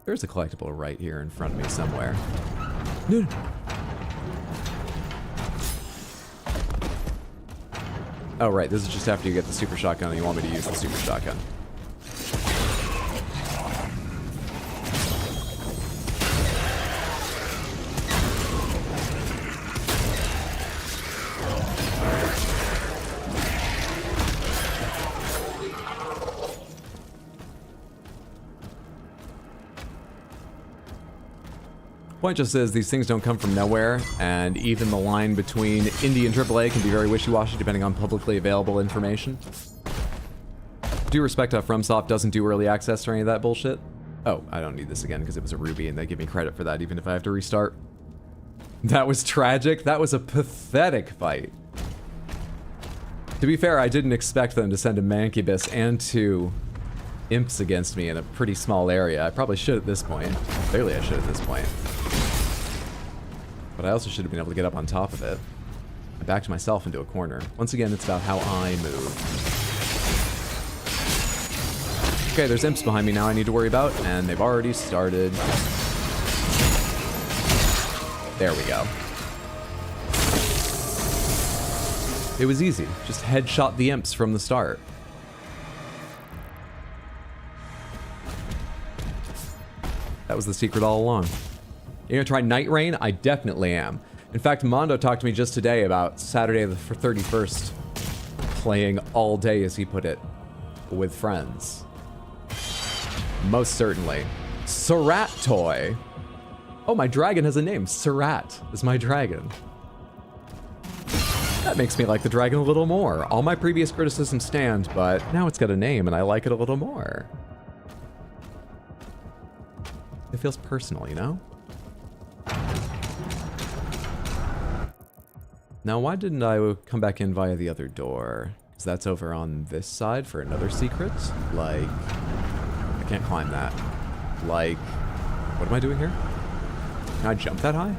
S1: There's a collectible right here in front of me somewhere. No. Oh, right. This is just after you get the super shotgun and you want me to use the super shotgun. Point just says these things don't come from nowhere, and even the line between indie and AAA can be very wishy-washy depending on publicly available information. Do respect how FromSoft doesn't do early access or any of that bullshit. Oh, I don't need this again because it was a ruby and they give me credit for that even if I have to restart. That was tragic. That was a pathetic fight. To be fair, I didn't expect them to send a Mancubus and 2 imps against me in a pretty small area. I probably should at this point. Clearly I should at this point. But I also should have been able to get up on top of it. I backed myself into a corner. Once again, it's about how I move. Okay, there's imps behind me now I need to worry about, and they've already started. There we go. It was easy. Just headshot the imps from the start. That was the secret all along. You're gonna try Night Rain? I definitely am. In fact, Mondo talked to me just today about Saturday the 31st playing all day, as he put it, with friends. Most certainly. Surat Toy. Oh, my dragon has a name. Surat is my dragon. That makes me like the dragon a little more. All my previous criticisms stand, but now it's got a name and I like it a little more. It feels personal, you know? Now, why didn't I come back in via the other door? Because that's over on this side for another secret? Like, I can't climb that. Like, what am I doing here? Can I jump that high?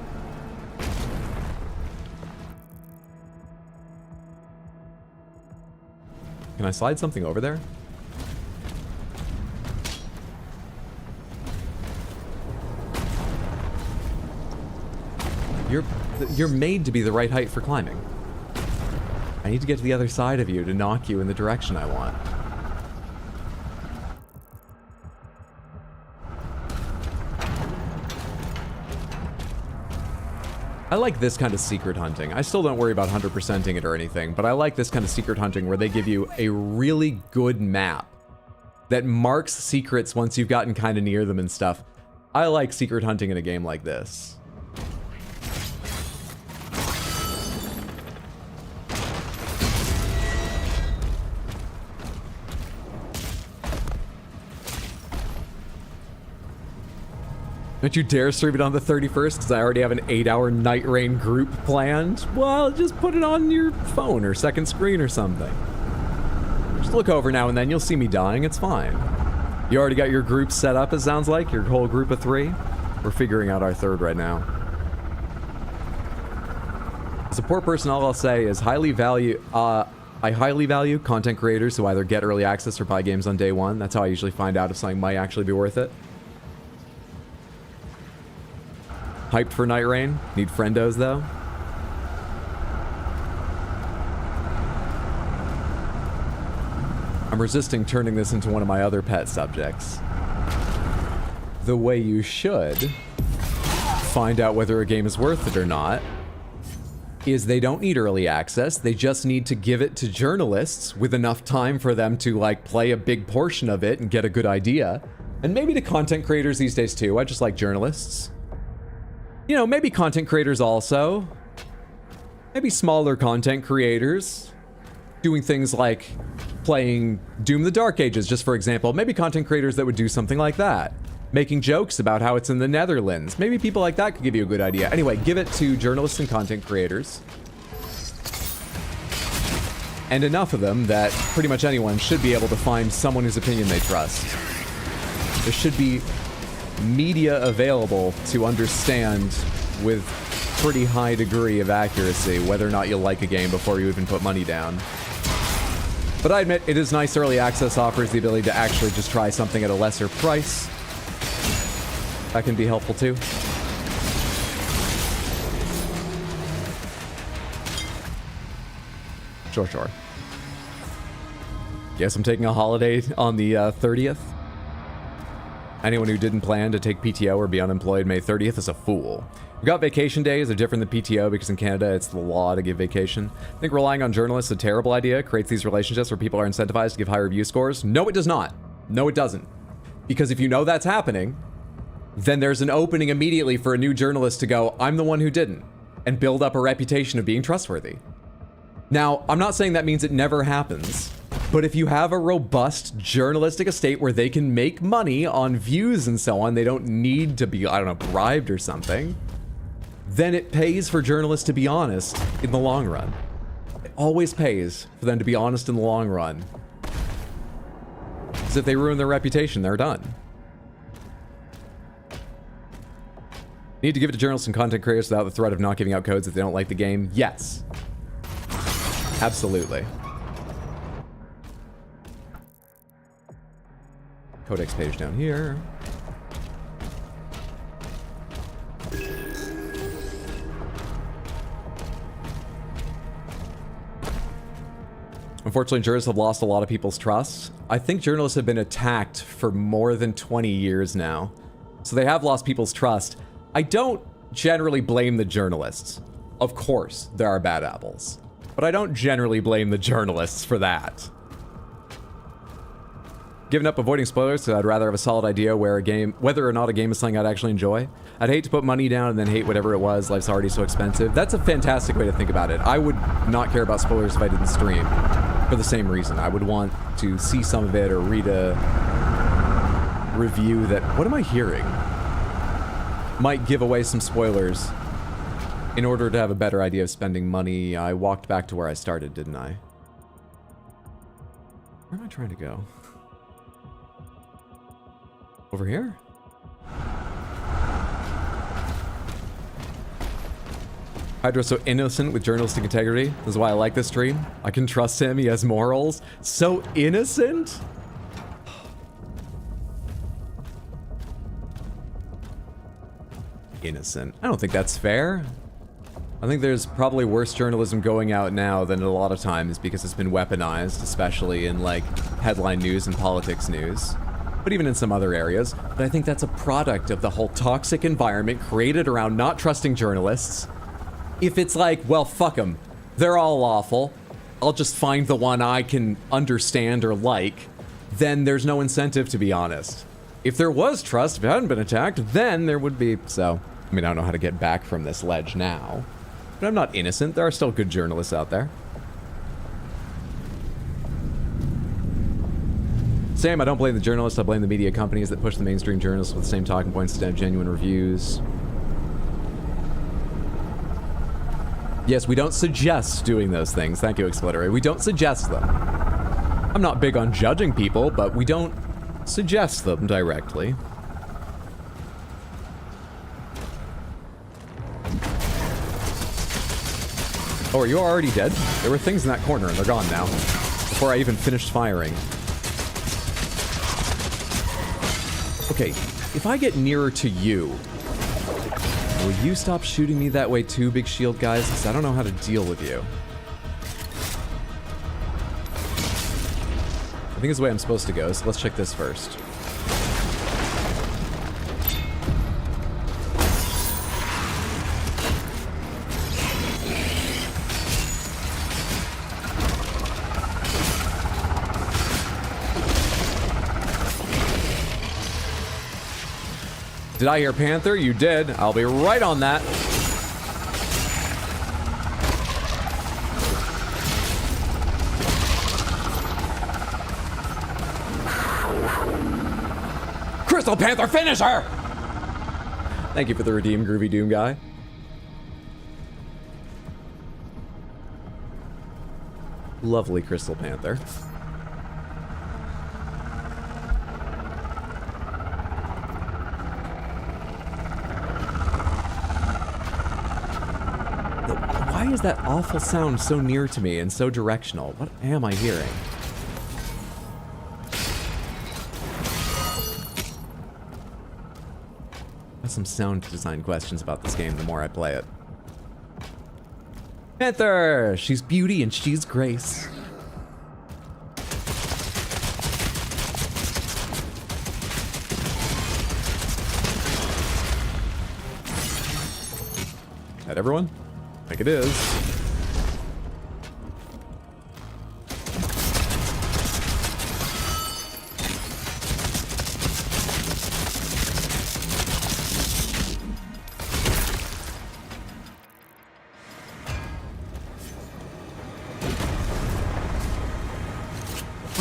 S1: Can I slide something over there? You're made to be the right height for climbing. I need to get to the other side of you to knock you in the direction I want. I like this kind of secret hunting. I still don't worry about 100%ing it or anything, but I like this kind of secret hunting where they give you a really good map that marks secrets once you've gotten kind of near them and stuff. I like secret hunting in a game like this. Don't you dare stream it on the 31st because I already have an 8-hour Night Rain group planned. Well, just put it on your phone or second screen or something. Just look over now and then, you'll see me dying, it's fine. You already got your group set up, it sounds like, your whole group of 3? We're figuring out our third right now. Support person, all I'll say is I highly value content creators who either get early access or buy games on day one. That's how I usually find out if something might actually be worth it. Hyped for Night Rain? Need friendos, though? I'm resisting turning this into one of my other pet subjects. The way you should find out whether a game is worth it or not is they don't need early access, they just need to give it to journalists with enough time for them to, like, play a big portion of it and get a good idea. And maybe to content creators these days, too. I just like journalists. You know, maybe content creators also. Maybe smaller content creators. Doing things like playing Doom the Dark Ages, just for example. Maybe content creators that would do something like that. Making jokes about how it's in the Netherlands. Maybe people like that could give you a good idea. Anyway, give it to journalists and content creators. And enough of them that pretty much anyone should be able to find someone whose opinion they trust. There should be media available to understand with pretty high degree of accuracy whether or not you'll like a game before you even put money down. But I admit, it is nice early access offers the ability to actually just try something at a lesser price. That can be helpful too. Sure. Guess I'm taking a holiday on the 30th. Anyone who didn't plan to take PTO or be unemployed May 30th is a fool. We got vacation days, they're different than PTO because in Canada it's the law to give vacation. I think relying on journalists is a terrible idea. It creates these relationships where people are incentivized to give high review scores. No, it does not. No, it doesn't. Because if you know that's happening, then there's an opening immediately for a new journalist to go, I'm the one who didn't, and build up a reputation of being trustworthy. Now, I'm not saying that means it never happens, But if you have a robust journalistic estate where they can make money on views and so on, they don't need to be, I don't know, bribed or something, then it pays for journalists to be honest in the long run. It always pays for them to be honest in the long run. Because if they ruin their reputation, they're done. Need to give it to journalists and content creators without the threat of not giving out codes if they don't like the game? Yes. Absolutely. Codex page down here. Unfortunately, journalists have lost a lot of people's trust. I think journalists have been attacked for more than 20 years now. So they have lost people's trust. I don't generally blame the journalists. Of course, there are bad apples. But I don't generally blame the journalists for that. Giving up avoiding spoilers, so I'd rather have a solid idea whether or not a game is something I'd actually enjoy. I'd hate to put money down and then hate whatever it was. Life's already so expensive. That's a fantastic way to think about it. I would not care about spoilers if I didn't stream. For the same reason. I would want to see some of it or read a review that... What am I hearing? Might give away some spoilers. In order to have a better idea of spending money, I walked back to where I started, didn't I? Where am I trying to go? Over here? Hydro's so innocent with journalistic integrity. This is why I like this stream. I can trust him. He has morals. So innocent? Innocent. I don't think that's fair. I think there's probably worse journalism going out now than a lot of times because it's been weaponized, especially in like headline news and politics news. But even in some other areas. But I think that's a product of the whole toxic environment created around not trusting journalists. If it's like, well, fuck them. They're all awful. I'll just find the one I can understand or like. Then there's no incentive to be honest. If there was trust, if it hadn't been attacked, then there would be. So, I mean, I don't know how to get back from this ledge now. But I'm not innocent. There are still good journalists out there. Sam, I don't blame the journalists. I blame the media companies that push the mainstream journalists with the same talking points instead of genuine reviews. Yes, we don't suggest doing those things. Thank you, Expliterate. We don't suggest them. I'm not big on judging people, but we don't suggest them directly. Oh, are you already dead? There were things in that corner and they're gone now. Before I even finished firing. Okay, if I get nearer to you, will you stop shooting me that way too, big shield guys? Because I don't know how to deal with you. I think it's the way I'm supposed to go, so let's check this first. Did I hear Panther? You did. I'll be right on that. Crystal Panther, finish her! Thank you for the redeem, Groovy Doom guy. Lovely Crystal Panther. Why is that awful sound so near to me and so directional? What am I hearing? I have some sound design questions about this game the more I play it. Panther! She's beauty and she's grace. Is that everyone? I think it is.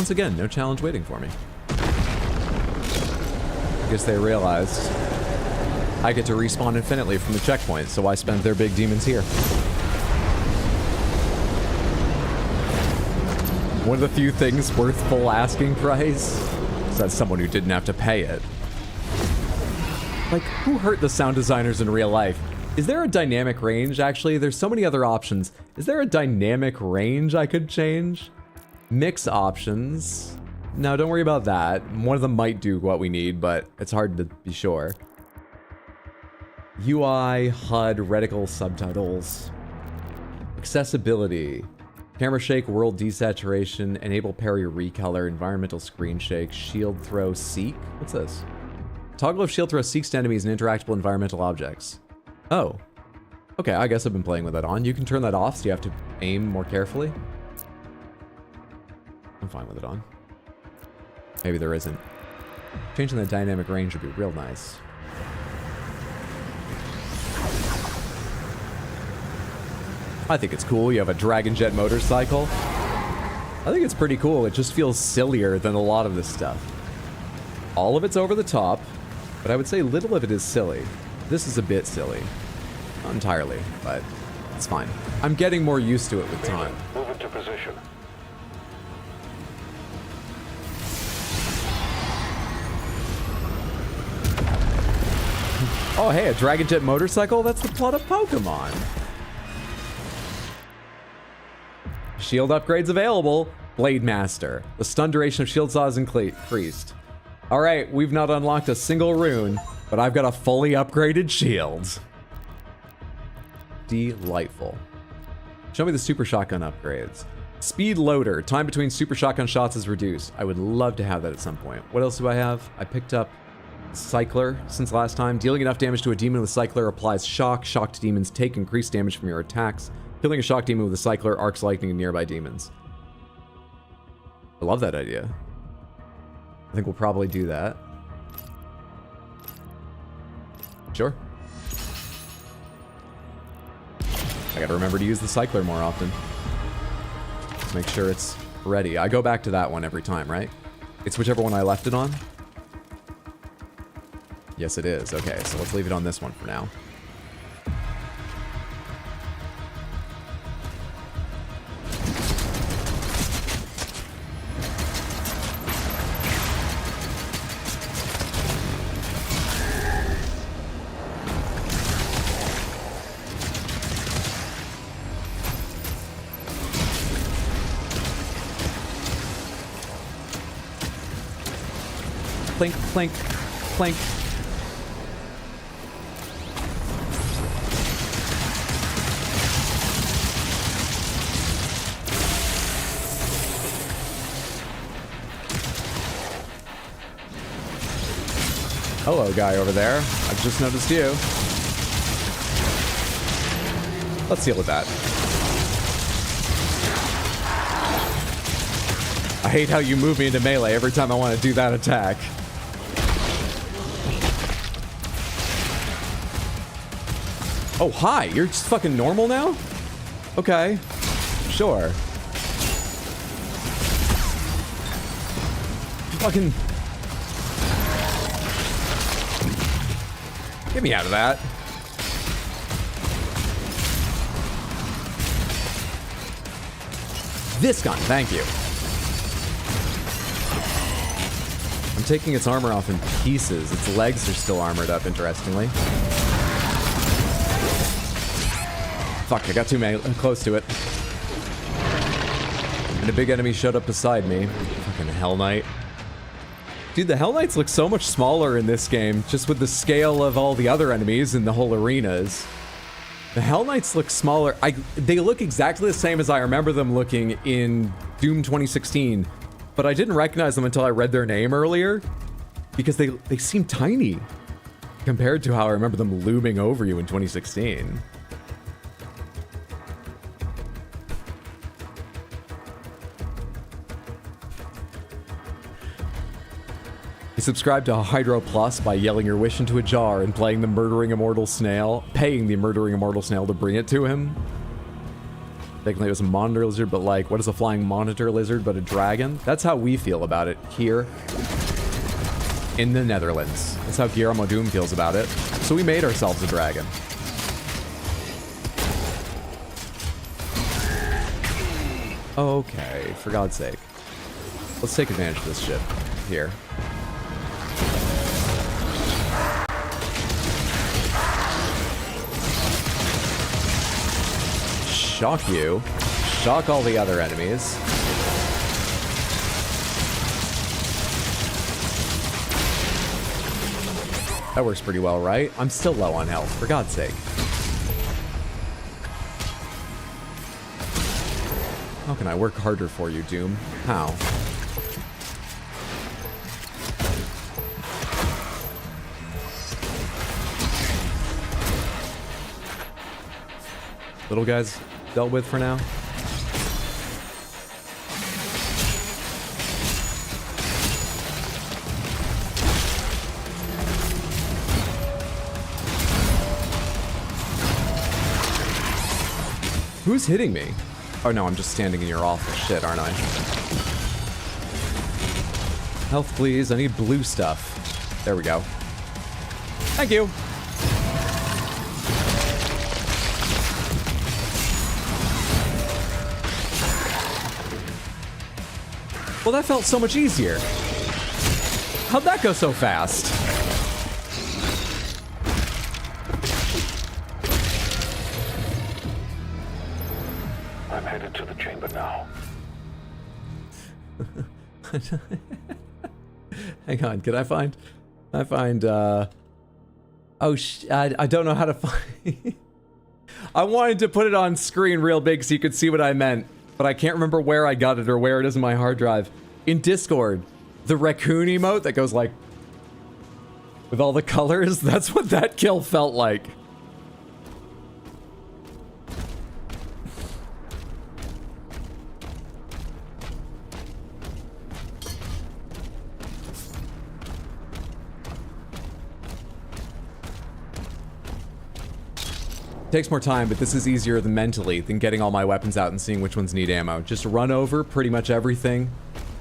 S1: Once again, no challenge waiting for me. I guess they realized I get to respawn infinitely from the checkpoint, so why spend their big demons here? One of the few things worth full asking price is that someone who didn't have to pay it. Like, who hurt the sound designers in real life? Is there a dynamic range? Actually, there's so many other options. Is there a dynamic range I could change? Mix options. No, don't worry about that. One of them might do what we need, but it's hard to be sure. UI, HUD, reticle, subtitles. Accessibility. Camera shake, world desaturation, enable parry recolor, environmental screen shake, shield throw, seek? What's this? Toggle of shield throw seeks to enemies and interactable environmental objects. Oh. Okay, I guess I've been playing with that on. You can turn that off, so you have to aim more carefully. I'm fine with it on. Maybe there isn't. Changing the dynamic range would be real nice. I think it's cool. You have a Dragon Jet motorcycle. I think it's pretty cool. It just feels sillier than a lot of this stuff. All of it's over the top, but I would say little of it is silly. This is a bit silly. Not entirely, but it's fine. I'm getting more used to it with time.
S18: Move into position.
S1: Oh, hey, a Dragon Jet motorcycle? That's the plot of Pokemon. Shield upgrades available. Blade Master. The stun duration of shield saw is increased. Alright, we've not unlocked a single rune, but I've got a fully upgraded shield. Delightful. Show me the super shotgun upgrades. Speed loader. Time between super shotgun shots is reduced. I would love to have that at some point. What else do I have? I picked up Cycler since last time. Dealing enough damage to a demon with Cycler applies shock. Shocked demons take increased damage from your attacks. Killing a shock demon with a Cycler arcs lightning in nearby demons. I love that idea. I think we'll probably do that. Sure. I gotta remember to use the Cycler more often. Make sure it's ready. I go back to that one every time, right? It's whichever one I left it on? Yes, it is. Okay, so let's leave it on this one for now. Clink, clink, clink. Hello, guy over there. I've just noticed you. Let's deal with that. I hate how you move me into melee every time I want to do that attack. Oh, hi. You're just fucking normal now? Okay. Sure. Fucking... Get me out of that. This gun, thank you. I'm taking its armor off in pieces. Its legs are still armored up, interestingly. Fuck, I got too close to it. And a big enemy showed up beside me. Fucking Hell Knight. Dude, the Hell Knights look so much smaller in this game, just with the scale of all the other enemies in the whole arenas. The Hell Knights look smaller. They look exactly the same as I remember them looking in Doom 2016, but I didn't recognize them until I read their name earlier, because they seem tiny compared to how I remember them looming over you in 2016. Subscribe to Hydro Plus by yelling your wish into a jar and playing the Murdering Immortal Snail, paying the Murdering Immortal Snail to bring it to him. thinking it was a monitor lizard, but like, what is a flying monitor lizard but a dragon? That's how we feel about it here in the Netherlands. That's how Guillermo Doom feels about it. So we made ourselves a dragon. Okay, for God's sake. Let's take advantage of this shit here. Shock you. Shock all the other enemies. That works pretty well, right? I'm still low on health, for God's sake. How can I work harder for you, Doom? How? Little guys dealt with for now. Who's hitting me? Oh no, I'm just standing in your awful shit, aren't I? Health, please. I need blue stuff. There we go. Thank you. Well, that felt so much easier. How'd that go so fast?
S18: I'm headed to the chamber now.
S1: Hang on, can I find... oh, I don't know how to find... I wanted to put it on screen real big so you could see what I meant, but I can't remember where I got it or where it is in my hard drive. In Discord, the raccoon emote that goes like... with all the colors, that's what that kill felt like. Takes more time, but this is easier than mentally than getting all my weapons out and seeing which ones need ammo. Just run over pretty much everything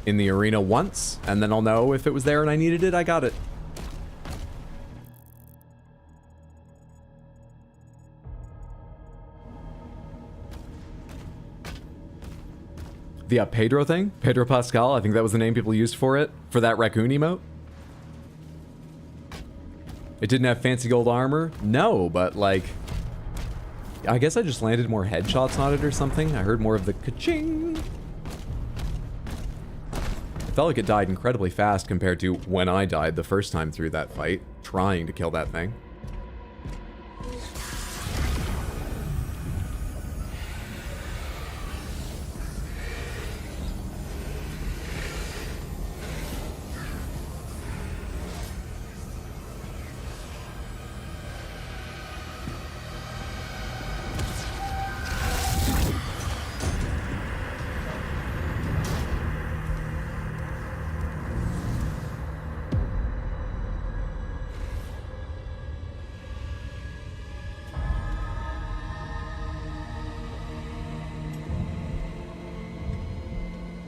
S1: in the arena once, and then I'll know if it was there and I needed it, I got it. The Pedro thing? Pedro Pascal, I think that was the name people used for it, for that raccoon emote. It didn't have fancy gold armor? No, but like... I guess I just landed more headshots on it or something. I heard more of the ka-ching. It felt like it died incredibly fast compared to when I died the first time through that fight, trying to kill that thing.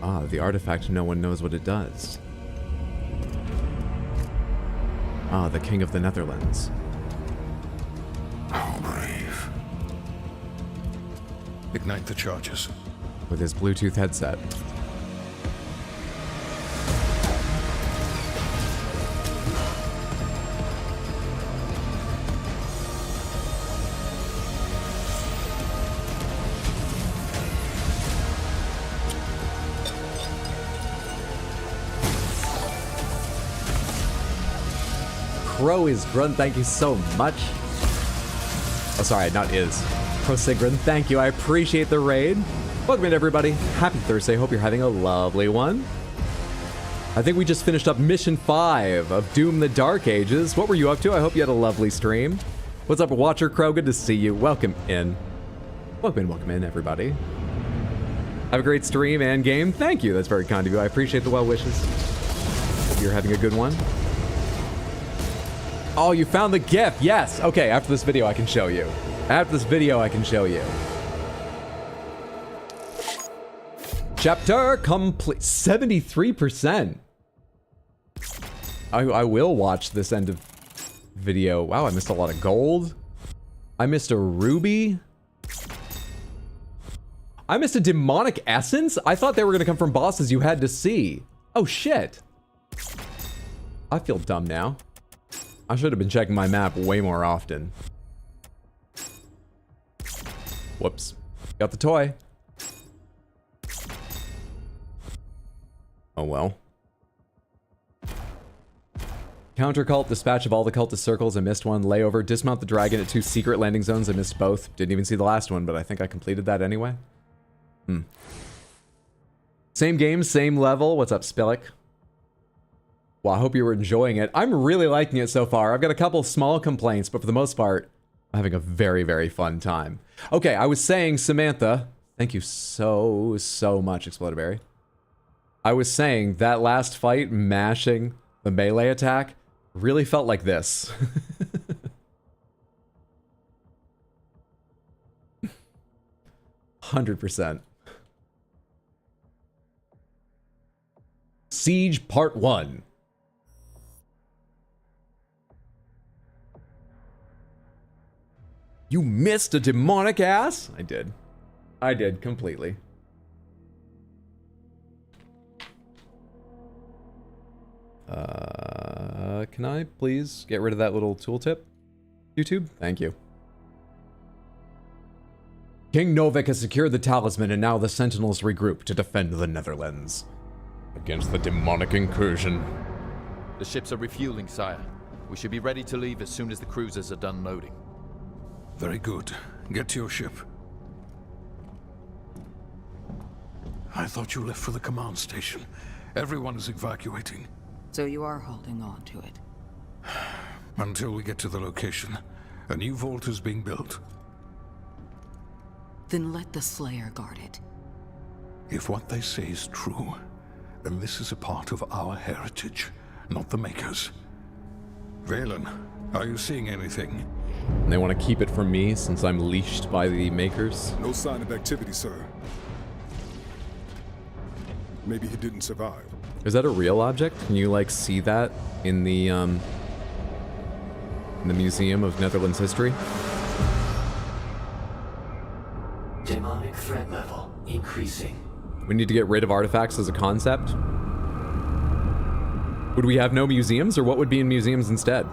S1: Ah, the artifact, no one knows what it does. Ah, the King of the Netherlands.
S18: How brave. Ignite the charges.
S1: With his Bluetooth headset. Crow is Grun, thank you so much. Oh, sorry, not is. Pro Sigrun, thank you. I appreciate the raid. Welcome in, everybody. Happy Thursday. Hope you're having a lovely one. I think we just finished up Mission 5 of Doom the Dark Ages. What were you up to? I hope you had a lovely stream. What's up, Watcher Crow? Good to see you. Welcome in. Welcome in, everybody. Have a great stream and game. Thank you. That's very kind of you. I appreciate the well wishes. Hope you're having a good one. Oh, you found the GIF. Yes. Okay, after this video, I can show you. After this video, I can show you. Chapter complete. 73%. I will watch this end of video. Wow, I missed a lot of gold. I missed a ruby. I missed a demonic essence? I thought they were gonna come from bosses you had to see. Oh shit. I feel dumb now. I should have been checking my map way more often. Whoops. Got the toy. Oh well. Counter cult, dispatch of all the cultist circles, I missed one. Layover, dismount the dragon at 2 secret landing zones, I missed both. Didn't even see the last one, but I think I completed that anyway. Same game, same level. What's up, Spillick? Well, I hope you were enjoying it. I'm really liking it so far. I've got a couple small complaints, but for the most part, I'm having a very, very fun time. Okay, I was saying, Samantha, thank you so much, Explodaberry. I was saying that last fight, mashing the melee attack, really felt like this. 100%. Siege Part 1. You missed a demonic ass? I did. I did, completely. Can I please get rid of that little tooltip? YouTube? Thank you. King Novik has secured the talisman and now the Sentinels regroup to defend the Netherlands
S2: against the demonic incursion.
S5: The ships are refueling, sire. We should be ready to leave as soon as the cruisers are done loading.
S19: Very good. Get to your ship. I thought you left for the command station. Everyone is evacuating.
S6: So you are holding on to it?
S19: Until we get to the location. A new vault is being built.
S6: Then let the Slayer guard it.
S19: If what they say is true, then this is a part of our heritage, not the Makers. Valen, are you seeing anything?
S1: They want to keep it from me since I'm leashed by the Makers?
S20: No sign of activity, sir. Maybe he didn't survive.
S1: Is that a real object? Can you, like, see that in the Museum of Netherlands History?
S7: Demonic threat level increasing.
S1: We need to get rid of artifacts as a concept? Would we have no museums, or what would be in museums instead?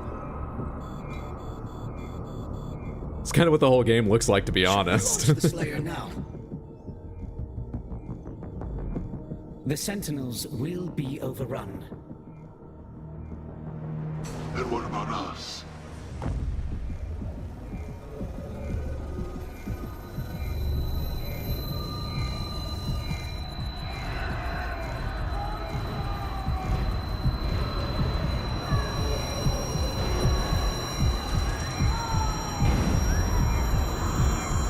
S1: It's kind of what the whole game looks like, to be honest.
S13: The Slayer now. The Sentinels will be overrun.
S3: And what about us?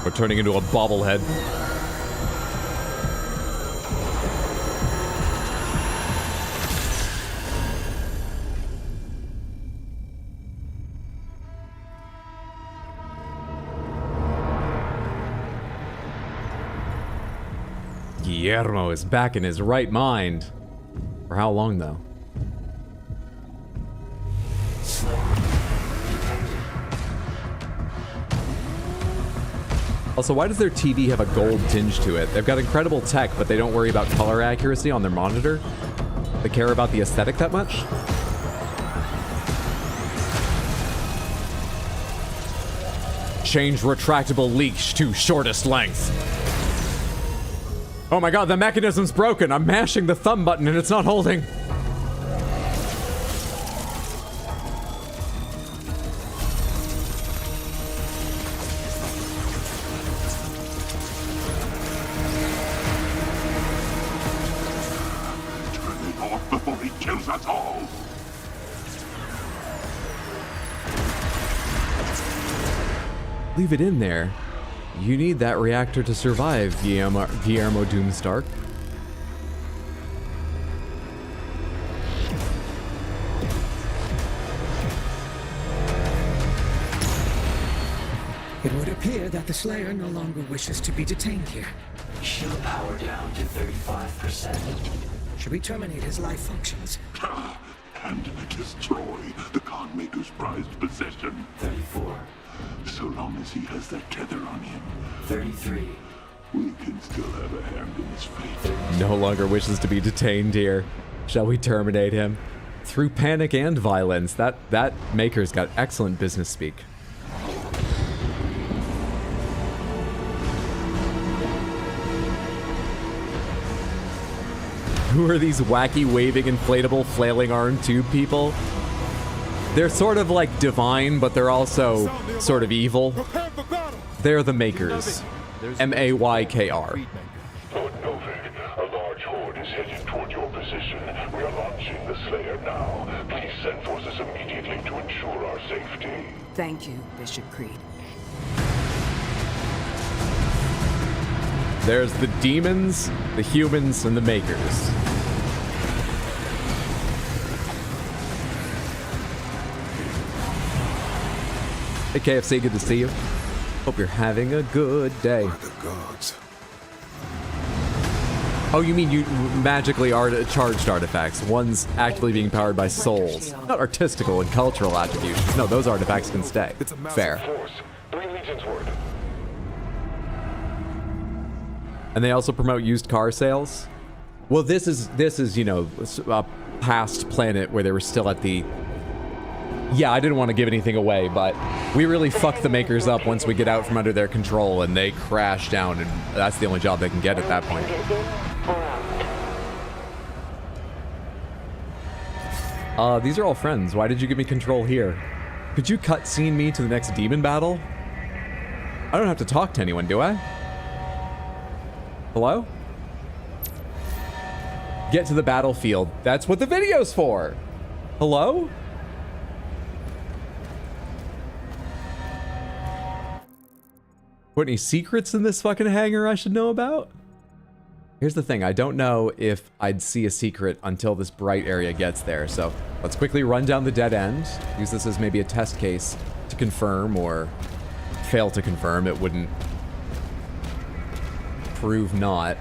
S1: We're turning into a bobblehead. Guillermo is back in his right mind. For how long, though? Also, why does their TV have a gold tinge to it? They've got incredible tech, but they don't worry about color accuracy on their monitor? They care about the aesthetic that much? Change retractable leash to shortest length. Oh my god, the mechanism's broken. I'm mashing the thumb button and it's not holding.
S3: Before he kills us all!
S1: Leave it in there. You need that reactor to survive, Guillermo Doom Stark.
S13: It would appear that the Slayer no longer wishes to be detained here.
S7: Shield power down to 35%.
S13: Should we terminate his life functions?
S3: And destroy the Khanmaker's prized possession.
S7: 34.
S3: So long as he has that tether on him.
S7: 33.
S3: We can still have a hand in his fate.
S1: No longer wishes to be detained here. Shall we terminate him? Through panic and violence. That Maker's got excellent business speak. Who are these wacky, waving, inflatable, flailing arm tube people? They're sort of like divine, but they're also sort of evil. They're the Makers. M-A-Y-K-R.
S3: Lord Novik, a large horde is headed toward your position. We are launching the Slayer now. Please send forces immediately to ensure our safety.
S6: Thank you, Bishop Creed.
S1: There's the demons, the humans, and the Makers. Hey KFC, good to see you. Hope you're having a good day.
S20: The gods.
S1: Oh, you mean you magically charged artifacts, ones actually being powered by souls, not artistical and cultural attributions. No, those artifacts can stay. Fair.
S18: Force. 3 legions worth.
S1: And they also promote used car sales. Well, this is you know, a past planet where they were still at the. Yeah, I didn't want to give anything away, but we really fucked the Makers up once we get out from under their control, and they crash down, and that's the only job they can get at that point. These are all friends. Why did you give me control here? Could you cutscene me to the next demon battle? I don't have to talk to anyone, do I? Hello? Get to the battlefield. That's what the video's for. Hello? What, any secrets in this fucking hangar I should know about? Here's the thing, I don't know if I'd see a secret until this bright area gets there, so let's quickly run down the dead end. Use this as maybe a test case to confirm or fail to confirm. It wouldn't prove not.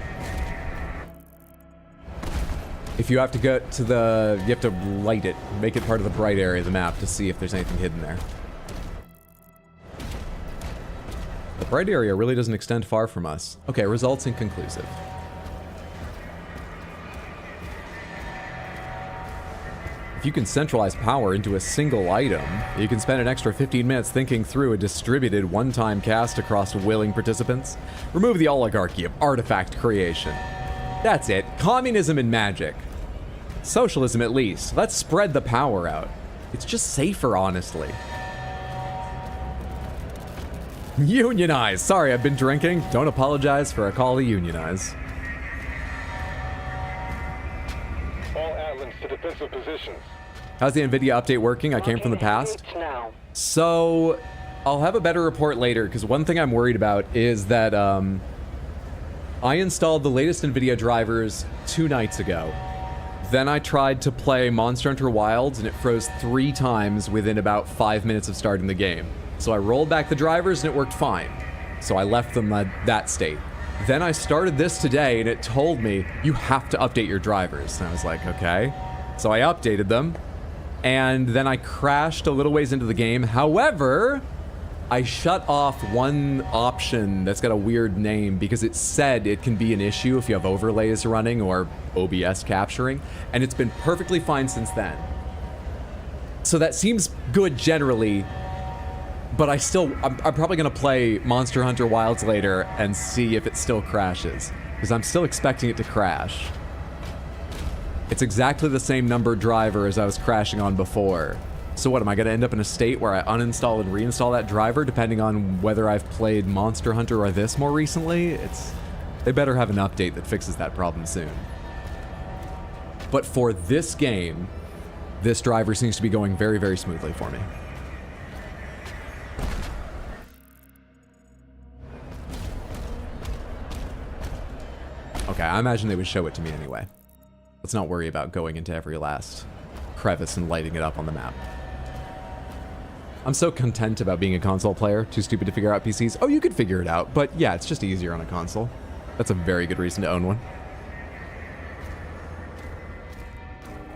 S1: If you have to go to the, you have to light it, make it part of the bright area of the map to see if there's anything hidden there. The bright area really doesn't extend far from us. Okay, results inconclusive. If you can centralize power into a single item, you can spend an extra 15 minutes thinking through a distributed one-time cast across willing participants. Remove the oligarchy of artifact creation. That's it. Communism and magic. Socialism at least. Let's spread the power out. It's just safer, honestly. Unionize. Sorry, I've been drinking. Don't apologize for a call to unionize.
S18: All Atlas to defensive positions.
S1: How's the NVIDIA update working? I came from the past. So, I'll have a better report later, because one thing I'm worried about is that I installed the latest NVIDIA drivers 2 nights ago. Then I tried to play Monster Hunter Wilds, and it froze 3 times within about 5 minutes of starting the game. So I rolled back the drivers, and it worked fine. So I left them that state. Then I started this today, and it told me, you have to update your drivers. And I was like, okay. So I updated them, and then I crashed a little ways into the game. However, I shut off one option that's got a weird name because it said it can be an issue if you have overlays running or OBS capturing, and it's been perfectly fine since then. So that seems good generally, but I'm probably gonna play Monster Hunter Wilds later and see if it still crashes, because I'm still expecting it to crash. It's exactly the same numbered driver as I was crashing on before. So what, am I gonna end up in a state where I uninstall and reinstall that driver depending on whether I've played Monster Hunter or this more recently? They better have an update that fixes that problem soon. But for this game, this driver seems to be going very, very smoothly for me. Okay, I imagine they would show it to me anyway. Let's not worry about going into every last crevice and lighting it up on the map. I'm so content about being a console player, too stupid to figure out PCs. Oh, you could figure it out, but yeah, it's just easier on a console. That's a very good reason to own one.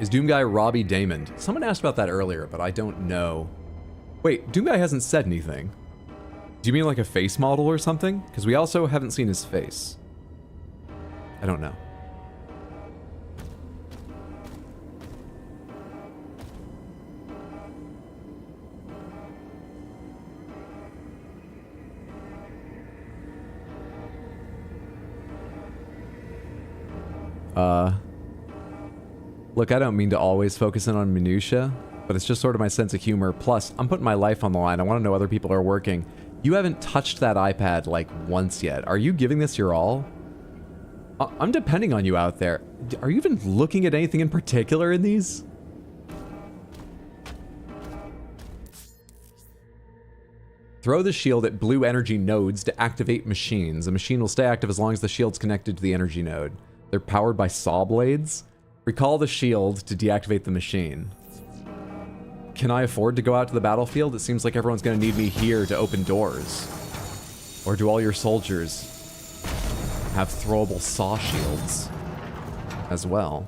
S1: Is Doomguy Robbie Damon? Someone asked about that earlier, but I don't know. Wait, Doomguy hasn't said anything. Do you mean like a face model or something? Because we also haven't seen his face. I don't know. Look, I don't mean to always focus in on minutia, but it's just sort of my sense of humor. Plus, I'm putting my life on the line. I want to know other people are working. You haven't touched that iPad like once yet. Are you giving this your all? I'm depending on you out there. Are you even looking at anything in particular in these? Throw the shield at blue energy nodes to activate machines. A machine will stay active as long as the shield's connected to the energy node. They're powered by saw blades. Recall the shield to deactivate the machine. Can I afford to go out to the battlefield? It seems like everyone's going to need me here to open doors. Or do all your soldiers have throwable saw shields as well?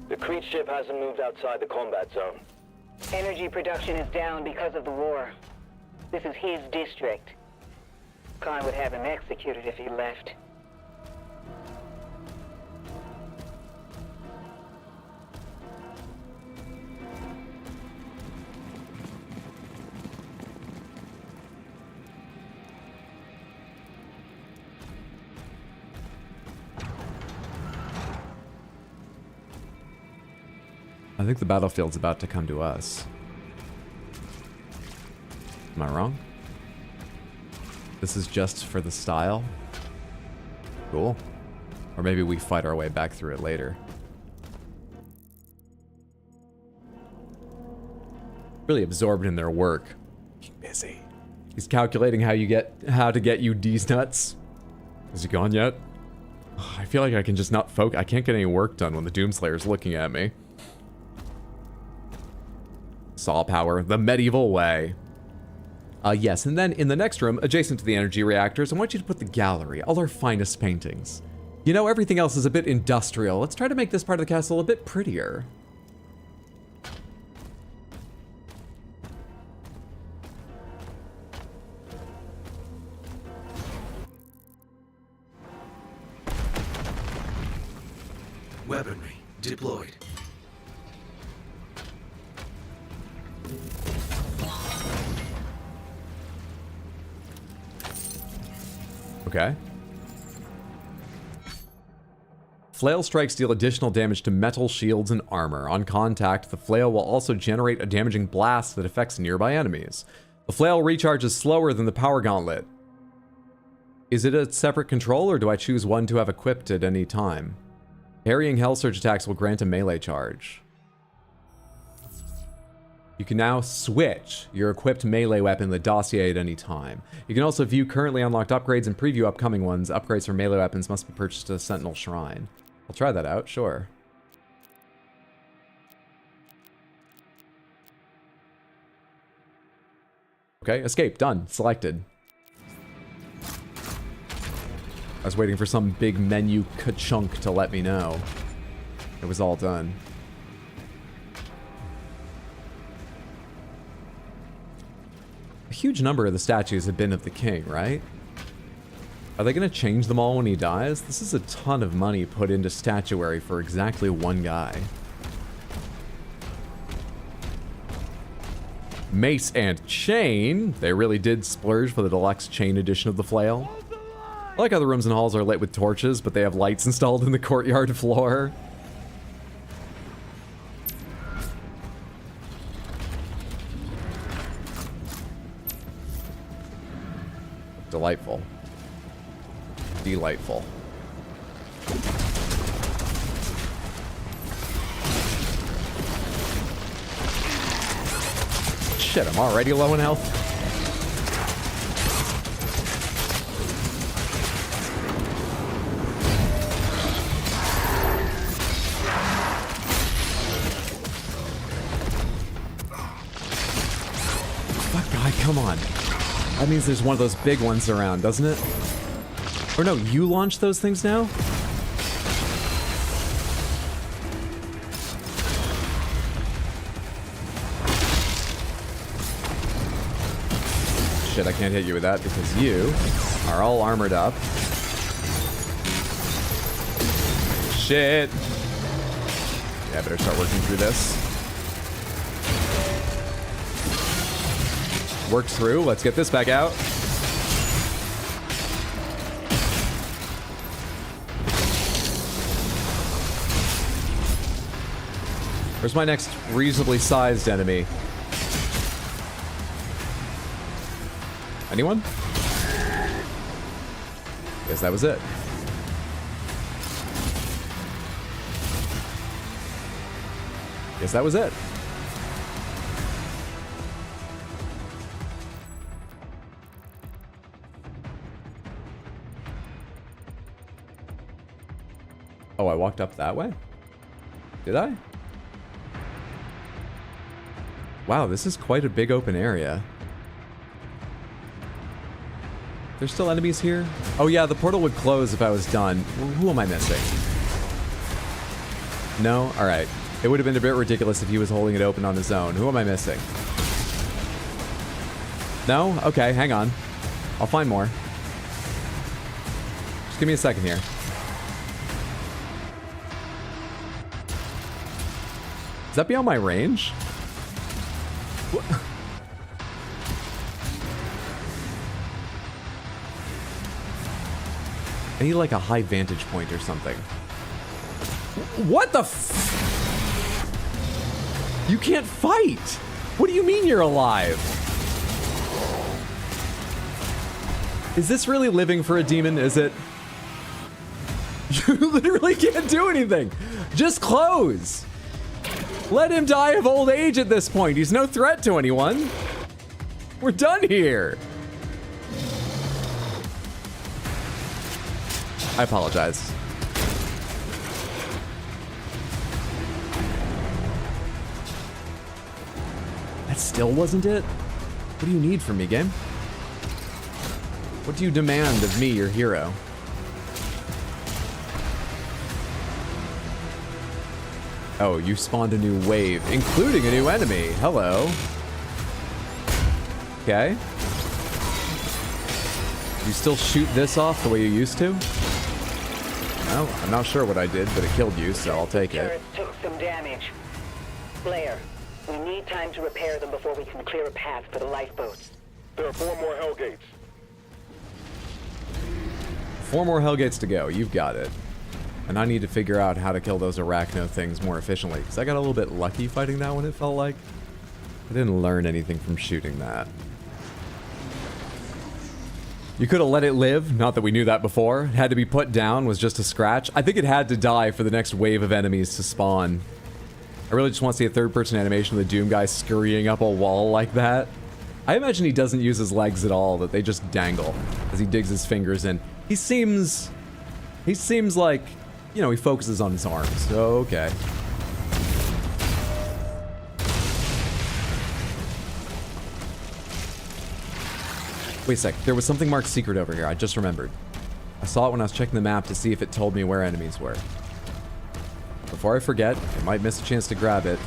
S4: The Creed ship hasn't moved outside the combat zone.
S8: Energy production is down because of the war. This is his district. Khan would have him executed if he left.
S1: I think the battlefield's about to come to us. Am I wrong? This is just for the style? Cool. Or maybe we fight our way back through it later. Really absorbed in their work. Busy. He's calculating how to get you these nuts. Is he gone yet? I feel like I can just not focus. I can't get any work done when the Doomslayer's looking at me. Saw power, the medieval way. Yes, and then in the next room, adjacent to the energy reactors, I want you to put the gallery, all our finest paintings. You know, everything else is a bit industrial. Let's try to make this part of the castle a bit prettier.
S7: Weaponry deployed.
S1: Okay. Flail strikes deal additional damage to metal shields and armor. On contact, the flail will also generate a damaging blast that affects nearby enemies. The flail recharges slower than the power gauntlet. Is it a separate control, or do I choose one to have equipped at any time? Parrying Hell Surge attacks will grant a melee charge. You can now switch your equipped melee weapon in the dossier at any time. You can also view currently unlocked upgrades and preview upcoming ones. Upgrades for melee weapons must be purchased at a Sentinel Shrine. I'll try that out, sure. Okay, escape, done, selected. I was waiting for some big menu ka-chunk to let me know. It was all done. A huge number of the statues have been of the king, right? Are they going to change them all when he dies? This is a ton of money put into statuary for exactly one guy. Mace and chain. They really did splurge for the deluxe chain edition of the flail. I like how the rooms and halls are lit with torches, but they have lights installed in the courtyard floor. Delightful. Delightful. Shit, I'm already low in health. come on. That means there's one of those big ones around, doesn't it? Or no, you launch those things now? Shit, I can't hit you with that because you are all armored up. Shit. Yeah, I better start working through this. Work through. Let's get this back out. Where's my next reasonably sized enemy? Anyone? Guess that was it. Guess that was it. Oh, I walked up that way? Did I? Wow, this is quite a big open area. There's still enemies here? Oh yeah, the portal would close if I was done. Who am I missing? No? Alright. It would have been a bit ridiculous if he was holding it open on his own. Who am I missing? No? Okay, hang on. I'll find more. Just give me a second here. Is that beyond my range? What? I need like a high vantage point or something. What the f- You can't fight! What do you mean you're alive? Is this really living for a demon? Is it? You literally can't do anything! Just close! Let him die of old age at this point. He's no threat to anyone. We're done here. I apologize. That still wasn't it? What do you need from me, game? What do you demand of me, your hero? Oh, you spawned a new wave, including a new enemy. Hello. Okay. You still shoot this off the way you used to? Well, I'm not sure what I did, but it killed you, so I'll take it.
S8: Turrets took some damage. Blair, we need time to repair them before we can clear a path for the lifeboats.
S18: There are 4 more Hellgates.
S1: 4 more Hellgates to go. You've got it. And I need to figure out how to kill those arachno things more efficiently, because I got a little bit lucky fighting that one, it felt like. I didn't learn anything from shooting that. You could have let it live, not that we knew that before. It had to be put down, was just a scratch. I think it had to die for the next wave of enemies to spawn. I really just want to see a third-person animation of the Doom guy scurrying up a wall like that. I imagine he doesn't use his legs at all, that they just dangle as he digs his fingers in. He seems like, you know, he focuses on his arms. Okay. Wait a sec, there was something marked secret over here, I just remembered. I saw it when I was checking the map to see if it told me where enemies were. Before I forget, I might miss a chance to grab it.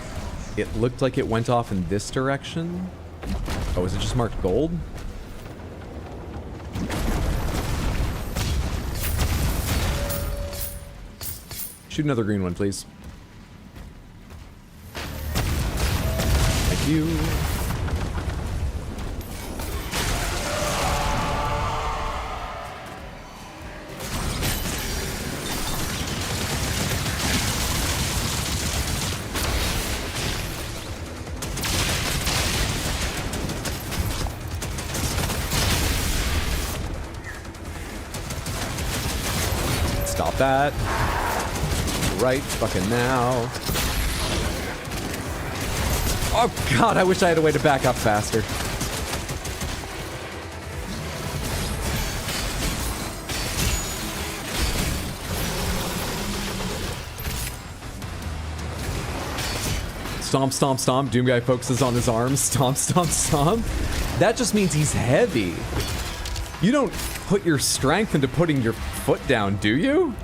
S1: It looked like it went off in this direction. Oh, is it just marked gold? Shoot another green one, please. Thank you. Stop that. Right fucking now. Oh god, I wish I had a way to back up faster. Stomp, stomp, stomp. Doom guy focuses on his arms. Stomp, stomp, stomp. That just means he's heavy. You don't put your strength into putting your foot down, do you?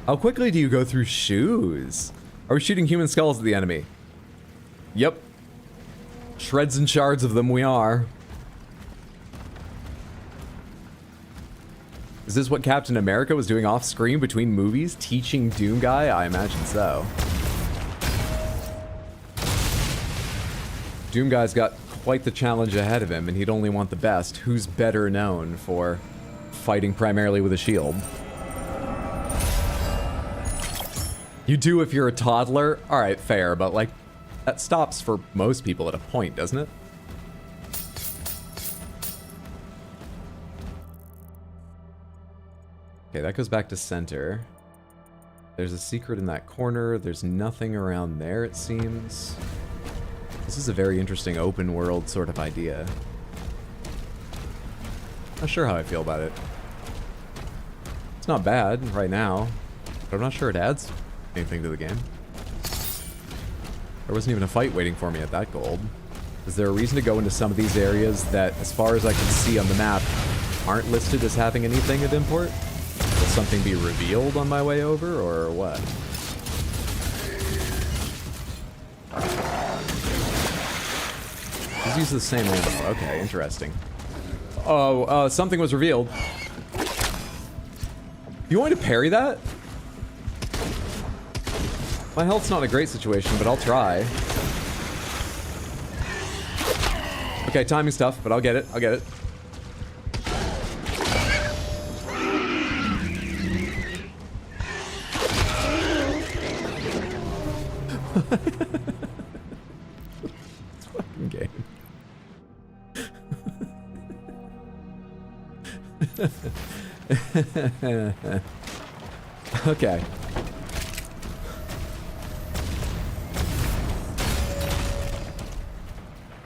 S1: How quickly do you go through shoes? Are we shooting human skulls at the enemy? Yep. Shreds and shards of them we are. Is this what Captain America was doing off screen between movies? Teaching Doom Guy? I imagine so. Doom Guy's got quite the challenge ahead of him, and he'd only want the best. Who's better known for fighting primarily with a shield? You do if you're a toddler? Alright, fair, but like, that stops for most people at a point, doesn't it? Okay, that goes back to center. There's a secret in that corner. There's nothing around there, it seems. This is a very interesting open world sort of idea. Not sure how I feel about it. It's not bad right now, but I'm not sure it adds anything to the game. There wasn't even a fight waiting for me at that gold. Is there a reason to go into some of these areas that, as far as I can see on the map, aren't listed as having anything of import? Will something be revealed on my way over, or what? Just use the same ammo. Okay, interesting. Oh, something was revealed. You want me to parry that? My health's not a great situation, but I'll try. Okay, timing's tough, but I'll get it. I'll get it. This fucking game. Okay.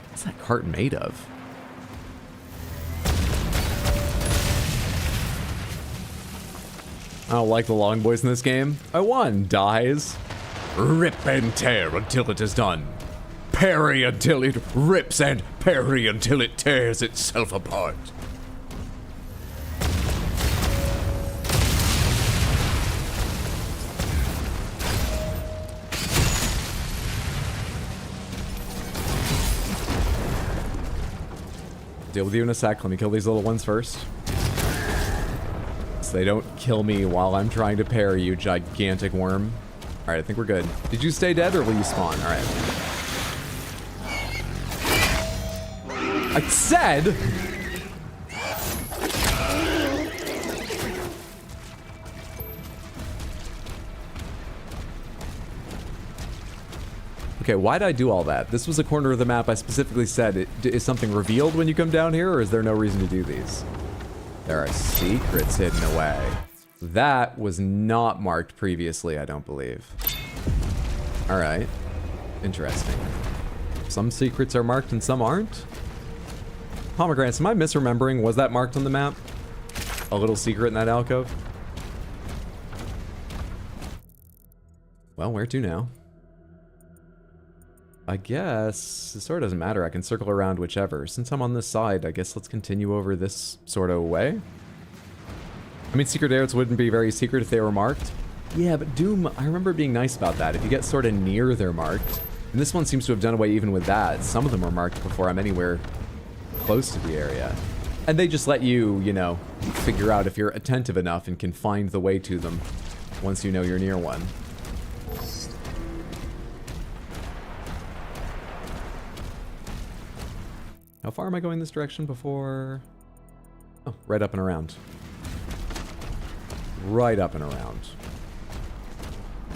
S1: What's that cart made of? I don't like the long boys in this game. One dies.
S2: Rip and tear until it is done. Parry until it rips and parry until it tears itself apart.
S1: Deal with you in a sec. Let me kill these little ones first. So they don't kill me while I'm trying to parry, you gigantic worm. Alright, I think we're good. Did you stay dead or will you spawn? Alright. I said... Okay, why did I do all that? This was a corner of the map I specifically said, is something revealed when you come down here, or is there no reason to do these? There are secrets hidden away. That was not marked previously, I don't believe. Alright. Interesting. Some secrets are marked and some aren't? Pomegranates, am I misremembering? Was that marked on the map? A little secret in that alcove? Well, where to now? I guess it sort of doesn't matter. I can circle around whichever. Since I'm on this side, I guess let's continue over this sort of way. I mean, secret areas wouldn't be very secret if they were marked. Yeah, but Doom, I remember being nice about that. If you get sort of near, they're marked. And this one seems to have done away even with that. Some of them are marked before I'm anywhere close to the area. And they just let you, you know, figure out if you're attentive enough and can find the way to them once you know you're near one. How far am I going this direction before? Oh, right up and around. Right up and around.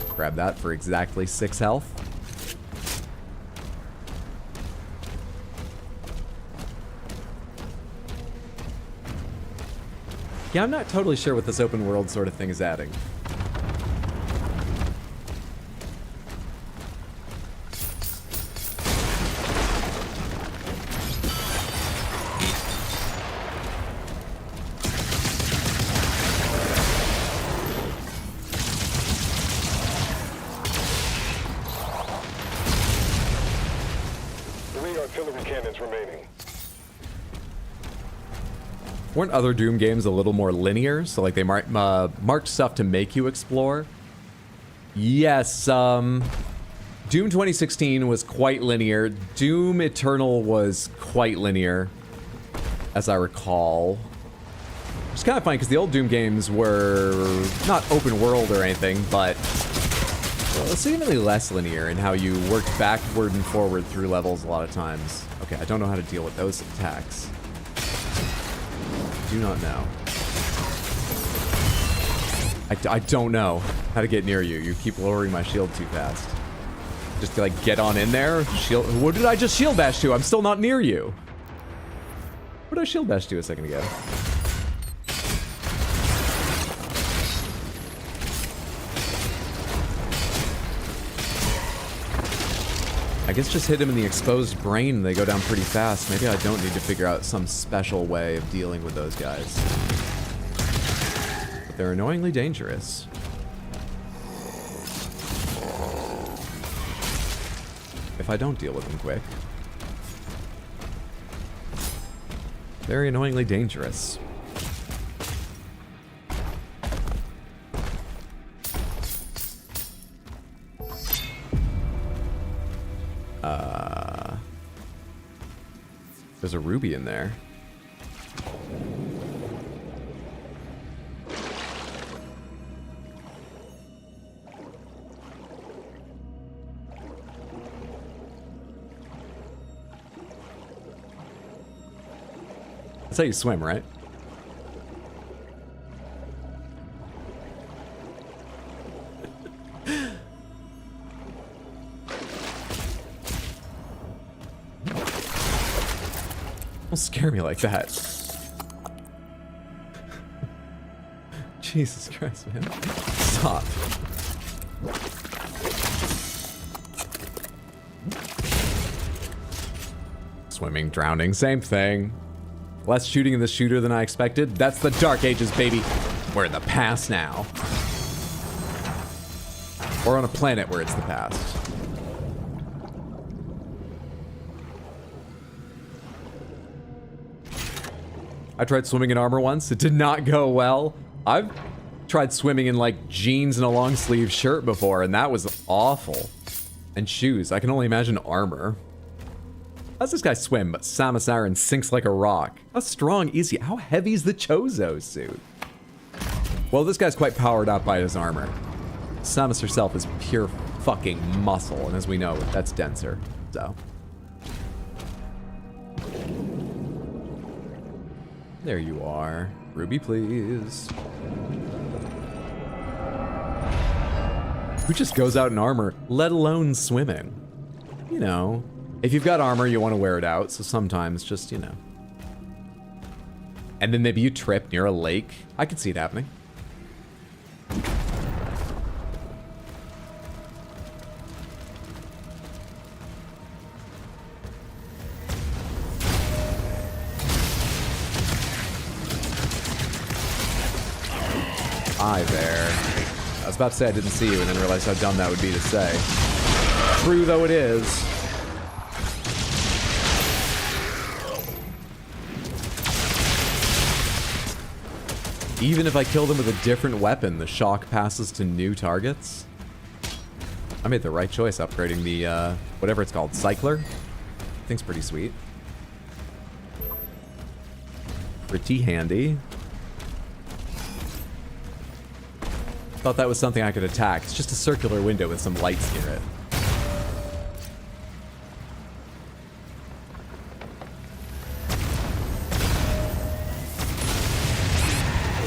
S1: Grab that for exactly 6 health. Yeah, I'm not totally sure what this open world sort of thing is adding.
S18: Artillery cannons remaining.
S1: Weren't other Doom games a little more linear? So like they marked stuff to make you explore? Yes, Doom 2016 was quite linear. Doom Eternal was quite linear, as I recall. It's kind of funny because the old Doom games were not open world or anything, but significantly less linear in how you worked backward and forward through levels a lot of times. Okay, I don't know how to deal with those attacks. Do not know. I don't know how to get near you. You keep lowering my shield too fast. Just to, like, get on in there. Shield. What did I just shield bash to? I'm still not near you. What did I shield bash to a second ago? I guess just hit him in the exposed brain, they go down pretty fast. Maybe I don't need to figure out some special way of dealing with those guys. But they're annoyingly dangerous. If I don't deal with them quick. Very annoyingly dangerous. There's a ruby in there. That's how you swim, right? Don't scare me like that. Jesus Christ, man. Stop. Swimming, drowning, same thing. Less shooting in the shooter than I expected. That's the Dark Ages, baby. We're in the past now. Or on a planet where it's the past. I tried swimming in armor once. It did not go well. I've tried swimming in like jeans and a long sleeve shirt before, and that was awful. And shoes. I can only imagine armor. How's this guy swim? But Samus Aran sinks like a rock. How strong is he? How heavy is the Chozo suit? Well, this guy's quite powered up by his armor. Samus herself is pure fucking muscle, and as we know, that's denser. So. There you are. Ruby, please. Who just goes out in armor, let alone swimming? You know, if you've got armor, you want to wear it out, so sometimes just, you know. And then maybe you trip near a lake. I could see it happening. Hi there. I was about to say I didn't see you and then realized how dumb that would be to say. True though it is. Even if I kill them with a different weapon, the shock passes to new targets. I made the right choice upgrading the, whatever it's called, Cycler. I think's pretty sweet. Pretty handy. Thought that was something I could attack. It's just a circular window with some lights near it.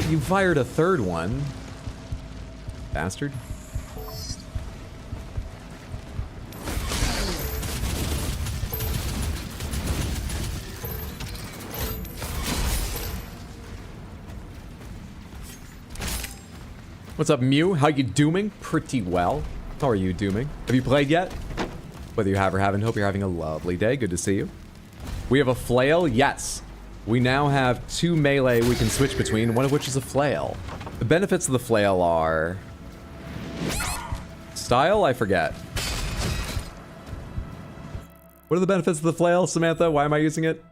S1: You fired a third one. Bastard. What's up, Mew? How you dooming? Pretty well. How are you dooming? Have you played yet? Whether you have or haven't, hope you're having a lovely day. Good to see you. We have a flail? Yes. We now have 2 melee we can switch between, one of which is a flail. The benefits of the flail are... style? I forget. What are the benefits of the flail, Samantha? Why am I using it?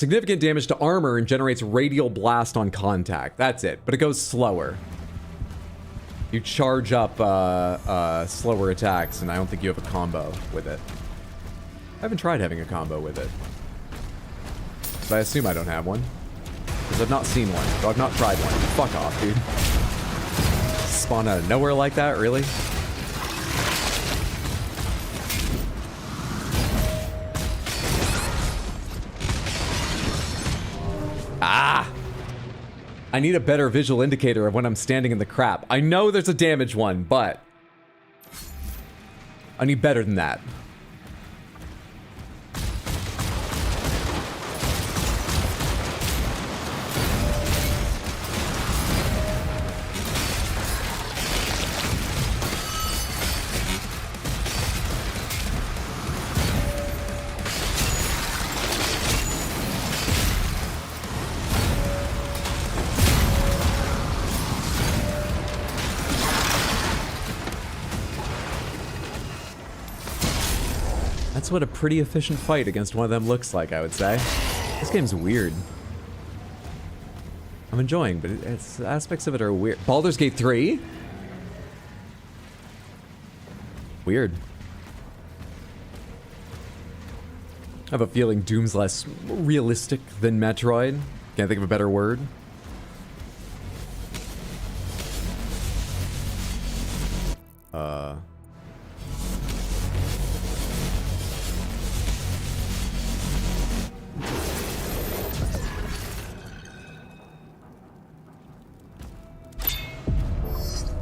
S1: significant damage to armor and generates radial blast on contact. That's it, but it goes slower. You charge up slower attacks, and I don't think you have a combo with it. I haven't tried having a combo with it. But I assume I don't have one. Because I've not seen one, so I've not tried one. Fuck off, dude. Spawn out of nowhere like that, really? Ah! I need a better visual indicator of when I'm standing in the crap. I know there's a damage one, but I need better than that. That's what a pretty efficient fight against one of them looks like, I would say. This game's weird. I'm enjoying, but it's aspects of it are weird. Baldur's Gate 3? Weird. I have a feeling Doom's less realistic than Metroid. Can't think of a better word.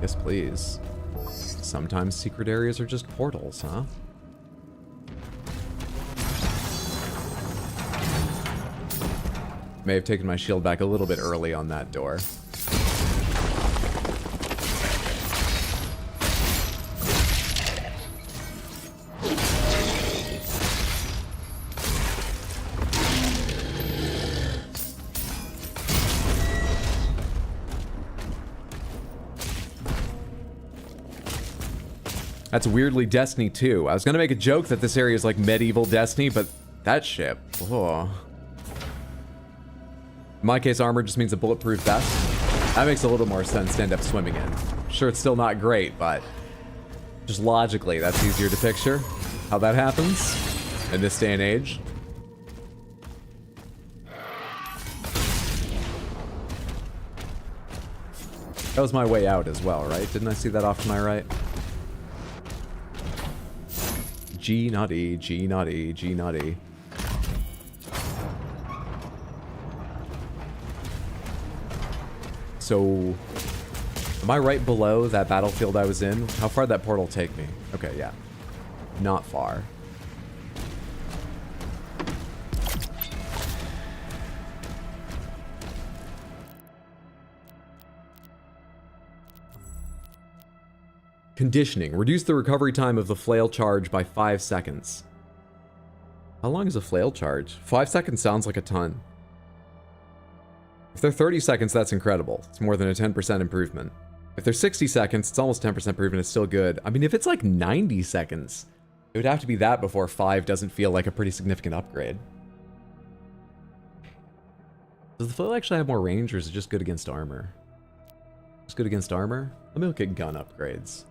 S1: Yes, please. Sometimes secret areas are just portals, huh? May have taken my shield back a little bit early on that door. That's weirdly Destiny 2. I was gonna make a joke that this area is like medieval Destiny, but that ship. Oh. In my case, armor just means a bulletproof vest. That makes a little more sense to end up swimming in. Sure, it's still not great, but just logically, that's easier to picture how that happens in this day and age. That was my way out as well, right? Didn't I see that off to my right? G, not E, G, not E, G, not E. So, am I right below that battlefield I was in? How far did that portal take me? Okay, yeah. Not far. Conditioning. Reduce the recovery time of the flail charge by 5 seconds. How long is a flail charge? 5 seconds sounds like a ton. If they're 30 seconds, that's incredible. It's more than a 10% improvement. If they're 60 seconds, it's almost 10% improvement. It's still good. I mean, if it's like 90 seconds, it would have to be that before 5 doesn't feel like a pretty significant upgrade. Does the flail actually have more range, or is it just good against armor? Just good against armor? Let me look at gun upgrades.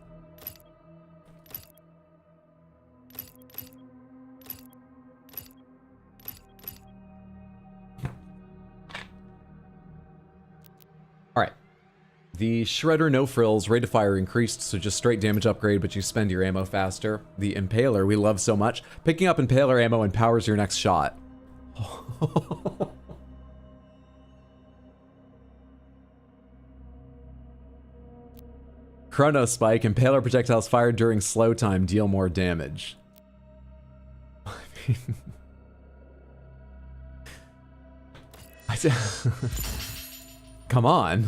S1: Alright. The Shredder No Frills, rate of fire increased, so just straight damage upgrade, but you spend your ammo faster. The Impaler we love so much. Picking up Impaler ammo empowers your next shot. Chrono Spike, Impaler projectiles fired during slow time deal more damage. I mean... Come on.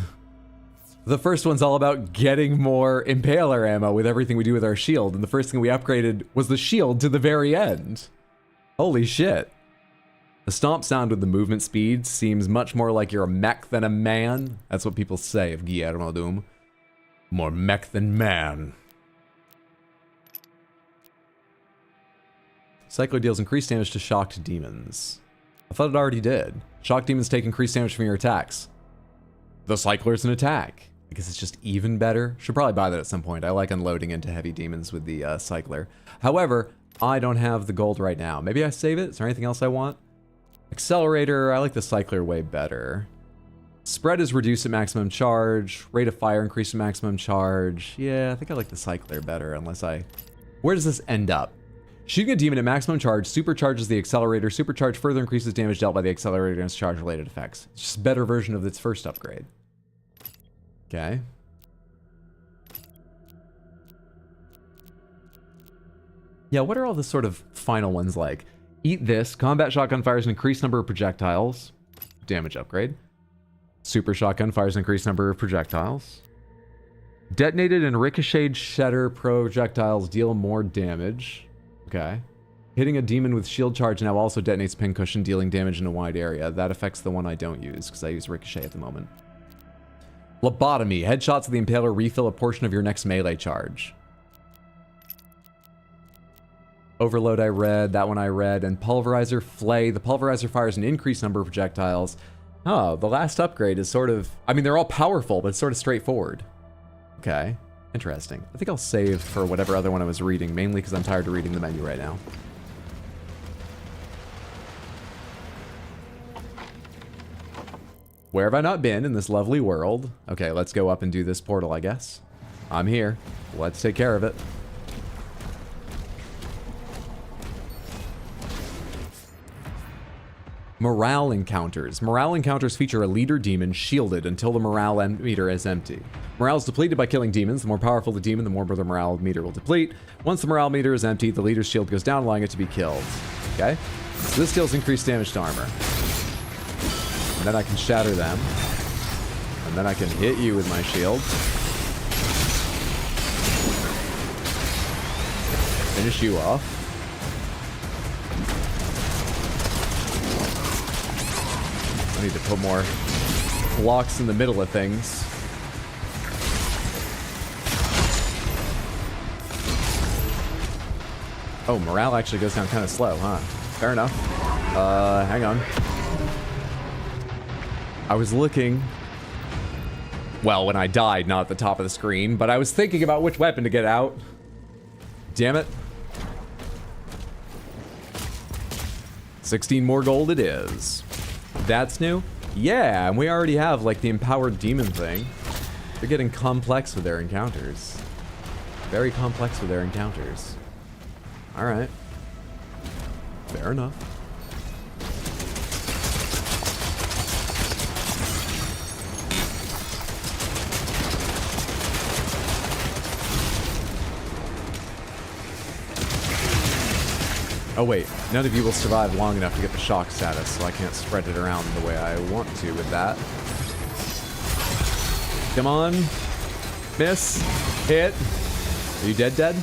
S1: The first one's all about getting more Impaler ammo with everything we do with our shield, and the first thing we upgraded was the shield to the very end. Holy shit. The stomp sound with the movement speed seems much more like you're a mech than a man. That's what people say of Guillermo Doom. More mech than man. Cyclo deals increased damage to shocked demons. I thought it already did. Shock demons take increased damage from your attacks. The Cycler's an attack. I guess it's just even better. Should probably buy that at some point. I like unloading into heavy demons with the Cycler. However, I don't have the gold right now. Maybe I save it? Is there anything else I want? Accelerator, I like the Cycler way better. Spread is reduced at maximum charge. Rate of fire increased to maximum charge. Yeah, I think I like the Cycler better unless I... Where does this end up? Shooting a demon at maximum charge supercharges the accelerator. Supercharge further increases damage dealt by the accelerator against charge-related effects. It's just a better version of its first upgrade. Okay. Yeah, what are all the sort of final ones like? Eat this. Combat shotgun fires an increased number of projectiles. Damage upgrade. Super shotgun fires an increased number of projectiles. Detonated and ricocheted shatter projectiles deal more damage. Okay. Hitting a demon with shield charge now also detonates pincushion, dealing damage in a wide area. That affects the one I don't use, because I use ricochet at the moment. Lobotomy. Headshots of the Impaler refill a portion of your next melee charge. Overload I read, that one I read, and Pulverizer Flay. The Pulverizer fires an increased number of projectiles. Oh, the last upgrade is sort of... I mean, they're all powerful, but it's sort of straightforward. Okay. Interesting. I think I'll save for whatever other one I was reading, mainly because I'm tired of reading the menu right now. Where have I not been in this lovely world? Okay, let's go up and do this portal, I guess. I'm here. Let's take care of it. Morale encounters. Morale encounters feature a leader demon shielded until the morale meter is empty. Morale is depleted by killing demons. The more powerful the demon, the more the morale meter will deplete. Once the morale meter is empty, the leader's shield goes down, allowing it to be killed. Okay? So this deals increased damage to armor. And then I can shatter them. And then I can hit you with my shield. Finish you off. I need to put more blocks in the middle of things. Oh, morale actually goes down kind of slow, huh? Fair enough. Hang on. I was looking... Well, when I died, not at the top of the screen, but I was thinking about which weapon to get out. Damn it. 16 more gold it is. That's new? Yeah, and we already have, like, the empowered demon thing. They're getting complex with their encounters. Very complex with their encounters. Alright. Fair enough. Oh wait, none of you will survive long enough to get the shock status, so I can't spread it around the way I want to with that. Come on. Miss. Hit. Are you dead?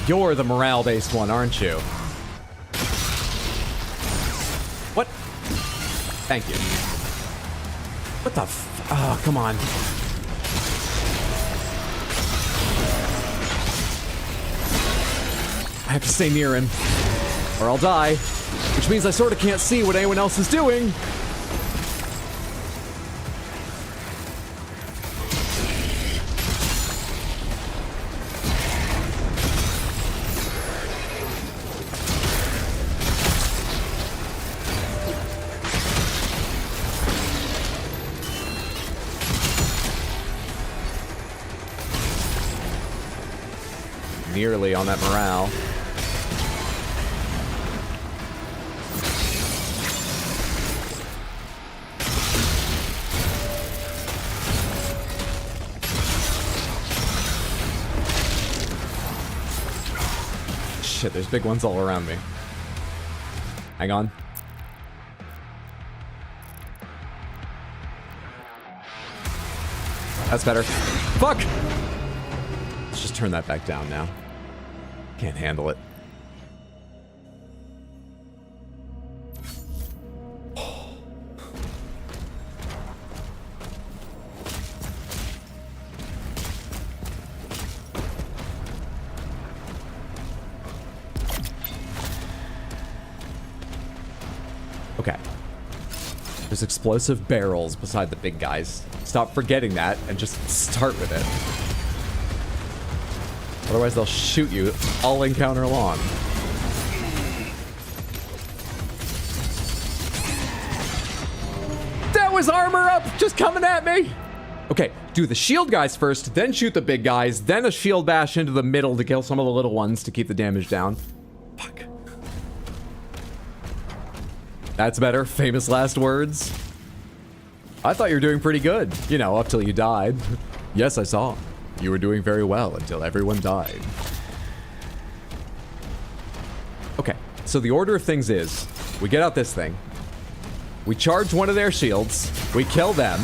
S1: You're the morale-based one, aren't you? What? Thank you. What the f... Oh, come on. I have to stay near him, or I'll die, which means I sort of can't see what anyone else is doing. Nearly on that morale. Shit, there's big ones all around me. Hang on. That's better. Fuck! Let's just turn that back down now. Can't handle it. Okay. There's explosive barrels beside the big guys. Stop forgetting that and just start with it. Otherwise they'll shoot you all encounter long. That was armor up just coming at me! Okay, do the shield guys first, then shoot the big guys, then a shield bash into the middle to kill some of the little ones to keep the damage down. Fuck. That's better. Famous last words. I thought you were doing pretty good. You know, up till you died. Yes, I saw. You were doing very well until everyone died. Okay, so the order of things is, we get out this thing. We charge one of their shields. We kill them.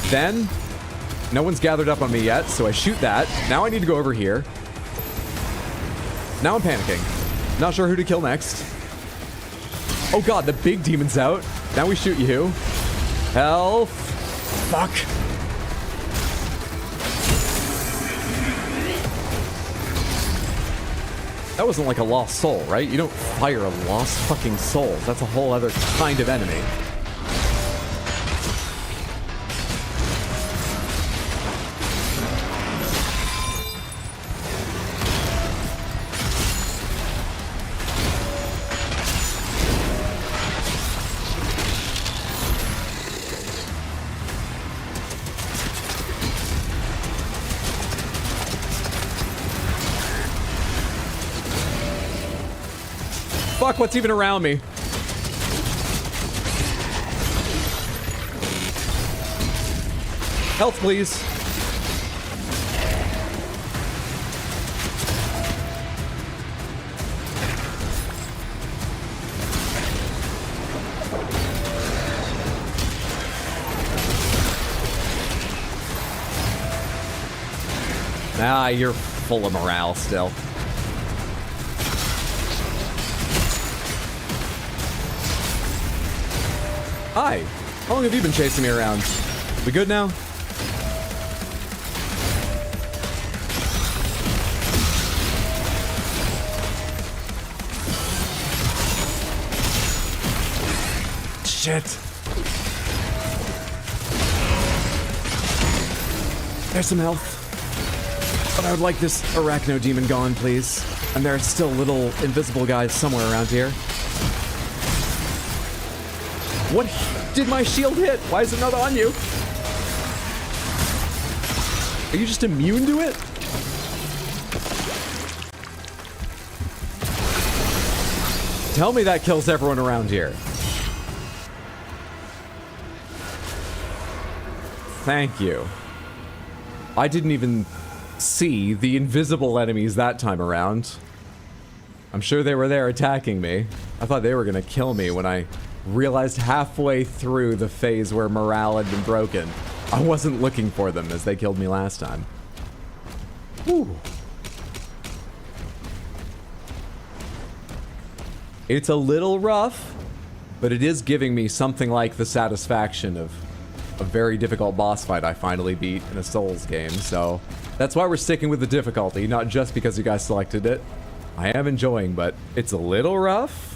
S1: Then, no one's gathered up on me yet, so I shoot that. Now I need to go over here. Now I'm panicking. Not sure who to kill next. Oh god, the big demon's out. Now we shoot you. Health. Fuck. That wasn't like a lost soul, right? You don't fire a lost fucking soul. That's a whole other kind of enemy. Fuck, what's even around me? Health, please. Ah, you're full of morale still. Hi. How long have you been chasing me around? We good now? Shit. There's some health. But I would like this arachno demon gone, please. And there are still little invisible guys somewhere around here. What did my shield hit? Why is it not on you? Are you just immune to it? Tell me that kills everyone around here. Thank you. I didn't even see the invisible enemies that time around. I'm sure they were there attacking me. I thought they were gonna kill me when I realized halfway through the phase where morale had been broken. I wasn't looking for them as they killed me last time. Whew. It's a little rough, but it is giving me something like the satisfaction of a very difficult boss fight I finally beat in a Souls game, so that's why we're sticking with the difficulty, not just because you guys selected it. I am enjoying, but it's a little rough.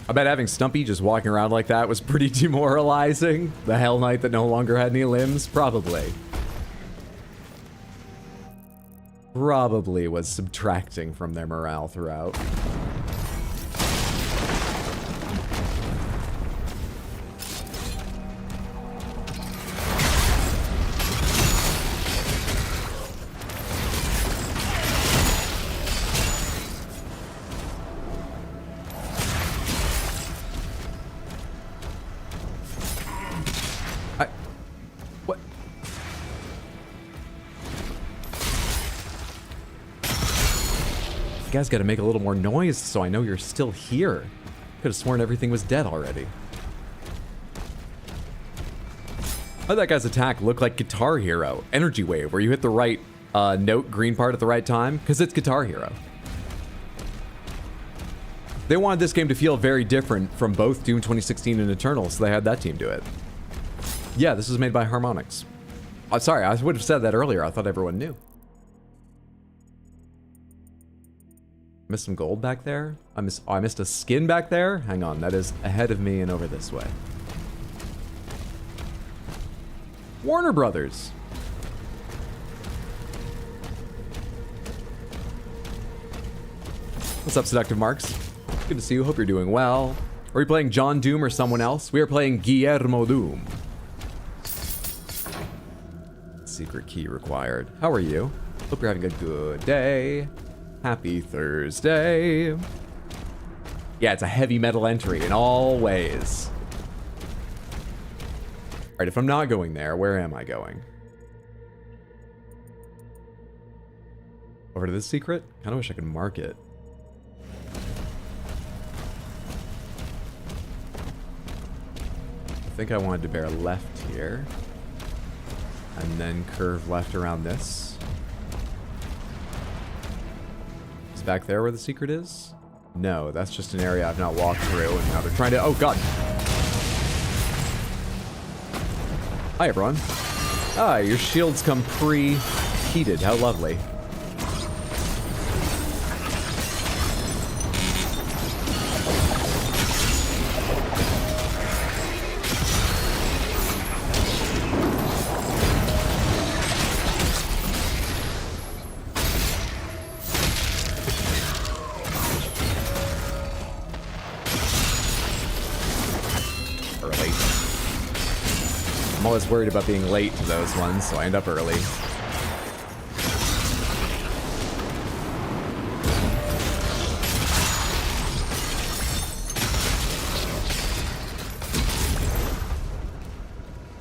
S1: I bet having Stumpy just walking around like that was pretty demoralizing. The Hell Knight that no longer had any limbs? Probably. Probably was subtracting from their morale throughout. You guys gotta make a little more noise so I know you're still here. Could have sworn everything was dead already. Oh, that guy's attack looked like Guitar Hero. Energy Wave, where you hit the right note, green part at the right time, because it's Guitar Hero. They wanted this game to feel very different from both Doom 2016 and Eternal, so they had that team do it. Yeah, this was made by Harmonix. Oh, sorry, I would have said that earlier. I thought everyone knew. Missed some gold back there? I missed a skin back there? Hang on, that is ahead of me and over this way. Warner Brothers. What's up, Seductive Marks? Good to see you. Hope you're doing well. Are we playing John Doom or someone else? We are playing Guillermo Doom. Secret key required. How are you? Hope you're having a good day. Happy Thursday. Yeah, it's a heavy metal entry in all ways. All right, if I'm not going there, where am I going? Over to this secret? Kind of wish I could mark it. I think I wanted to bear left here. And then curve left around this. Is back there where the secret is? No, that's just an area I've not walked through, and now they're trying to... Oh, God! Hi, everyone. Ah, your shields come pre-heated. How lovely. I'm always worried about being late to those ones, so I end up early.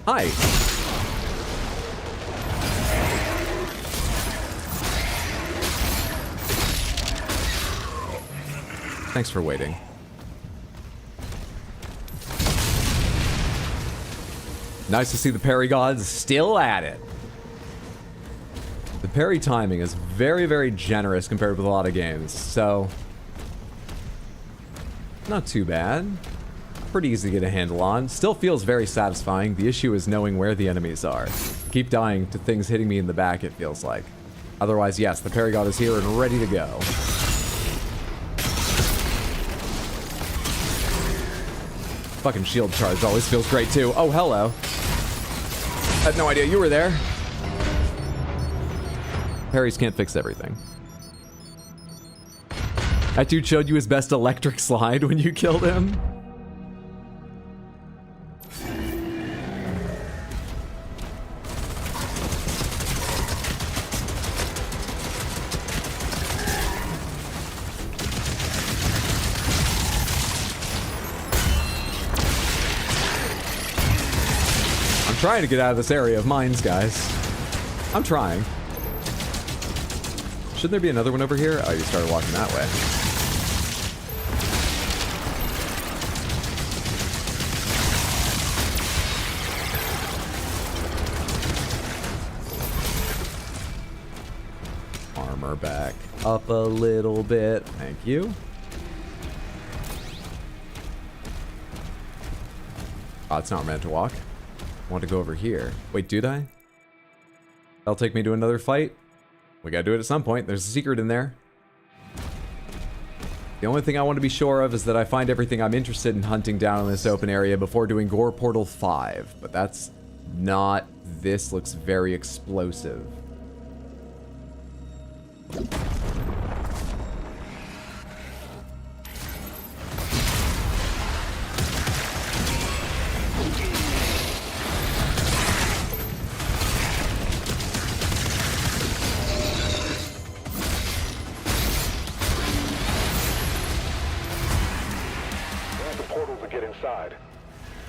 S1: Hi. Thanks for waiting. Nice to see the parry gods still at it. The parry timing is very, very generous compared with a lot of games, so not too bad. Pretty easy to get a handle on. Still feels very satisfying. The issue is knowing where the enemies are. Keep dying to things hitting me in the back, it feels like. Otherwise, yes, the parry god is here and ready to go. Fucking shield charge always feels great too. Oh, hello. I had no idea you were there. Parries can't fix everything. That dude showed you his best electric slide when you killed him. Trying to get out of this area of mines, guys. I'm trying. Shouldn't there be another one over here? Oh, you started walking that way. Armor back up a little bit. Thank you. Oh, it's not meant to walk. I want to go over here. Wait, did I? That'll take me to another fight. We gotta do it at some point. There's a secret in there. The only thing I want to be sure of is that I find everything I'm interested in hunting down in this open area before doing Gore Portal 5. But that's not... This looks very explosive.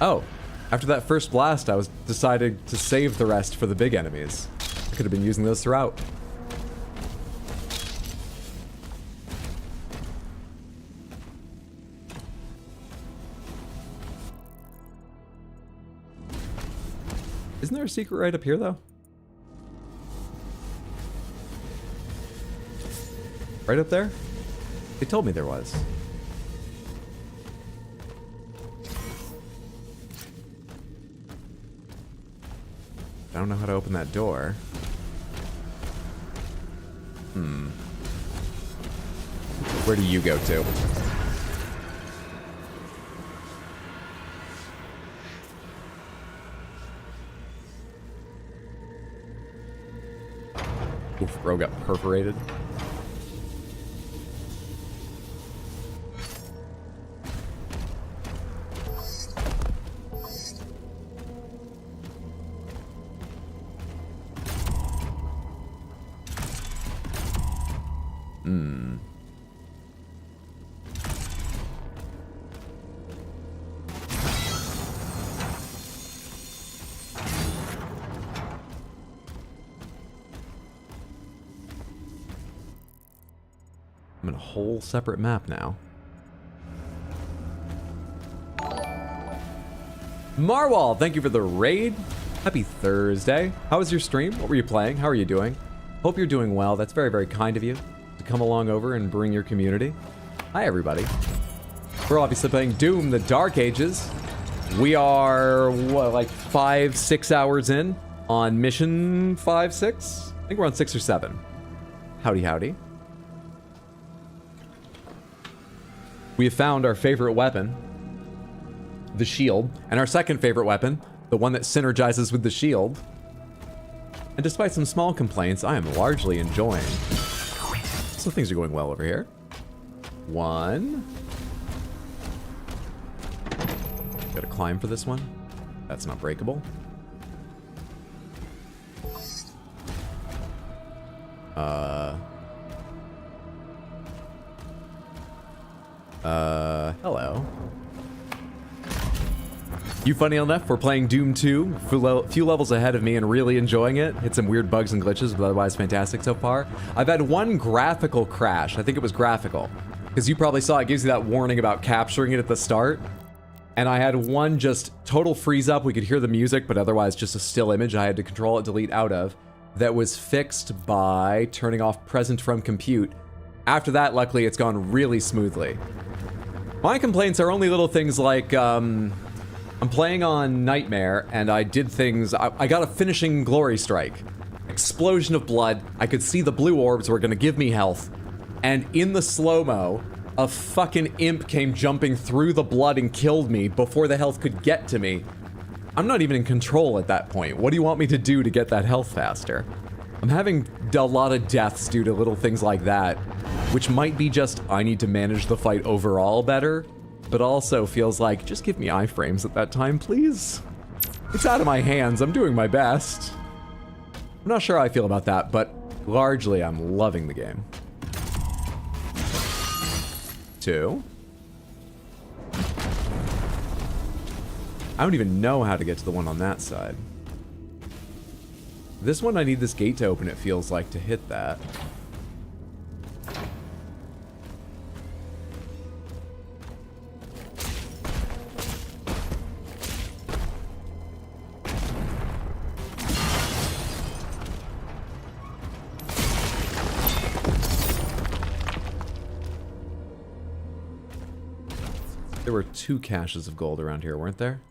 S1: Oh, after that first blast, I was decided to save the rest for the big enemies. I could have been using those throughout. Isn't there a secret right up here, though? Right up there? They told me there was. I don't know how to open that door. Where do you go to? Oof, bro got perforated. Hmm. I'm in a whole separate map now. Marwal, thank you for the raid. Happy Thursday. How was your stream? What were you playing? How are you doing? Hope you're doing well. That's very, very kind of you to come along over and bring your community. Hi, everybody. We're obviously playing Doom, the Dark Ages. We are, what, like 5-6 hours in on mission 5-6? I think we're on 6 or 7. Howdy, howdy. We have found our favorite weapon, the shield, and our second favorite weapon, the one that synergizes with the shield. And despite some small complaints, I am largely enjoying. So things are going well over here. 1. Gotta climb for this one. That's not breakable. Hello. You funny enough, we're playing Doom 2, few levels ahead of me and really enjoying it. Hit some weird bugs and glitches, but otherwise fantastic so far. I've had one graphical crash. I think it was graphical. Because you probably saw it gives you that warning about capturing it at the start. And I had one just total freeze up. We could hear the music, but otherwise just a still image I had to control it delete out of. That was fixed by turning off present from compute. After that, luckily, it's gone really smoothly. My complaints are only little things like, I'm playing on Nightmare, and I did things, I got a finishing glory strike. Explosion of blood, I could see the blue orbs were gonna give me health. And in the slow-mo, a fucking imp came jumping through the blood and killed me before the health could get to me. I'm not even in control at that point. What do you want me to do to get that health faster? I'm having a lot of deaths due to little things like that, which might be just, I need to manage the fight overall better, but also feels like, just give me iframes at that time, please. It's out of my hands, I'm doing my best. I'm not sure how I feel about that, but largely I'm loving the game. 2. I don't even know how to get to the one on that side. This one, I need this gate to open, it feels like, to hit that. There were 2 caches of gold around here, weren't there?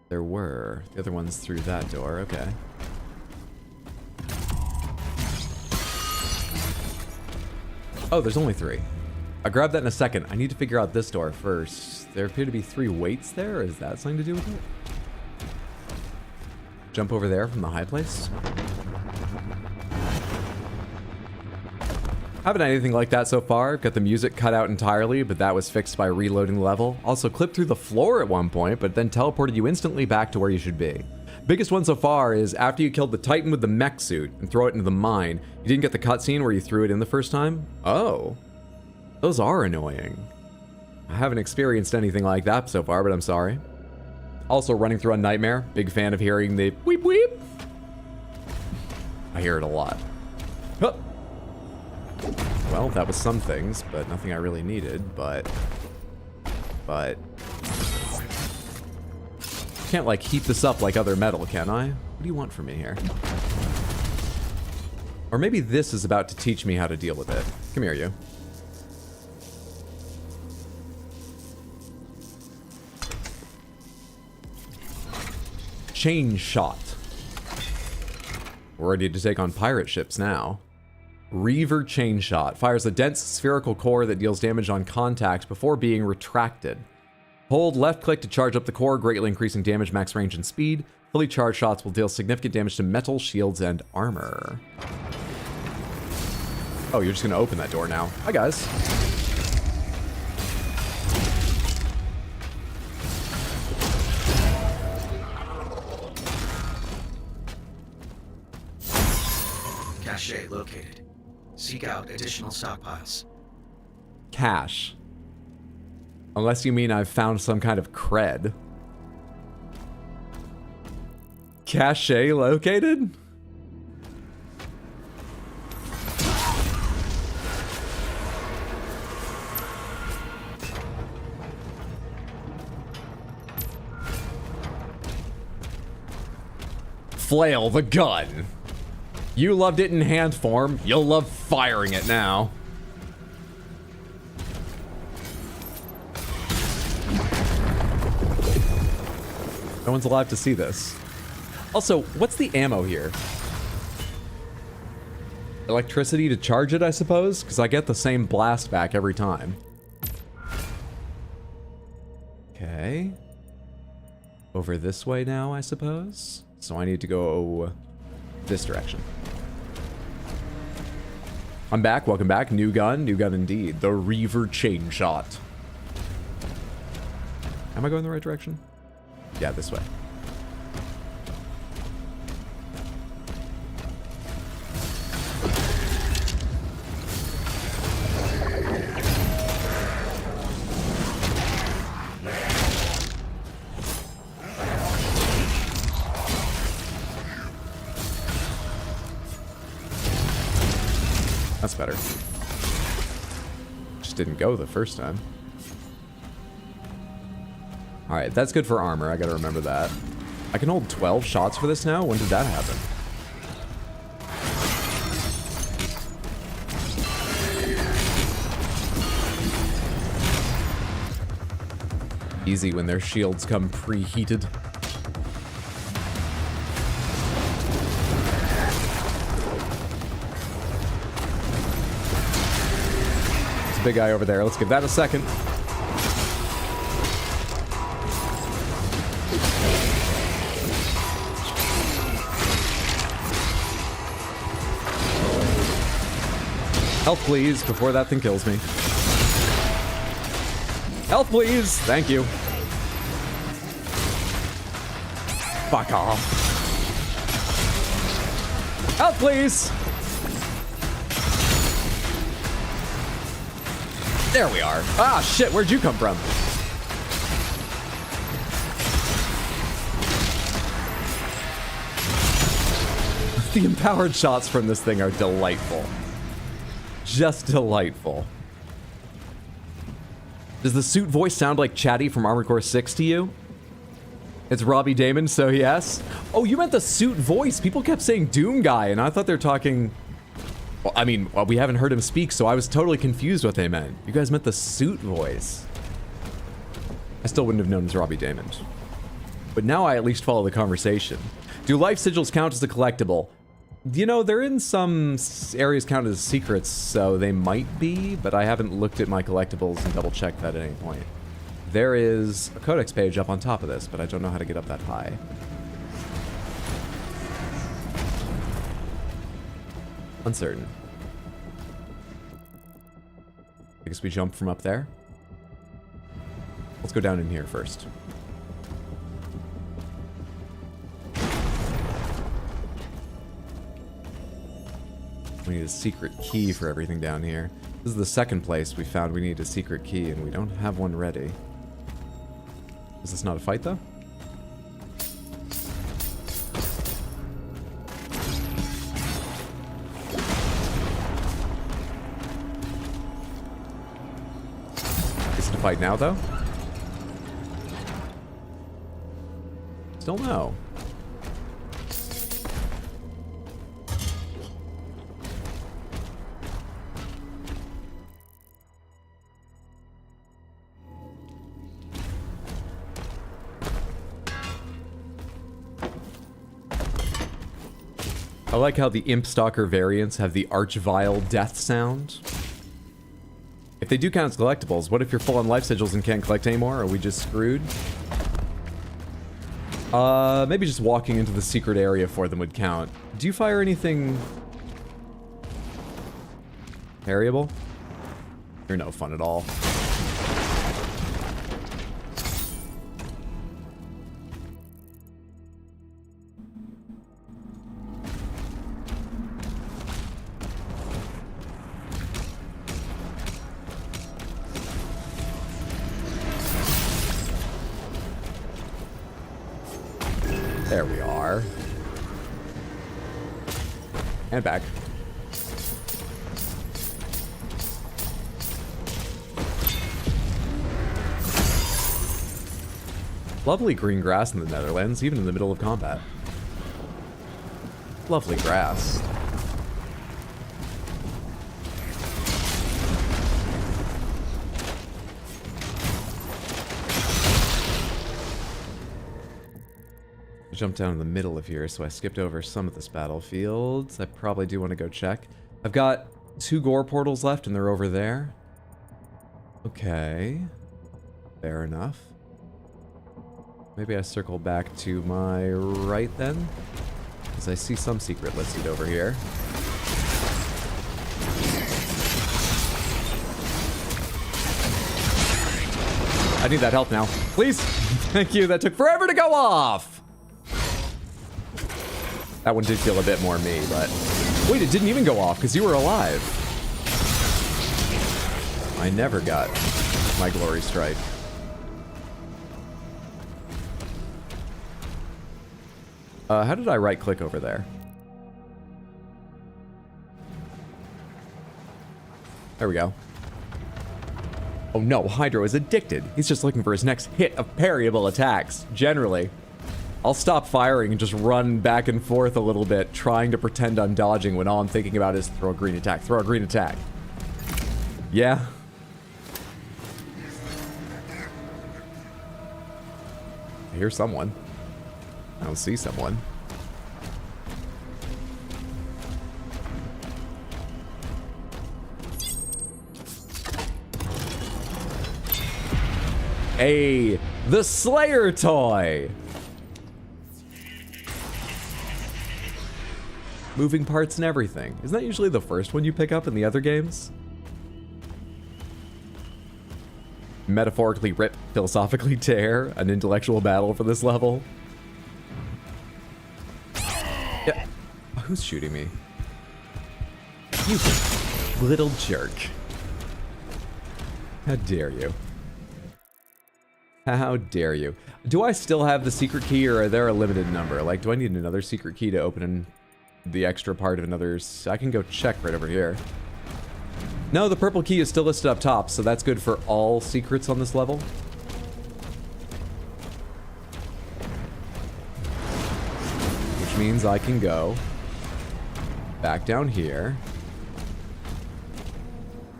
S1: There were. The other one's through that door, okay. Oh, there's only 3. I'll grab that in a second. I need to figure out this door first. There appear to be 3 weights there. Is that something to do with it? Jump over there from the high place? Haven't had anything like that so far. Got the music cut out entirely, but that was fixed by reloading the level. Also clipped through the floor at one point, but then teleported you instantly back to where you should be. Biggest one so far is after you killed the Titan with the mech suit and throw it into the mine, you didn't get the cutscene where you threw it in the first time? Oh. Those are annoying. I haven't experienced anything like that so far, but I'm sorry. Also running through a Nightmare. Big fan of hearing the weep weep. I hear it a lot. Huh. Well, that was some things, but nothing I really needed, but... Can't, like, heat this up like other metal, can I? What do you want from me here? Or maybe this is about to teach me how to deal with it. Come here, you. Chain shot. We're ready to take on pirate ships now. Reaver Chain Shot. Fires a dense spherical core that deals damage on contact before being retracted. Hold left click to charge up the core, greatly increasing damage, max range, and speed. Fully charged shots will deal significant damage to metal, shields, and armor. Oh, you're just going to open that door now. Hi, guys.
S7: Cache located. Seek out additional stockpiles.
S1: Cache. Unless you mean I've found some kind of cred. Cache located? Flail the gun. You loved it in hand form. You'll love firing it now. No one's alive to see this. Also, what's the ammo here? Electricity to charge it, I suppose? Because I get the same blast back every time. Okay. Over this way now, I suppose? So I need to go this direction. I'm back. Welcome back. New gun. New gun indeed. The Reaver Chain Shot. Am I going the right direction? Yeah, this way. That's better. Just didn't go the first time. Alright, that's good for armor. I gotta remember that. I can hold 12 shots for this now? When did that happen? Easy when their shields come preheated. Big guy over there. Let's give that a second. Health, please, before that thing kills me. Health, please. Thank you. Fuck off. Health, please. There we are. Ah, shit, where'd you come from? The empowered shots from this thing are delightful. Just delightful. Does the suit voice sound like Chatty from Armored Core 6 to you? It's Robbie Damon, so yes. Oh, you meant the suit voice. People kept saying Doom Guy, and I thought they're talking... Well, I mean, we haven't heard him speak, so I was totally confused what they meant. You guys meant the suit voice. I still wouldn't have known it was Robbie Damon. But now I at least follow the conversation. Do life sigils count as a collectible? You know, they're in some areas counted as secrets, so they might be, but I haven't looked at my collectibles and double-checked that at any point. There is a codex page up on top of this, but I don't know how to get up that high. Uncertain. I guess we jump from up there. Let's go down in here first. We need a secret key for everything down here. This is the second place we found we need a secret key, and we don't have one ready. Is this not a fight, though? Fight now, though? Still no. I like how the Imp Stalker variants have the Archvile death sound. If they do count as collectibles, what if you're full on life sigils and can't collect anymore? Are we just screwed? Maybe just walking into the secret area for them would count. Do you fire anything variable? You're no fun at all. There we are. And back. Lovely green grass in the Netherlands, even in the middle of combat. Lovely grass. Jump down in the middle of here, so I skipped over some of this battlefield. I probably do want to go check. I've got 2 gore portals left, and they're over there. Okay. Fair enough. Maybe I circle back to my right then, because I see some secret listed over here. I need that health now. Please! Thank you, that took forever to go off! That one did feel a bit more me, but... Wait, it didn't even go off, because you were alive. I never got my glory strike. How did I right-click over there? There we go. Oh no, Hydro is addicted. He's just looking for his next hit of parryable attacks, generally. I'll stop firing and just run back and forth a little bit, trying to pretend I'm dodging when all I'm thinking about is throw a green attack, throw a green attack. Yeah. I hear someone. I don't see someone. Hey, the Slayer toy! Moving parts and everything. Isn't that usually the first one you pick up in the other games? Metaphorically rip, philosophically tear, an intellectual battle for this level. Yeah. Who's shooting me? You little jerk. How dare you? How dare you? Do I still have the secret key, or are there a limited number? Like, do I need another secret key to open the extra part of another? I can go check right over here. No, the purple key is still listed up top, so that's good for all secrets on this level. Which means I can go back down here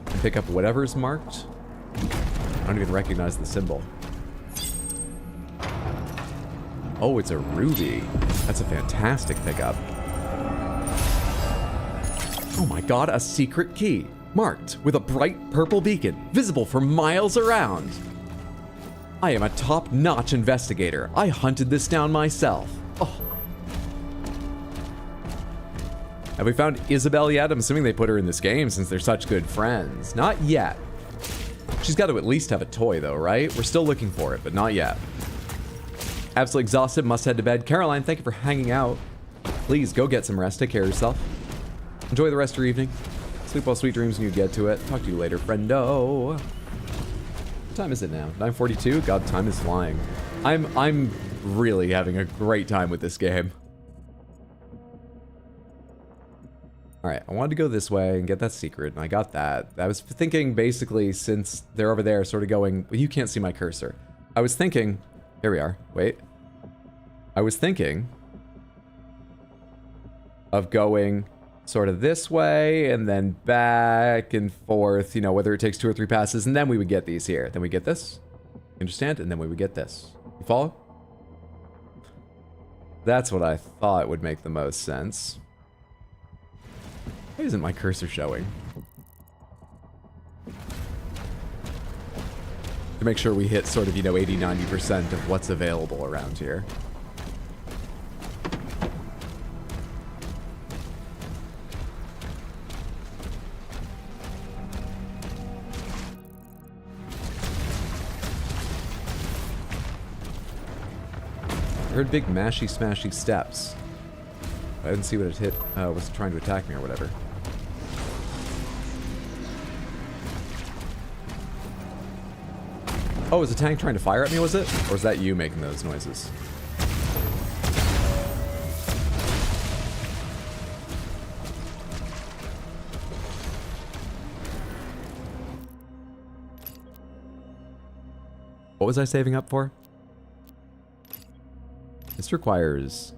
S1: and pick up whatever's marked. I don't even recognize the symbol. Oh, it's a ruby. That's a fantastic pickup. Oh my god, a secret key. Marked with a bright purple beacon, visible for miles around. I am a top-notch investigator. I hunted this down myself. Oh. Have we found Isabel yet? I'm assuming they put her in this game since they're such good friends. Not yet. She's got to at least have a toy though, right? We're still looking for it, but not yet. Absolutely exhausted, must head to bed. Caroline, thank you for hanging out. Please go get some rest. Take care of yourself. Enjoy the rest of your evening. Sleep well, sweet dreams when you get to it. Talk to you later, friendo. What time is it now? 9:42? God, time is flying. I'm really having a great time with this game. Alright, I wanted to go this way and get that secret, and I got that. I was thinking, basically, since they're over there, sort of going... Well, you can't see my cursor. I was thinking... Here we are. Wait. I was thinking of going sort of this way and then back and forth, you know, whether it takes 2 or 3 passes, and then we would get these here. Then we get this. Understand? And then we would get this. You follow? That's what I thought would make the most sense. Why isn't my cursor showing? To make sure we hit sort of, you know, 80-90% of what's available around here. I heard big mashy smashy steps. I didn't see what it hit, was trying to attack me or whatever. Oh, was the tank trying to fire at me, was it? Or was that you making those noises? What was I saving up for? This requires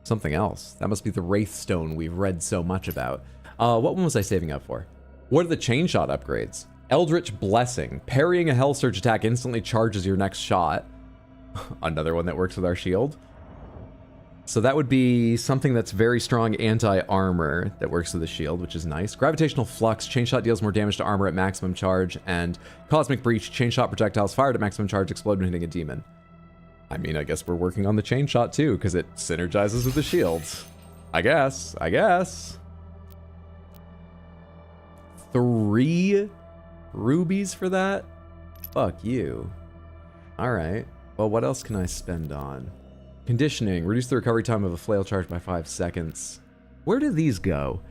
S1: something else. That must be the Wraith Stone we've read so much about. What one was I saving up for? What are the chain shot upgrades? Eldritch Blessing. Parrying a Hell Surge attack instantly charges your next shot. Another one that works with our shield. So that would be something that's very strong anti-armor that works with the shield, which is nice. Gravitational Flux. Chain shot deals more damage to armor at maximum charge. And Cosmic Breach. Chain shot projectiles fired at maximum charge explode when hitting a demon. I mean, I guess we're working on the chain shot too, because it synergizes with the shields. I guess. 3 rubies for that? Fuck you. Alright. Well, what else can I spend on? Conditioning. Reduce the recovery time of a flail charge by 5 seconds. Where do these go?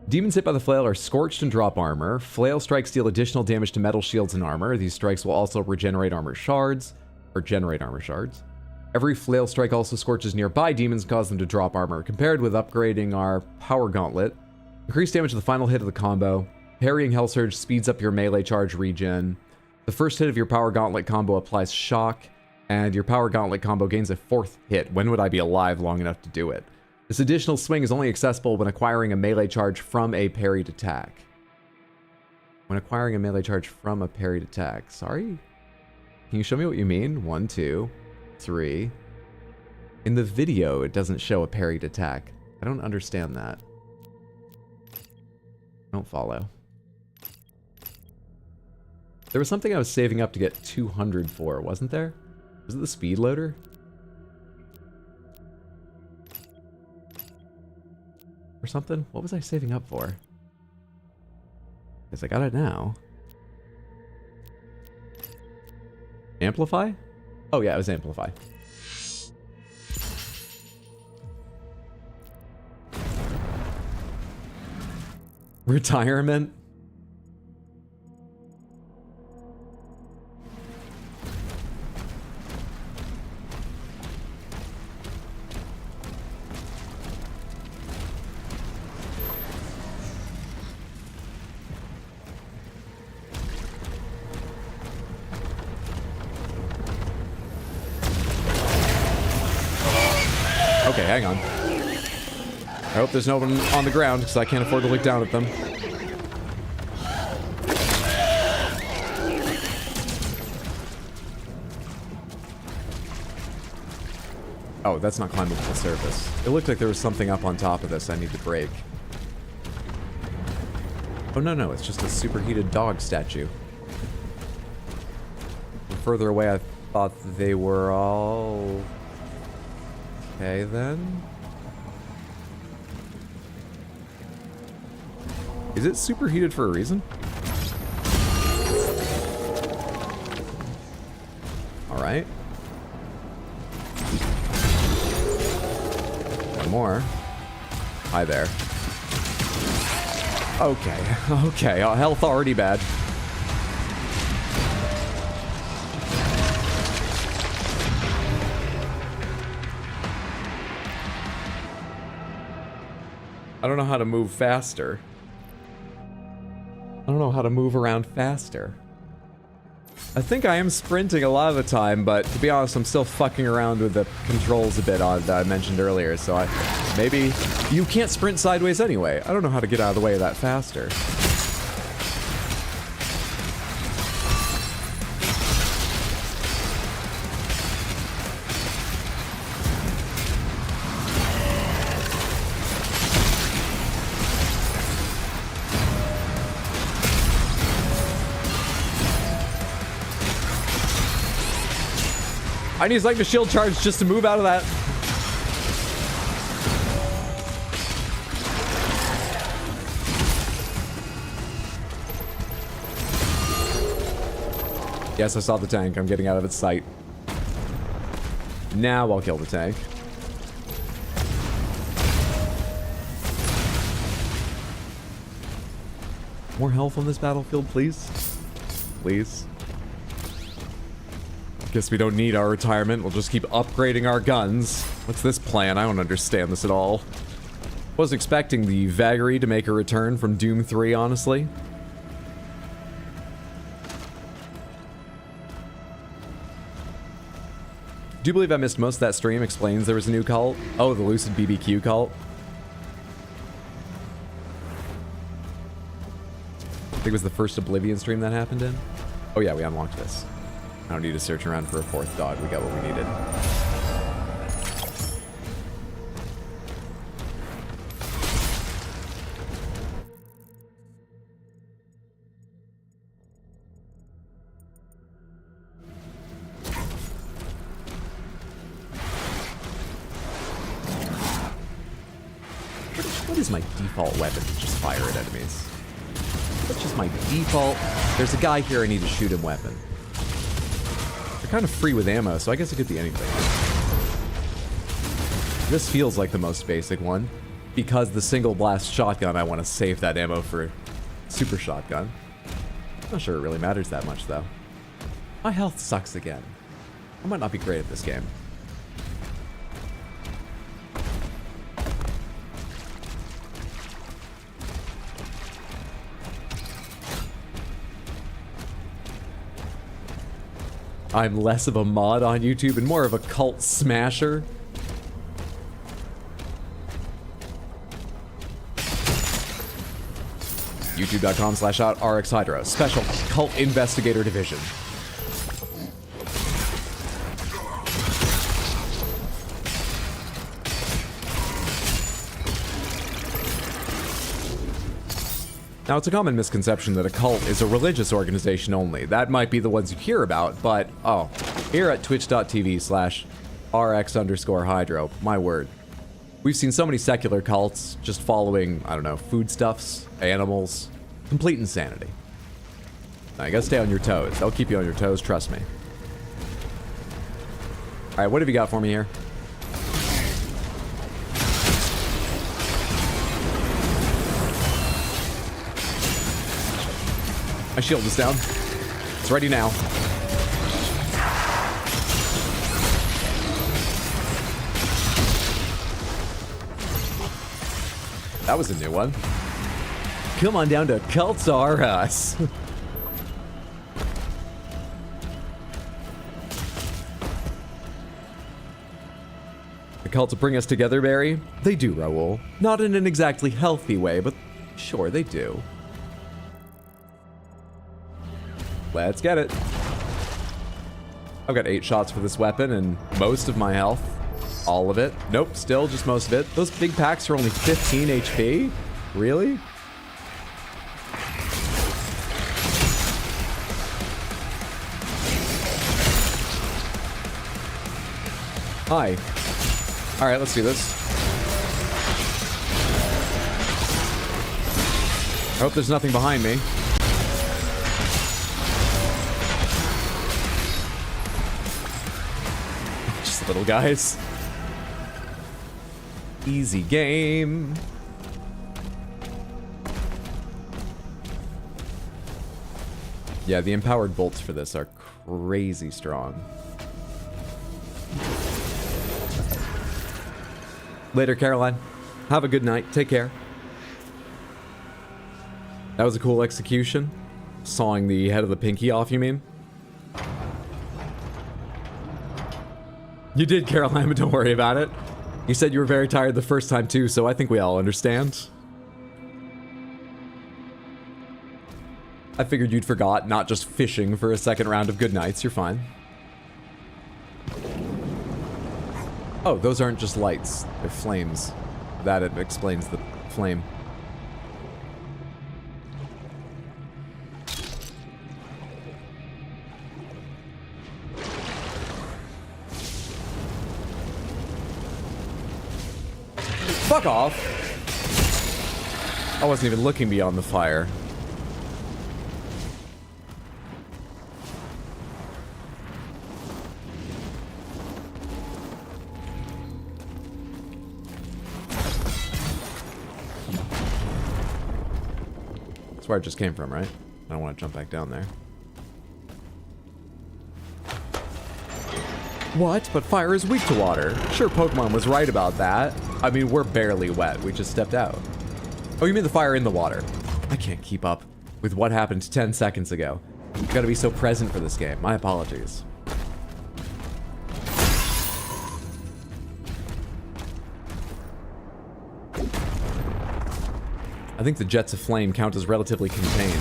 S1: Demons hit by the flail are scorched and drop armor. Flail strikes deal additional damage to metal shields and armor. These strikes will also regenerate armor shards. Or generate armor shards. Every flail strike also scorches nearby demons and causes them to drop armor. Compared with upgrading our power gauntlet. Increase damage to the final hit of the combo. Parrying Hell Surge speeds up your melee charge regen. The first hit of your power gauntlet combo applies shock. And your power gauntlet combo gains a 4th hit. When would I be alive long enough to do it? This additional swing is only accessible when acquiring a melee charge from a parried attack. When acquiring a melee charge from a parried attack. Sorry? Can you show me what you mean? 1, 2, 3. In the video, it doesn't show a parried attack. I don't understand that. I don't follow. There was something I was saving up to get 200 for, wasn't there? Was it the speed loader? Or something? What was I saving up for? Because I got it now. Amplify? Oh yeah, it was Amplify. Retirement? Okay, hang on. I hope there's no one on the ground, because I can't afford to look down at them. Oh, that's not climbable to the surface. It looked like there was something up on top of this I need to break. Oh, no, it's just a superheated dog statue. From further away, I thought they were all... Okay, then. Is it superheated for a reason? Alright. One more. Hi there. Okay, health already bad. I don't know how to move faster. I don't know how to move around faster. I think I am sprinting a lot of the time, but to be honest, I'm still fucking around with the controls a bit that I mentioned earlier, so maybe... You can't sprint sideways anyway. I don't know how to get out of the way of that faster. I need something to shield charge just to move out of that. Yes, I saw the tank. I'm getting out of its sight. Now I'll kill the tank. More health on this battlefield, please. Please. Guess we don't need our retirement. We'll just keep upgrading our guns. What's this plan? I don't understand this at all. Was expecting the vagary to make a return from Doom 3, honestly. Do you believe I missed most of that stream? Explains there was a new cult. Oh, the Lucid BBQ cult. I think it was the first Oblivion stream that happened in. Oh yeah, we unlocked this. I don't need to search around for a fourth dog. We got what we needed. What is my default weapon? Just fire at enemies. That's just my default. There's a guy here, I need to shoot him weapon. They're kind of free with ammo, so I guess it could be anything. This feels like the most basic one. Because the single blast shotgun, I want to save that ammo for super shotgun. Not sure it really matters that much, though. My health sucks again. I might not be great at this game. I'm less of a mod on YouTube and more of a cult smasher. YouTube.com/RxHydra. Special Cult Investigator Division. Now, it's a common misconception that a cult is a religious organization only. That might be the ones you hear about, but, oh, here at twitch.tv/RX_Hydro, my word. We've seen so many secular cults just following, I don't know, foodstuffs, animals, complete insanity. Now, you gotta stay on your toes. They'll keep you on your toes, trust me. Alright, what have you got for me here? My shield is down. It's ready now. That was a new one. Come on down to Cults R Us. The cults bring us together, Barry? They do, Raoul. Not in an exactly healthy way, but sure, they do. Let's get it. I've got 8 shots for this weapon and most of my health. All of it. Nope, still just most of it. Those big packs are only 15 HP? Really? Hi. Alright, let's do this. I hope there's nothing behind me. Just little guys. Easy game. Yeah, the empowered bolts for this are crazy strong. Later, Caroline. Have a good night. Take care. That was a cool execution. Sawing the head of the pinky off, you mean? You did, Caroline, but don't worry about it. You said you were very tired the first time too, so I think we all understand. I figured you'd forgot, not just fishing for a second round of good nights. You're fine. Oh, those aren't just lights. They're flames. That it explains the flame. fuck off! I wasn't even looking beyond the fire. That's where it just came from, right? I don't want to jump back down there. What? But fire is weak to water. Sure, Pokemon was right about that. I mean, we're barely wet. We just stepped out. Oh, you mean the fire in the water? I can't keep up with what happened 10 seconds ago. You gotta be so present for this game. My apologies. I think the jets of flame count as relatively contained.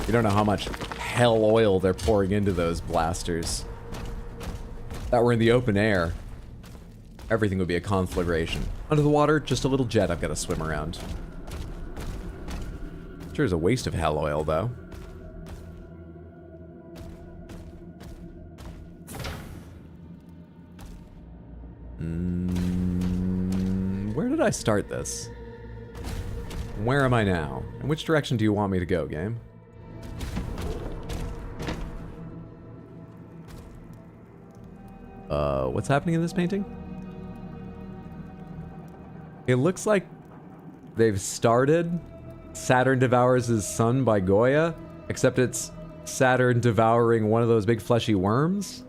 S1: You don't know how much hell oil they're pouring into those blasters. If that were in the open air, everything would be a conflagration. Under the water, just a little jet I've got to swim around. Sure is a waste of hell oil, though. Where did I start this? Where am I now? In which direction do you want me to go, game? What's happening in this painting? It looks like they've started Saturn Devours His Son by Goya, except it's Saturn devouring one of those big fleshy worms.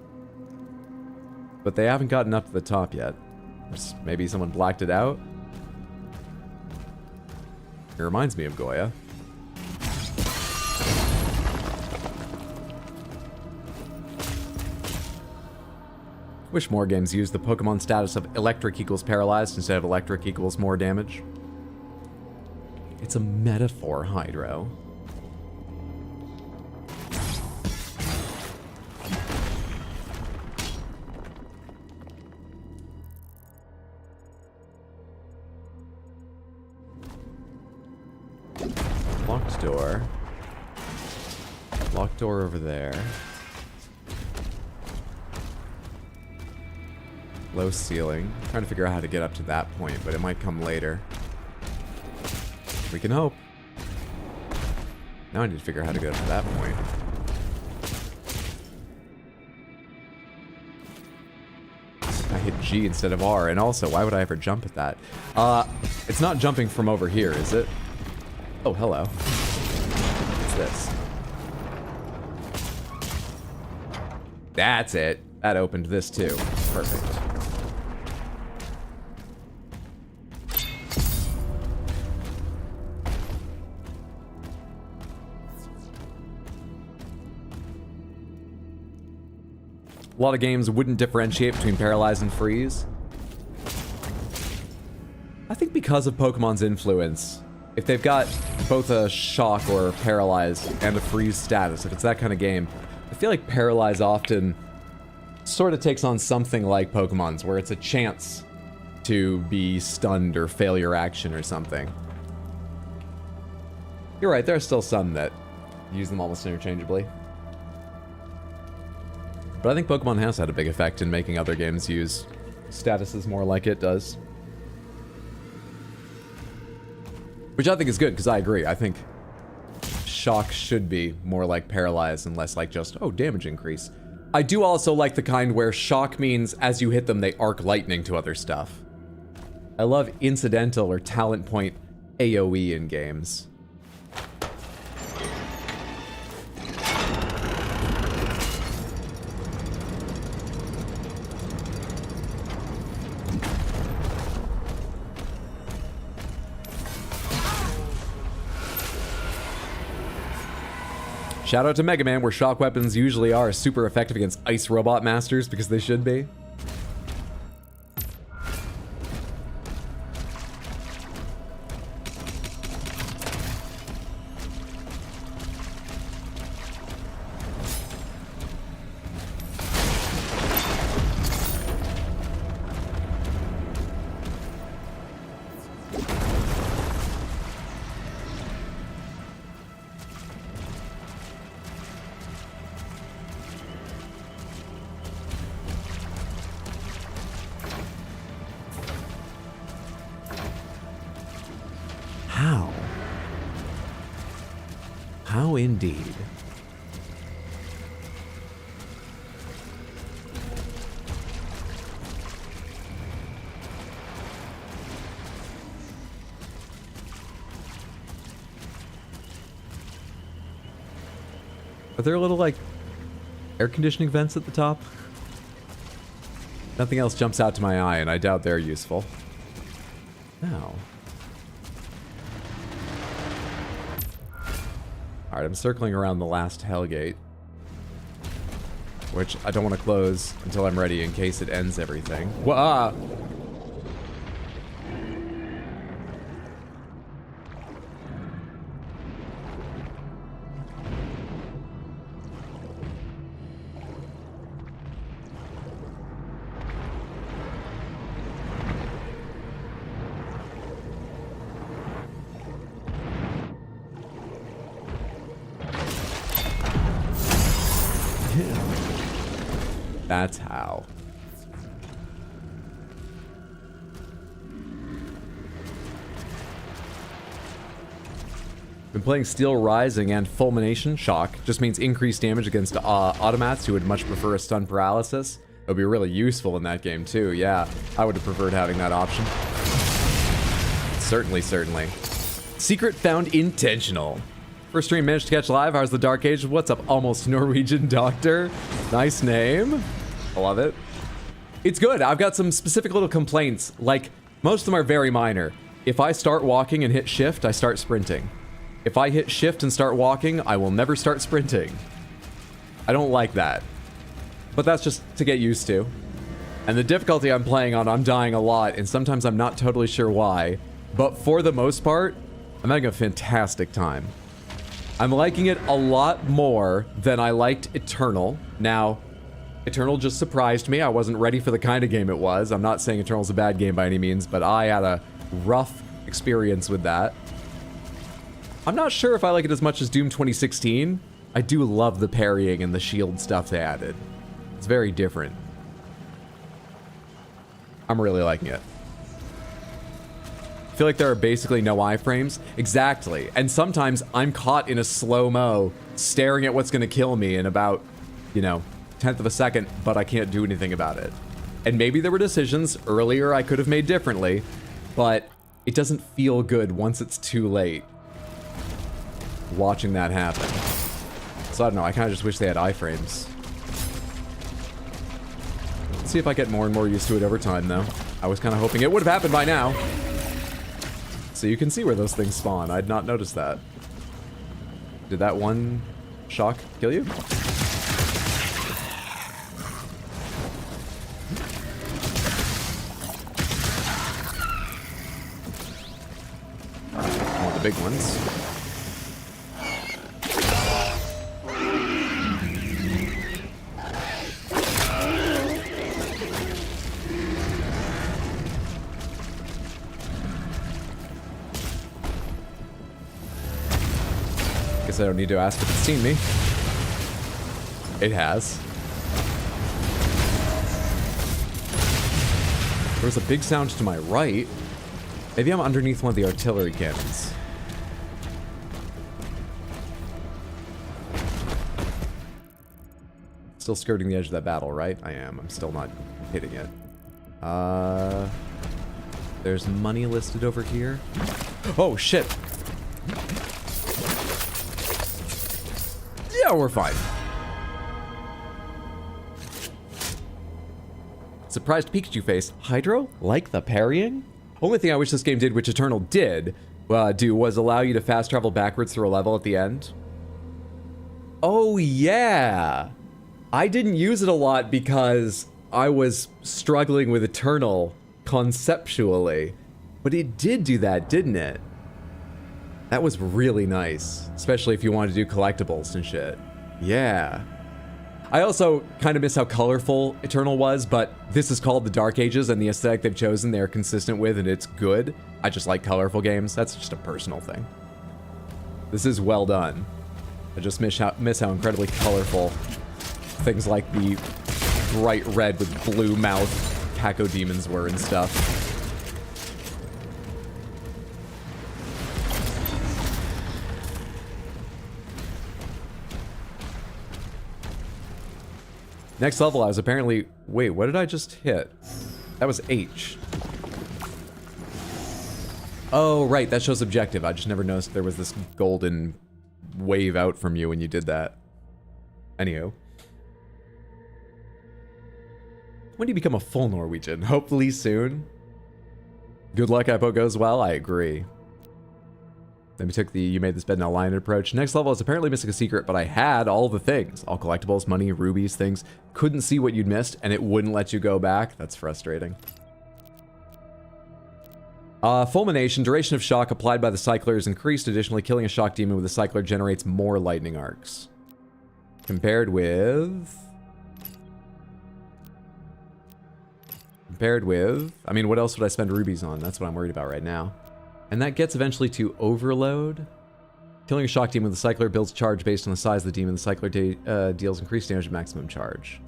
S1: But they haven't gotten up to the top yet. Maybe someone blacked it out. It reminds me of Goya. Wish more games used the Pokemon status of electric equals paralyzed instead of electric equals more damage. It's a metaphor, Hydro. Locked door. Locked door over there. Low ceiling. Trying to figure out how to get up to that point, but it might come later. We can hope. Now I need to figure out how to get up to that point. I hit G instead of R, and also, why would I ever jump at that? It's not jumping from over here, is it? Oh, hello. What's this? That's it. That opened this too. Perfect. A lot of games wouldn't differentiate between Paralyze and Freeze. I think because of Pokemon's influence, if they've got both a Shock or Paralyze and a Freeze status, if it's that kind of game, I feel like Paralyze often sort of takes on something like Pokemon's, where it's a chance to be stunned or fail your action or something. You're right, there are still some that use them almost interchangeably. But I think Pokemon has had a big effect in making other games use statuses more like it does. Which I think is good, because I agree. I think Shock should be more like Paralyze and less like just, oh, damage increase. I do also like the kind where Shock means as you hit them, they arc lightning to other stuff. I love incidental or talent point AoE in games. Shout out to Mega Man, where shock weapons usually are super effective against ice robot masters, because they should be. indeed. Are there little, like, air conditioning vents at the top? Nothing else jumps out to my eye, and I doubt they're useful. No. Alright, I'm circling around the last Hellgate, which I don't want to close until I'm ready in case it ends everything. Wah! That's how. Been playing Steel Rising and Fulmination. Shock just means increased damage against automats who would much prefer a stun paralysis. It would be really useful in that game too. Yeah, I would have preferred having that option. Certainly, certainly. Secret found intentional. First stream managed to catch live. How's the Dark Age? What's up, almost Norwegian Doctor? Nice name. I love it. It's good. I've got some specific little complaints. Like, most of them are very minor. If I start walking and hit shift, I start sprinting. If I hit shift and start walking, I will never start sprinting. I don't like that. But that's just to get used to. And the difficulty I'm playing on, I'm dying a lot, and sometimes I'm not totally sure why. But for the most part, I'm having a fantastic time. I'm liking it a lot more than I liked Eternal. Now, Eternal just surprised me. I wasn't ready for the kind of game it was. I'm not saying Eternal's a bad game by any means, but I had a rough experience with that. I'm not sure if I like it as much as Doom 2016. I do love the parrying and the shield stuff they added. It's very different. I'm really liking it. I feel like there are basically no iframes. Exactly. And sometimes I'm caught in a slow-mo, staring at what's going to kill me in about, you know, 10th of a second, but I can't do anything about it. And maybe there were decisions earlier I could have made differently, but it doesn't feel good once it's too late watching that happen. So I don't know, I kind of just wish they had iframes. Let's see if I get more and more used to it over time, though. I was kind of hoping it would have happened by now. So you can see where those things spawn. I'd not noticed that. Did that one shock kill you? One of the big ones. I don't need to ask if it's seen me. It has. There was a big sound to my right. Maybe I'm underneath one of the artillery cannons. Still skirting the edge of that battle, right? I am. I'm still not hitting it. There's money listed over here. Oh, shit. Yeah, we're fine. Surprised Pikachu face. Hydro? Like the parrying? Only thing I wish this game did, which Eternal did, was allow you to fast travel backwards through a level at the end. Oh, yeah. I didn't use it a lot because I was struggling with Eternal conceptually. But it did do that, didn't it? That was really nice, especially if you wanted to do collectibles and shit. Yeah. I also kind of miss how colorful Eternal was, but this is called the Dark Ages, and the aesthetic they've chosen they're consistent with, and it's good. I just like colorful games. That's just a personal thing. This is well done. I just miss how incredibly colorful things like the bright red with blue mouth Taco Demons were and stuff. Next level, I was apparently... Wait, what did I just hit? That was H. Oh, right, that shows objective. I just never noticed there was this golden wave out from you when you did that. Anywho. When do you become a full Norwegian? Hopefully soon. Good luck, I hope it goes well. I agree. Then we took the you made this bed now line approach. Next level is apparently missing a secret, but I had all the things. All collectibles, money, rubies, things. Couldn't see what you'd missed, and it wouldn't let you go back. That's frustrating. Fulmination, duration of shock applied by the cycler is increased. Additionally, killing a shock demon with a cycler generates more lightning arcs. Compared with... I mean, what else would I spend rubies on? That's what I'm worried about right now. And that gets eventually to overload. Killing a shock demon with a cycler builds charge based on the size of the demon. The cycler deals increased damage at maximum charge.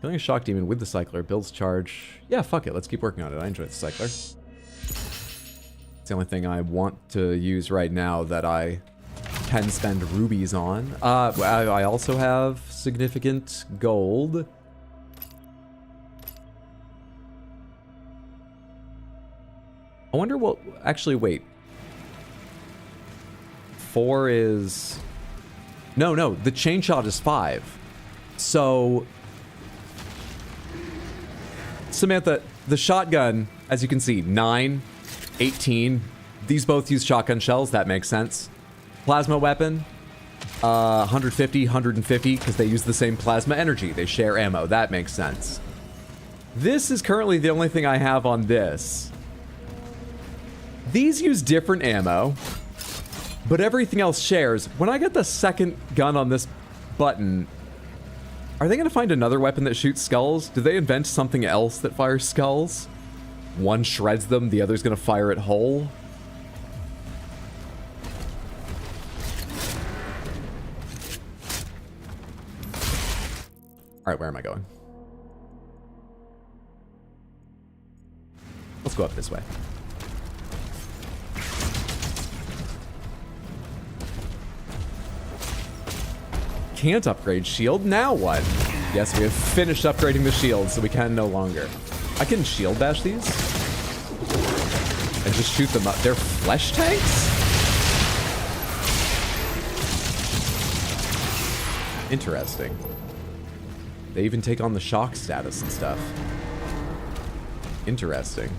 S1: Killing a shock demon with the cycler builds charge. Yeah, fuck it. Let's keep working on it. I enjoy the cycler. It's the only thing I want to use right now that I can spend rubies on. I also have significant gold. I wonder what... Actually, wait. 4 is... No. The chain shot is 5. So... Samantha, the shotgun, as you can see, 9, 18. These both use shotgun shells. That makes sense. Plasma weapon, 150, 150, because they use the same plasma energy. They share ammo. That makes sense. This is currently the only thing I have on this. These use different ammo, but everything else shares. When I get the second gun on this button, are they going to find another weapon that shoots skulls? Do they invent something else that fires skulls? One shreds them, the other's going to fire it whole? Alright, where am I going? Let's go up this way. Can't upgrade shield, now what? Yes, we have finished upgrading the shield, so we can no longer. I can shield bash these? And just shoot them up. They're flesh tanks? Interesting. They even take on the shock status and stuff. Interesting.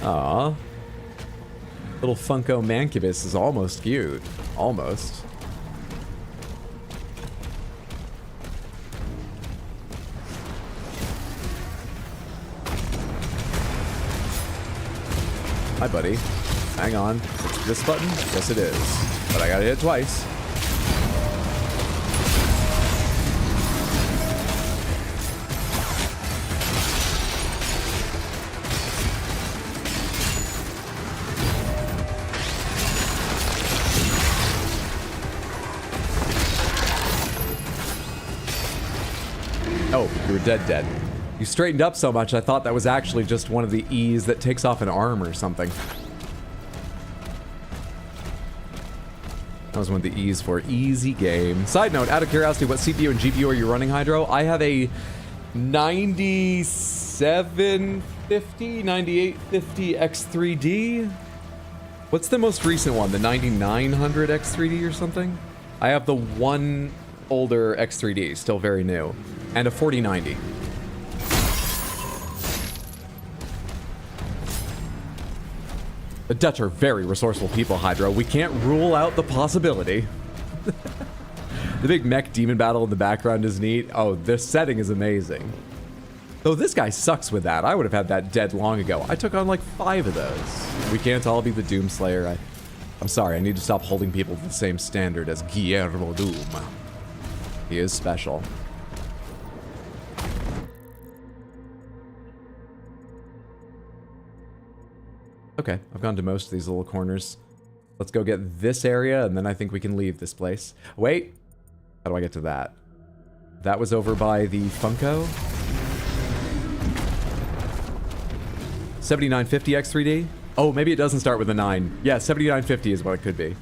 S1: Aww. Little Funko Mancubus is almost cute. Almost. Hi, buddy. Hang on. It's this button? Yes, it is. But I gotta hit it twice. Oh, you were dead. You straightened up so much, I thought that was actually just one of the E's that takes off an arm or something. That was one of the E's for easy game. Side note, out of curiosity, what CPU and GPU are you running, Hydro? I have a 9750, 9850 X3D. What's the most recent one? The 9900 X3D or something? I have the one older X3D, still very new. And a 4090. The Dutch are very resourceful people, Hydro. We can't rule out the possibility. The big mech demon battle in the background is neat. Oh, this setting is amazing. Though this guy sucks with that. I would have had that dead long ago. I took on like 5 of those. We can't all be the Doomslayer. I'm sorry, I need to stop holding people to the same standard as Guillermo Doom. He is special. Okay, I've gone to most of these little corners. Let's go get this area, and then I think we can leave this place. Wait! How do I get to that? That was over by the Funko. 7950 X3D? Oh, maybe it doesn't start with a 9. Yeah, 7950 is what it could be.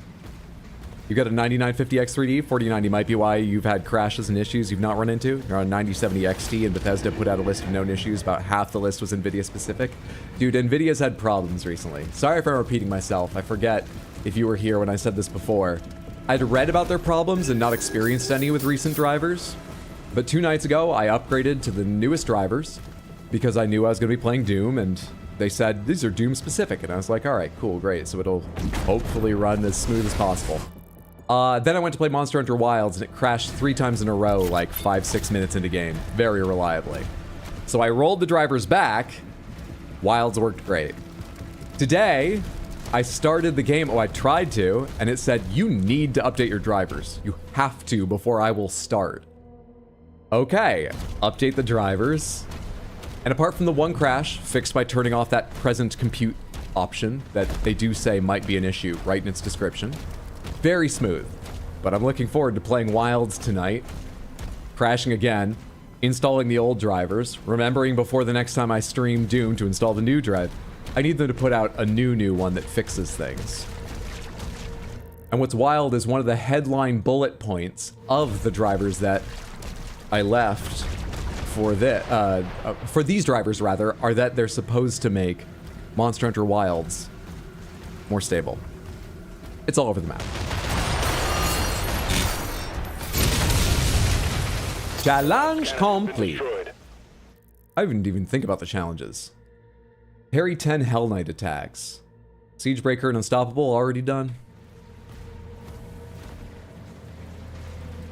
S1: You got a 9950 X3D, 4090 might be why you've had crashes and issues you've not run into. You're on 9070 XT, and Bethesda put out a list of known issues. About half the list was NVIDIA specific. Dude, NVIDIA's had problems recently. Sorry if I'm repeating myself. I forget if you were here when I said this before. I'd read about their problems and not experienced any with recent drivers. But 2 nights ago, I upgraded to the newest drivers because I knew I was going to be playing Doom, and they said, these are Doom specific. And I was like, all right, cool, great. So it'll hopefully run as smooth as possible. Then I went to play Monster Hunter Wilds, and it crashed 3 times in a row, like 5-6 minutes into game, very reliably. So I rolled the drivers back. Wilds worked great. Today, I started the game, I tried to, and it said, you need to update your drivers. You have to before I will start. Okay, update the drivers. And apart from the one crash, fixed by turning off that present compute option that they do say might be an issue right in its description. Very smooth, but I'm looking forward to playing Wilds tonight, crashing again, installing the old drivers, remembering before the next time I stream Doom to install the new drive. I need them to put out a new one that fixes things. And what's wild is one of the headline bullet points of the drivers that I left for these drivers rather, are that they're supposed to make Monster Hunter Wilds more stable. It's all over the map. Challenge complete. I didn't even think about the challenges. Parry 10 Hell Knight attacks. Siegebreaker and Unstoppable already done.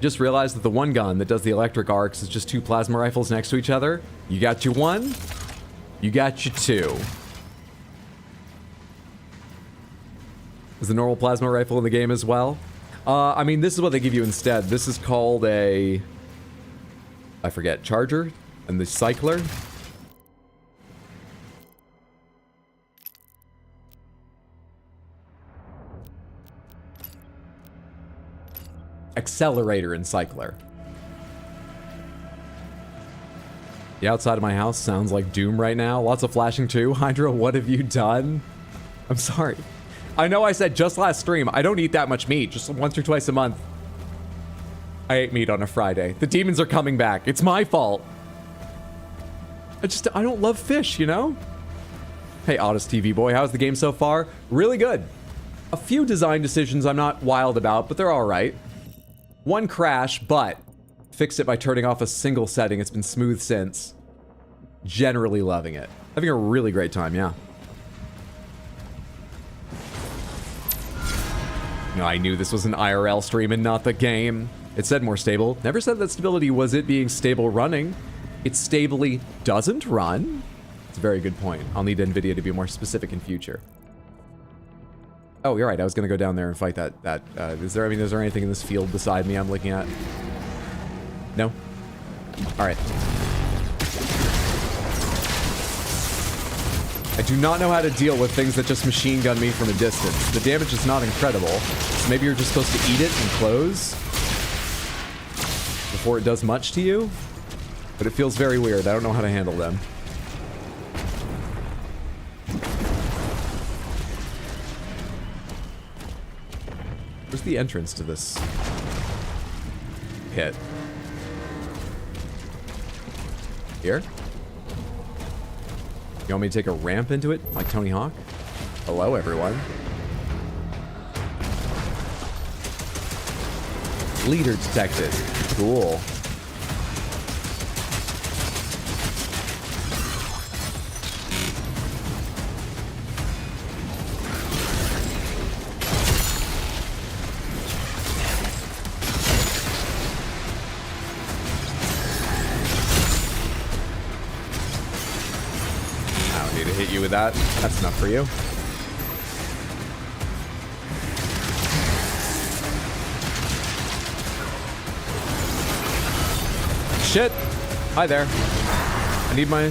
S1: Just realized that the one gun that does the electric arcs is just 2 plasma rifles next to each other. You got your 1, you got your 2. Is the normal plasma rifle in the game as well? I mean, this is what they give you instead. This is called a... I forget, Charger? And the Cycler? Accelerator and Cycler. The outside of my house sounds like Doom right now. Lots of flashing too. Hydra, what have you done? I'm sorry. I know I said just last stream, I don't eat that much meat, just once or twice a month. I ate meat on a Friday. The demons are coming back. It's my fault. I don't love fish, you know? Hey, Otis TV boy, how's the game so far? Really good. A few design decisions I'm not wild about, but they're all right. One crash, but fixed it by turning off a single setting. It's been smooth since. Generally loving it. Having a really great time, yeah. No, I knew this was an IRL stream and not the game. It said more stable. Never said that stability was it being stable running. It stably doesn't run. It's a very good point. I'll need NVIDIA to be more specific in future. Oh, you're right. I was going to go down there and fight that. Is there anything in this field beside me I'm looking at? No? All right. I do not know how to deal with things that just machine gun me from a distance. The damage is not incredible. So maybe you're just supposed to eat it and close before it does much to you. But it feels very weird. I don't know how to handle them. Where's the entrance to this pit? Here? You want me to take a ramp into it, like Tony Hawk? Hello, everyone. Leader detected. Cool. You with that. That's enough for you. Shit. Hi there. I need my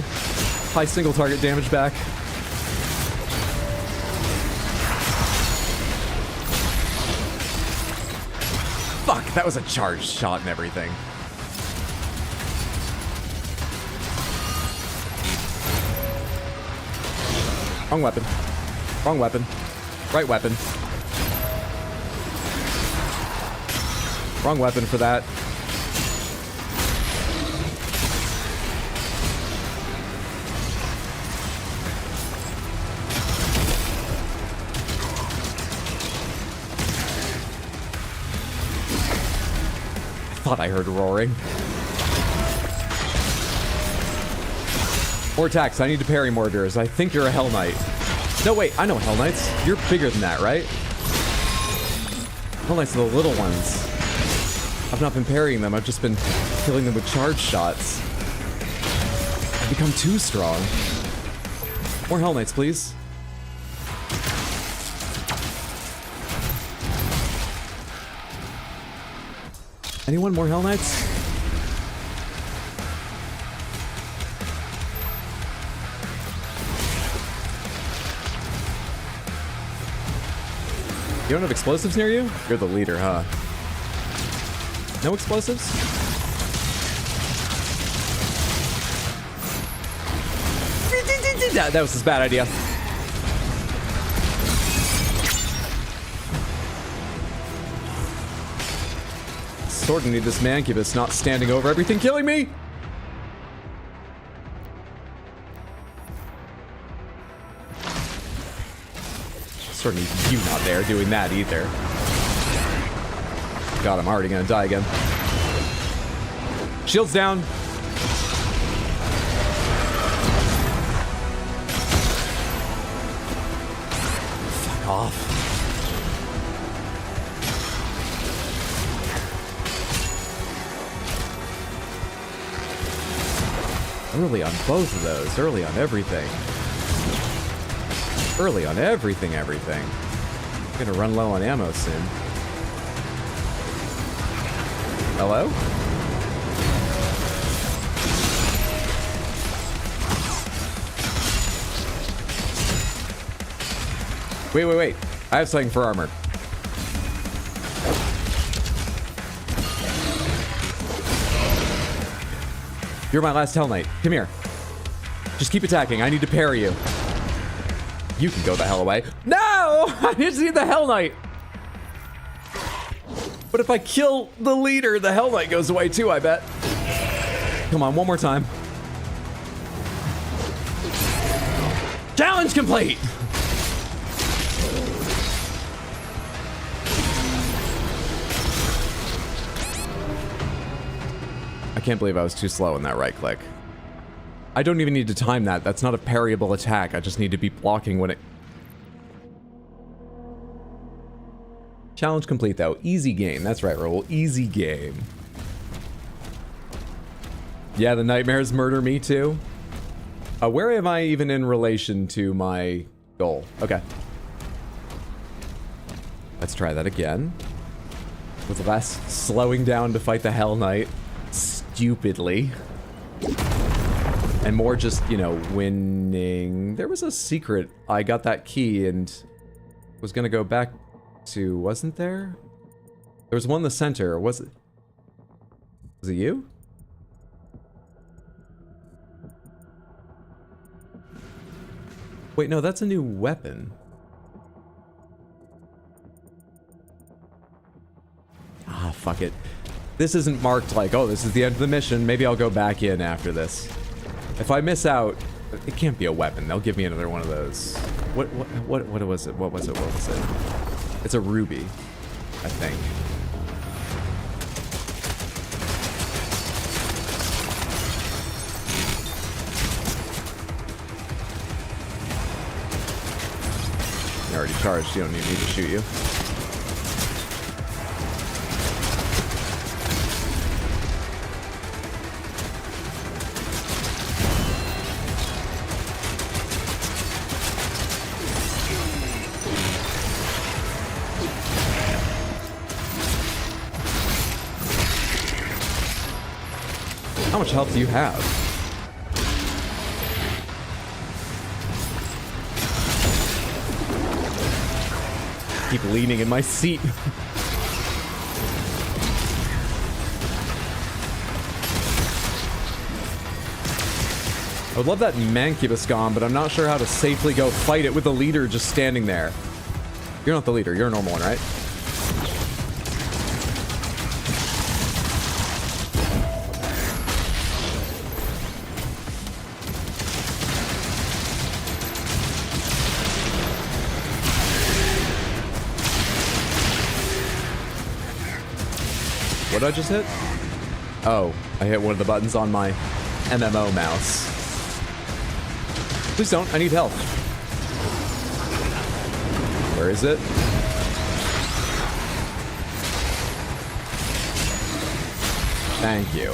S1: high single target damage back. Fuck, that was a charged shot and everything. Wrong weapon. Wrong weapon. Right weapon. Wrong weapon for that. I thought I heard roaring. More attacks. I need to parry mortars. I think you're a Hell Knight. No, wait. I know Hell Knights. You're bigger than that, right? Hell Knights are the little ones. I've not been parrying them. I've just been killing them with charge shots. I've become too strong. More Hell Knights, please. Anyone more Hell Knights? You don't have explosives near you? You're the leader, huh? No explosives? That was his bad idea. Sort of need this mancubus not standing over everything, killing me! Sort of need you not there doing that either. God, I'm already gonna die again. Shields down. Fuck off. Early on both of those. Early on everything. Early on everything. I'm gonna run low on ammo soon. Hello? Wait. I have something for armor. You're my last Hell Knight. Come here. Just keep attacking. I need to parry you. You can go the hell away. No! I didn't see the Hell Knight. But if I kill the leader, the Hell Knight goes away too, I bet. Come on, one more time. Challenge complete! I can't believe I was too slow in that right click. I don't even need to time that. That's not a parryable attack. I just need to be blocking when it... Challenge complete, though. Easy game. That's right, Raoul. Easy game. Yeah, the nightmares murder me, too. Where am I even in relation to my goal? Okay. Let's try that again. With less slowing down to fight the Hell Knight. Stupidly. And more just, you know, winning. There was a secret. I got that key and was gonna go back to, wasn't there? There was one in the center. Was it you? Wait, no, that's a new weapon. Ah, fuck it. This isn't marked like, oh, this is the end of the mission. Maybe I'll go back in after this. If I miss out, it can't be a weapon. They'll give me another one of those. What was it? What was it? It's a ruby, I think. You're already charged. You don't need me to shoot you. How much health do you have? Keep leaning in my seat. I would love that Mancubus gone, but I'm not sure how to safely go fight it with the leader just standing there. You're not the leader, you're a normal one, right? What did I just hit? Oh, I hit one of the buttons on my MMO mouse. Please don't, I need help. Where is it? Thank you.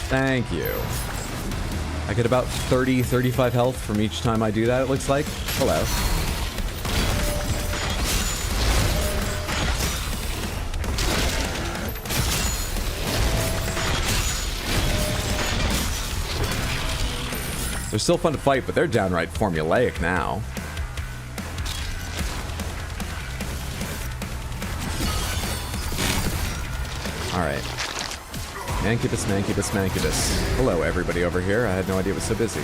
S1: Thank you. I get about 35 health from each time I do that, it looks like. Hello. They're still fun to fight, but they're downright formulaic now. Alright. Mancubus, Mancubus, Mancubus. Hello, everybody over here. I had no idea it was so busy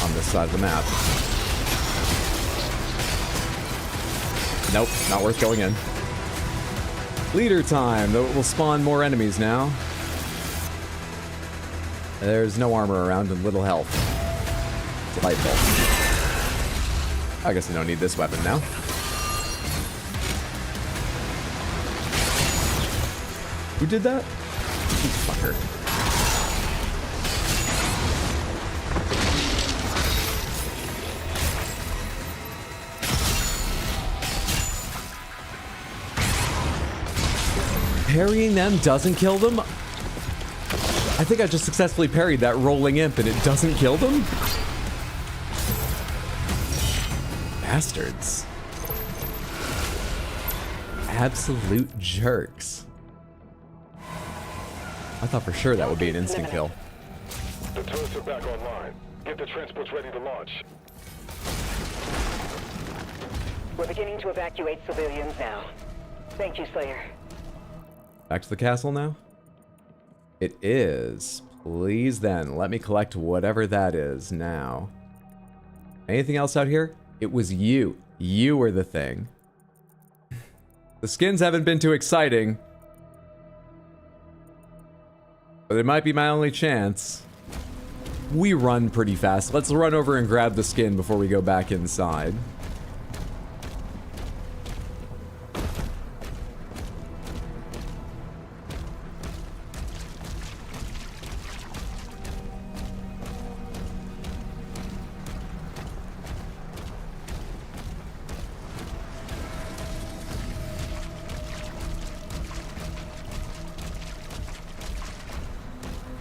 S1: on this side of the map. Nope, not worth going in. Leader time, though it will spawn more enemies now. There's no armor around and little health. Delightful. I guess I don't need this weapon now. Who did that? You fucker. Parrying them doesn't kill them? I think I just successfully parried that rolling imp and it doesn't kill them? Bastards. Absolute jerks. I thought for sure that would be an instant kill.
S18: The turrets are back online. Get the transports ready to launch.
S8: We're beginning to evacuate civilians now. Thank you, Slayer.
S1: Back to the castle now? It is. Please then, let me collect whatever that is now. Anything else out here? It was you. You were the thing. The skins haven't been too exciting. But it might be my only chance. We run pretty fast. Let's run over and grab the skin before we go back inside.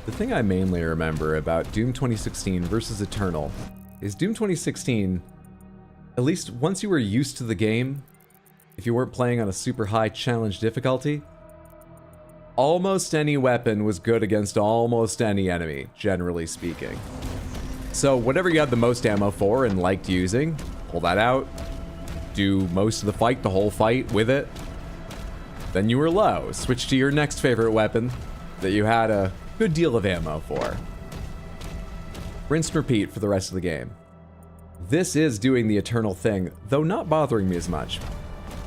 S1: The thing I mainly remember about Doom 2016 versus Eternal is Doom 2016, at least once you were used to the game, if you weren't playing on a super high challenge difficulty, almost any weapon was good against almost any enemy, generally speaking. So whatever you had the most ammo for and liked using, pull that out, do most of the fight, the whole fight with it, then you were low. Switch to your next favorite weapon that you had a good deal of ammo for. Rinse and repeat for the rest of the game. This is doing the Eternal thing, though not bothering me as much.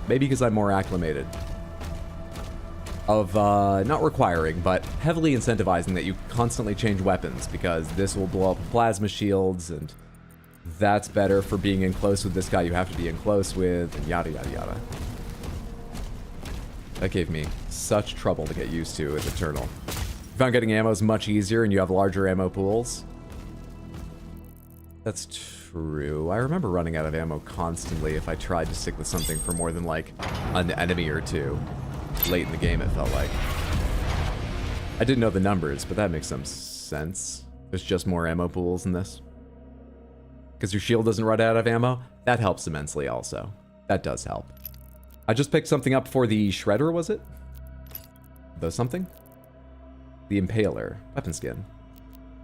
S1: Maybe because I'm more acclimated. Of, not requiring, but heavily incentivizing that you constantly change weapons, because this will blow up plasma shields, and that's better for being in close with this guy you have to be in close with, and yada yada yada. That gave me such trouble to get used to with Eternal. I found getting ammo is much easier and you have larger ammo pools. That's true. I remember running out of ammo constantly if I tried to stick with something for more than like an enemy or two. Late in the game it felt like. I didn't know the numbers, but that makes some sense. There's just more ammo pools in this. Because your shield doesn't run out of ammo? That helps immensely also. That does help. I just picked something up for the Shredder, was it? The something? The Impaler. Weapon skin.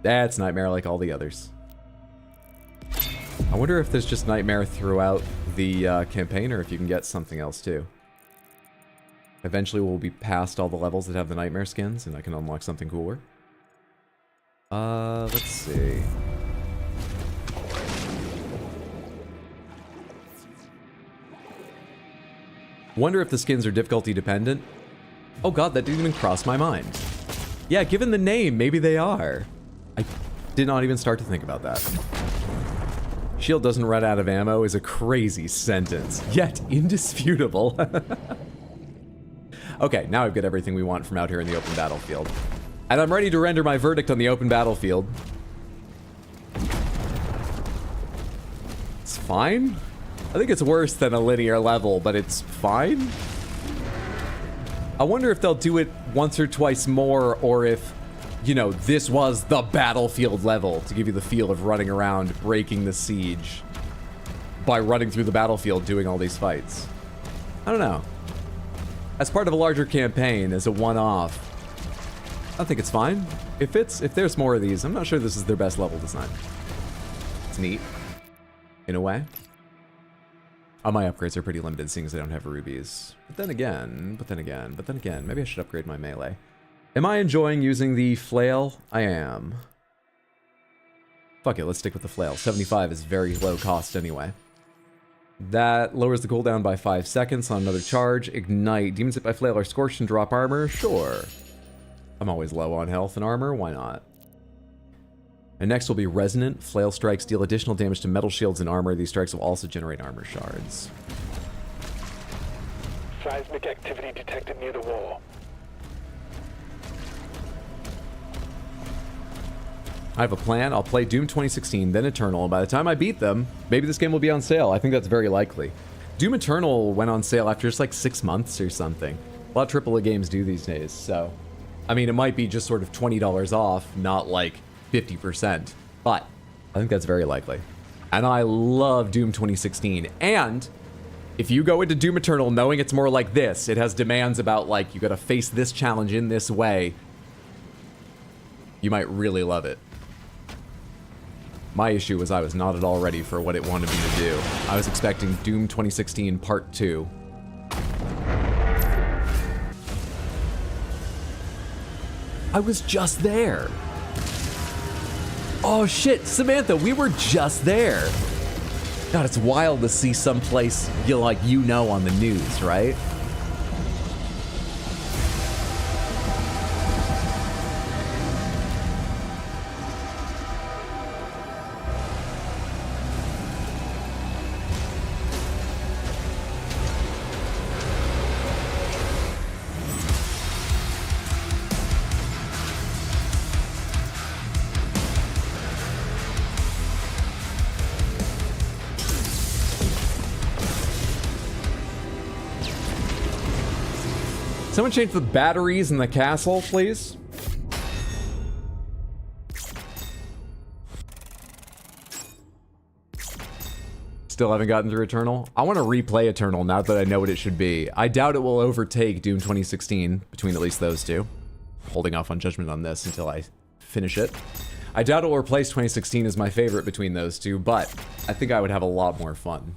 S1: That's Nightmare like all the others. I wonder if there's just Nightmare throughout the campaign or if you can get something else too. Eventually we'll be past all the levels that have the nightmare skins, and I can unlock something cooler. Let's see. Wonder if the skins are difficulty dependent. Oh god, that didn't even cross my mind. Yeah, given the name, maybe they are. I did not even start to think about that. Shield doesn't run out of ammo is a crazy sentence, yet indisputable. Okay, now I've got everything we want from out here in the open battlefield. And I'm ready to render my verdict on the open battlefield. It's fine? I think it's worse than a linear level, but it's fine? I wonder if they'll do it once or twice more, or if, you know, this was the battlefield level to give you the feel of running around, breaking the siege by running through the battlefield doing all these fights. I don't know. As part of a larger campaign, as a one-off, I think it's fine. If there's more of these, I'm not sure this is their best level design. It's neat, in a way. My upgrades are pretty limited, seeing as I don't have rubies. But then again, maybe I should upgrade my melee. Am I enjoying using the flail? I am. Fuck it, let's stick with the flail. 75 is very low cost anyway. That lowers the cooldown by 5 seconds on another charge. Ignite. Demons hit by flail are scorched and drop armor? Sure. I'm always low on health and armor, why not? And next will be Resonant. Flail strikes deal additional damage to metal shields and armor. These strikes will also generate armor shards.
S18: Seismic activity detected near the wall.
S1: I have a plan. I'll play Doom 2016, then Eternal, and by the time I beat them, maybe this game will be on sale. I think that's very likely. Doom Eternal went on sale after just like 6 months or something. A lot of AAA games do these days, so... I mean, it might be just sort of $20 off, not like 50%, but I think that's very likely. And I love Doom 2016, and if you go into Doom Eternal knowing it's more like this, it has demands about, like, you gotta face this challenge in this way, you might really love it. My issue was I was not at all ready for what it wanted me to do. I was expecting Doom 2016 Part 2. I was just there. Oh shit, Samantha, we were just there. God, it's wild to see someplace you know on the news, right? Someone change the batteries in the castle, please. Still haven't gotten through Eternal. I want to replay Eternal now that I know what it should be. I doubt it will overtake Doom 2016 between at least those two. Holding off on judgment on this until I finish it. I doubt it will replace 2016 as my favorite between those two, but I think I would have a lot more fun.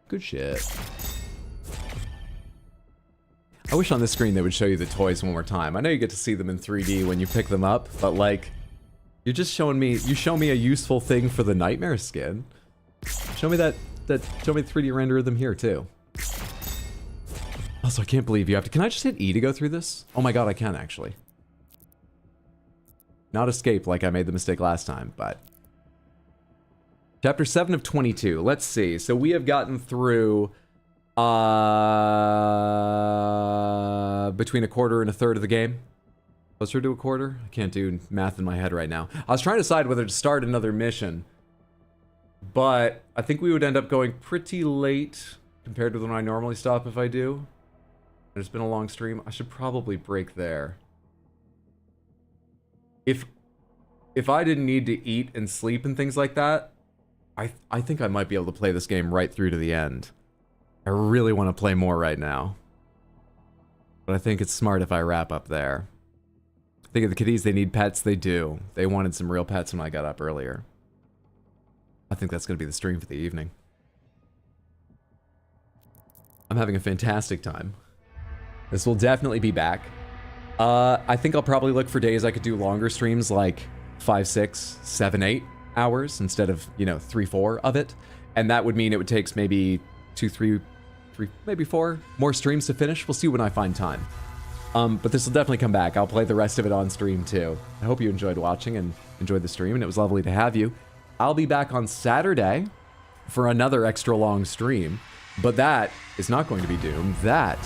S1: Good shit. I wish on this screen they would show you the toys one more time. I know you get to see them in 3D when you pick them up, but like, you're just showing me, you show me a useful thing for the Nightmare skin. Show me show me the 3D render of them here too. Also, I can't believe you have to, can I just hit E to go through this? Oh my god, I can actually. Not escape like I made the mistake last time, but... Chapter 7 of 22. Let's see. So we have gotten through between a quarter and a third of the game. Closer to a quarter? I can't do math in my head right now. I was trying to decide whether to start another mission, but I think we would end up going pretty late compared to when I normally stop if I do. And it's been a long stream. I should probably break there. If I didn't need to eat and sleep and things like that, I think I might be able to play this game right through to the end. I really want to play more right now. But I think it's smart if I wrap up there. Think of the kitties, they need pets, they do. They wanted some real pets when I got up earlier. I think that's going to be the stream for the evening. I'm having a fantastic time. This will definitely be back. I think I'll probably look for days I could do longer streams, like 5, 6, 7, 8 hours instead of, you know, 3, 4 of it. And that would mean it would take maybe 2, 3, maybe 4 more streams to finish. We'll see when I find time. But this will definitely come back. I'll play the rest of it on stream too. I hope you enjoyed watching and enjoyed the stream, and it was lovely to have you. I'll be back on Saturday for another extra long stream, but that is not going to be Doom. That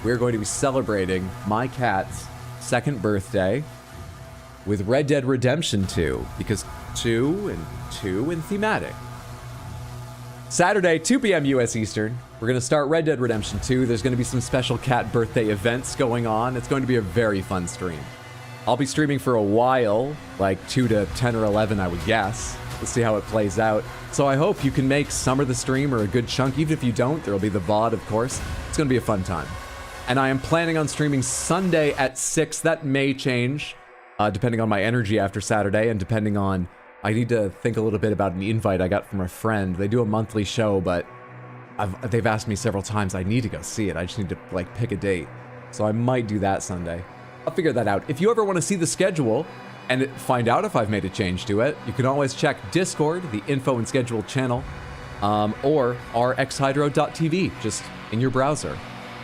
S1: we're going to be celebrating my cat's 2nd birthday with Red Dead Redemption 2, because 2 and thematic. Saturday, 2 p.m. US Eastern, we're going to start Red Dead Redemption 2. There's going to be some special cat birthday events going on. It's going to be a very fun stream. I'll be streaming for a while, like 2 to 10 or 11, I would guess. Let's see how it plays out. So I hope you can make some of the stream or a good chunk. Even if you don't, there will be the VOD, of course. It's going to be a fun time. And I am planning on streaming Sunday at 6. That may change, depending on my energy after Saturday and depending on... I need to think a little bit about an invite I got from a friend. They do a monthly show, but they've asked me several times. I need to go see it. I just need to, like, pick a date. So I might do that Sunday. I'll figure that out. If you ever want to see the schedule and find out if I've made a change to it, you can always check Discord, the info and schedule channel, or rxhydro.tv, just in your browser.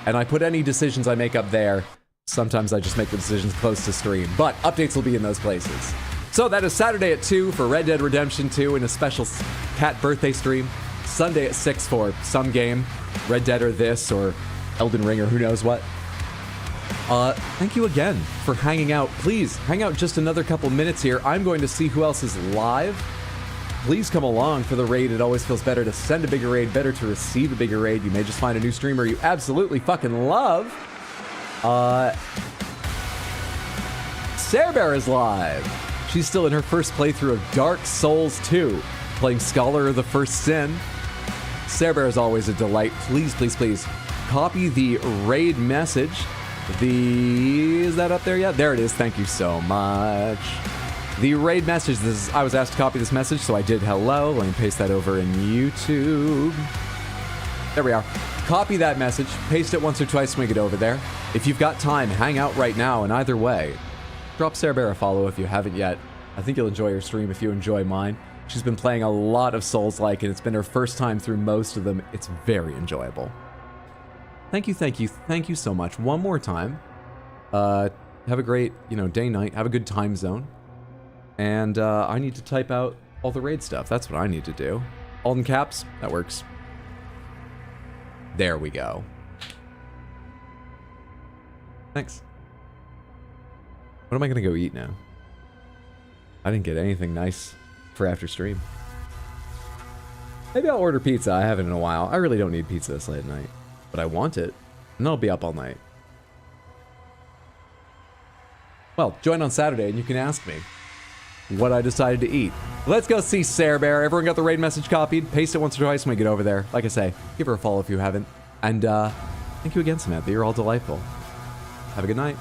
S1: And I put any decisions I make up there. Sometimes I just make the decisions close to stream, but updates will be in those places. So that is Saturday at 2 for Red Dead Redemption 2 in a special cat birthday stream. Sunday at 6 for some game, Red Dead or this, or Elden Ring, or who knows what. Thank you again for hanging out. Please, hang out just another couple minutes here. I'm going to see who else is live. Please come along for the raid. It always feels better to send a bigger raid, better to receive a bigger raid. You may just find a new streamer you absolutely fucking love. Sarah Bear is live. She's still in her first playthrough of Dark Souls 2, playing Scholar of the First Sin. Sarah Bear is always a delight. Please, please, please copy the raid message. Is that up there yet? There it is. Thank you so much. The raid message. I was asked to copy this message, so I did. Hello. Let me paste that over in YouTube. There we are. Copy that message. Paste it once or twice when we get over there. If you've got time, hang out right now. And either way, drop Sarah Bear a follow if you haven't yet. I think you'll enjoy her stream if you enjoy mine. She's been playing a lot of Souls-like, and it's been her first time through most of them. It's very enjoyable. Thank you, thank you, thank you so much. One more time. Have a great, day, night. Have a good time zone. And I need to type out all the raid stuff. That's what I need to do. All in caps? That works. There we go. Thanks. What am I going to go eat now? I didn't get anything nice for after stream. Maybe I'll order pizza. I haven't in a while. I really don't need pizza this late at night. But I want it. And I'll be up all night. Well, join on Saturday and you can ask me what I decided to eat. Let's go see Sarah Bear. Everyone got the raid message copied? Paste it once or twice when we get over there. Like I say, give her a follow if you haven't. And thank you again, Samantha. You're all delightful. Have a good night.